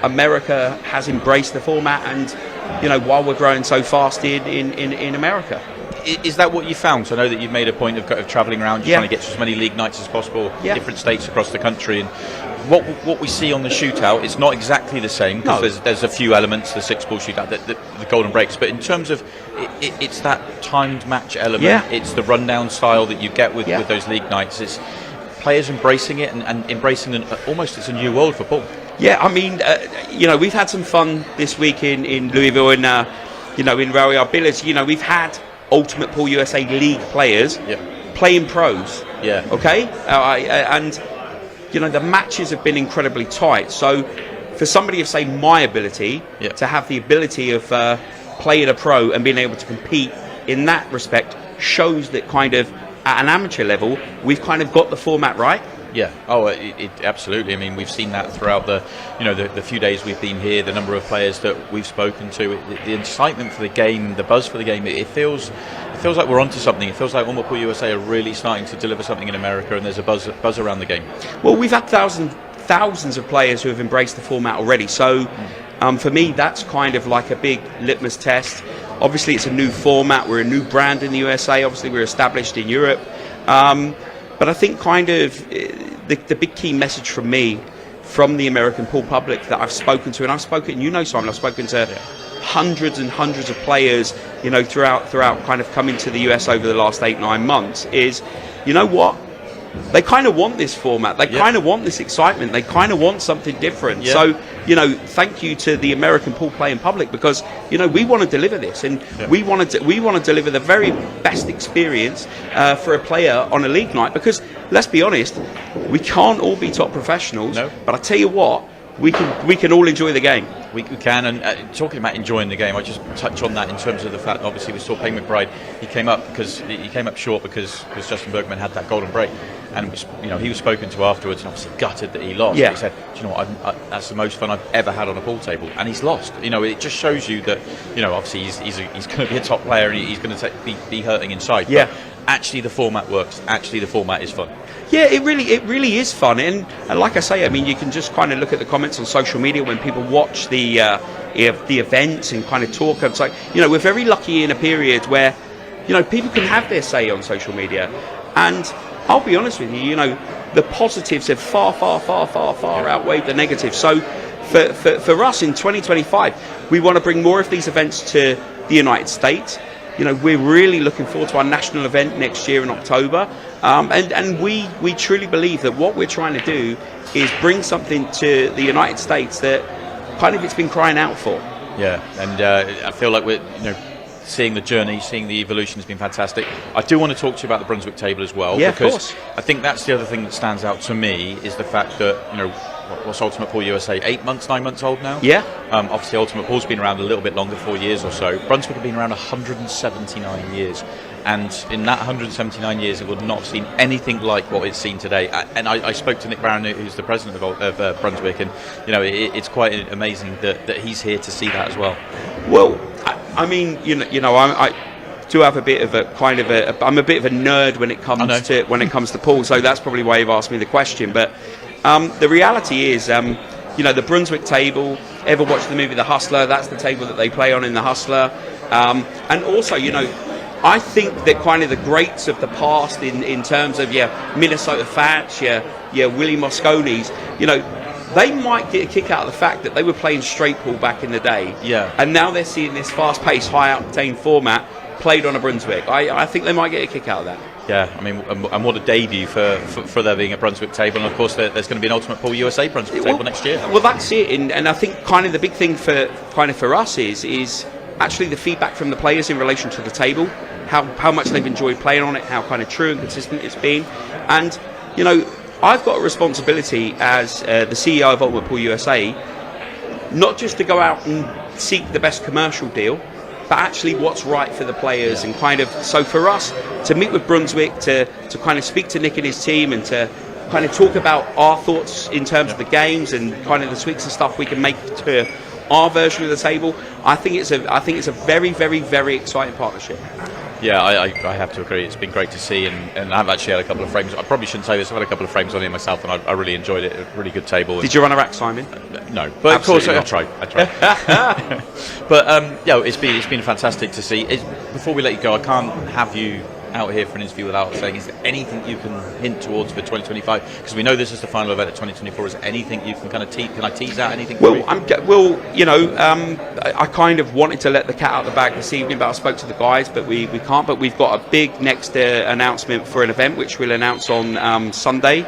America has embraced the format, and why we're growing so fast in America. Is that what you found? So I know that you've made a point of travelling around, trying to get to as many league nights as possible, different states across the country, and what we see on the shootout is not exactly the same, because there's a few elements, the 6-ball shootout, the golden breaks, but in terms of it's that timed match element, it's the rundown style that you get with those league nights. It's players embracing it and embracing almost it's a new world for pool. Yeah, I mean, we've had some fun this week in Louisville, and in Raleigh Billiards. We've had Ultimate Pool USA League players playing pros. Yeah. Okay, and the matches have been incredibly tight. So for somebody of, say, my ability to have the ability of playing a pro and being able to compete in that respect shows that at an amateur level we've got the format right. Yeah. Oh, it absolutely. I mean, we've seen that throughout the few days we've been here. The number of players that we've spoken to, the excitement for the game, the buzz for the game. It feels like we're onto something. It feels like Ultimate Pool USA are really starting to deliver something in America, and there's a buzz around the game. Well, we've had thousands of players who have embraced the format already. So, for me, that's like a big litmus test. Obviously, it's a new format. We're a new brand in the USA. Obviously, we're established in Europe. But I think the big key message from me, from the American pool public that I've spoken to, and I've spoken, Simon, I've spoken to hundreds and hundreds of players, throughout coming to the US over the last 8-9 months, is, what? They want this format. They want this excitement. They want something different. Yeah. So, thank you to the American pool playing public, because, we want to deliver this, and we want to deliver the very best experience for a player on a league night, because let's be honest, we can't all be top professionals. No. But I tell you what, we can all enjoy the game. We can, and talking about enjoying the game, I just touch on that in terms of the fact, obviously, we saw Payne McBride. He came up short because Justin Bergman had that golden break, and he was spoken to afterwards, and obviously gutted that he lost. Yeah. He said, "Do you know what? That's the most fun I've ever had on a pool table," and he's lost. It just shows you that, obviously he's going to be a top player, and he's going to be hurting inside. Yeah. But actually, the format works. Actually, the format is fun. Yeah, it really is fun, and like I say, I mean, you can just look at the comments on social media when people watch the events and talk. It's like, we're very lucky in a period where, people can have their say on social media, and I'll be honest with you, the positives have far outweighed the negatives. So for us in 2025, we want to bring more of these events to the United States. We're really looking forward to our national event next year in October. And we truly believe that what we're trying to do is bring something to the United States that it's been crying out for. Yeah, and I feel like we're seeing the journey, seeing the evolution has been fantastic. I do want to talk to you about the Brunswick table as well, because of course. I think that's the other thing that stands out to me is the fact that what's Ultimate Pool USA, 9 months old now? Yeah. Obviously, Ultimate Pool's been around a little bit longer, 4 years or so. Brunswick have been around 179 years. And in that 179 years, it would not have seen anything like what it's seen today. And I spoke to Nick Brown, who's the president of Brunswick, and it's quite amazing that he's here to see that as well. Well, I mean, do have a bit of a kind of a. I'm a bit of a nerd when it comes to pool, so that's probably why you've asked me the question. But the reality is, the Brunswick table. Ever watched the movie The Hustler? That's the table that they play on in The Hustler. And also, I think that kind of the greats of the past in terms of Minnesota Fats, Willie Mosconi's, they might get a kick out of the fact that they were playing straight pool back in the day. Yeah. And now they're seeing this fast-paced, high-octane format played on a Brunswick. I think they might get a kick out of that. Yeah, I mean, and what a debut for there being a Brunswick table, and of course there's going to be an Ultimate Pool USA Brunswick table next year. Well, that's it, and I think kind of the big thing for us is actually the feedback from the players in relation to the table, how much they've enjoyed playing on it, how kind of true and consistent it's been, and I've got a responsibility as the CEO of Ultimate Pool USA, not just to go out and seek the best commercial deal, but actually what's right for the players, and kind of, so for us to meet with Brunswick, to kind of speak to Nick and his team, and to kind of talk about our thoughts in terms of the games and kind of the tweaks and stuff we can make to our version of the table. I think it's a very, very, very exciting partnership. Yeah, I have to agree. It's been great to see, and I've actually had a couple of frames. I probably shouldn't say this. I've had a couple of frames on it myself, and I really enjoyed it. A really good table. Did you run a rack, Simon? No, but Absolutely of course I tried. But it's been fantastic to see. Before we let you go, I can't have you out here for an interview without saying, is there anything you can hint towards for 2025? Because we know this is the final event of 2024. Is there anything you can kind of can I tease out anything? I kind of wanted to let the cat out of the bag this evening, but I spoke to the guys, but we can't. But we've got a big next announcement for an event which we'll announce on Sunday.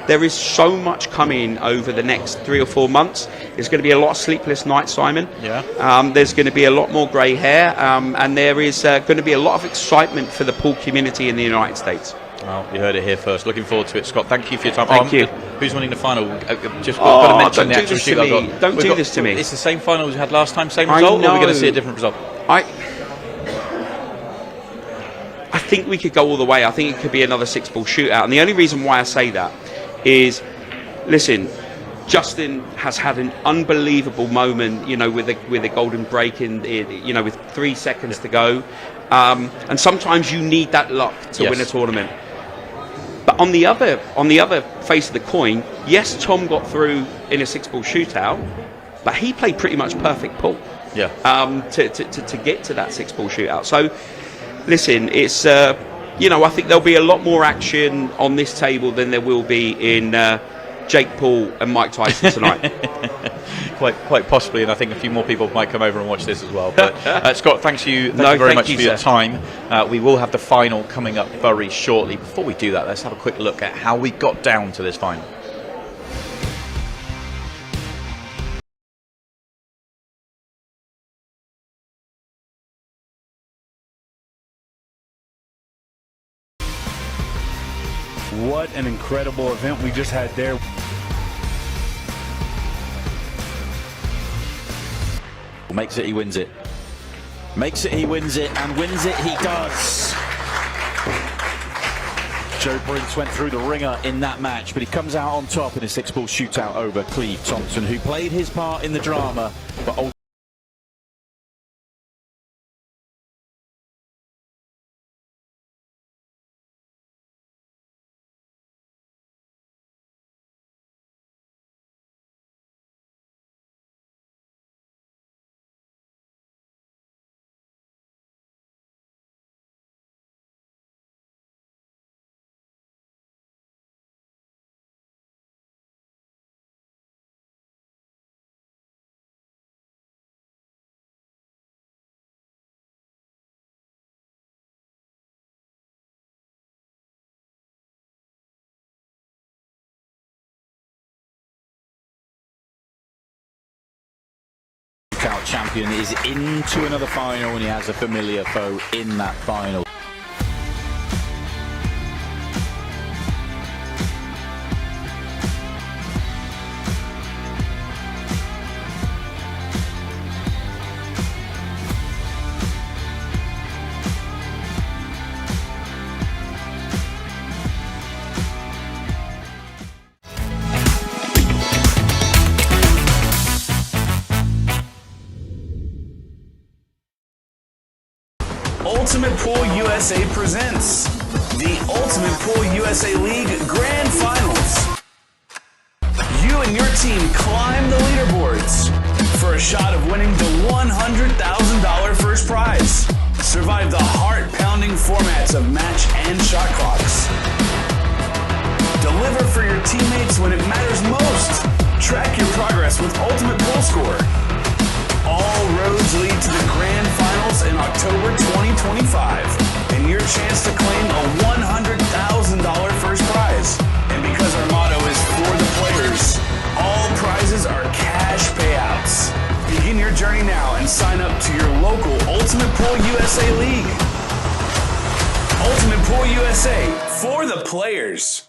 There is so much coming over the next 3 or 4 months. There's going to be a lot of sleepless nights, Simon. Yeah. There's going to be a lot more grey hair, and there is going to be a lot of excitement for the pool community in the United States. Well, you heard it here first. Looking forward to it, Scott. Thank you for your time. Thank you. Who's winning the final? Just got to mention the actual shootout. Don't do this to me. It's the same final as we had last time, same result, or are we going to see a different result? I think we could go all the way. I think it could be another 6-ball shootout. And the only reason why I say that is, listen, Justin has had an unbelievable moment, with the golden break with 3 seconds to go. And sometimes you need that luck to win a tournament. But on the other face of the coin, yes, Tom got through in a 6-ball shootout, but he played pretty much perfect pool. Yeah. To get to that 6-ball shootout. So, listen, it's I think there'll be a lot more action on this table than there will be in Jake Paul and Mike Tyson tonight. Quite possibly, and I think a few more people might come over and watch this as well. But Scott, thank you very much for your time. We will have the final coming up very shortly. Before we do that, let's have a quick look at how we got down to this final. What an incredible event we just had there. Makes it, he wins it. Makes it, he wins it, and wins it, he does. Joe Prince went through the ringer in that match, but he comes out on top in a 6-ball shootout over Cleve Thompson, who played his part in the drama, but champion is into another final, and he has a familiar foe in that final. Ultimate Pool USA presents the Ultimate Pool USA League Grand Finals. You and your team climb the leaderboards for a shot of winning the $100,000 first prize. Survive the heart-pounding formats of match and shot clocks. Deliver for your teammates when it matters most. Track your progress with Ultimate Pool Score. All roads lead to the Grand Finals in October 2025, and your chance to claim a $100,000 first prize. And because our motto is for the players, all prizes are cash payouts. Begin your journey now and sign up to your local Ultimate Pool USA League. Ultimate Pool USA, for the players.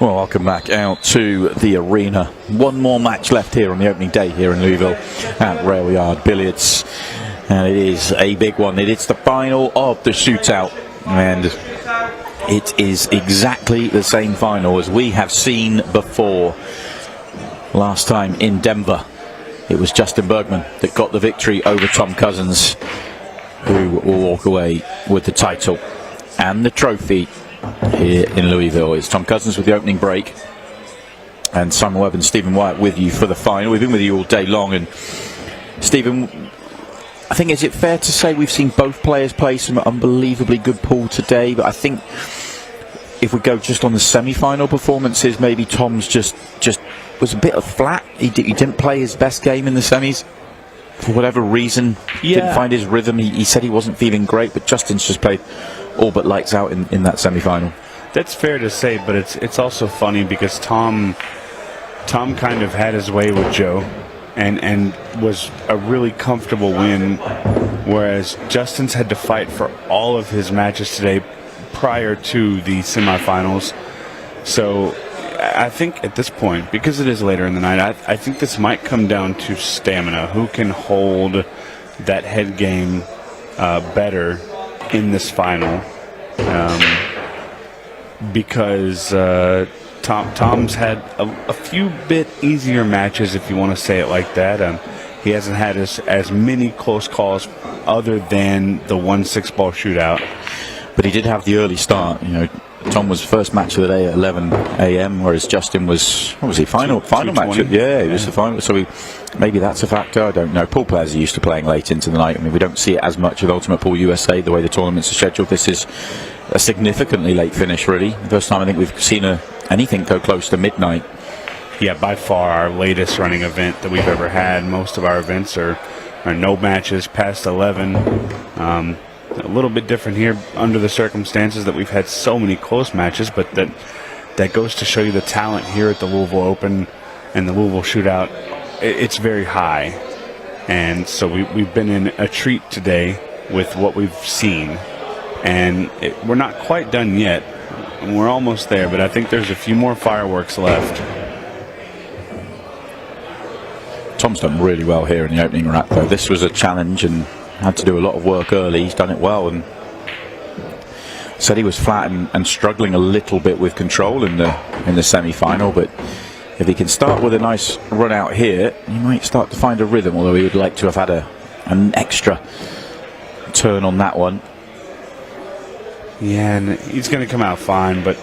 Well, welcome back out to the arena. One more match left here on the opening day here in Louisville at Rail Yard Billiards. And it is a big one. It's the final of the shootout. And it is exactly the same final as we have seen before. Last time in Denver, it was Justin Bergman that got the victory over Tom Cousins, who will walk away with the title and the trophy here in Louisville. It's Tom Cousins with the opening break, and Simon Webb and Stephen Wyatt with you for the final. We've been with you all day long, and Stephen, I think, is it fair to say we've seen both players play some unbelievably good pool today? But I think if we go just on the semi-final performances, maybe Tom's just was a bit flat. He didn't play his best game in the semis for whatever reason. Didn't find his rhythm. He said he wasn't feeling great, but Justin's just played all but lights out in that semi-final. That's fair to say, but it's also funny because Tom kind of had his way with Joe and was a really comfortable win, whereas Justin's had to fight for all of his matches today prior to the semifinals. So I think at this point, because it is later in the night, I think this might come down to stamina. Who can hold that head game better in this final? Because Tom's had a few bit easier matches, if you want to say it like that. He hasn't had as many close calls other than the 1-6 ball shootout. But he did have the early start. You know, Tom was first match of the day at 11 a.m., whereas Justin was, what was he, final match? Yeah, he was the final. So maybe that's a factor. I don't know. Pool players are used to playing late into the night. I mean, we don't see it as much with Ultimate Pool USA, the way the tournaments are scheduled. This is a significantly late finish, really. The first time I think we've seen anything go close to midnight. Yeah, by far our latest running event that we've ever had. Most of our events are no matches past 11. A little bit different here under the circumstances that we've had so many close matches, but that goes to show you the talent here at the Louisville Open and the Louisville Shootout. It's very high, and so we've been in a treat today with what we've seen, and we're not quite done yet. We're almost there, but I think there's a few more fireworks left. Tom's done really well here in the opening rack, though. This was a challenge and had to do a lot of work early. He's done it well, and said he was flat and struggling a little bit with control in the semi-final, but if he can start with a nice run out here, he might start to find a rhythm, although he would like to have had an extra turn on that one. Yeah, and he's going to come out fine, but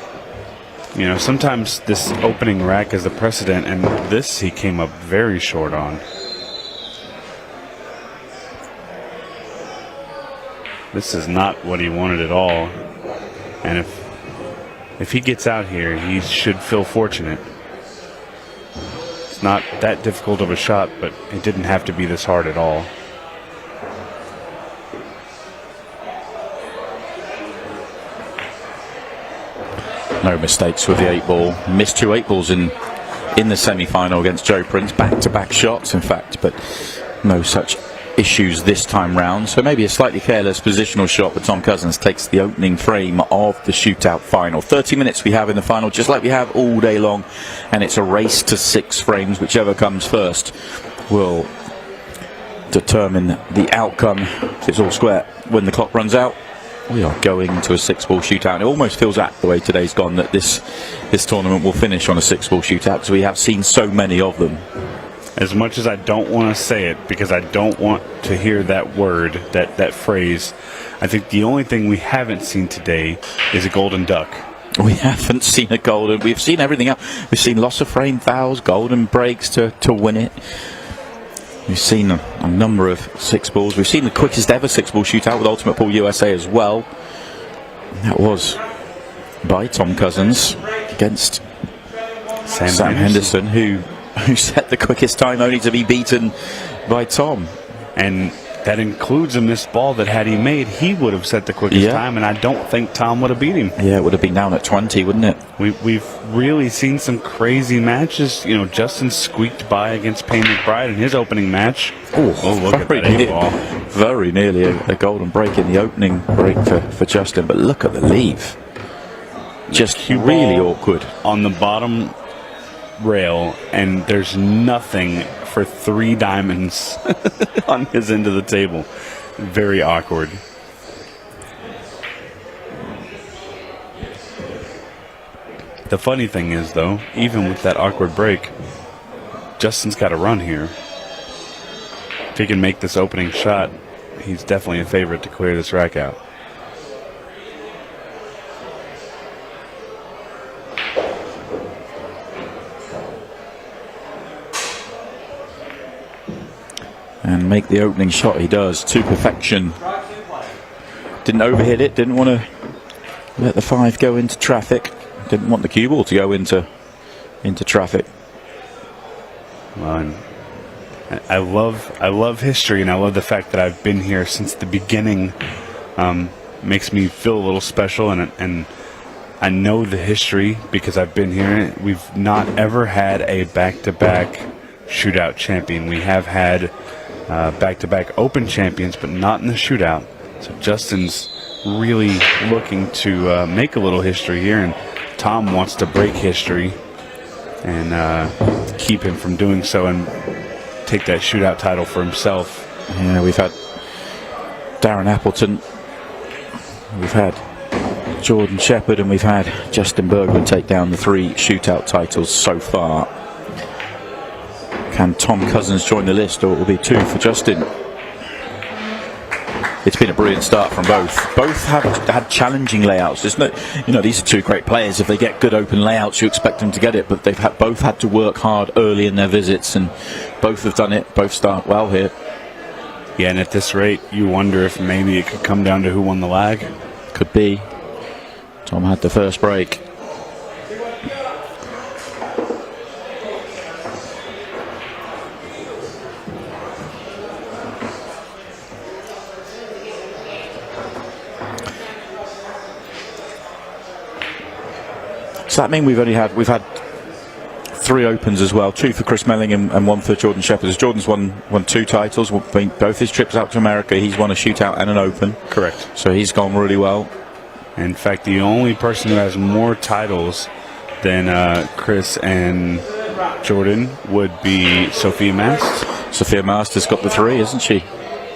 you know, sometimes this opening rack is the precedent, and this he came up very short on. This is not what he wanted at all, and if he gets out here, he should feel fortunate. It's not that difficult of a shot, but it didn't have to be this hard at all. No mistakes with the 8-ball. Missed 2 8-balls in the semi-final against Joe Prince. Back-to-back shots, in fact, but no such issues this time round. So maybe a slightly careless positional shot, but Tom Cousins takes the opening frame of the shootout final. 30 minutes we have in the final, just like we have all day long, and it's a race to 6 frames. Whichever comes first will determine the outcome. If it's all square when the clock runs out, we are going to a 6-ball shootout. And it almost feels the way today's gone that this tournament will finish on a 6-ball shootout, because we have seen so many of them. As much as I don't want to say it, because I don't want to hear that word, that phrase, I think the only thing we haven't seen today is a golden duck. We haven't seen a golden. We've seen everything else. We've seen loss of frame fouls, golden breaks to win it. We've seen a number of 6-balls. We've seen the quickest ever 6-ball shootout with Ultimate Pool USA as well. That was by Tom Cousins against Sam Henderson, who set the quickest time, only to be beaten by Tom. And that includes a missed ball that had he made, he would have set the quickest time, and I don't think Tom would have beat him. Yeah, it would have been down at 20, wouldn't it? We've really seen some crazy matches. You know, Justin squeaked by against Payne McBride in his opening match. Oh, look at that ball. Very nearly a golden break in the opening break for Justin, but look at the leave. Just really awkward. On the bottom rail, and there's nothing for 3 diamonds on his end of the table. Very awkward. The funny thing is, though, even with that awkward break, Justin's got to run here. If he can make this opening shot, he's definitely a favorite to clear this rack out. And make the opening shot he does to perfection. Didn't overhit it, didn't want to let the 5 go into traffic, didn't want the cue ball to go into traffic. Well, I love history, and I love the fact that I've been here since the beginning. Makes me feel a little special, and I know the history because I've been here. We've not ever had a back-to-back shootout champion. We have had back-to-back open champions, but not in the shootout. So Justin's really looking to make a little history here, and Tom wants to break history and keep him from doing so and take that shootout title for himself. Yeah, we've had Darren Appleton, we've had Jordan Shepherd, and we've had Justin Bergman take down the 3 shootout titles so far. Can Tom Cousins join the list, or it will be 2 for Justin? It's been a brilliant start from both. Both have had challenging layouts. There's no, these are 2 great players. If they get good open layouts, you expect them to get it. But they've both had to work hard early in their visits, and both have done it. Both start well here. Yeah, and at this rate, you wonder if maybe it could come down to who won the lag. Could be. Tom had the first break. Does that mean we've had 3 opens as well, 2 for Chris Melling and 1 for Jordan Shepherd? Jordan's won 2 titles, both his trips out to America. He's won a shootout and an open. Correct. So he's gone really well. In fact, the only person who has more titles than Chris and Jordan would be Sophia Mast. Sophia Mast has got the 3, isn't she?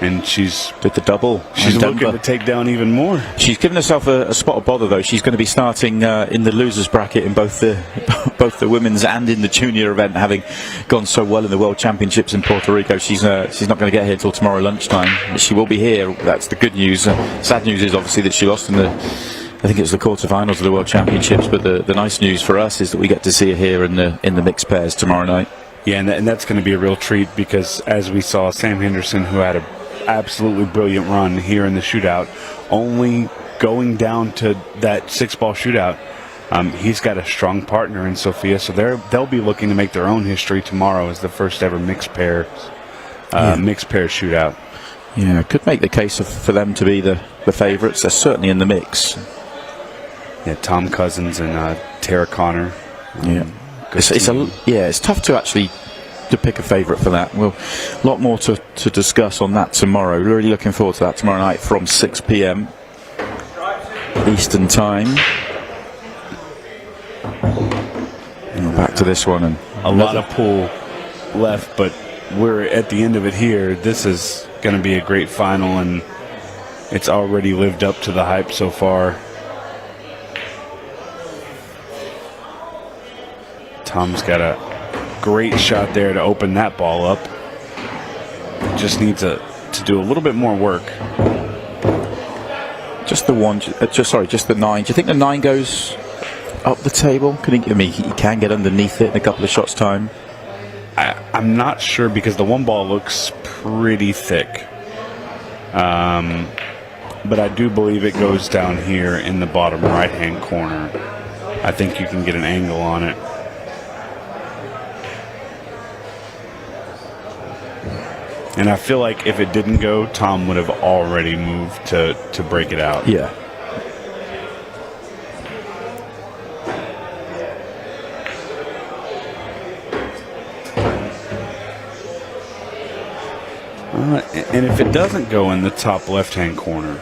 And she's with the double. She's looking to take down even more. She's given herself a spot of bother, though. She's going to be starting in the losers bracket in both the women's and in the junior event, having gone so well in the World Championships in Puerto Rico. She's not going to get here until tomorrow lunchtime. But she will be here. That's the good news. Sad news is obviously that she lost in I think it was the quarterfinals of the World Championships. But the nice news for us is that we get to see her here in the mixed pairs tomorrow night. Yeah, and that's going to be a real treat because, as we saw, Sam Henderson, who had a absolutely brilliant run here in the shootout, only going down to that 6-ball shootout. He's got a strong partner in Sophia, so they'll be looking to make their own history tomorrow as the first ever mixed pair shootout. Yeah, could make the case for them to be the favourites. They're certainly in the mix. Yeah, Tom Cousins and Tara Connor. Yeah, it's tough to actually to pick a favourite for that. Well, a lot more to discuss on that tomorrow. Really looking forward to that tomorrow night from 6 p.m. Eastern time. And back to this one, and a lot of pool left, but we're at the end of it here. This is going to be a great final, and it's already lived up to the hype so far. Tom's got a great shot there to open that ball up. Just needs to do a little bit more work. Just the 9. Do you think the 9 goes up the table? He can get underneath it in a couple of shots time. I'm not sure because the 1 ball looks pretty thick. But I do believe it goes down here in the bottom right-hand corner. I think you can get an angle on it. And I feel like if it didn't go, Tom would have already moved to break it out. Yeah. And if it doesn't go in the top left-hand corner,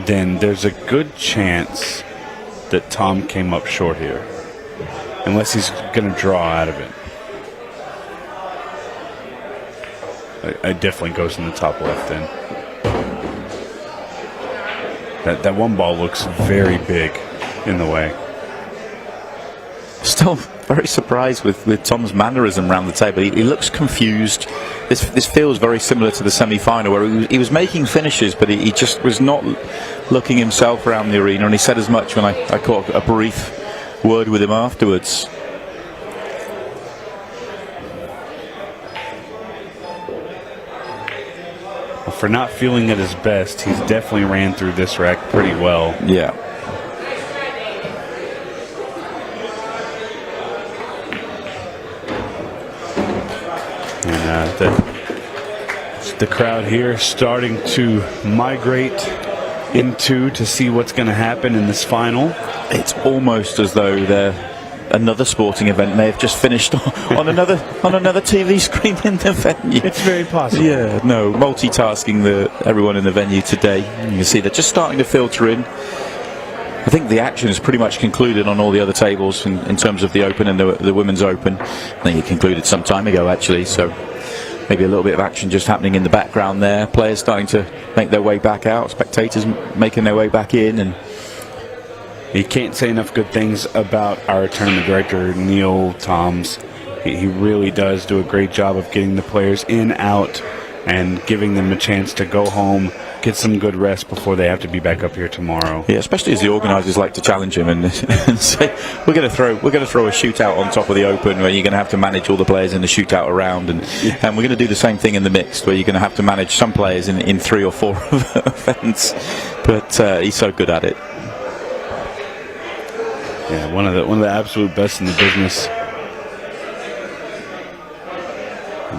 then there's a good chance that Tom came up short here. Unless he's going to draw out of it. It definitely goes in the top left then. That 1 ball looks very big in the way. Still very surprised with Tom's mannerism around the table. He looks confused. This feels very similar to the semi-final where he was making finishes, but he just was not looking himself around the arena, and he said as much when I caught a brief word with him afterwards. For not feeling at his best, he's definitely ran through this rack pretty well. Yeah. And the crowd here starting to migrate to see what's going to happen in this final. It's almost as though another sporting event may have just finished on another TV screen in the venue. It's very possible. Yeah, no, multitasking everyone in the venue today. You can see they're just starting to filter in. I think the action is pretty much concluded on all the other tables in terms of the Open and the Women's Open. I think it concluded some time ago, actually, so maybe a little bit of action just happening in the background there. Players starting to make their way back out, spectators making their way back in, and you can't say enough good things about our tournament director, Neil Toms. He really does do a great job of getting the players in, out, and giving them a chance to go home, get some good rest before they have to be back up here tomorrow. Yeah, especially as the organisers like to challenge him and say we're going to throw a shootout on top of the Open where you're going to have to manage all the players in the shootout around, and we're going to do the same thing in the mixed where you're going to have to manage some players in 3 or 4 events. But he's so good at it. Yeah, one of the absolute best in the business.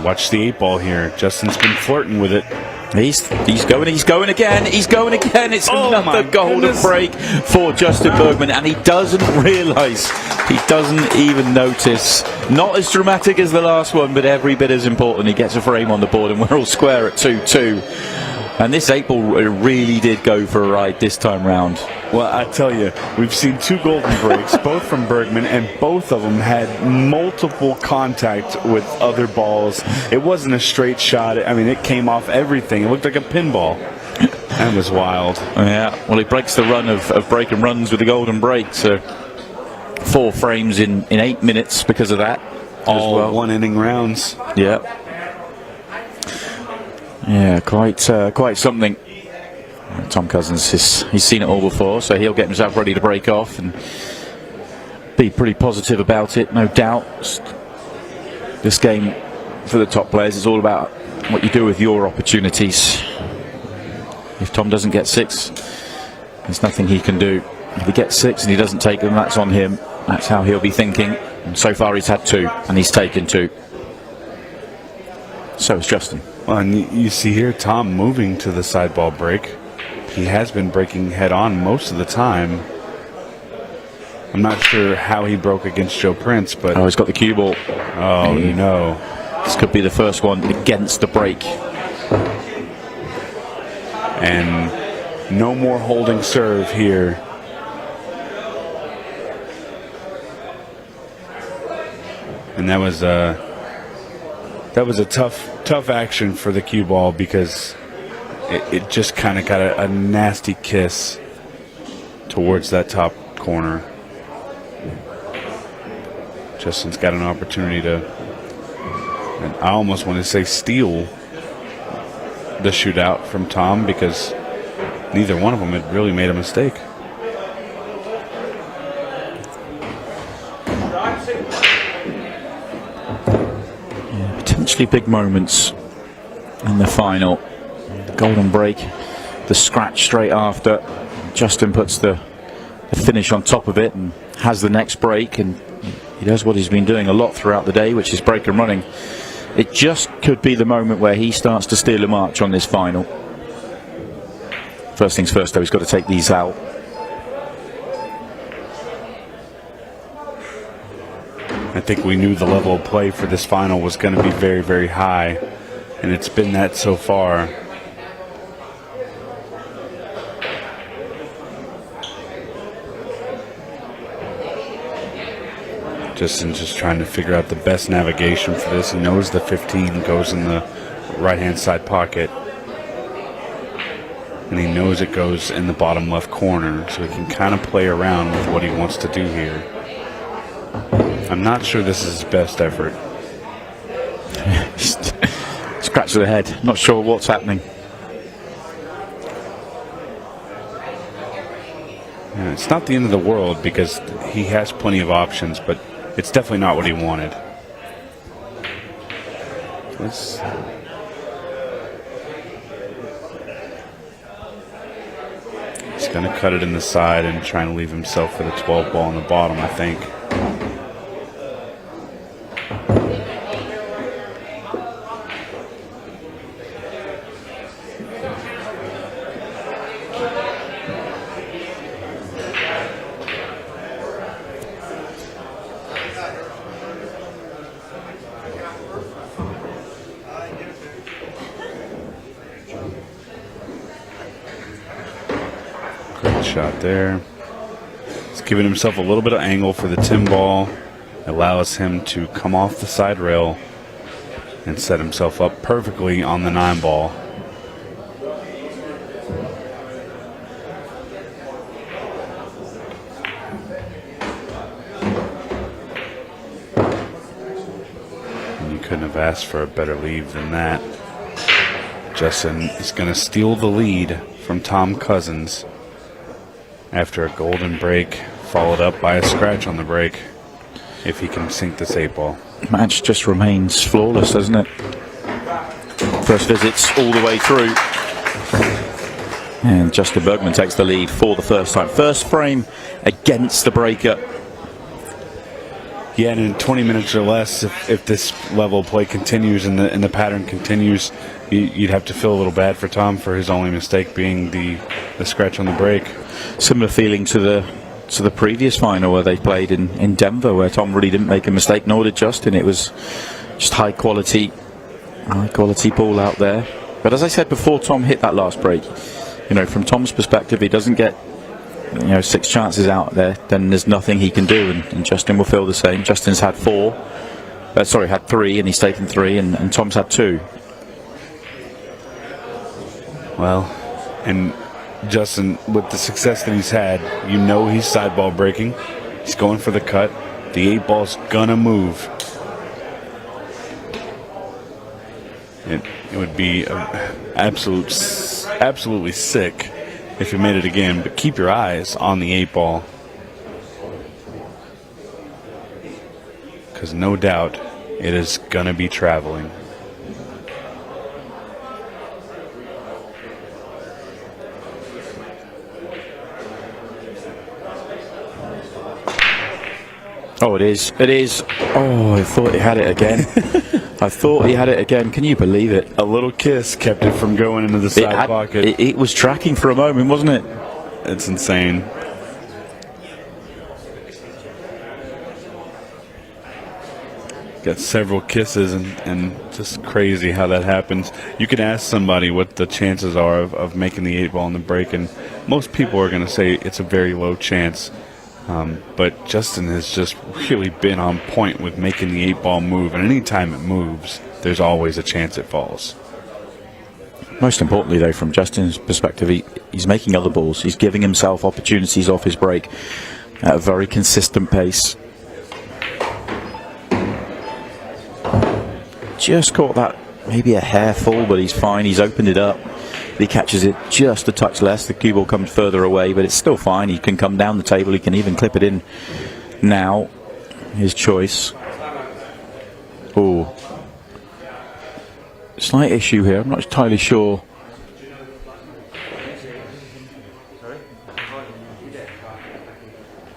Watch the 8-ball here. Justin's been flirting with it. He's going again. It's another golden break for Justin Bergman, and he doesn't realise, he doesn't even notice. Not as dramatic as the last one, but every bit as important. He gets a frame on the board, and we're all square at 2-2. And this 8-ball really did go for a ride this time round. Well, I tell you, we've seen 2 golden breaks, both from Bergman, and both of them had multiple contact with other balls. It wasn't a straight shot. I mean, it came off everything. It looked like a pinball. That was wild. Yeah, well, he breaks the run of break and runs with the golden break. So 4 frames in 8 minutes because of that. All as well. 1-inning rounds. Yeah. Yeah, quite something. Tom Cousins, he's seen it all before, so he'll get himself ready to break off and be pretty positive about it, no doubt. This game, for the top players, is all about what you do with your opportunities. If Tom doesn't get 6, there's nothing he can do. If he gets 6 and he doesn't take them, that's on him. That's how he'll be thinking. And so far he's had 2, and he's taken 2. So is Justin. Well, and you see here Tom moving to the side ball break. He has been breaking head on most of the time. I'm not sure how he broke against Joe Prince, but... Oh, he's got the cue ball. Oh, no. This could be the first one against the break. And no more holding serve here. And that was a tough action for the cue ball because it just kind of got a nasty kiss towards that top corner. Justin's got an opportunity to, and I almost want to say steal the shootout from Tom because neither one of them had really made a mistake. Potentially big moments in the final. The golden break, the scratch straight after. Justin puts the finish on top of it and has the next break, and he does what he's been doing a lot throughout the day, which is break and running. It just could be the moment where he starts to steal a march on this final. First things first, though, he's got to take these out. I think we knew the level of play for this final was going to be very, very high, and it's been that so far. Justin just trying to figure out the best navigation for this. He knows the 15 goes in the right-hand side pocket, and he knows it goes in the bottom left corner, so he can kind of play around with what he wants to do here. I'm not sure this is his best effort. Scratch to the head. Not sure what's happening. Yeah, it's not the end of the world because he has plenty of options, but it's definitely not what he wanted. He's going to cut it in the side and trying to leave himself for the 12 ball on the bottom, I think. Shot there. He's giving himself a little bit of angle for the 10 ball. Allows him to come off the side rail and set himself up perfectly on the 9 ball. And you couldn't have asked for a better lead than that. Justin is going to steal the lead from Tom Cousins after a golden break, followed up by a scratch on the break, if he can sink this 8 ball. Match just remains flawless, doesn't it? First visits all the way through. And Justin Bergman takes the lead for the first time. First frame against the breaker Yeah, and in 20 minutes or less, if this level of play continues and the pattern continues, you'd have to feel a little bad for Tom for his only mistake being the scratch on the break. Similar feeling to the previous final where they played in Denver, where Tom really didn't make a mistake, nor did Justin. It was just high quality ball out there. But as I said before, Tom hit that last break. From Tom's perspective, he doesn't get 6 chances out there, then there's nothing he can do, and Justin will feel the same. Justin's had 3, and he's taken 3, and Tom's had 2. Well, and Justin, with the success that he's had, he's sideball breaking. He's going for the cut. The 8 ball's gonna move. It would be absolutely sick if you made it again, but keep your eyes on the 8 ball, because no doubt it is going to be traveling. Oh, it is. Oh, I thought he had it again. Can you believe it? A little kiss kept it from going into the side pocket. It was tracking for a moment, wasn't it? It's insane. Got several kisses, and just crazy how that happens. You can ask somebody what the chances are of making the 8 ball in the break, and most people are going to say it's a very low chance. But Justin has just really been on point with making the 8 ball move, and anytime it moves, there's always a chance it falls. Most importantly, though, from Justin's perspective, he's making other balls. He's giving himself opportunities off his break at a very consistent pace. Just caught that, maybe a hair full, but he's fine. He's opened it up. He catches it just a touch less. The cue ball comes further away, but it's still fine. He can come down the table. He can even clip it in now. His choice. Oh, slight issue here. I'm not entirely sure.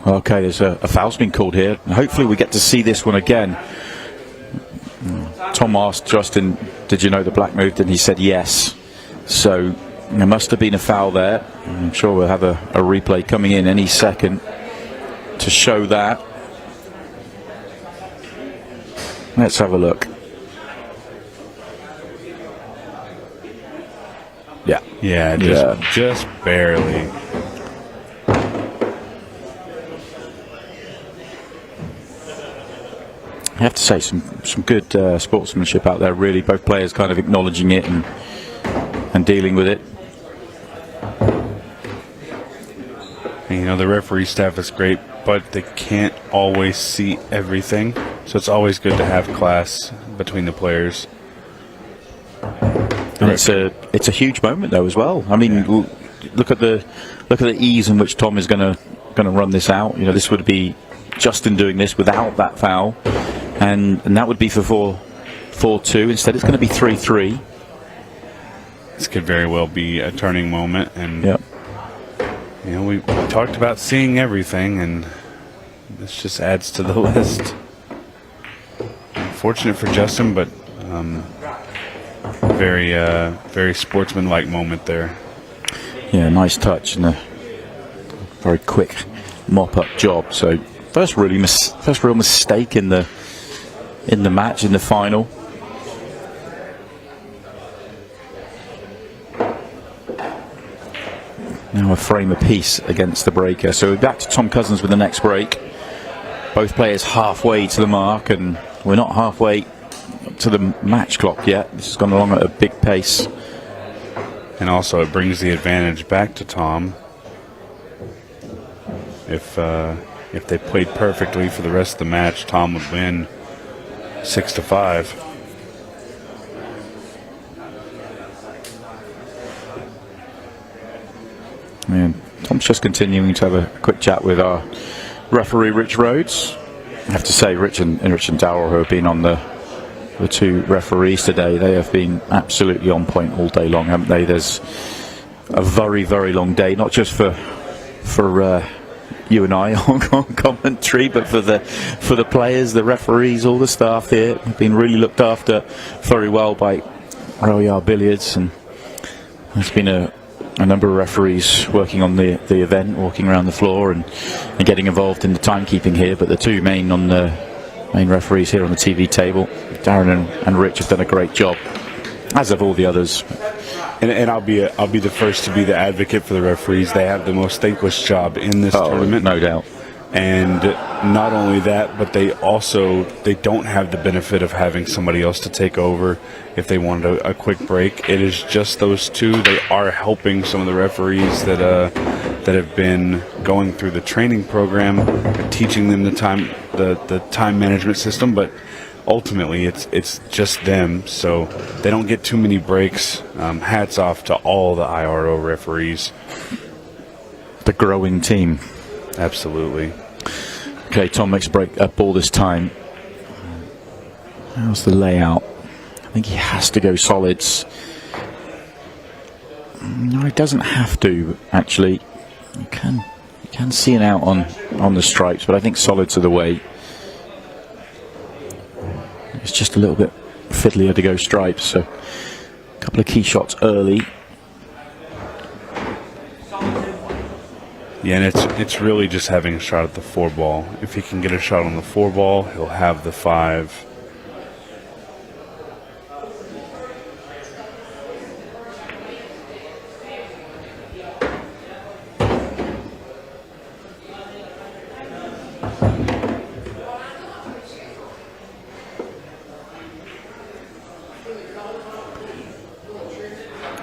Okay, there's a foul's been called here. Hopefully we get to see this one again. Tom asked Justin, did you know the black moved? And he said yes. So there must have been a foul there. I'm sure we'll have a replay coming in any second to show that. Let's have a look. Yeah, just barely. I have to say some good sportsmanship out there, really. Both players kind of acknowledging it and dealing with it. And, the referee staff is great, but they can't always see everything, so it's always good to have class between the players. And it's a huge moment though as well. I mean, look at the ease in which Tom is going to run this out. This would be Justin doing this without that foul, and that would be for 4-2. Instead, it's going to be 3-3. This could very well be a turning moment, and we talked about seeing everything, and this just adds to the list. Fortunate for Justin, but very sportsman-like moment there. Yeah, nice touch and a very quick mop-up job. So first real mistake in the match, in the final. Now a frame apiece against the breaker. So we're back to Tom Cousins with the next break. Both players halfway to the mark, and we're not halfway to the match clock yet. This has gone along at a big pace. And also it brings the advantage back to Tom. If they played perfectly for the rest of the match, Tom would win 6-5. And Tom's just continuing to have a quick chat with our referee, Rich Rhodes. I have to say, Rich and Darryl, who have been on the two referees today, they have been absolutely on point all day long, haven't they? There's a very, very long day, not just for you and I on commentary, but for the players, the referees, all the staff here have been really looked after very well by Royale Billiards, and there's been a number of referees working on the event, walking around the floor and getting involved in the timekeeping here. But the two main referees here on the TV table, Darren and Rich, have done a great job, as have all the others. And I'll be the first to be the advocate for the referees. They have the most thankless job in this tournament, no doubt. And not only that, but they don't have the benefit of having somebody else to take over if they wanted a quick break. It is just those two. They are helping some of the referees that have been going through the training program, teaching them the time management system, but ultimately it's just them, so they don't get too many breaks. Hats off to all the IRO referees. The growing team. Absolutely. Okay, Tom makes a ball this time. How's the layout? I think he has to go solids. No, he doesn't have to, actually. You can see an out on the stripes, but I think solids are the way. It's just a little bit fiddlier to go stripes, so a couple of key shots early. Yeah, and it's really just having a shot at the 4-ball. If he can get a shot on the 4-ball, he'll have the 5.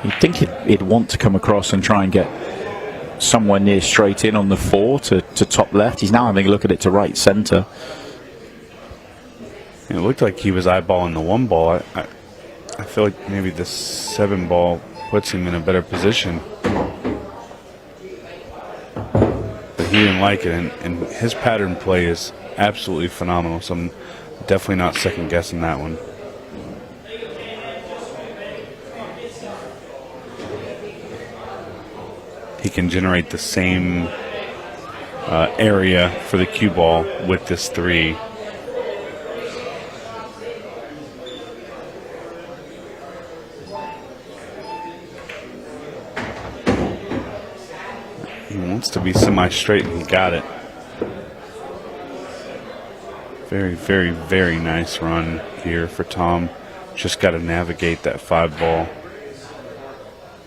You'd think he'd want to come across and try and get somewhere near straight in on the 4 to top left. He's now having a look at it to right centre. It looked like he was eyeballing the 1-ball. I feel like maybe the 7-ball puts him in a better position. But he didn't like it, and his pattern play is absolutely phenomenal, so I'm definitely not second guessing that one. He can generate the same area for the cue ball with this 3. He wants to be semi-straight, and he got it. Very, very, very nice run here for Tom. Just got to navigate that 5-ball.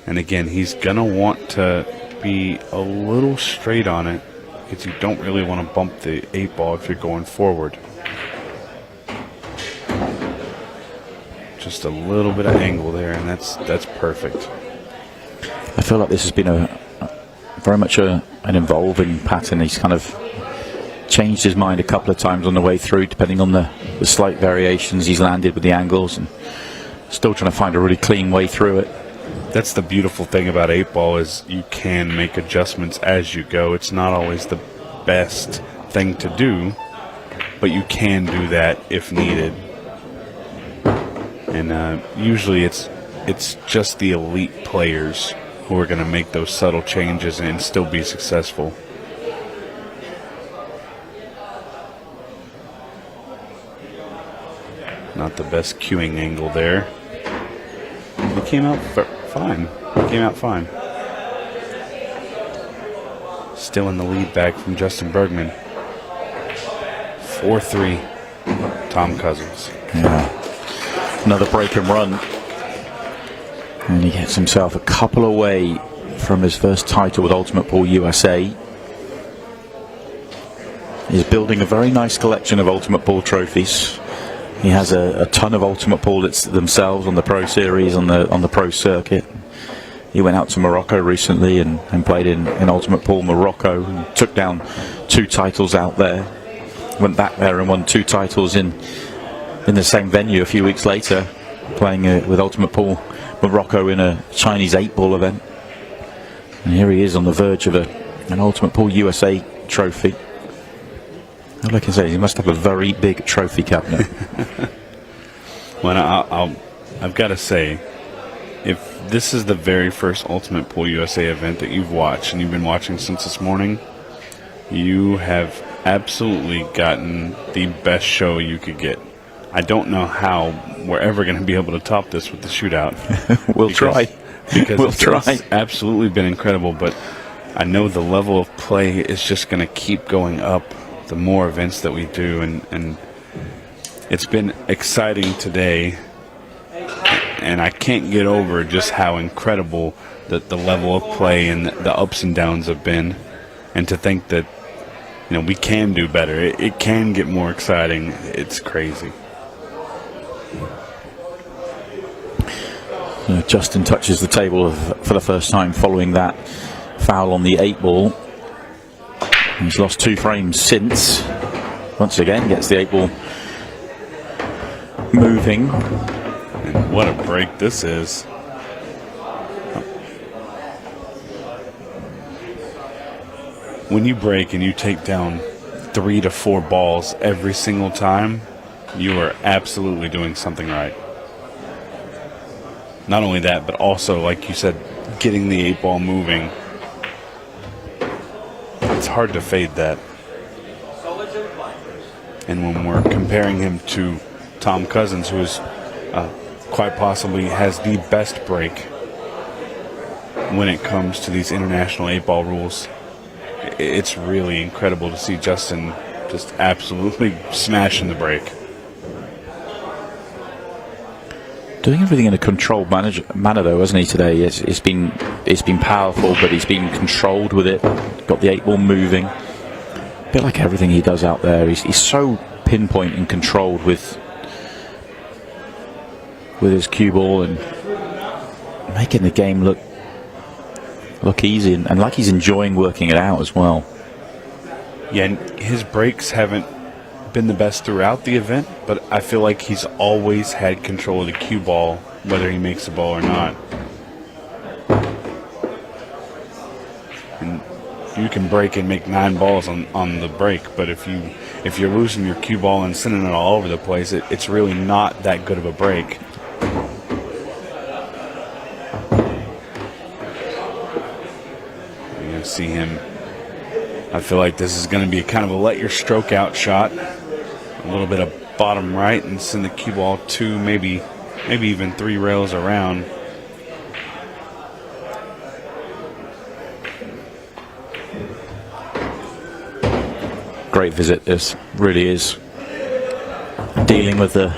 And again, he's going to want to be a little straight on it because you don't really want to bump the 8-ball if you're going forward. Just a little bit of angle there, and that's perfect. I feel like this has been very much an evolving pattern. He's kind of changed his mind a couple of times on the way through, depending on the slight variations he's landed with the angles, and still trying to find a really clean way through it. That's the beautiful thing about 8-ball is you can make adjustments as you go. It's not always the best thing to do, but you can do that if needed. And usually it's just the elite players who are going to make those subtle changes and still be successful. Not the best cueing angle there. He came out fine. He came out fine. Still in the lead back from Justin Bergman. 4-3, Tom Cousins. Yeah. Another break and run. And he gets himself a couple away from his first title with Ultimate Pool USA. He's building a very nice collection of Ultimate Pool trophies. He has a ton of Ultimate Pool themselves on the Pro Series, on the Pro Circuit. He went out to Morocco recently and played in Ultimate Pool Morocco and took down 2 titles out there. Went back there and won 2 titles in the same venue a few weeks later, playing with Ultimate Pool Morocco in a Chinese 8-ball event. And here he is on the verge of an Ultimate Pool USA trophy. All I can say is he must have a very big trophy cabinet. Well, I've got to say, if this is the very first Ultimate Pool USA event that you've watched, and you've been watching since this morning, You have absolutely gotten the best show you could get. I don't know how we're ever going to be able to top this with the shootout. We'll try. Because We'll try. It's absolutely been incredible, but I know the level of play is just going to keep going up the more events that we do, and it's been exciting today, and I can't get over just how incredible the level of play and the ups and downs have been, and to think that we can do better. It can get more exciting. It's crazy. Justin touches the table for the first time following that foul on the 8-ball. He's lost 2 frames since. Once again, gets the 8-ball moving. And what a break this is. When you break and you take down 3 to 4 balls every single time, you are absolutely doing something right. Not only that, but also, like you said, getting the 8-ball moving. It's hard to fade that. And when we're comparing him to Tom Cousins, who is quite possibly has the best break when it comes to these international 8-ball rules, it's really incredible to see Justin just absolutely smashing the break. Doing everything in a controlled manner, though, hasn't he? Today, it's been powerful, but he's been controlled with it. Got the 8-ball moving. A bit like everything he does out there. He's so pinpoint and controlled with his cue ball and making the game look easy and like he's enjoying working it out as well. Yeah, and his breaks haven't been the best throughout the event, but I feel like he's always had control of the cue ball, whether he makes the ball or not. And you can break and make 9 balls on the break, but if you're losing your cue ball and sending it all over the place, it's really not that good of a break. You're gonna see him. I feel like this is going to be kind of a let your stroke out shot. A little bit of bottom right and send the cue ball 2, maybe even 3 rails around. Great visit, this really is. Dealing with the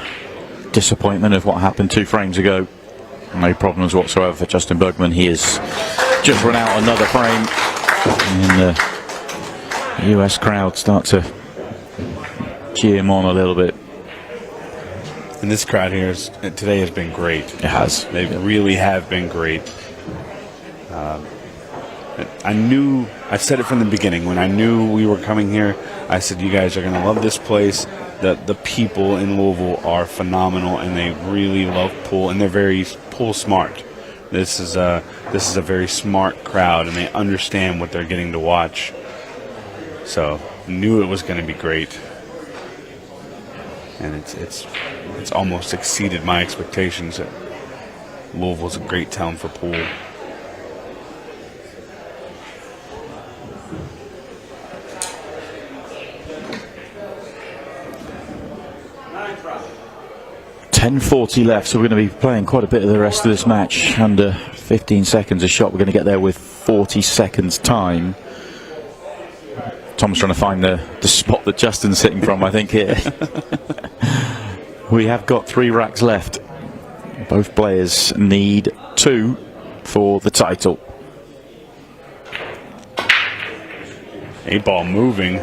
disappointment of what happened 2 frames ago. No problems whatsoever for Justin Bergman. He has just run out another frame. And the US crowd start to cheer him on a little bit. And this crowd here today has been great. It has. They really have been great. I said it from the beginning. When I knew we were coming here, I said, you guys are going to love this place. The people in Louisville are phenomenal, and they really love pool, and they're very pool smart. This is a very smart crowd, and they understand what they're getting to watch. So knew it was going to be great. And it's almost exceeded my expectations. Louisville's a great town for pool. .10:40 left, so we're going to be playing quite a bit of the rest of this match. Under 15 seconds a shot. We're going to get there with 40 seconds time. Tom's trying to find the spot that Justin's sitting from, I think, here. We have got 3 racks left. Both players need 2 for the title. 8-ball moving.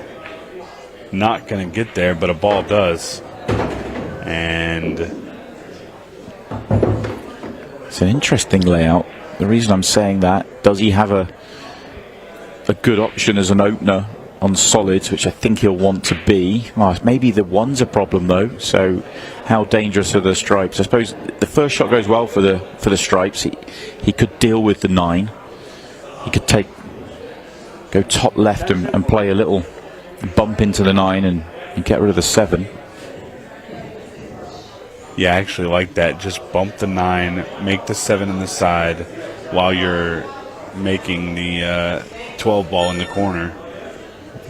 Not going to get there, but a ball does. And it's an interesting layout. The reason I'm saying that, does he have a good option as an opener on solids, which I think he'll want to be? Well, maybe the 1's a problem though. So how dangerous are the stripes? I suppose the first shot goes well for the stripes. He could deal with the 9. He could go top left and play a little bump into the 9 and get rid of the 7. Yeah, I actually like that. Just bump the 9, make the 7 in the side while you're making the 12 ball in the corner.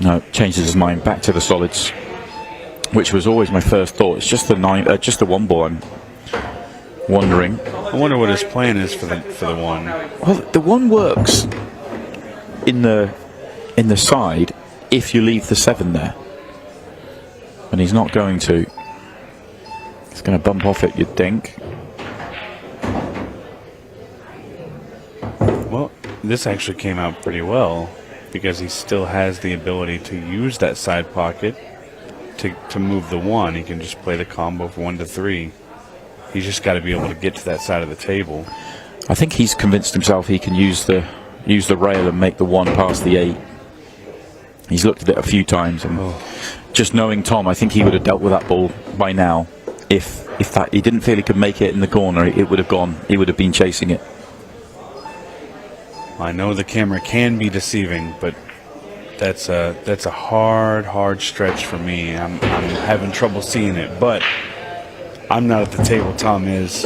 No, changes his mind back to the solids, which was always my first thought. It's just the just the one ball. I'm wondering. I wonder what his plan is for the one. Well, the one works in the side if you leave the 7 there, and he's not going to. He's going to bump off it, you'd think. Well, this actually came out pretty well because he still has the ability to use that side pocket to move the 1. He can just play the combo of 1 to 3. He's just got to be able to get to that side of the table. I think he's convinced himself he can use the rail and make the 1 past the 8. He's looked at it a few times, and just knowing Tom, I think he would have dealt with that ball by now. If that he didn't feel he could make it in the corner, it would have gone. He would have been chasing it. I know the camera can be deceiving, but that's a hard stretch for me. I'm having trouble seeing it, but I'm not at the table. Tom is,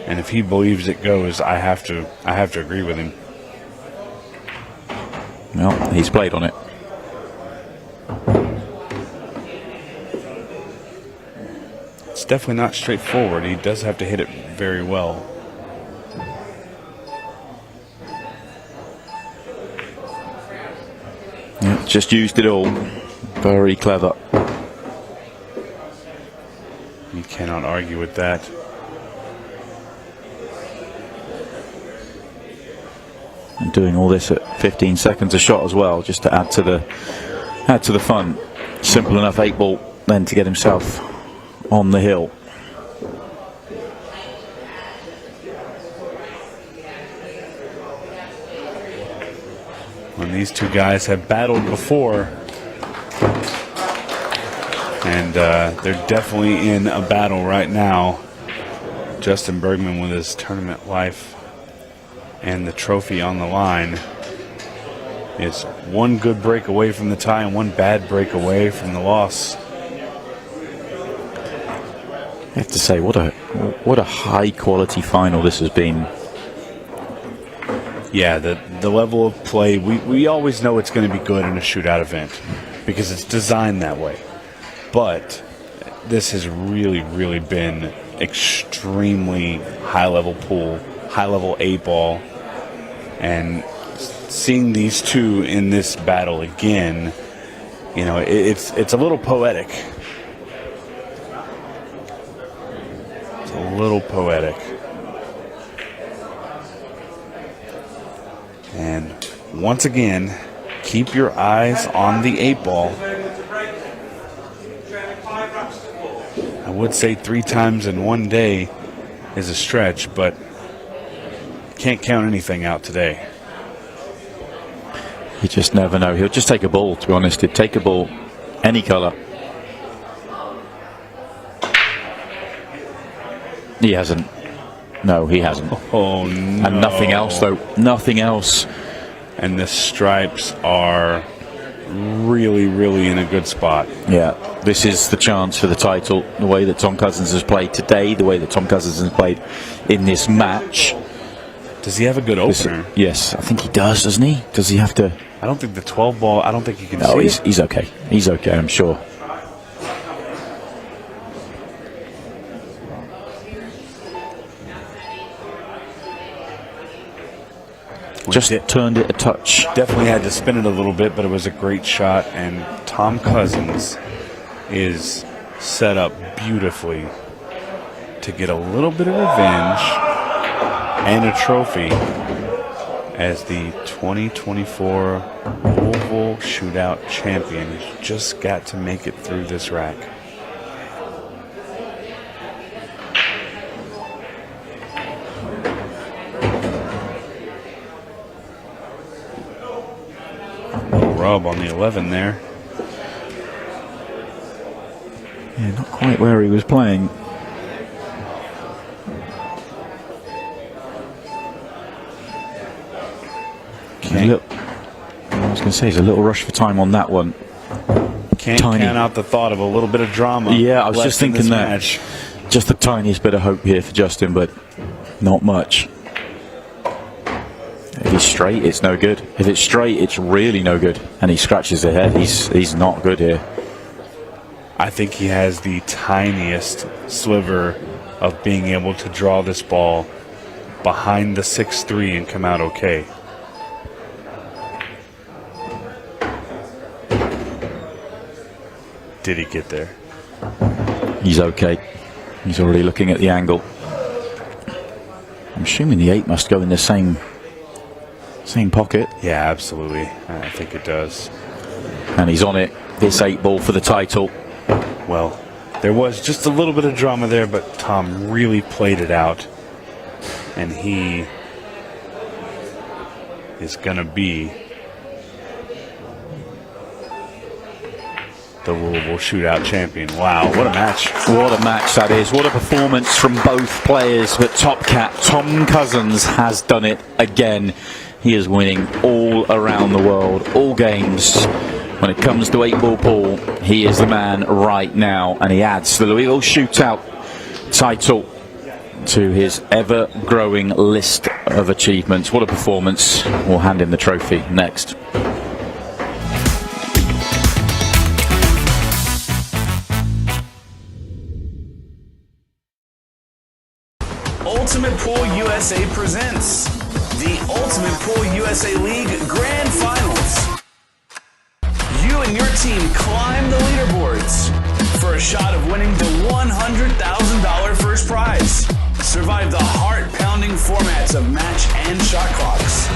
and if he believes it goes, I have to agree with him. Well, he's played on it. It's definitely not straightforward. He does have to hit it very well. Yeah, just used it all. Very clever. You cannot argue with that. And doing all this at 15 seconds a shot as well, just to add to the fun. Simple enough 8 ball then to get himself on the hill. When these two guys have battled before, and they're definitely in a battle right now. Justin Bergman with his tournament life and the trophy on the line is 1 good break away from the tie and 1 bad break away from the loss. I have to say, what a high quality final this has been. Yeah, the level of play, we always know it's going to be good in a shootout event because it's designed that way. But this has really been extremely high level pool, high level 8 ball, and seeing these two in this battle again, you know, it's a little poetic. It's a little poetic. And once again, keep your eyes on the 8 ball. I would say 3 times in one day is a stretch, but can't count anything out today. You just never know. He'll just take a ball, to be honest. He'd take a ball, any colour. He hasn't. No, he hasn't. Oh, no. And nothing else, though. Nothing else. And the stripes are really in a good spot. Yeah, this is the chance for the title. The way that Tom Cousins has played today, the way that Tom Cousins has played in this match. Does he have a good opener? Yes, I think he does, doesn't he? Does he have to? I don't think the 12 ball, I don't think he can see it. He's okay. He's okay, I'm sure. Just turned it a touch. Definitely had to spin it a little bit, but it was a great shot. And Tom Cousins is set up beautifully to get a little bit of revenge and a trophy as the 2024 Louisville Shootout champion. He's just got to make it through this rack. Rub on the 11 there. Yeah, not quite where he was playing. I was going to say, there's a little rush for time on that one. Can't count out the thought of a little bit of drama. Yeah, I was just thinking that. Match. Just the tiniest bit of hope here for Justin, but not much. If he's straight, it's no good. If it's straight, it's really no good. And he scratches the head. He's not good here. I think he has the tiniest sliver of being able to draw this ball behind the 6'3" and come out okay. Did he get there? He's okay. He's already looking at the angle. I'm assuming the 8 must go in the same pocket. Yeah, absolutely. I think it does. And he's on it. This 8 ball for the title. Well, there was just a little bit of drama there, but Tom really played it out. And he is going to be the Louisville Shootout champion. Wow, what a match. What a match that is. What a performance from both players. But Top Cat, Tom Cousins, has done it again. He is winning all around the world, all games. When it comes to 8-ball pool, he is the man right now. And he adds the Louisville Shootout title to his ever-growing list of achievements. What a performance. We'll hand him the trophy next. Ultimate Pool USA presents the Ultimate Pool USA League Grand Finals. You and your team climb the leaderboards for a shot of winning the $100,000 first prize. Survive the heart-pounding formats of match and shot clocks.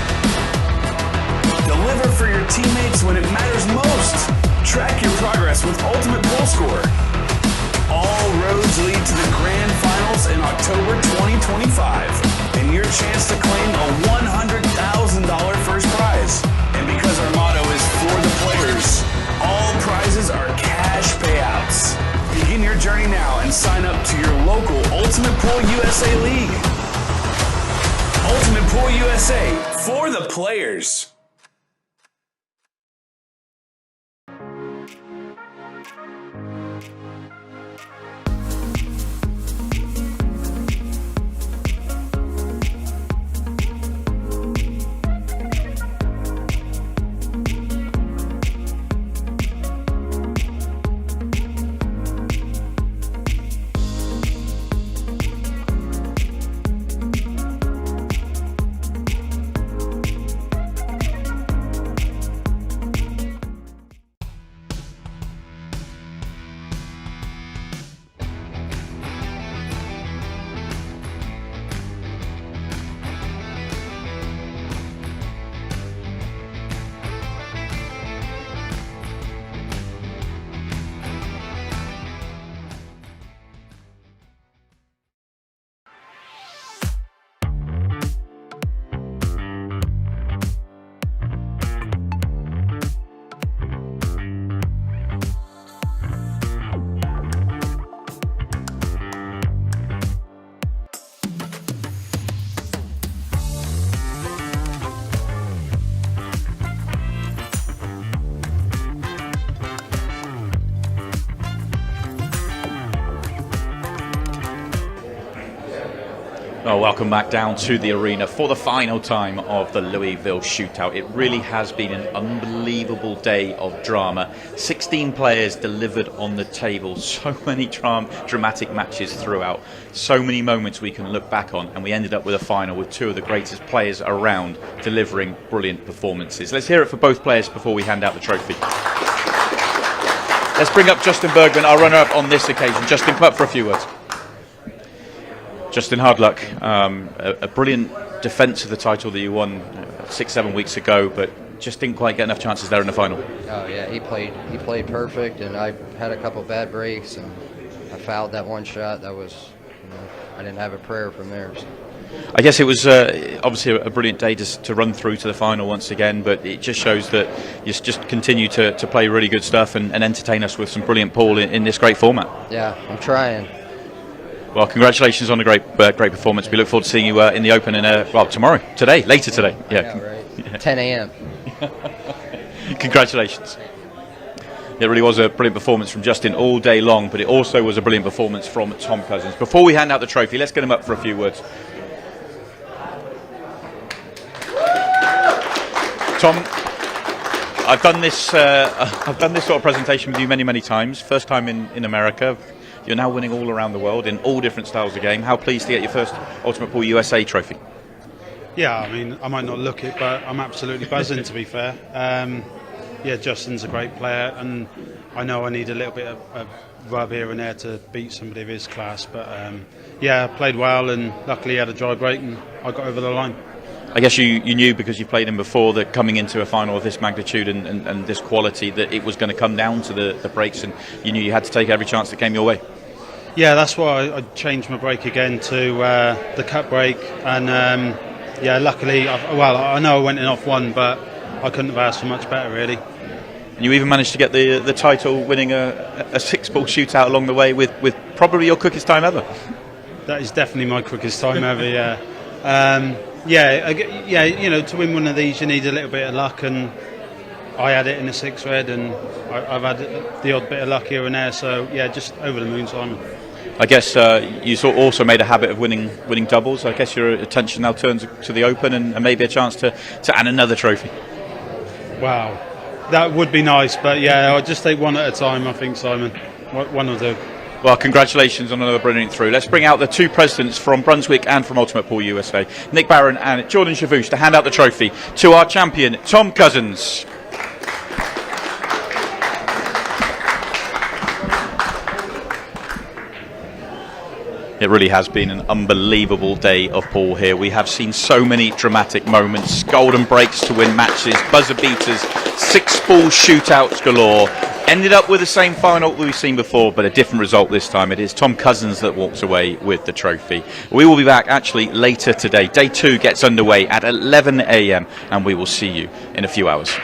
Deliver for your teammates when it matters most. Track your progress with Ultimate Pool Score. All roads lead to the Grand Finals in October 2025, and your chance to claim a $100,000 first prize. And because our motto is for the players, all prizes are cash payouts. Begin your journey now and sign up to your local Ultimate Pool USA League. Ultimate Pool USA, for the players. Oh, welcome back down to the arena for the final time of the Louisville Shootout. It really has been an unbelievable day of drama. 16 players delivered on the table. So many dramatic matches throughout. So many moments we can look back on. And we ended up with a final with two of the greatest players around delivering brilliant performances. Let's hear it for both players before we hand out the trophy. Let's bring up Justin Bergman, our runner-up on this occasion. Justin, come up for a few words. Justin, hard luck. A brilliant defence of the title that you won 6-7 weeks ago, but just didn't quite get enough chances there in the final. Oh yeah, he played perfect, and I had a couple bad breaks, and I fouled that one shot. That was, I didn't have a prayer from there. So. I guess it was obviously a brilliant day to run through to the final once again, but it just shows that you just continue to play really good stuff and entertain us with some brilliant pool in this great format. Yeah, I'm trying. Well, congratulations on a great performance. We look forward to seeing you in the Open later today. Yeah, right. Yeah. 10 a.m. Congratulations. It really was a brilliant performance from Justin all day long, but it also was a brilliant performance from Tom Cousins. Before we hand out the trophy, let's get him up for a few words. Tom, I've done this sort of presentation with you many times. First time in America. You're now winning all around the world in all different styles of game. How pleased to get your first Ultimate Pool USA trophy? Yeah, I mean, I might not look it, but I'm absolutely buzzing, to be fair. Yeah, Justin's a great player, and I know I need a little bit of rub here and there to beat somebody of his class. But yeah, I played well, and luckily had a dry break, and I got over the line. I guess you knew, because you played him before, that coming into a final of this magnitude and this quality, that it was going to come down to the breaks, and you knew you had to take every chance that came your way. Yeah, that's why I changed my break again to the cut break, and yeah, luckily, I know I went in off one, but I couldn't have asked for much better, really. And you even managed to get the title, winning a 6-ball shootout along the way with probably your quickest time ever. That is definitely my quickest time ever, yeah. Yeah, you know, to win one of these you need a little bit of luck, and I had it in a 6-red, and I've had the odd bit of luck here and there, so yeah, just over the moon, Simon. I guess you also made a habit of winning doubles. I guess your attention now turns to the Open and maybe a chance to add another trophy. Wow, that would be nice, but yeah, I'll just take one at a time, I think, Simon. One will do. Well, congratulations on another brilliant through. Let's bring out the two presidents from Brunswick and from Ultimate Pool USA, Nick Barron and Jordan Chavouche, to hand out the trophy to our champion, Tom Cousins. It really has been an unbelievable day of pool here. We have seen so many dramatic moments, golden breaks to win matches, buzzer beaters, 6-ball shootouts galore. Ended up with the same final that we've seen before, but a different result this time. It is Tom Cousins that walks away with the trophy. We will be back actually later today. Day 2 gets underway at 11 a.m. and we will see you in a few hours.